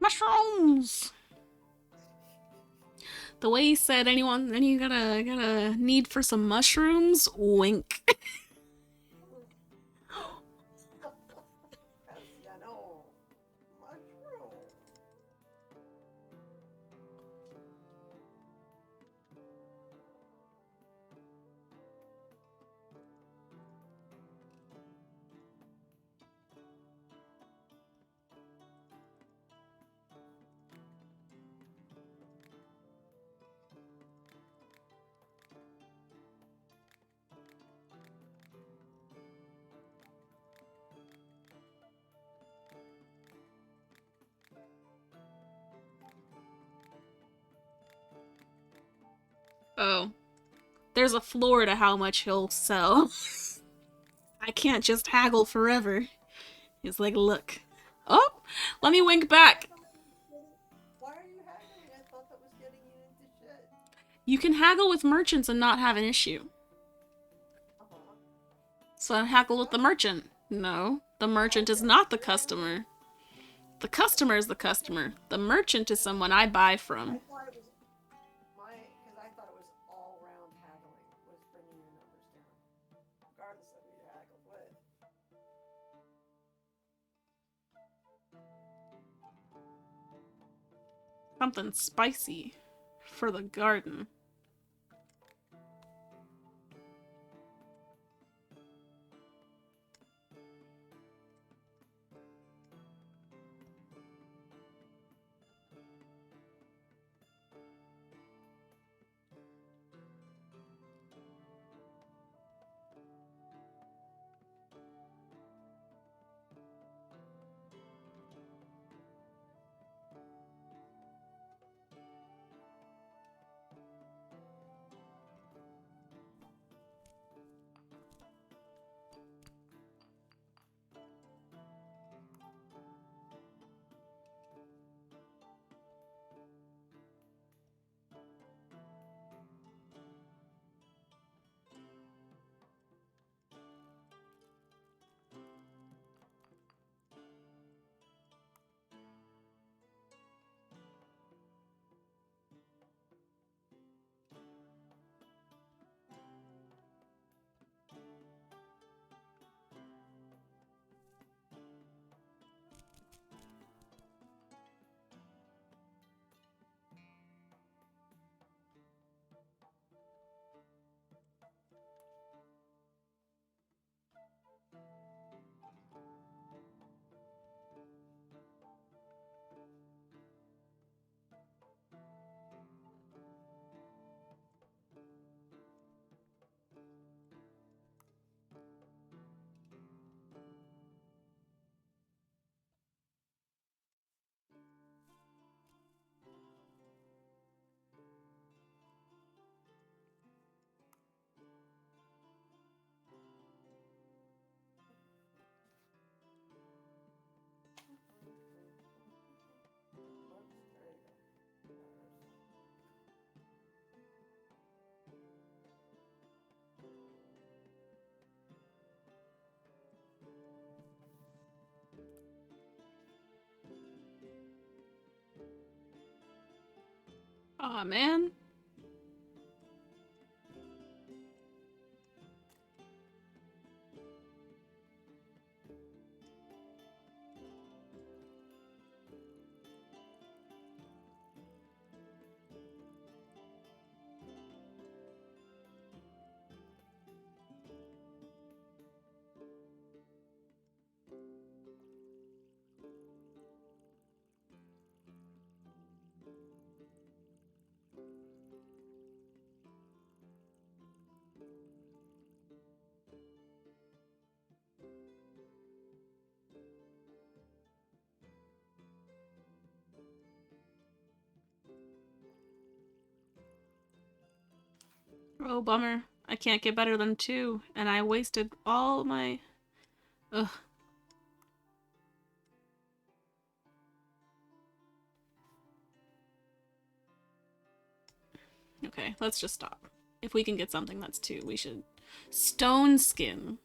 Mushrooms! The way he said anyone, then you got a need for some mushrooms? Wink.
Yeah, no. Mushroom.
Oh. There's a floor to how much he'll sell. I can't just haggle forever. He's like, look. Oh! Let me wink back!
Why are you haggling? I thought that was getting you into shit.
You can haggle with merchants and not have an issue.
Uh-huh.
So I haggle with the merchant. No, the merchant is not the customer. The customer is the customer. The merchant is someone I buy from.
I thought it was because I thought it was all round haggling was bringing your numbers down, regardless of who you haggled with.
Something spicy for the garden. Aw, man. Oh, bummer. I can't get better than 2, and I wasted all my... Ugh. Okay, let's just stop. If we can get something that's 2, we should... Stone skin.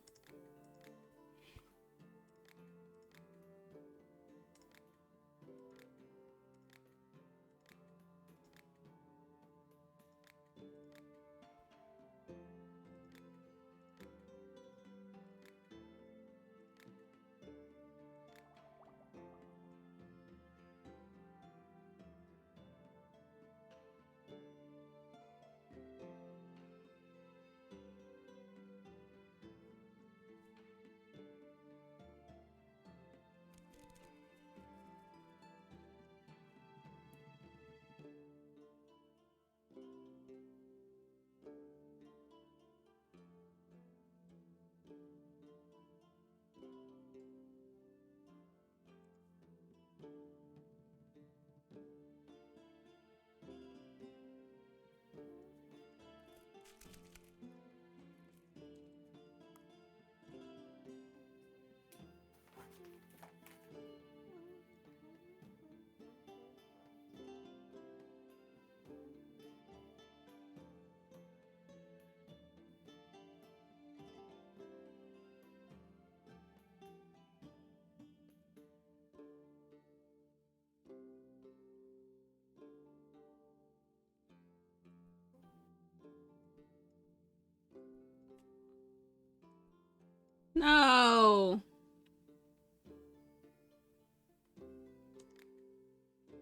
No!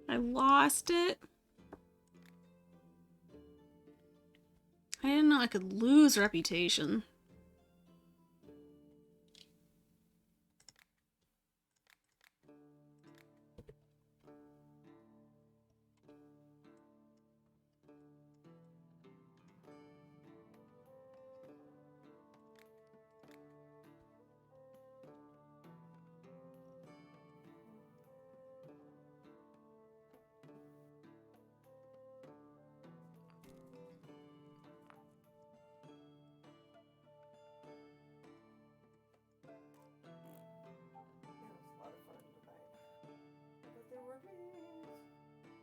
I lost it? I didn't know I could lose reputation.
Yeah, it was a lot of fun tonight. But there were bees. Yep.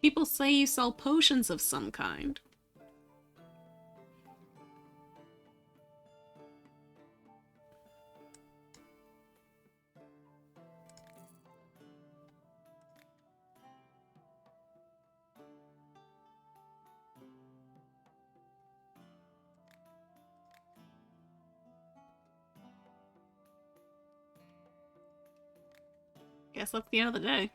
People say you sell potions of some kind. Guess that's the end of the day.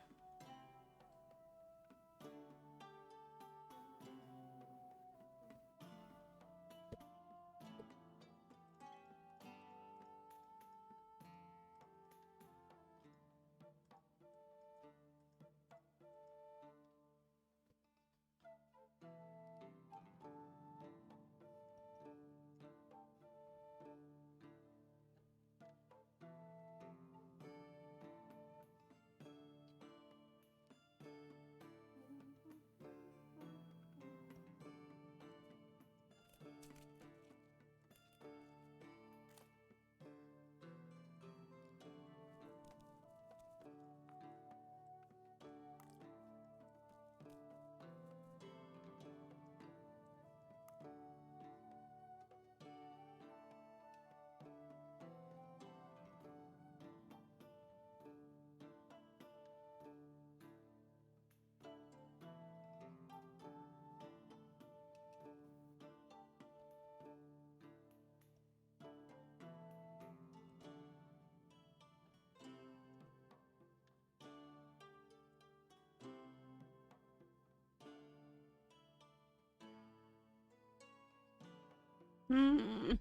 Hmm.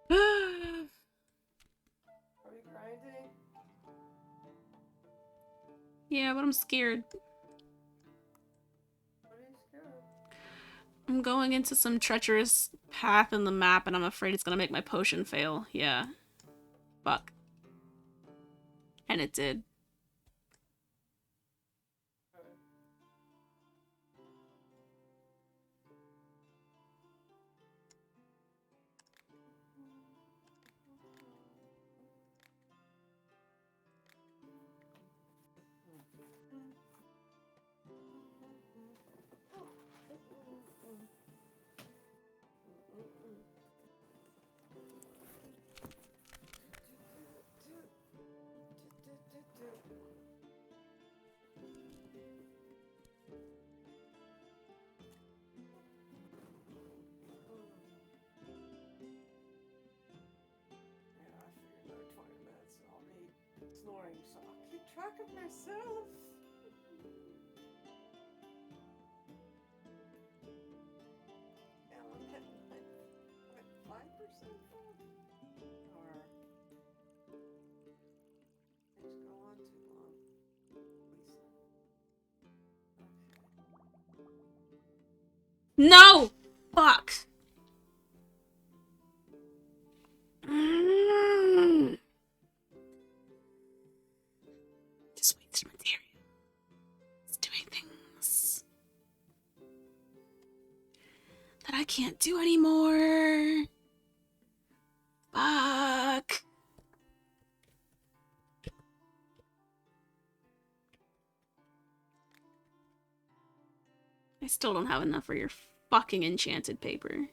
Are you grinding?
Yeah, but I'm scared.
What are you scared of?
I'm going into some treacherous path in the map and I'm afraid it's gonna make my potion fail. Yeah. Fuck. And it did.
Yeah, I figured another 20 minutes and I'll be snoring, so I'll keep track of myself. And I'm hitting like 5% full. Or
No! Fuck. Mm. Just wasted material. It's doing things that I can't do anymore. Fuck. I still don't have enough for your fucking enchanted paper.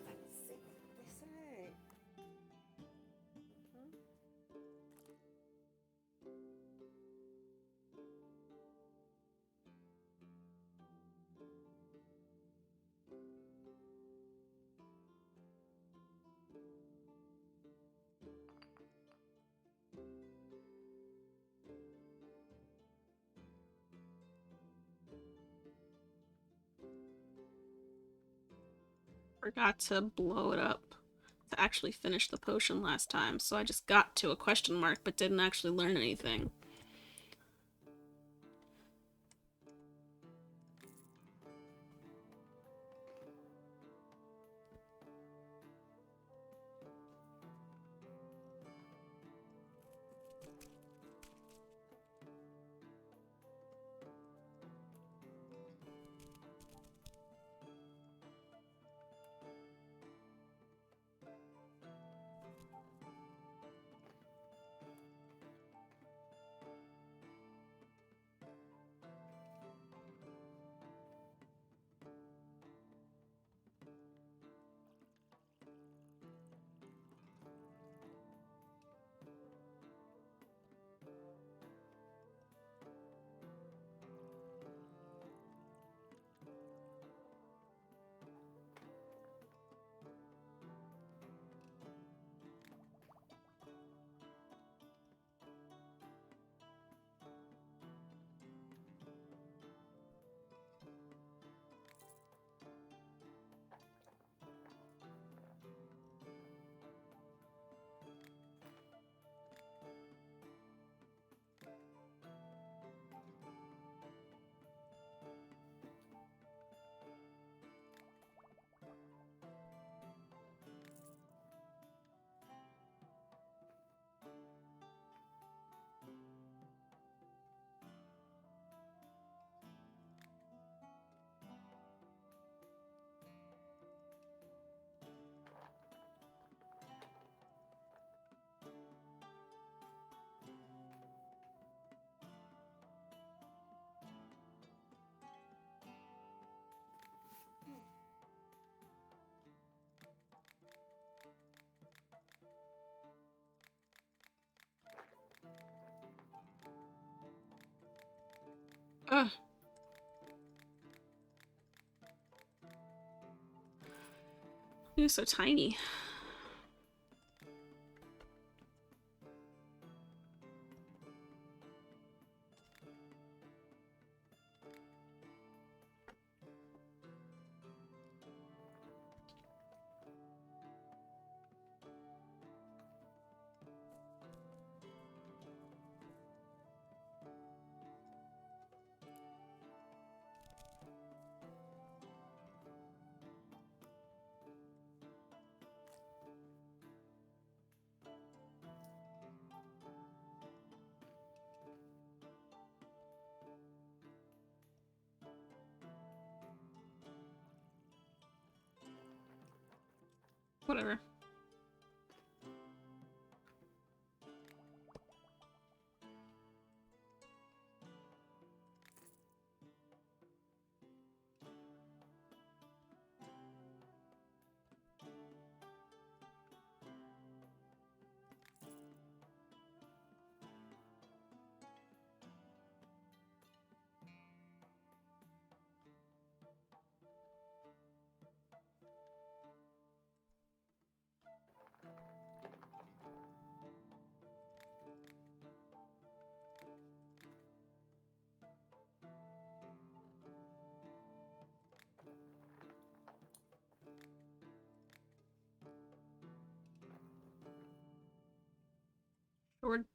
Let's see what they say.
Forgot to blow it up to actually finish the potion last time, so I just got to a question mark but didn't actually learn anything. Ugh. You're so tiny. whatever.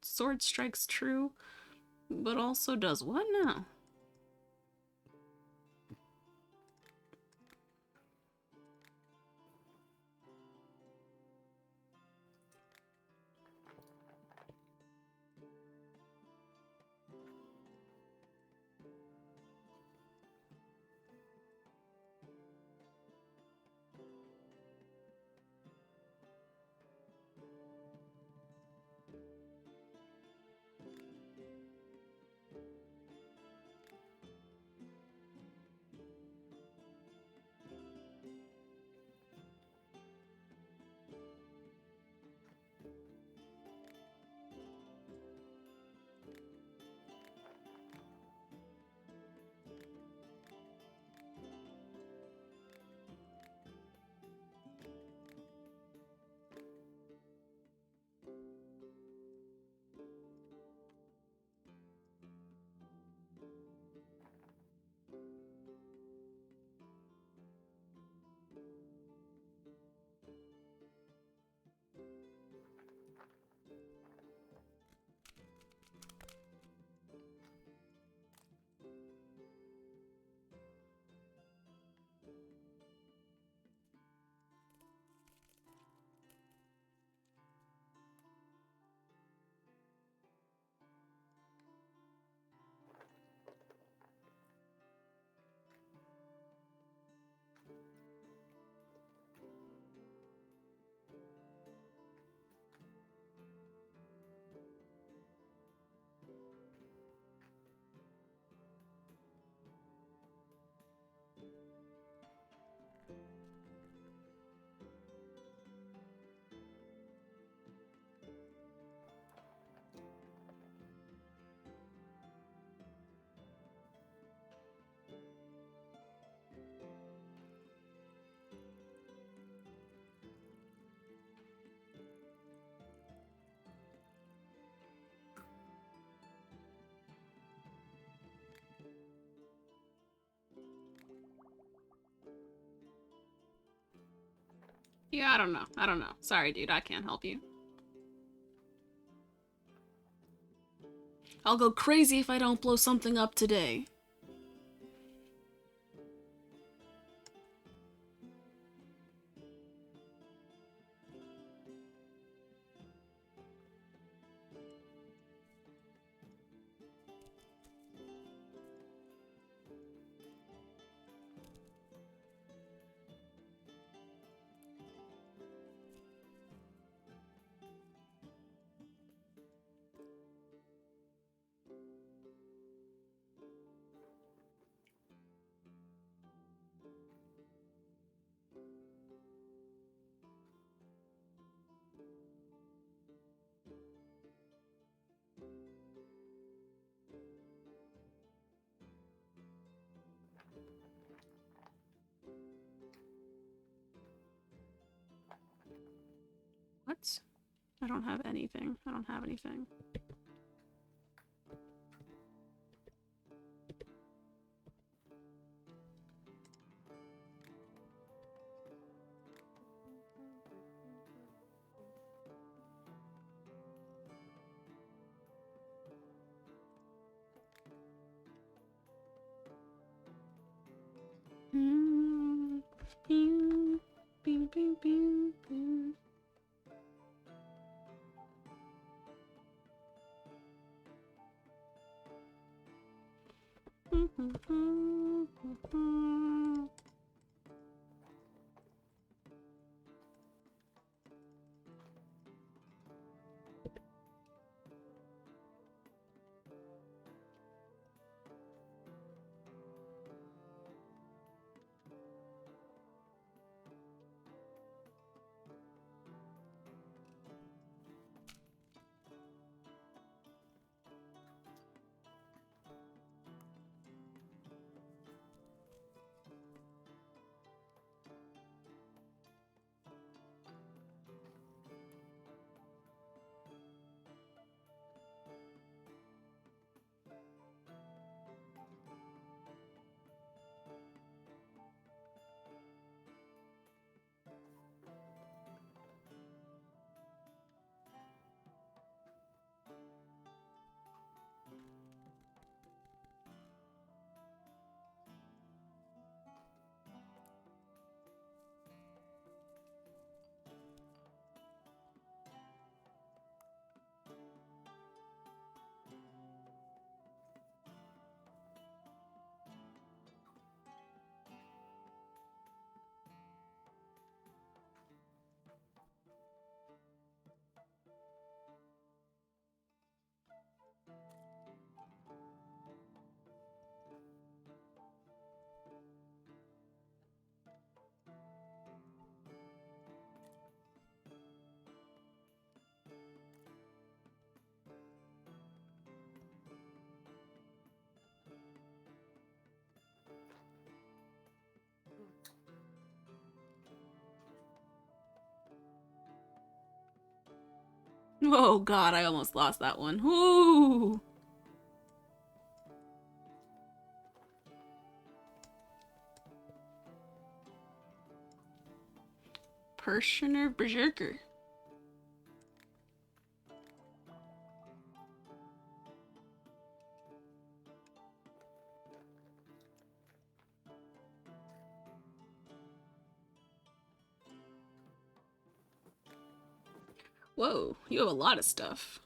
Sword strikes true, but also does what now? Yeah, I don't know. I don't know. Sorry, dude. I can't help you. I'll go crazy if I don't blow something up today. What? I don't have anything. I don't have anything. Pew, pew, pew, pew, pew. Oh god, I almost lost that one. Ooh! Persianer Berserker. Whoa, you have a lot of stuff.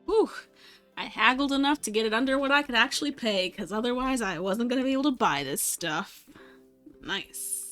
Whew. I haggled enough to get it under what I could actually pay, because otherwise I wasn't going to be able to buy this stuff. Nice.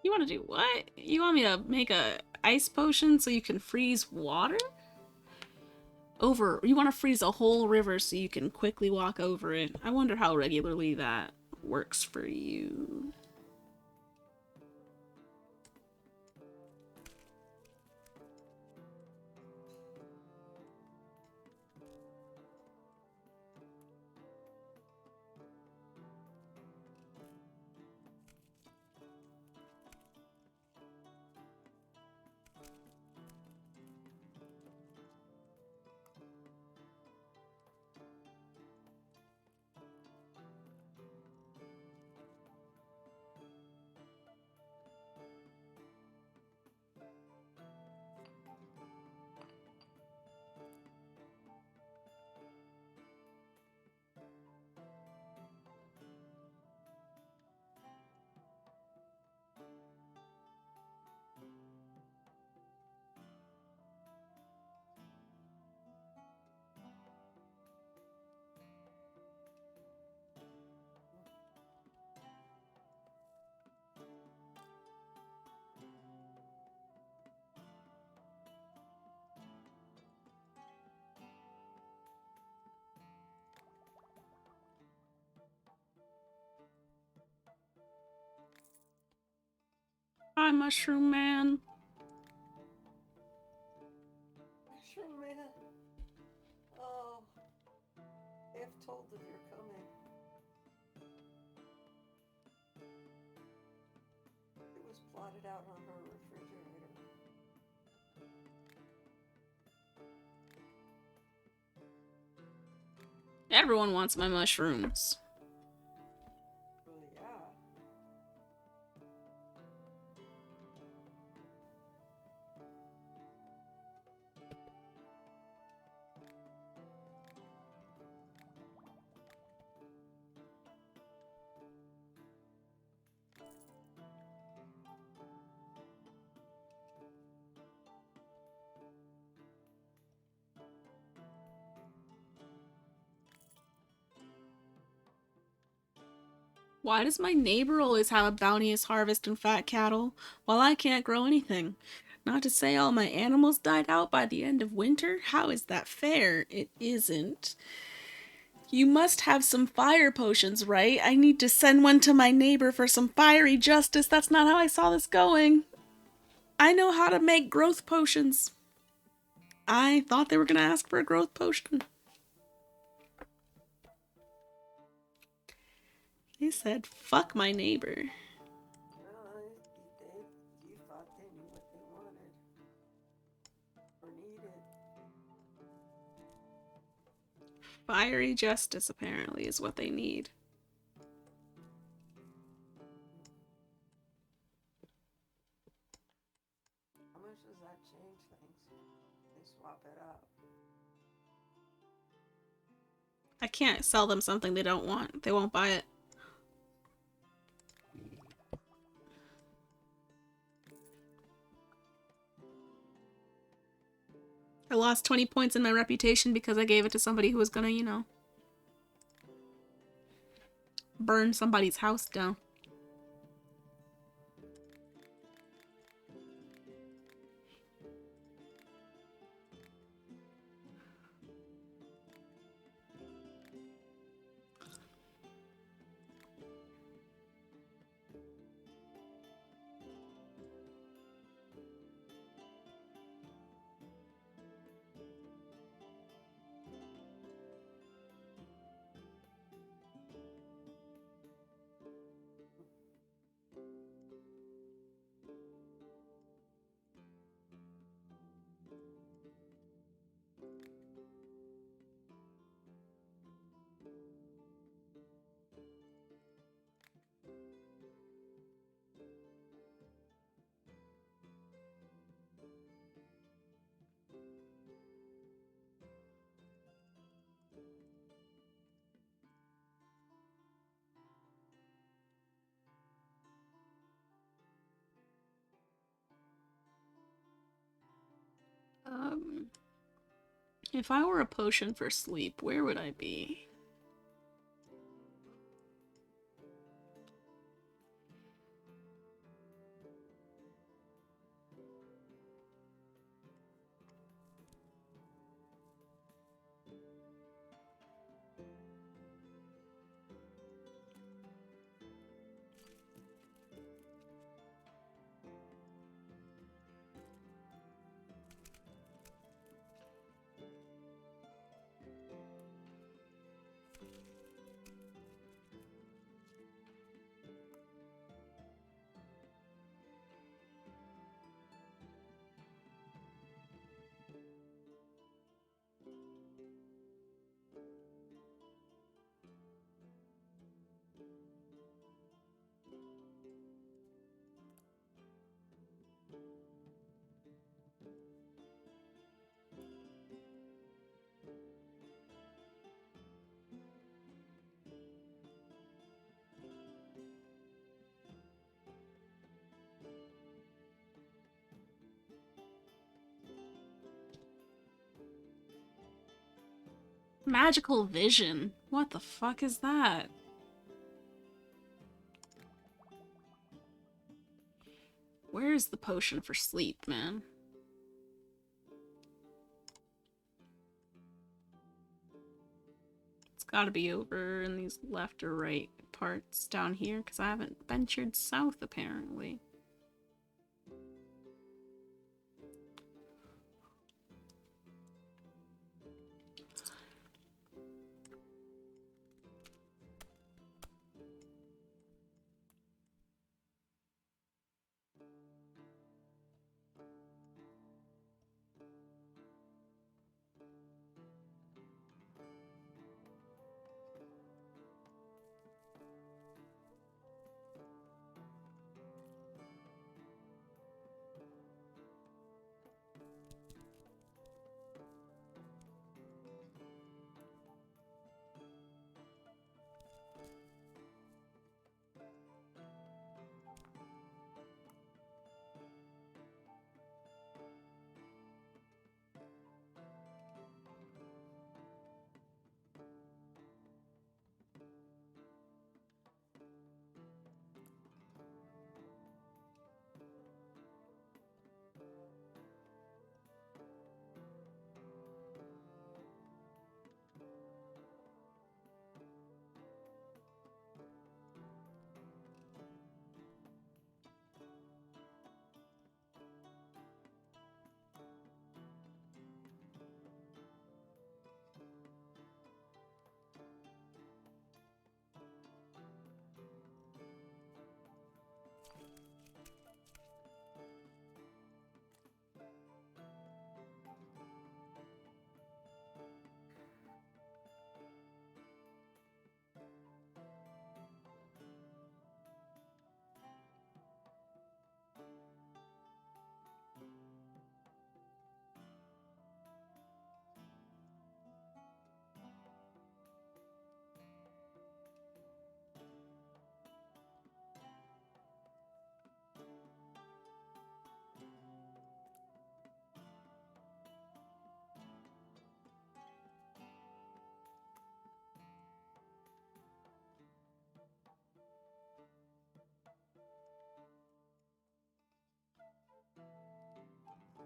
You want to do what? You want me to make a ice potion so you can freeze water? You want to freeze a whole river so you can quickly walk over it. I wonder how regularly that works for you. Hi, Mushroom Man.
Mushroom Man. Oh, if told that you're coming. It was plotted out on her refrigerator.
Everyone wants my mushrooms.
Well, yeah.
Why does my neighbor always have a bounteous harvest and fat cattle, while I can't grow anything? Not to say all my animals died out by the end of winter? How is that fair? It isn't. You must have some fire potions, right? I need to send one to my neighbor for some fiery justice. That's not how I saw this going. I know how to make growth potions. I thought they were going to ask for a growth potion. They said, fuck my neighbor.
You thought they knew what they wanted or needed.
Fiery justice, apparently, is what they need.
How much does that change things? They swap it up.
I can't sell them something they don't want. They won't buy it. I lost 20 points in my reputation because I gave it to somebody who was gonna, you know, burn somebody's house down. If I were a potion for sleep, where would I be? Magical vision. What the fuck is that? Where's the potion for sleep, man? It's gotta be over in these left or right parts down here, because I haven't ventured south, apparently.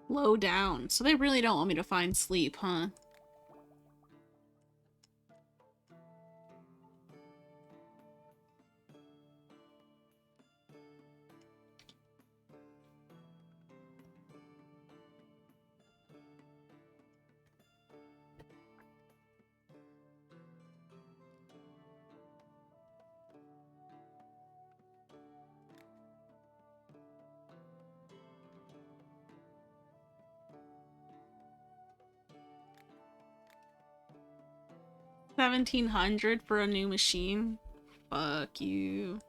Low down. So they really don't want me to find sleep, huh? $1,700 for a new machine? Fuck you.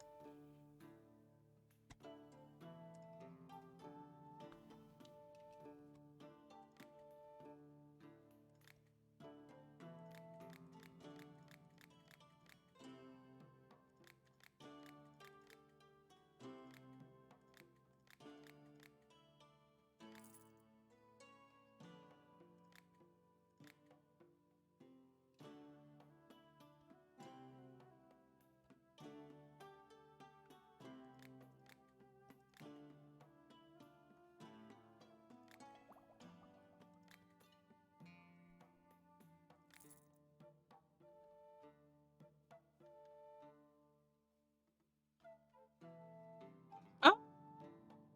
Oh,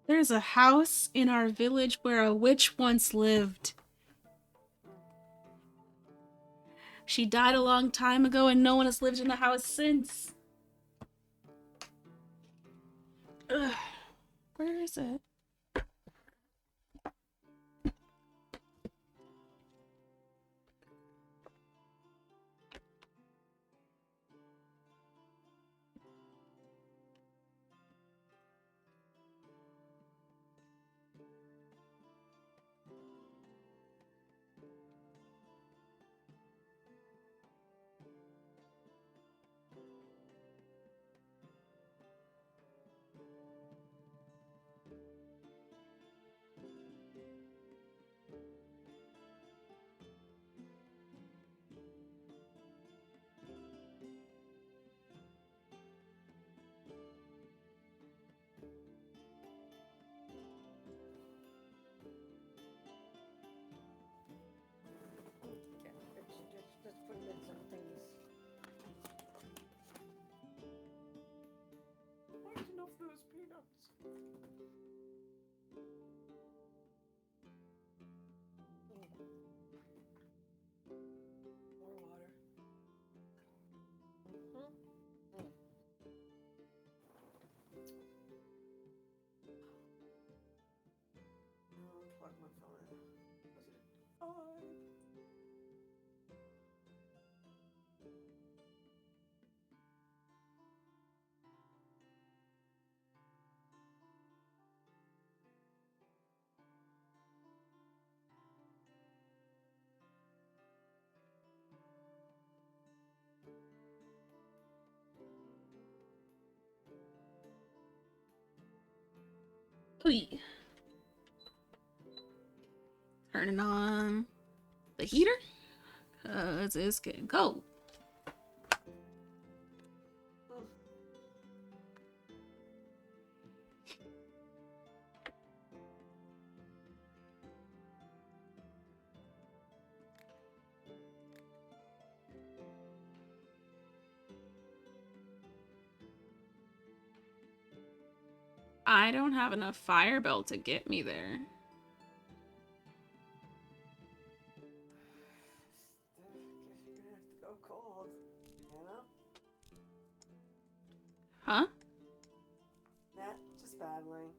there's a house in our village where a witch once lived. She died a long time ago and no one has lived in the house since. Ugh. Where is it? Hui. Turning on the heater. It's getting cold. I don't have enough fire bell to get me there.
You're gonna have to go cold, you know?
Huh?
Nah, just battling.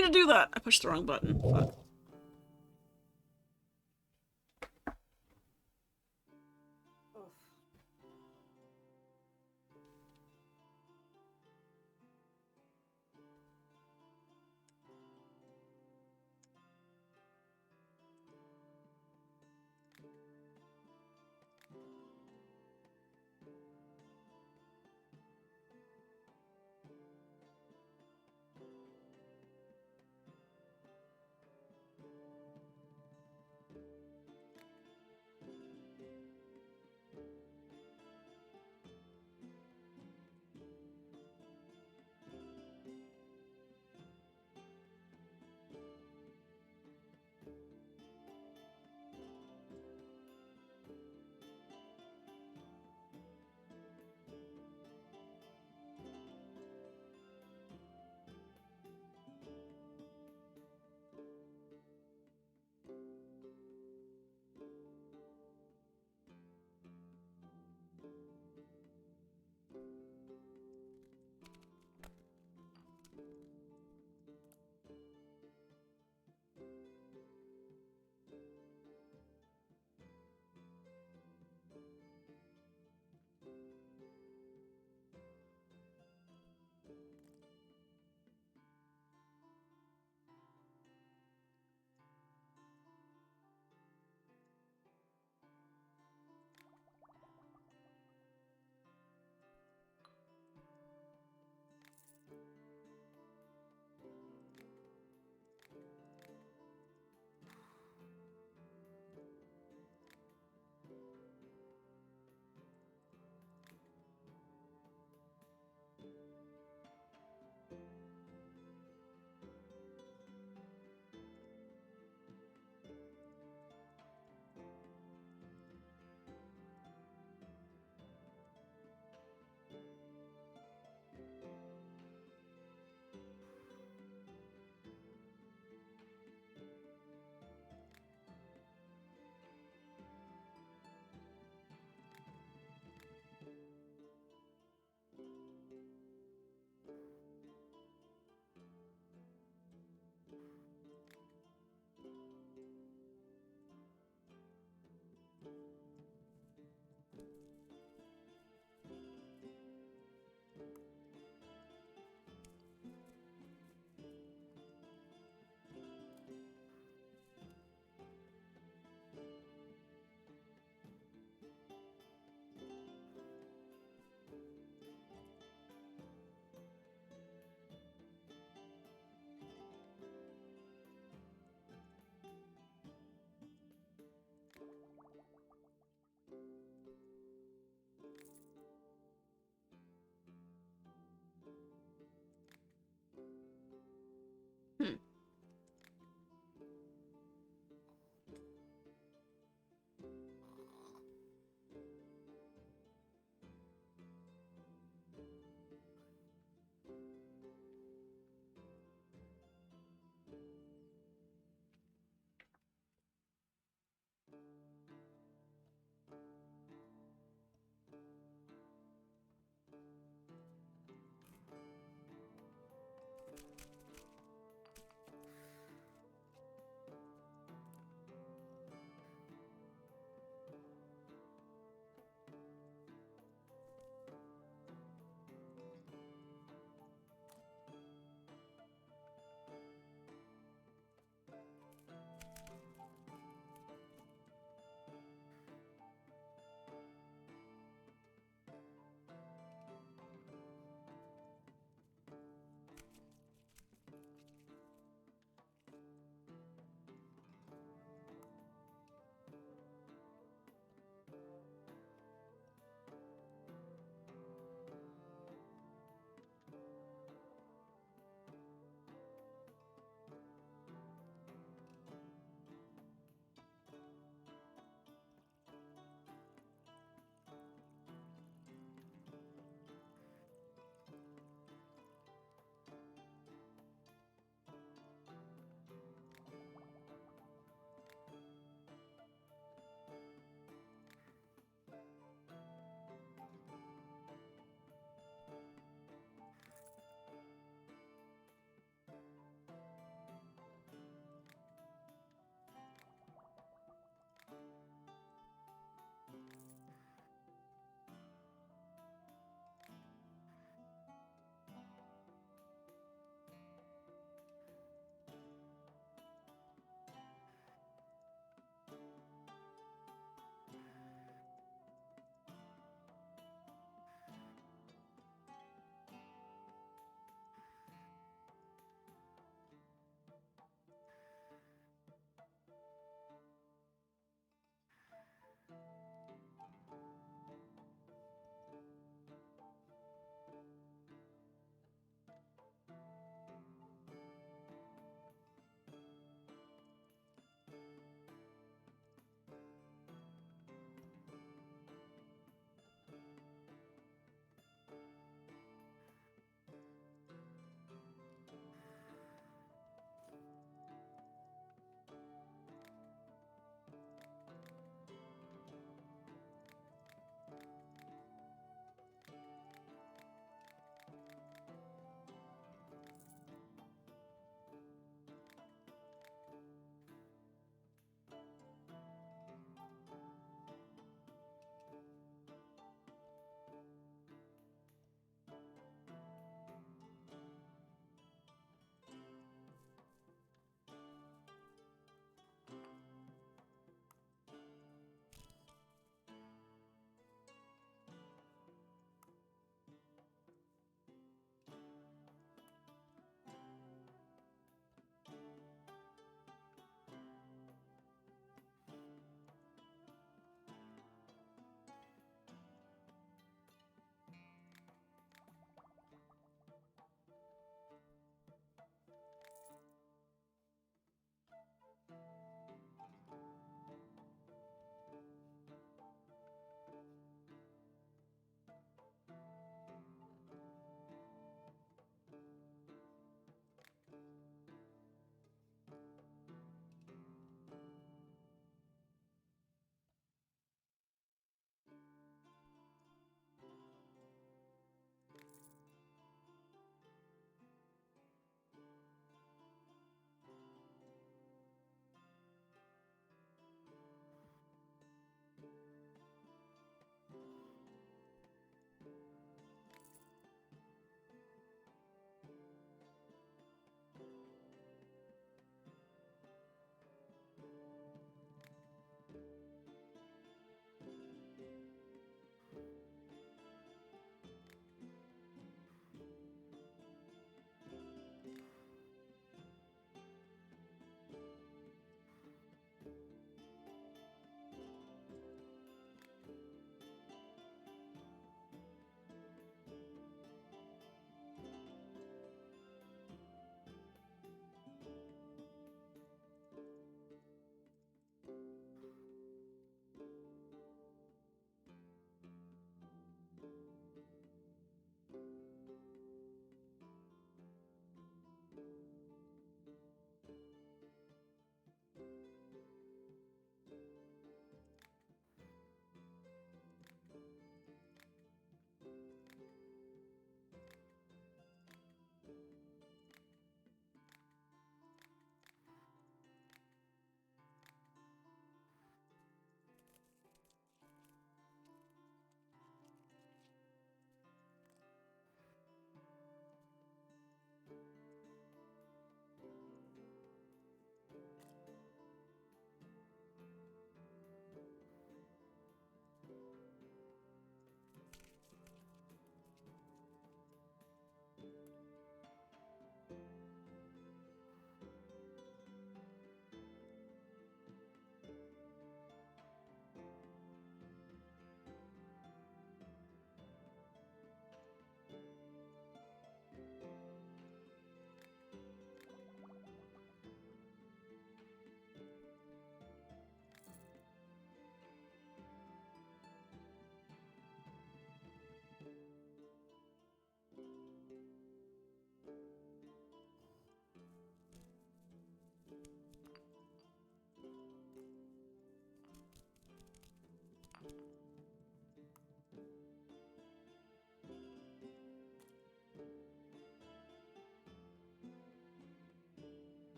me to do that? I pushed the wrong button. Fuck.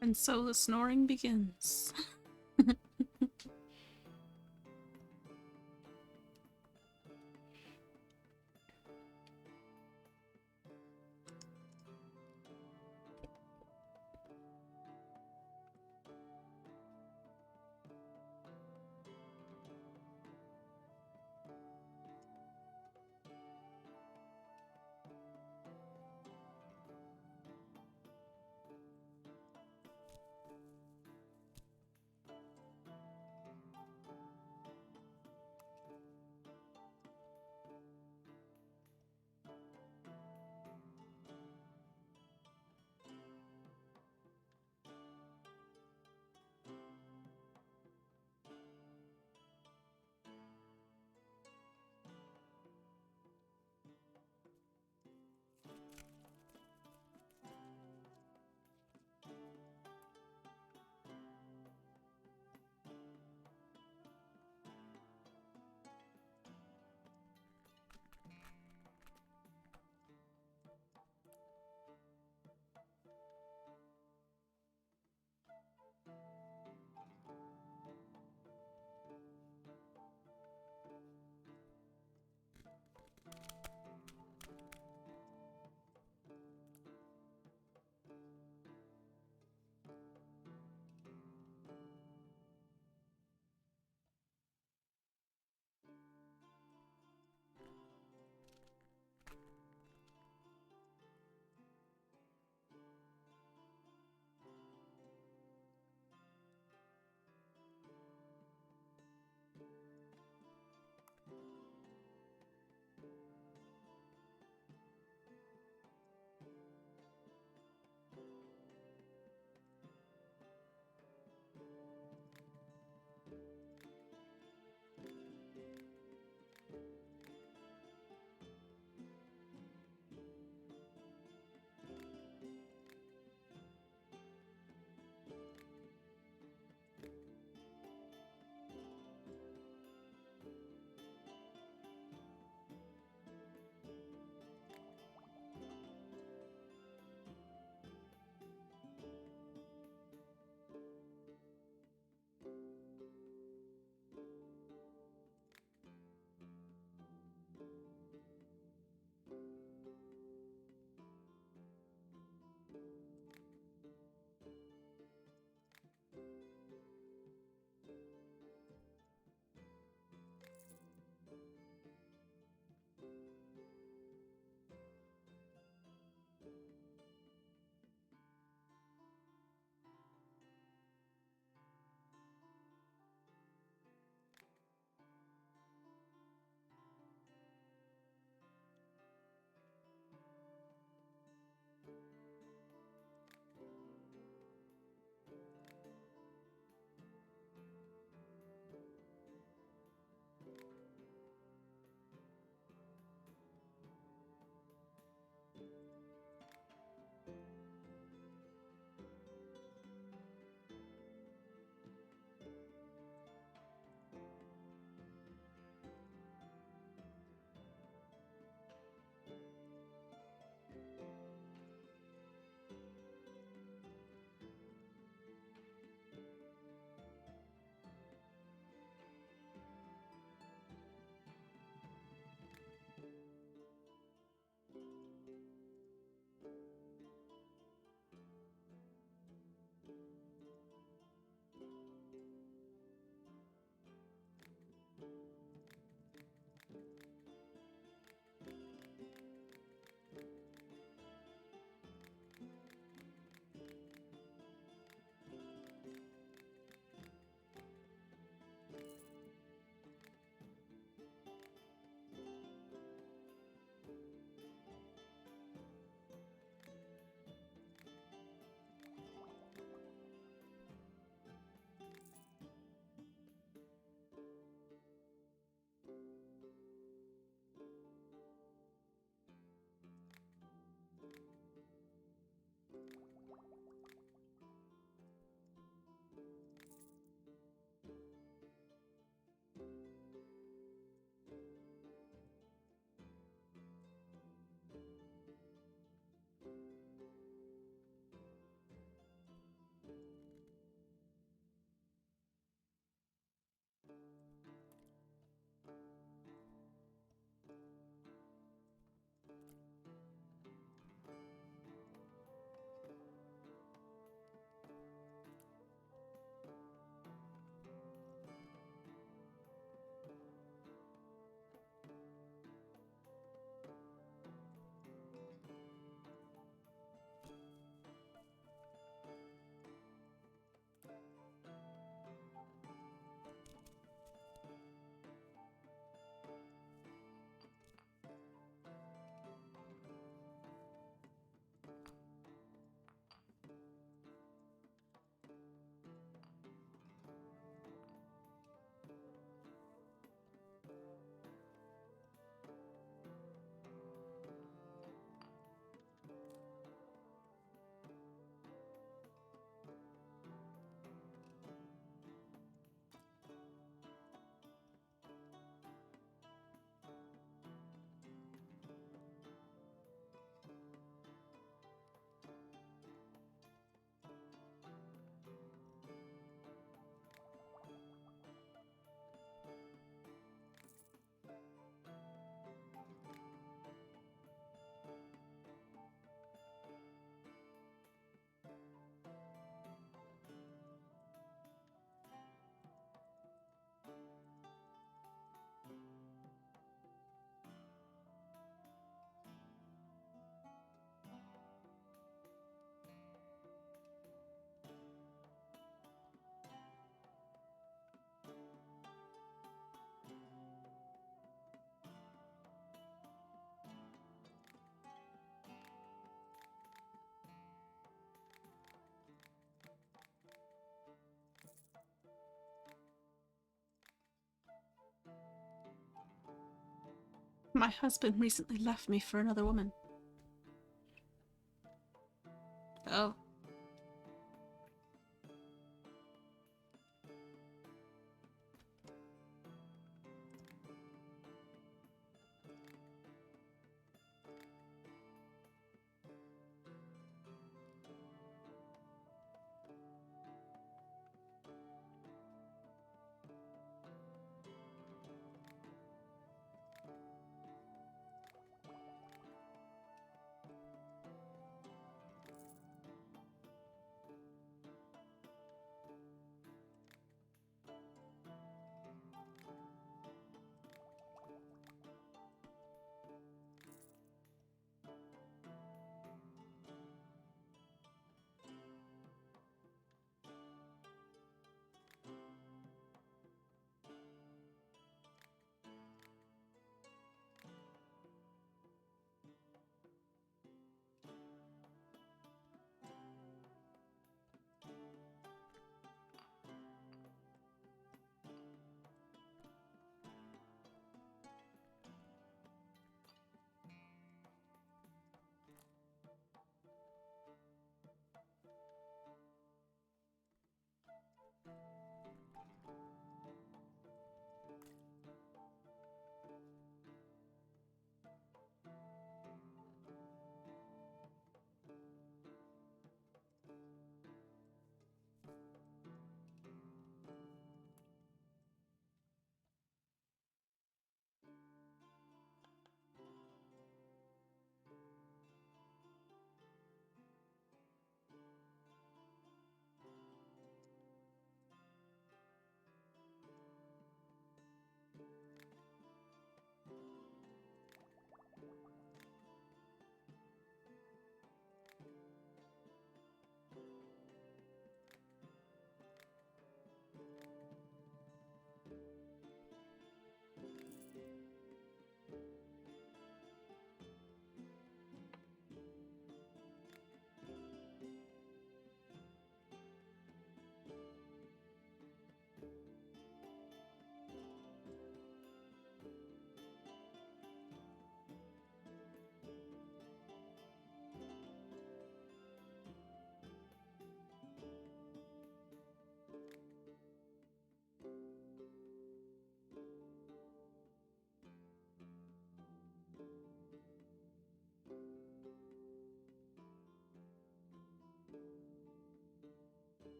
And so the snoring begins. My husband recently left me for another woman. Oh.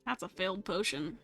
That's a failed potion.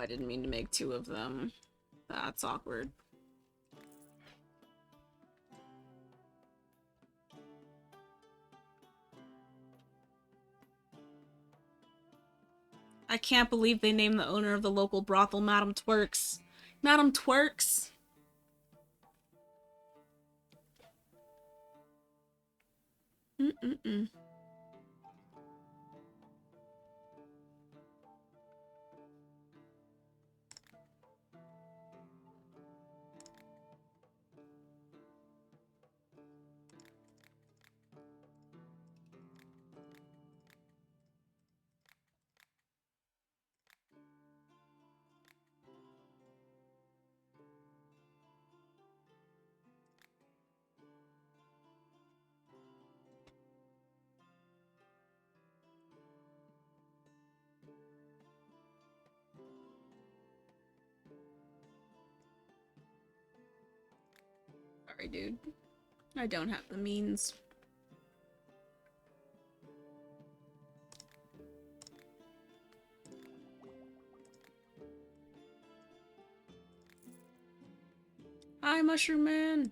didn't mean to make 2 of them. That's awkward. I can't believe they named the owner of the local brothel Madam Twerks. Madam Twerks? Mm-mm-mm. Sorry, dude. I don't have the means. Hi, Mushroom Man!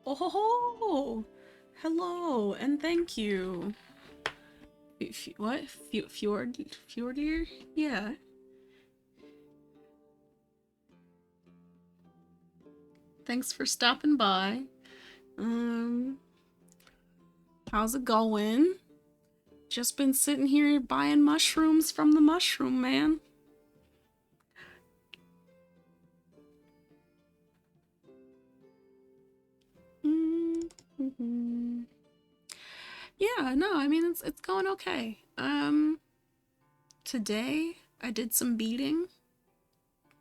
Oh ho ho! Hello, and thank you. What? Fjordir? Yeah. Thanks for stopping by. How's it going? Just been sitting here buying mushrooms from the Mushroom Man. Yeah, no, I mean it's going okay. Today I did some beading.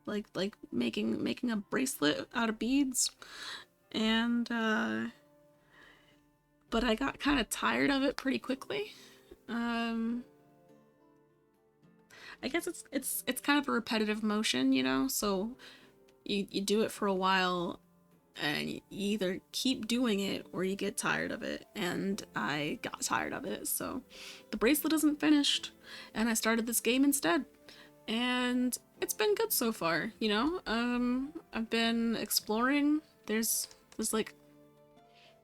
Like making a bracelet out of beads. And but I got kind of tired of it pretty quickly. I guess it's kind of a repetitive motion, you know? So you do it for a while and you either keep doing it or you get tired of it, and I got tired of it, so the bracelet isn't finished and I started this game instead, and it's been good so far, you know? I've been exploring. There's like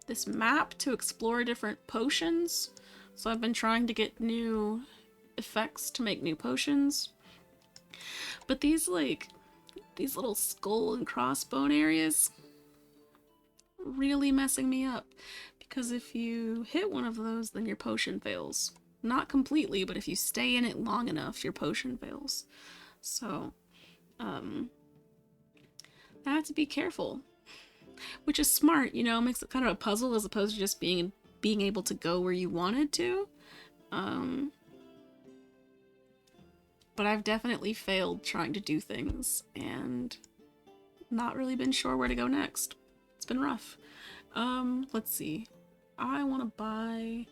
this map to explore different potions, so I've been trying to get new effects to make new potions, but these little skull and crossbone areas really messing me up, because if you hit one of those, then your potion fails. Not completely, but if you stay in it long enough, your potion fails. So, I have to be careful, which is smart, you know, makes it kind of a puzzle as opposed to just being able to go where you wanted to. But I've definitely failed trying to do things and not really been sure where to go next. It's been rough. Let's see. I want to buy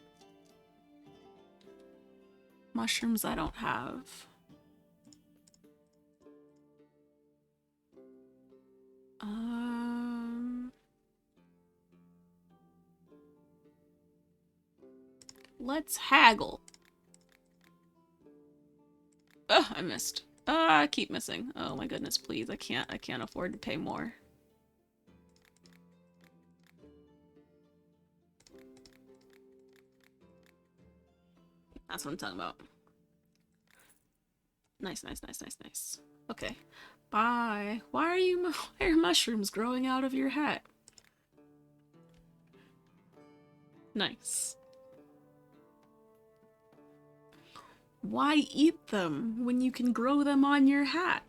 mushrooms I don't have. Let's haggle. Ugh, I missed. I keep missing. Oh my goodness, please. I can't afford to pay more. That's what I'm talking about. Nice. Okay. Bye. Why are mushrooms growing out of your hat? Nice. Why eat them when you can grow them on your hat?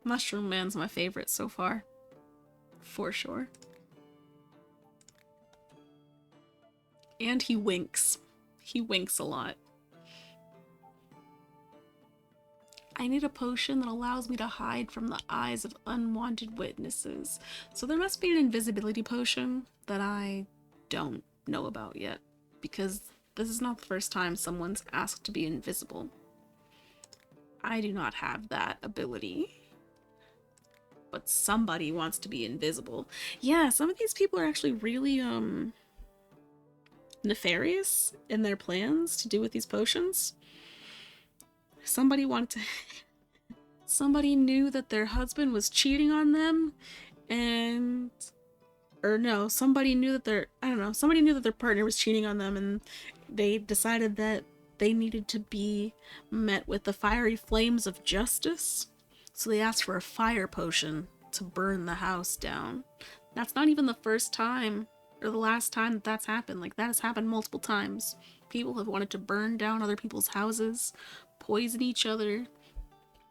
Mushroom Man's my favorite so far. For sure. And he winks. He winks a lot. I need a potion that allows me to hide from the eyes of unwanted witnesses. So there must be an invisibility potion that I don't know about yet, because this is not the first time someone's asked to be invisible. I do not have that ability. but somebody wants to be invisible. Yeah, some of these people are actually really, nefarious in their plans to do with these potions. Somebody wanted to... Somebody knew that their husband was cheating on them, and... Or no, somebody knew that their... I don't know, somebody knew that their partner was cheating on them, and they decided that they needed to be met with the fiery flames of justice. So they asked for a fire potion to burn the house down. That's not even the first time or the last time that that's happened. Like, that has happened multiple times. People have wanted to burn down other people's houses, poison each other.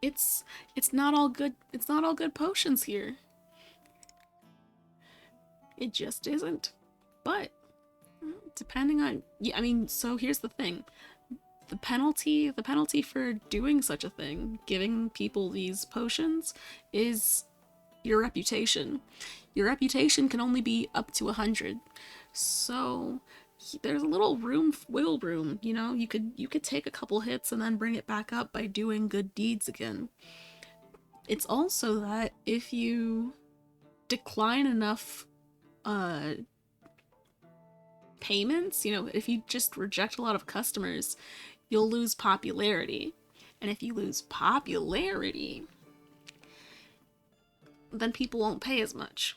It's not all good. It's not all good potions here. It just isn't. But depending on, I mean, so here's the thing. The penalty for doing such a thing, giving people these potions, is your reputation. Your reputation can only be up to 100. So there's a little wiggle room, you know? You could take a couple hits and then bring it back up by doing good deeds again. It's also that if you decline enough payments, you know, if you just reject a lot of customers, you'll lose popularity. And if you lose popularity, then people won't pay as much.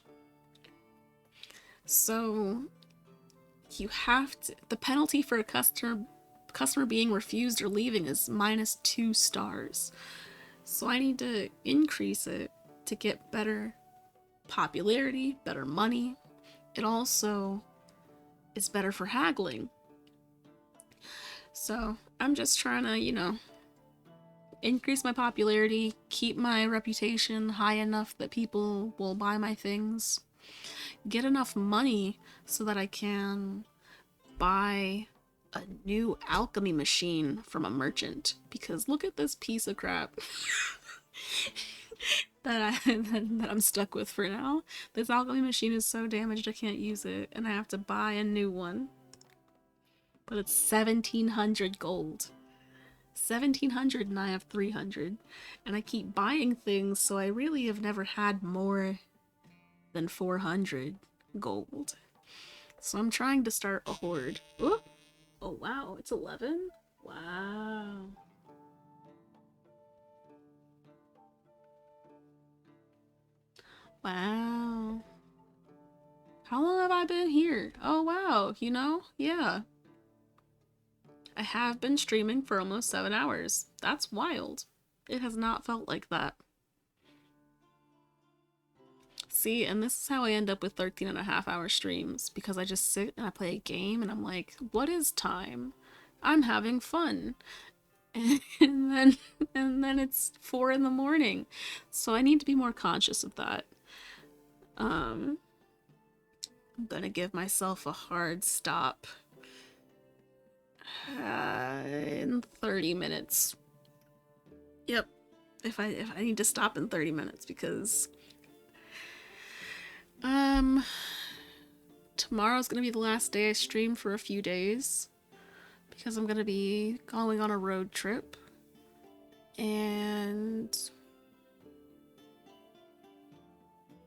So you have to, the penalty for a customer being refused or leaving is -2 stars. So I need to increase it to get better popularity, better money. It also is better for haggling. So I'm just trying to, you know, increase my popularity, keep my reputation high enough that people will buy my things, get enough money so that I can buy a new alchemy machine from a merchant. Because look at this piece of crap that I'm stuck with for now. This alchemy machine is so damaged I can't use it, and I have to buy a new one. But it's 1,700 gold. 1,700 and I have 300. And I keep buying things, so I really have never had more than 400 gold. So I'm trying to start a hoard. Ooh! Oh wow, it's 11? Wow. Wow. How long have I been here? Oh wow, you know? Yeah. I have been streaming for almost 7 hours. That's wild. It has not felt like that. See, and this is how I end up with 13.5-hour streams, because I just sit and I play a game and I'm like, what is time? I'm having fun. And then it's 4 in the morning. So I need to be more conscious of that. I'm gonna give myself a hard stop in 30 minutes. Yep. If I need to stop in 30 minutes, because tomorrow's gonna be the last day I stream for a few days, because I'm gonna be going on a road trip, and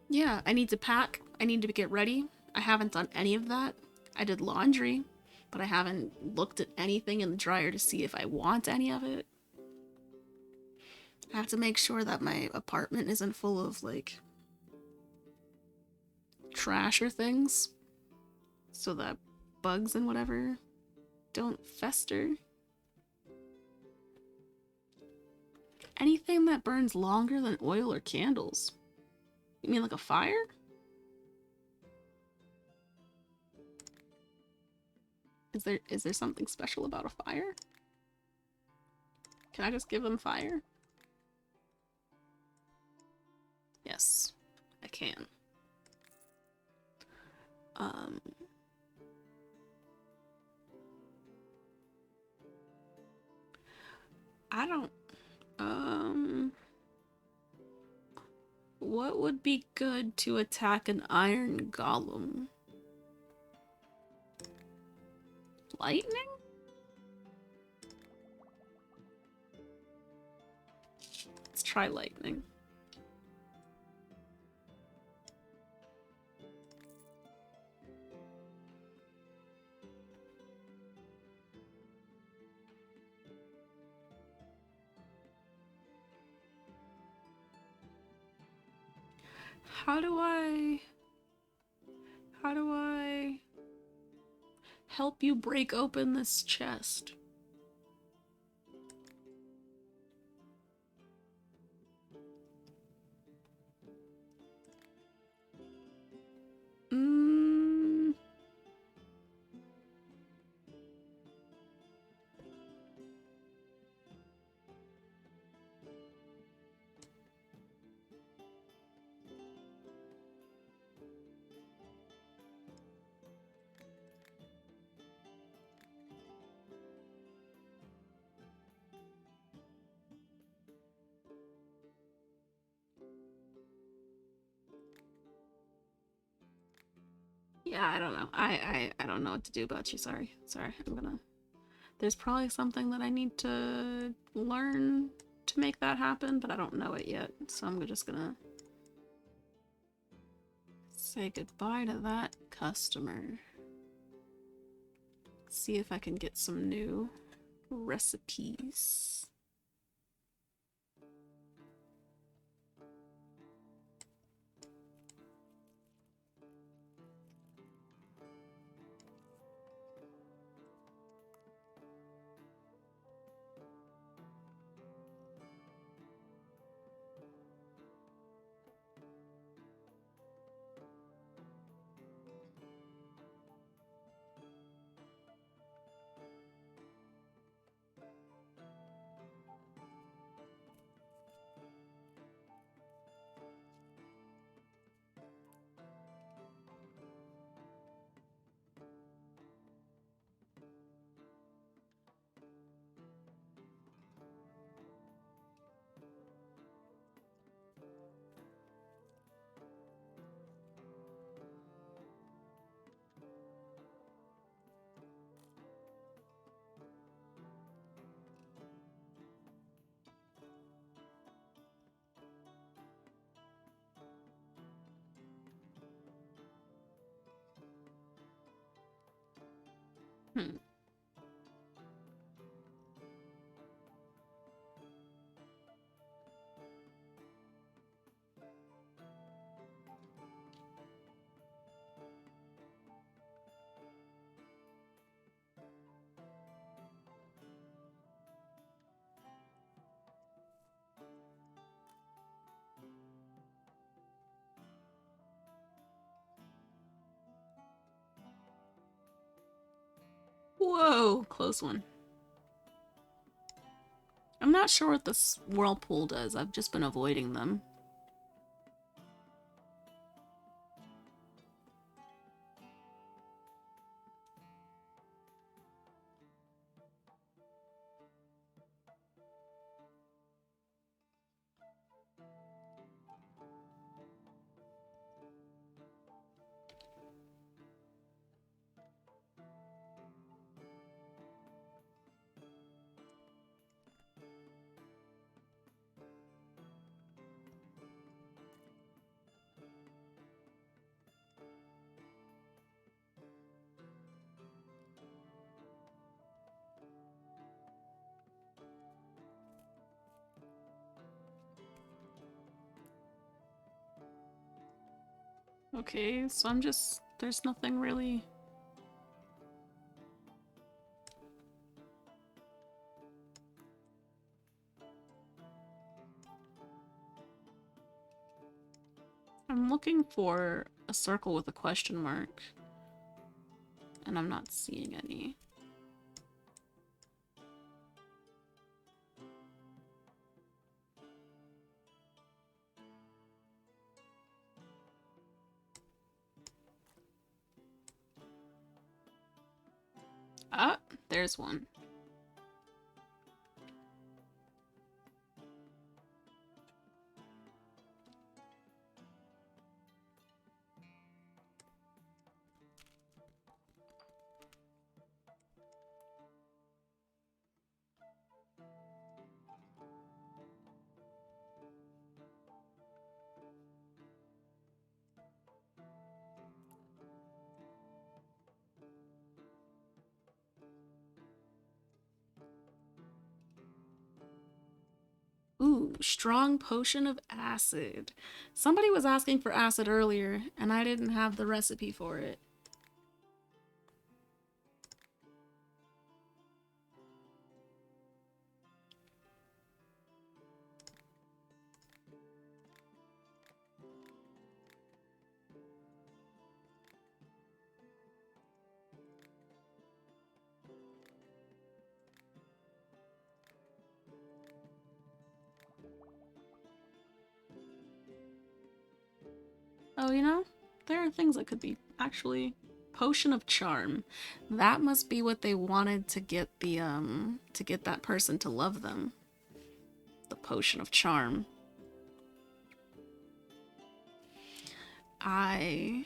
yeah, I need to pack, I need to get ready. I haven't done any of that. I did laundry, but I haven't looked at anything in the dryer to see if I want any of it. I have to make sure that my apartment isn't full of, like, trash or things, so that bugs and whatever don't fester. Anything that burns longer than oil or candles. You mean like a fire? Is there something special about a fire? Can I just give them fire? Yes, I can. I don't, what would be good to attack an iron golem? Lightning? Let's try lightning. How do I help you break open this chest? Mm. Yeah, I don't know. I don't know what to do about you. Sorry. I'm gonna... There's probably something that I need to learn to make that happen, but I don't know it yet. So I'm just gonna say goodbye to that customer. See if I can get some new recipes. Hmm. Whoa, close one. I'm not sure what this whirlpool does. I've just been avoiding them. Okay, so I'm just... There's nothing really... I'm looking for a circle with a question mark, and I'm not seeing any. Ah, there's one. strong potion of acid. Somebody was asking for acid earlier, and I didn't have the recipe for it. Oh, you know, there are things that could be actually potion of charm. That must be what they wanted to get the to get that person to love them. The potion of charm. I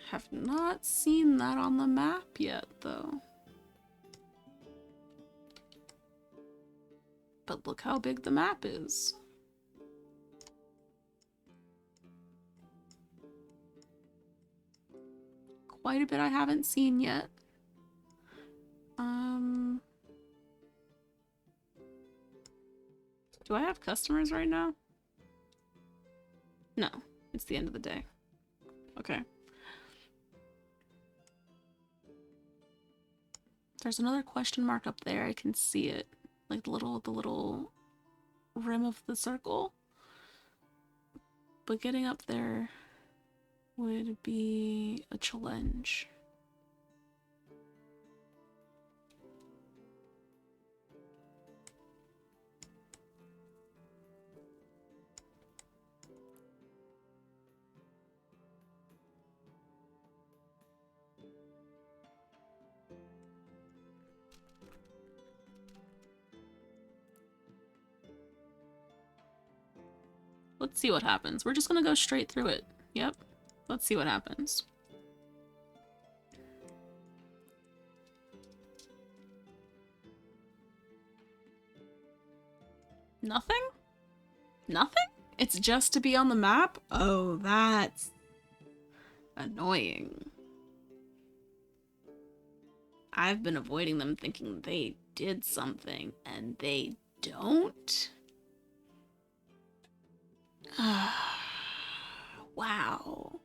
have not seen that on the map yet, though. But look how big the map is. Quite a bit I haven't seen yet. Do I have customers right now? No, it's the end of the day. Okay. There's another question mark up there. I can see it. Like the little rim of the circle. But getting up there would be a challenge. Let's see what happens. We're just gonna go straight through it. Yep. Let's see what happens. Nothing? Nothing? It's just to be on the map? Oh, that's annoying. I've been avoiding them thinking they did something, and they don't? Wow.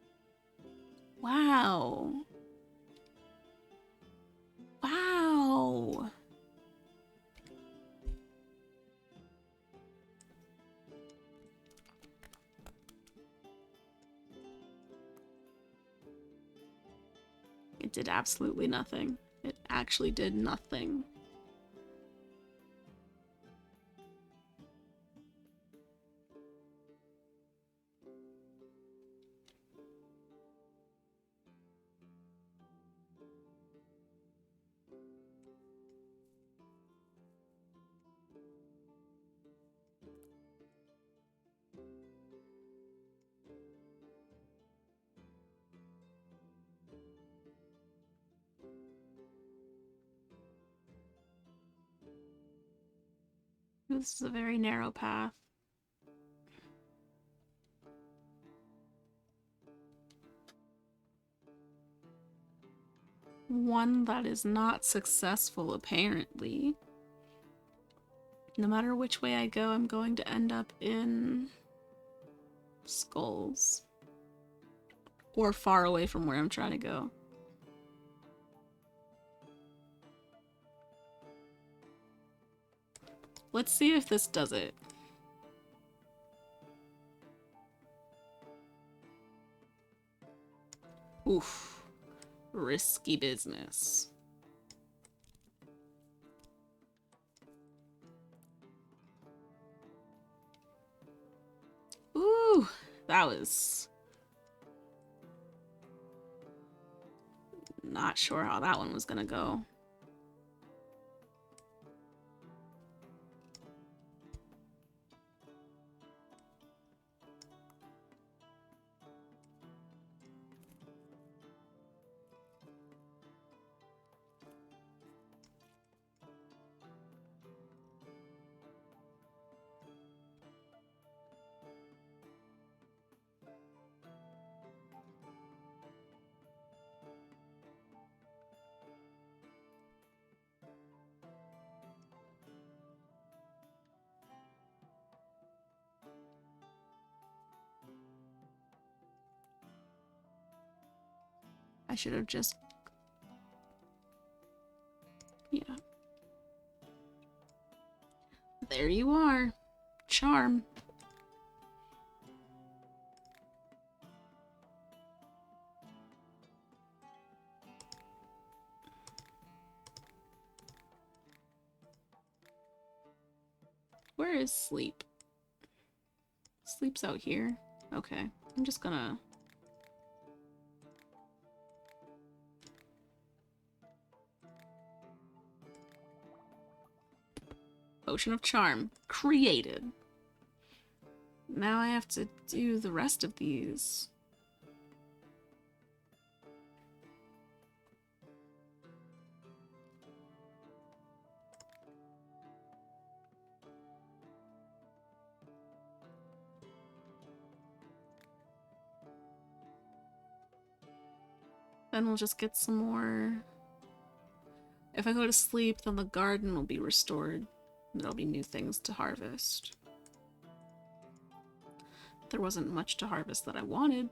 Wow. Wow. It did absolutely nothing. It actually did nothing. This is a very narrow path. One that is not successful, apparently. No matter which way I go, I'm going to end up in skulls. Or far away from where I'm trying to go. Let's see if this does it. Oof. Risky business. Ooh, that was... Not sure how that one was gonna go. I should have just... Yeah. There you are. Charm. Where is sleep? Sleep's out here. Okay. I'm just gonna... Potion of Charm. Created. Now I have to do the rest of these. Then we'll just get some more... If I go to sleep, then the garden will be restored. There'll be new things to harvest. There wasn't much to harvest that I wanted.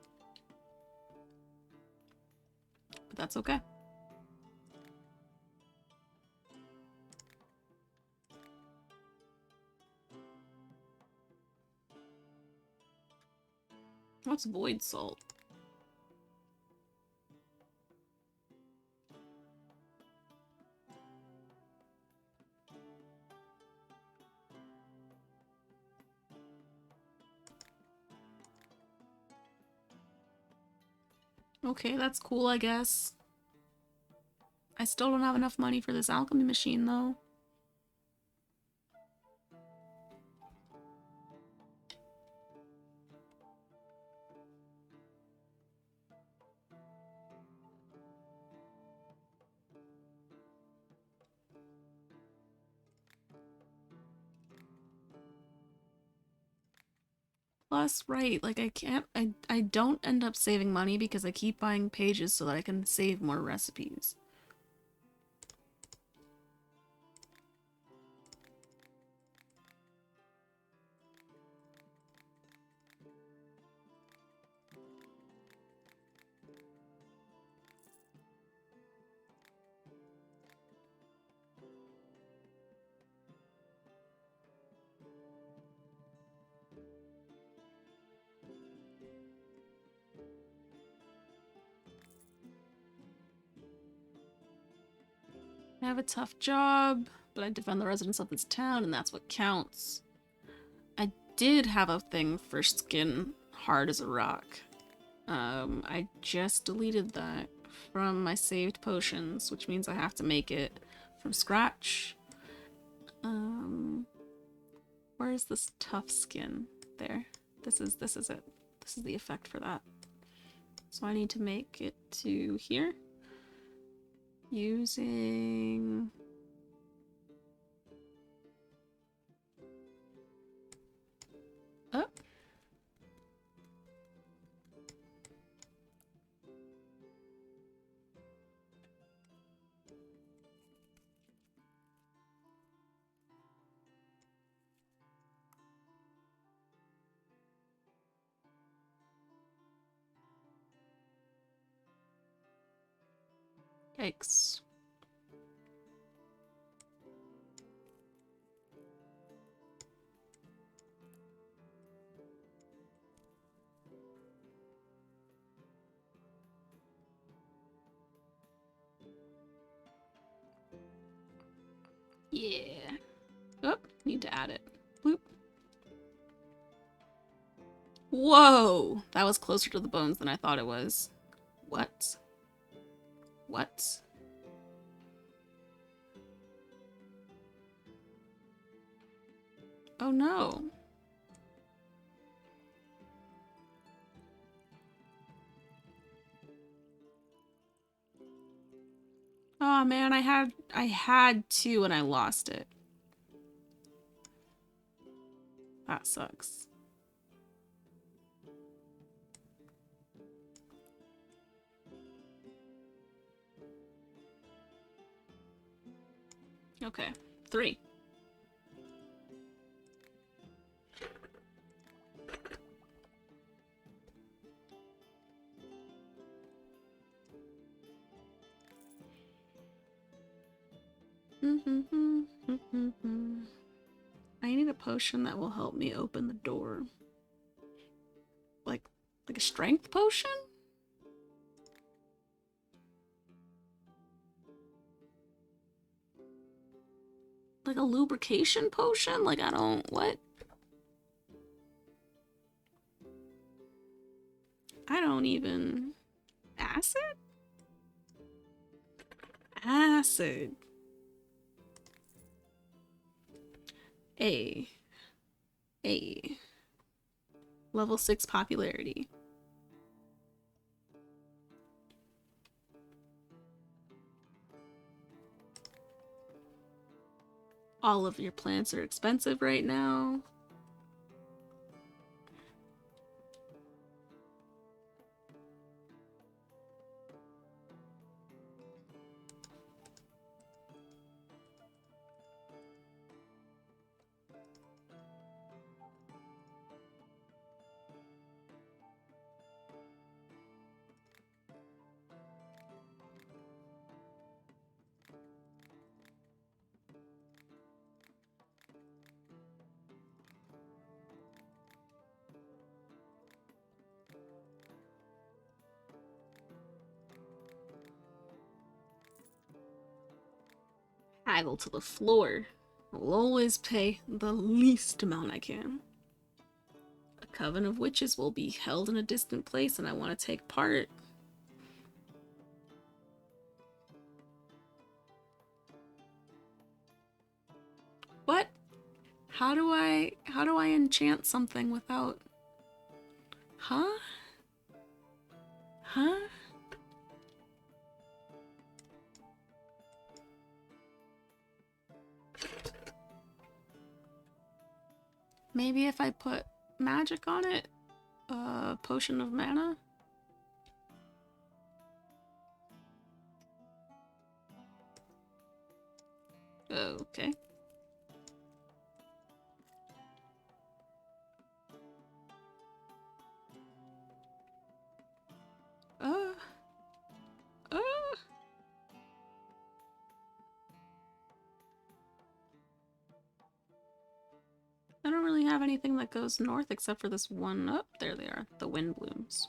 But that's okay. What's void salt? Okay, that's cool, I guess. I still don't have enough money for this alchemy machine, though. Plus, right, like I don't end up saving money because I keep buying pages so that I can save more recipes. I have a tough job, but I defend the residents of this town, and that's what counts. I did have a thing for skin hard as a rock. I just deleted that from my saved potions, which means I have to make it from scratch. Where is this tough skin? There. This is it. This is the effect for that. So I need to make it to here. Using... Oh. Yikes. Yeah. Oh, need to add it. Bloop. Whoa! That was closer to the bones than I thought it was. What? What? Oh no. Oh man, I had two and I lost it. That sucks. Okay, 3. I need a potion that will help me open the door. Like a strength potion? Like a lubrication potion? Like, I don't... What? I don't even... Acid? Acid. A. Level 6 popularity. All of your plants are expensive right now. Haggle to the floor. I'll always pay the least amount I can. A coven of witches will be held in a distant place and I want to take part. What? How do I enchant something without... Huh? Huh? Maybe if I put magic on it? Potion of mana? Okay. I don't really have anything that goes north except for this one. Oh, there they are. The wind blooms.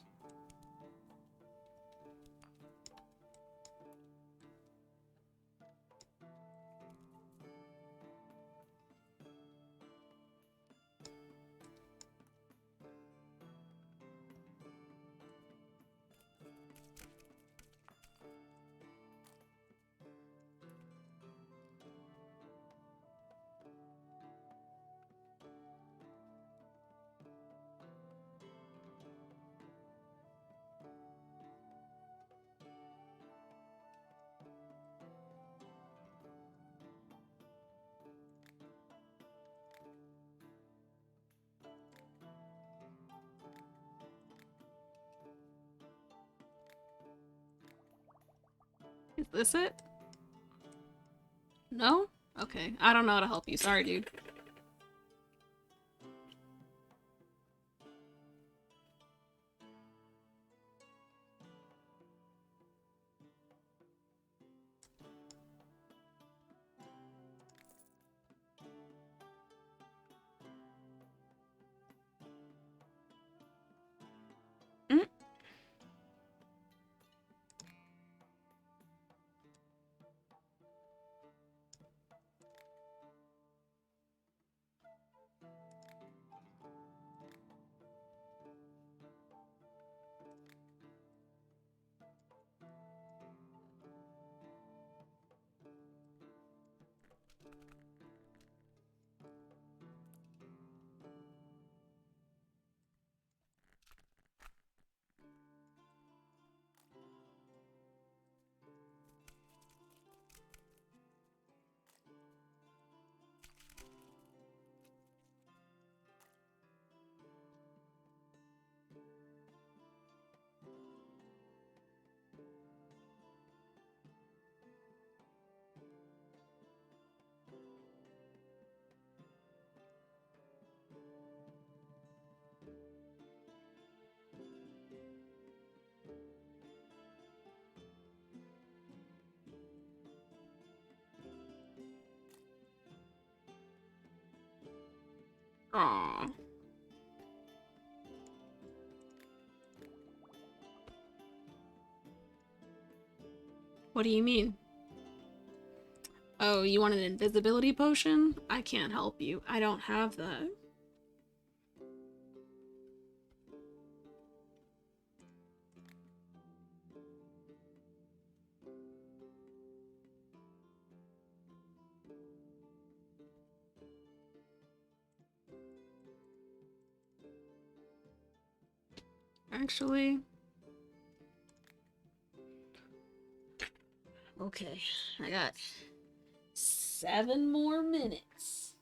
Is this it? No? Okay. I don't know how to help you. Sorry, dude. Aw. What do you mean? Oh, you want an invisibility potion? I can't help you. I don't have that. Actually... Okay, I got 7 more minutes.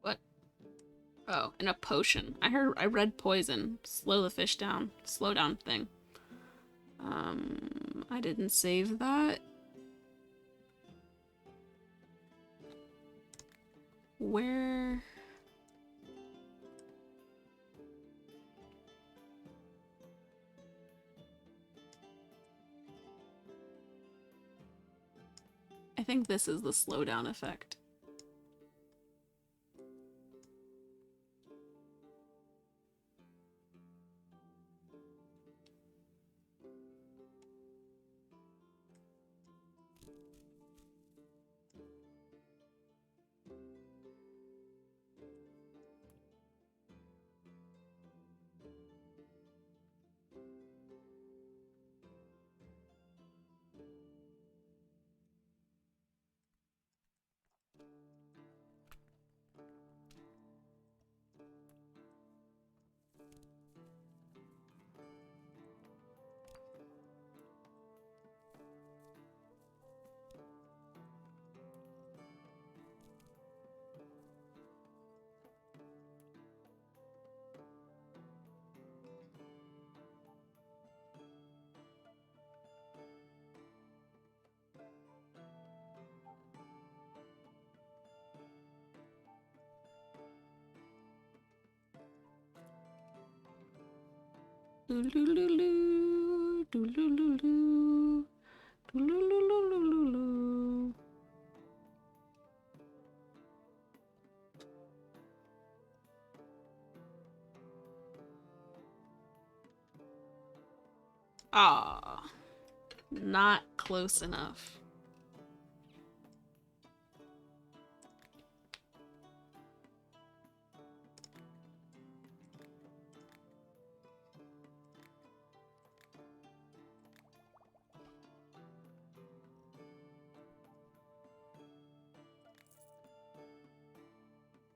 What? Oh, and a potion. I read poison. Slow the fish down. Slow down thing. I didn't save that. Where? I think this is the slowdown effect. Doo-loo-loo-loo, doo-loo-loo-loo, doo-loo-loo-loo-loo-loo. Ah, not close enough.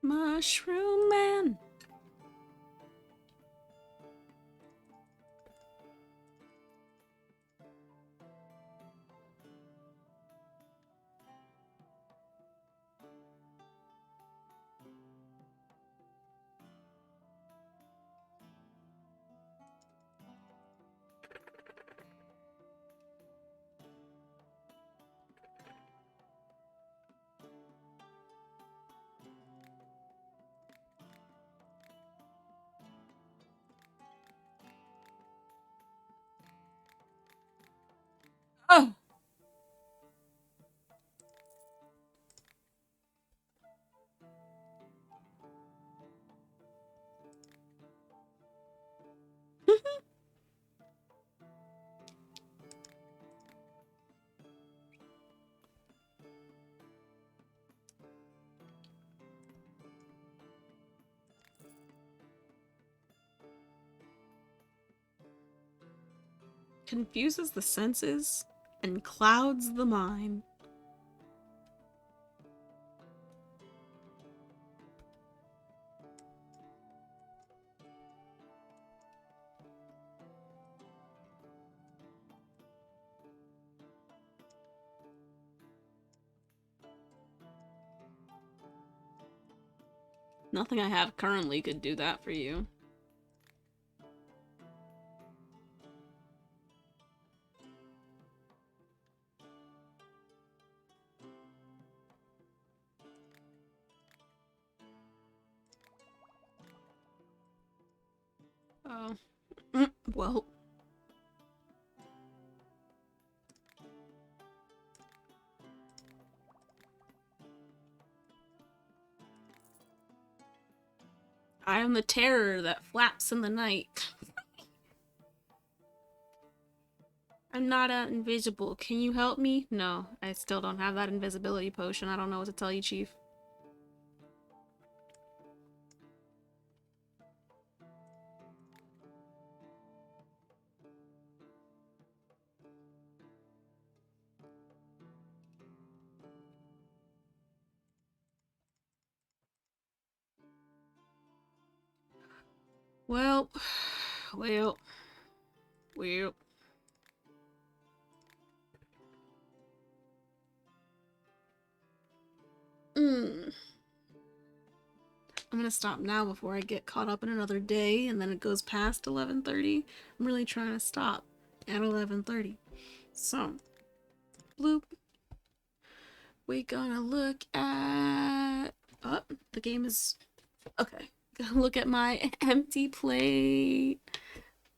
Mushroom Man. confuses the senses and clouds the mind. Nothing I have currently could do that for you. Oh. Well. I am the terror that flaps in the night. I'm not invisible. Can you help me? No, I still don't have that invisibility potion. I don't know what to tell you, Chief. Well. I'm gonna stop now before I get caught up in another day and then it goes past 11:30. I'm really trying to stop at 11:30. So, bloop. We're gonna look at... Oh, the game is... Okay. Gonna look at my empty plate.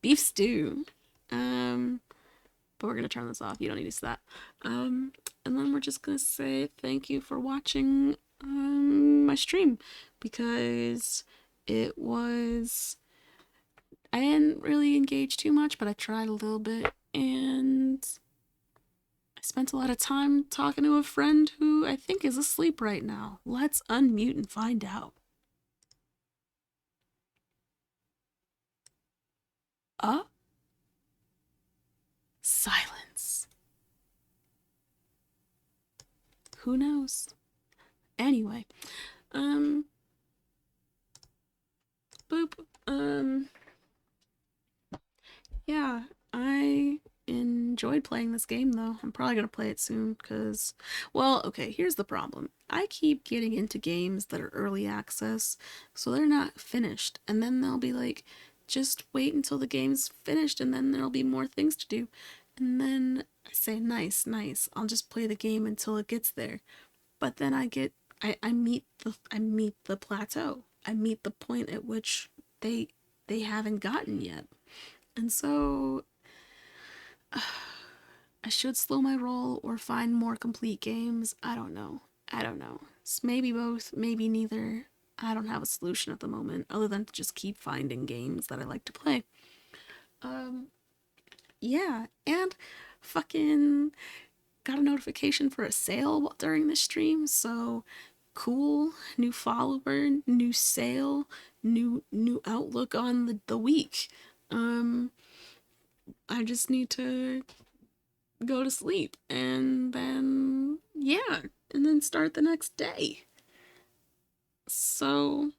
Beef stew. But we're gonna turn this off. You don't need to see that. And then we're just gonna say thank you for watching my stream, because it was... I didn't really engage too much, but I tried a little bit, and I spent a lot of time talking to a friend who I think is asleep right now. Let's unmute and find out. Silence. Who knows? Anyway, boop. Yeah, I enjoyed playing this game though. I'm probably gonna play it soon because, well, okay, here's the problem. I keep getting into games that are early access, so they're not finished, and then they'll be like, just wait until the game's finished and then there'll be more things to do. And then I say, nice, I'll just play the game until it gets there. But then I meet the plateau. I meet the point at which they haven't gotten yet. And so I should slow my roll or find more complete games. I don't know. It's maybe both, maybe neither. I don't have a solution at the moment other than to just keep finding games that I like to play. Yeah, and fucking got a notification for a sale during the stream, so cool. New follower, new sale, new outlook on the week. I just need to go to sleep and then, yeah, and then start the next day. So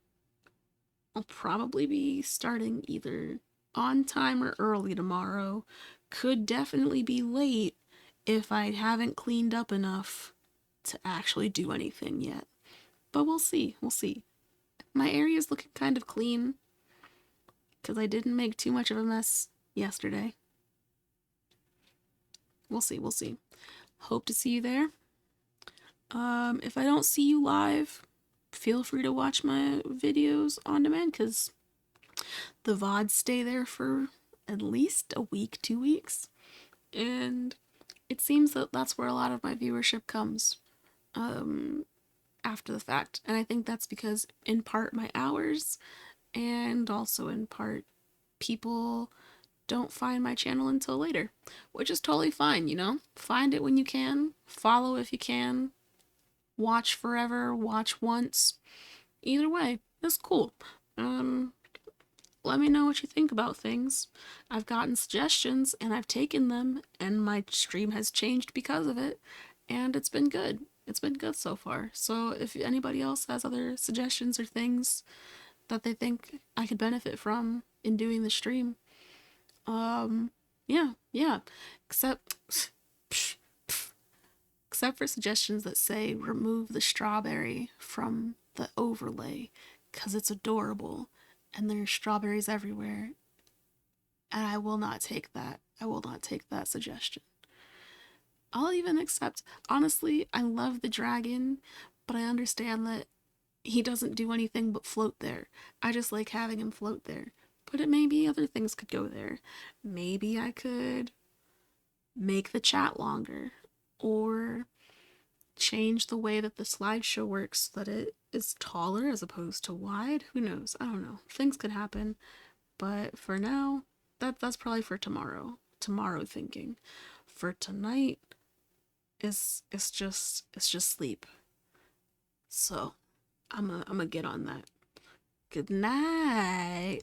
I'll probably be starting either on time or early tomorrow. Could definitely be late if I haven't cleaned up enough to actually do anything yet. But we'll see. My area's looking kind of clean because I didn't make too much of a mess yesterday. We'll see. Hope to see you there. If I don't see you live, feel free to watch my videos on demand because the VODs stay there for at least a week, 2 weeks. And it seems that that's where a lot of my viewership comes after the fact. And I think that's because in part my hours and also in part people don't find my channel until later, which is totally fine, you know? Find it when you can, follow if you can, watch forever, watch once. Either way, it's cool. let me know what you think about things. I've gotten suggestions and I've taken them, and my stream has changed because of it, and it's been good. It's been good so far. So if anybody else has other suggestions or things that they think I could benefit from in doing the stream, yeah. Except except for suggestions that say remove the strawberry from the overlay because it's adorable and there's strawberries everywhere. And I will not take that. I will not take that suggestion. I'll even accept, honestly, I love the dragon, but I understand that he doesn't do anything but float there. I just like having him float there. But it maybe other things could go there. Maybe I could make the chat longer, or change the way that the slideshow works so that it is taller as opposed to wide. Who knows? I don't know. Things could happen. But for now, that's probably for tomorrow. Tomorrow thinking. For tonight, it's just sleep. So I'm gonna get on that. Good night.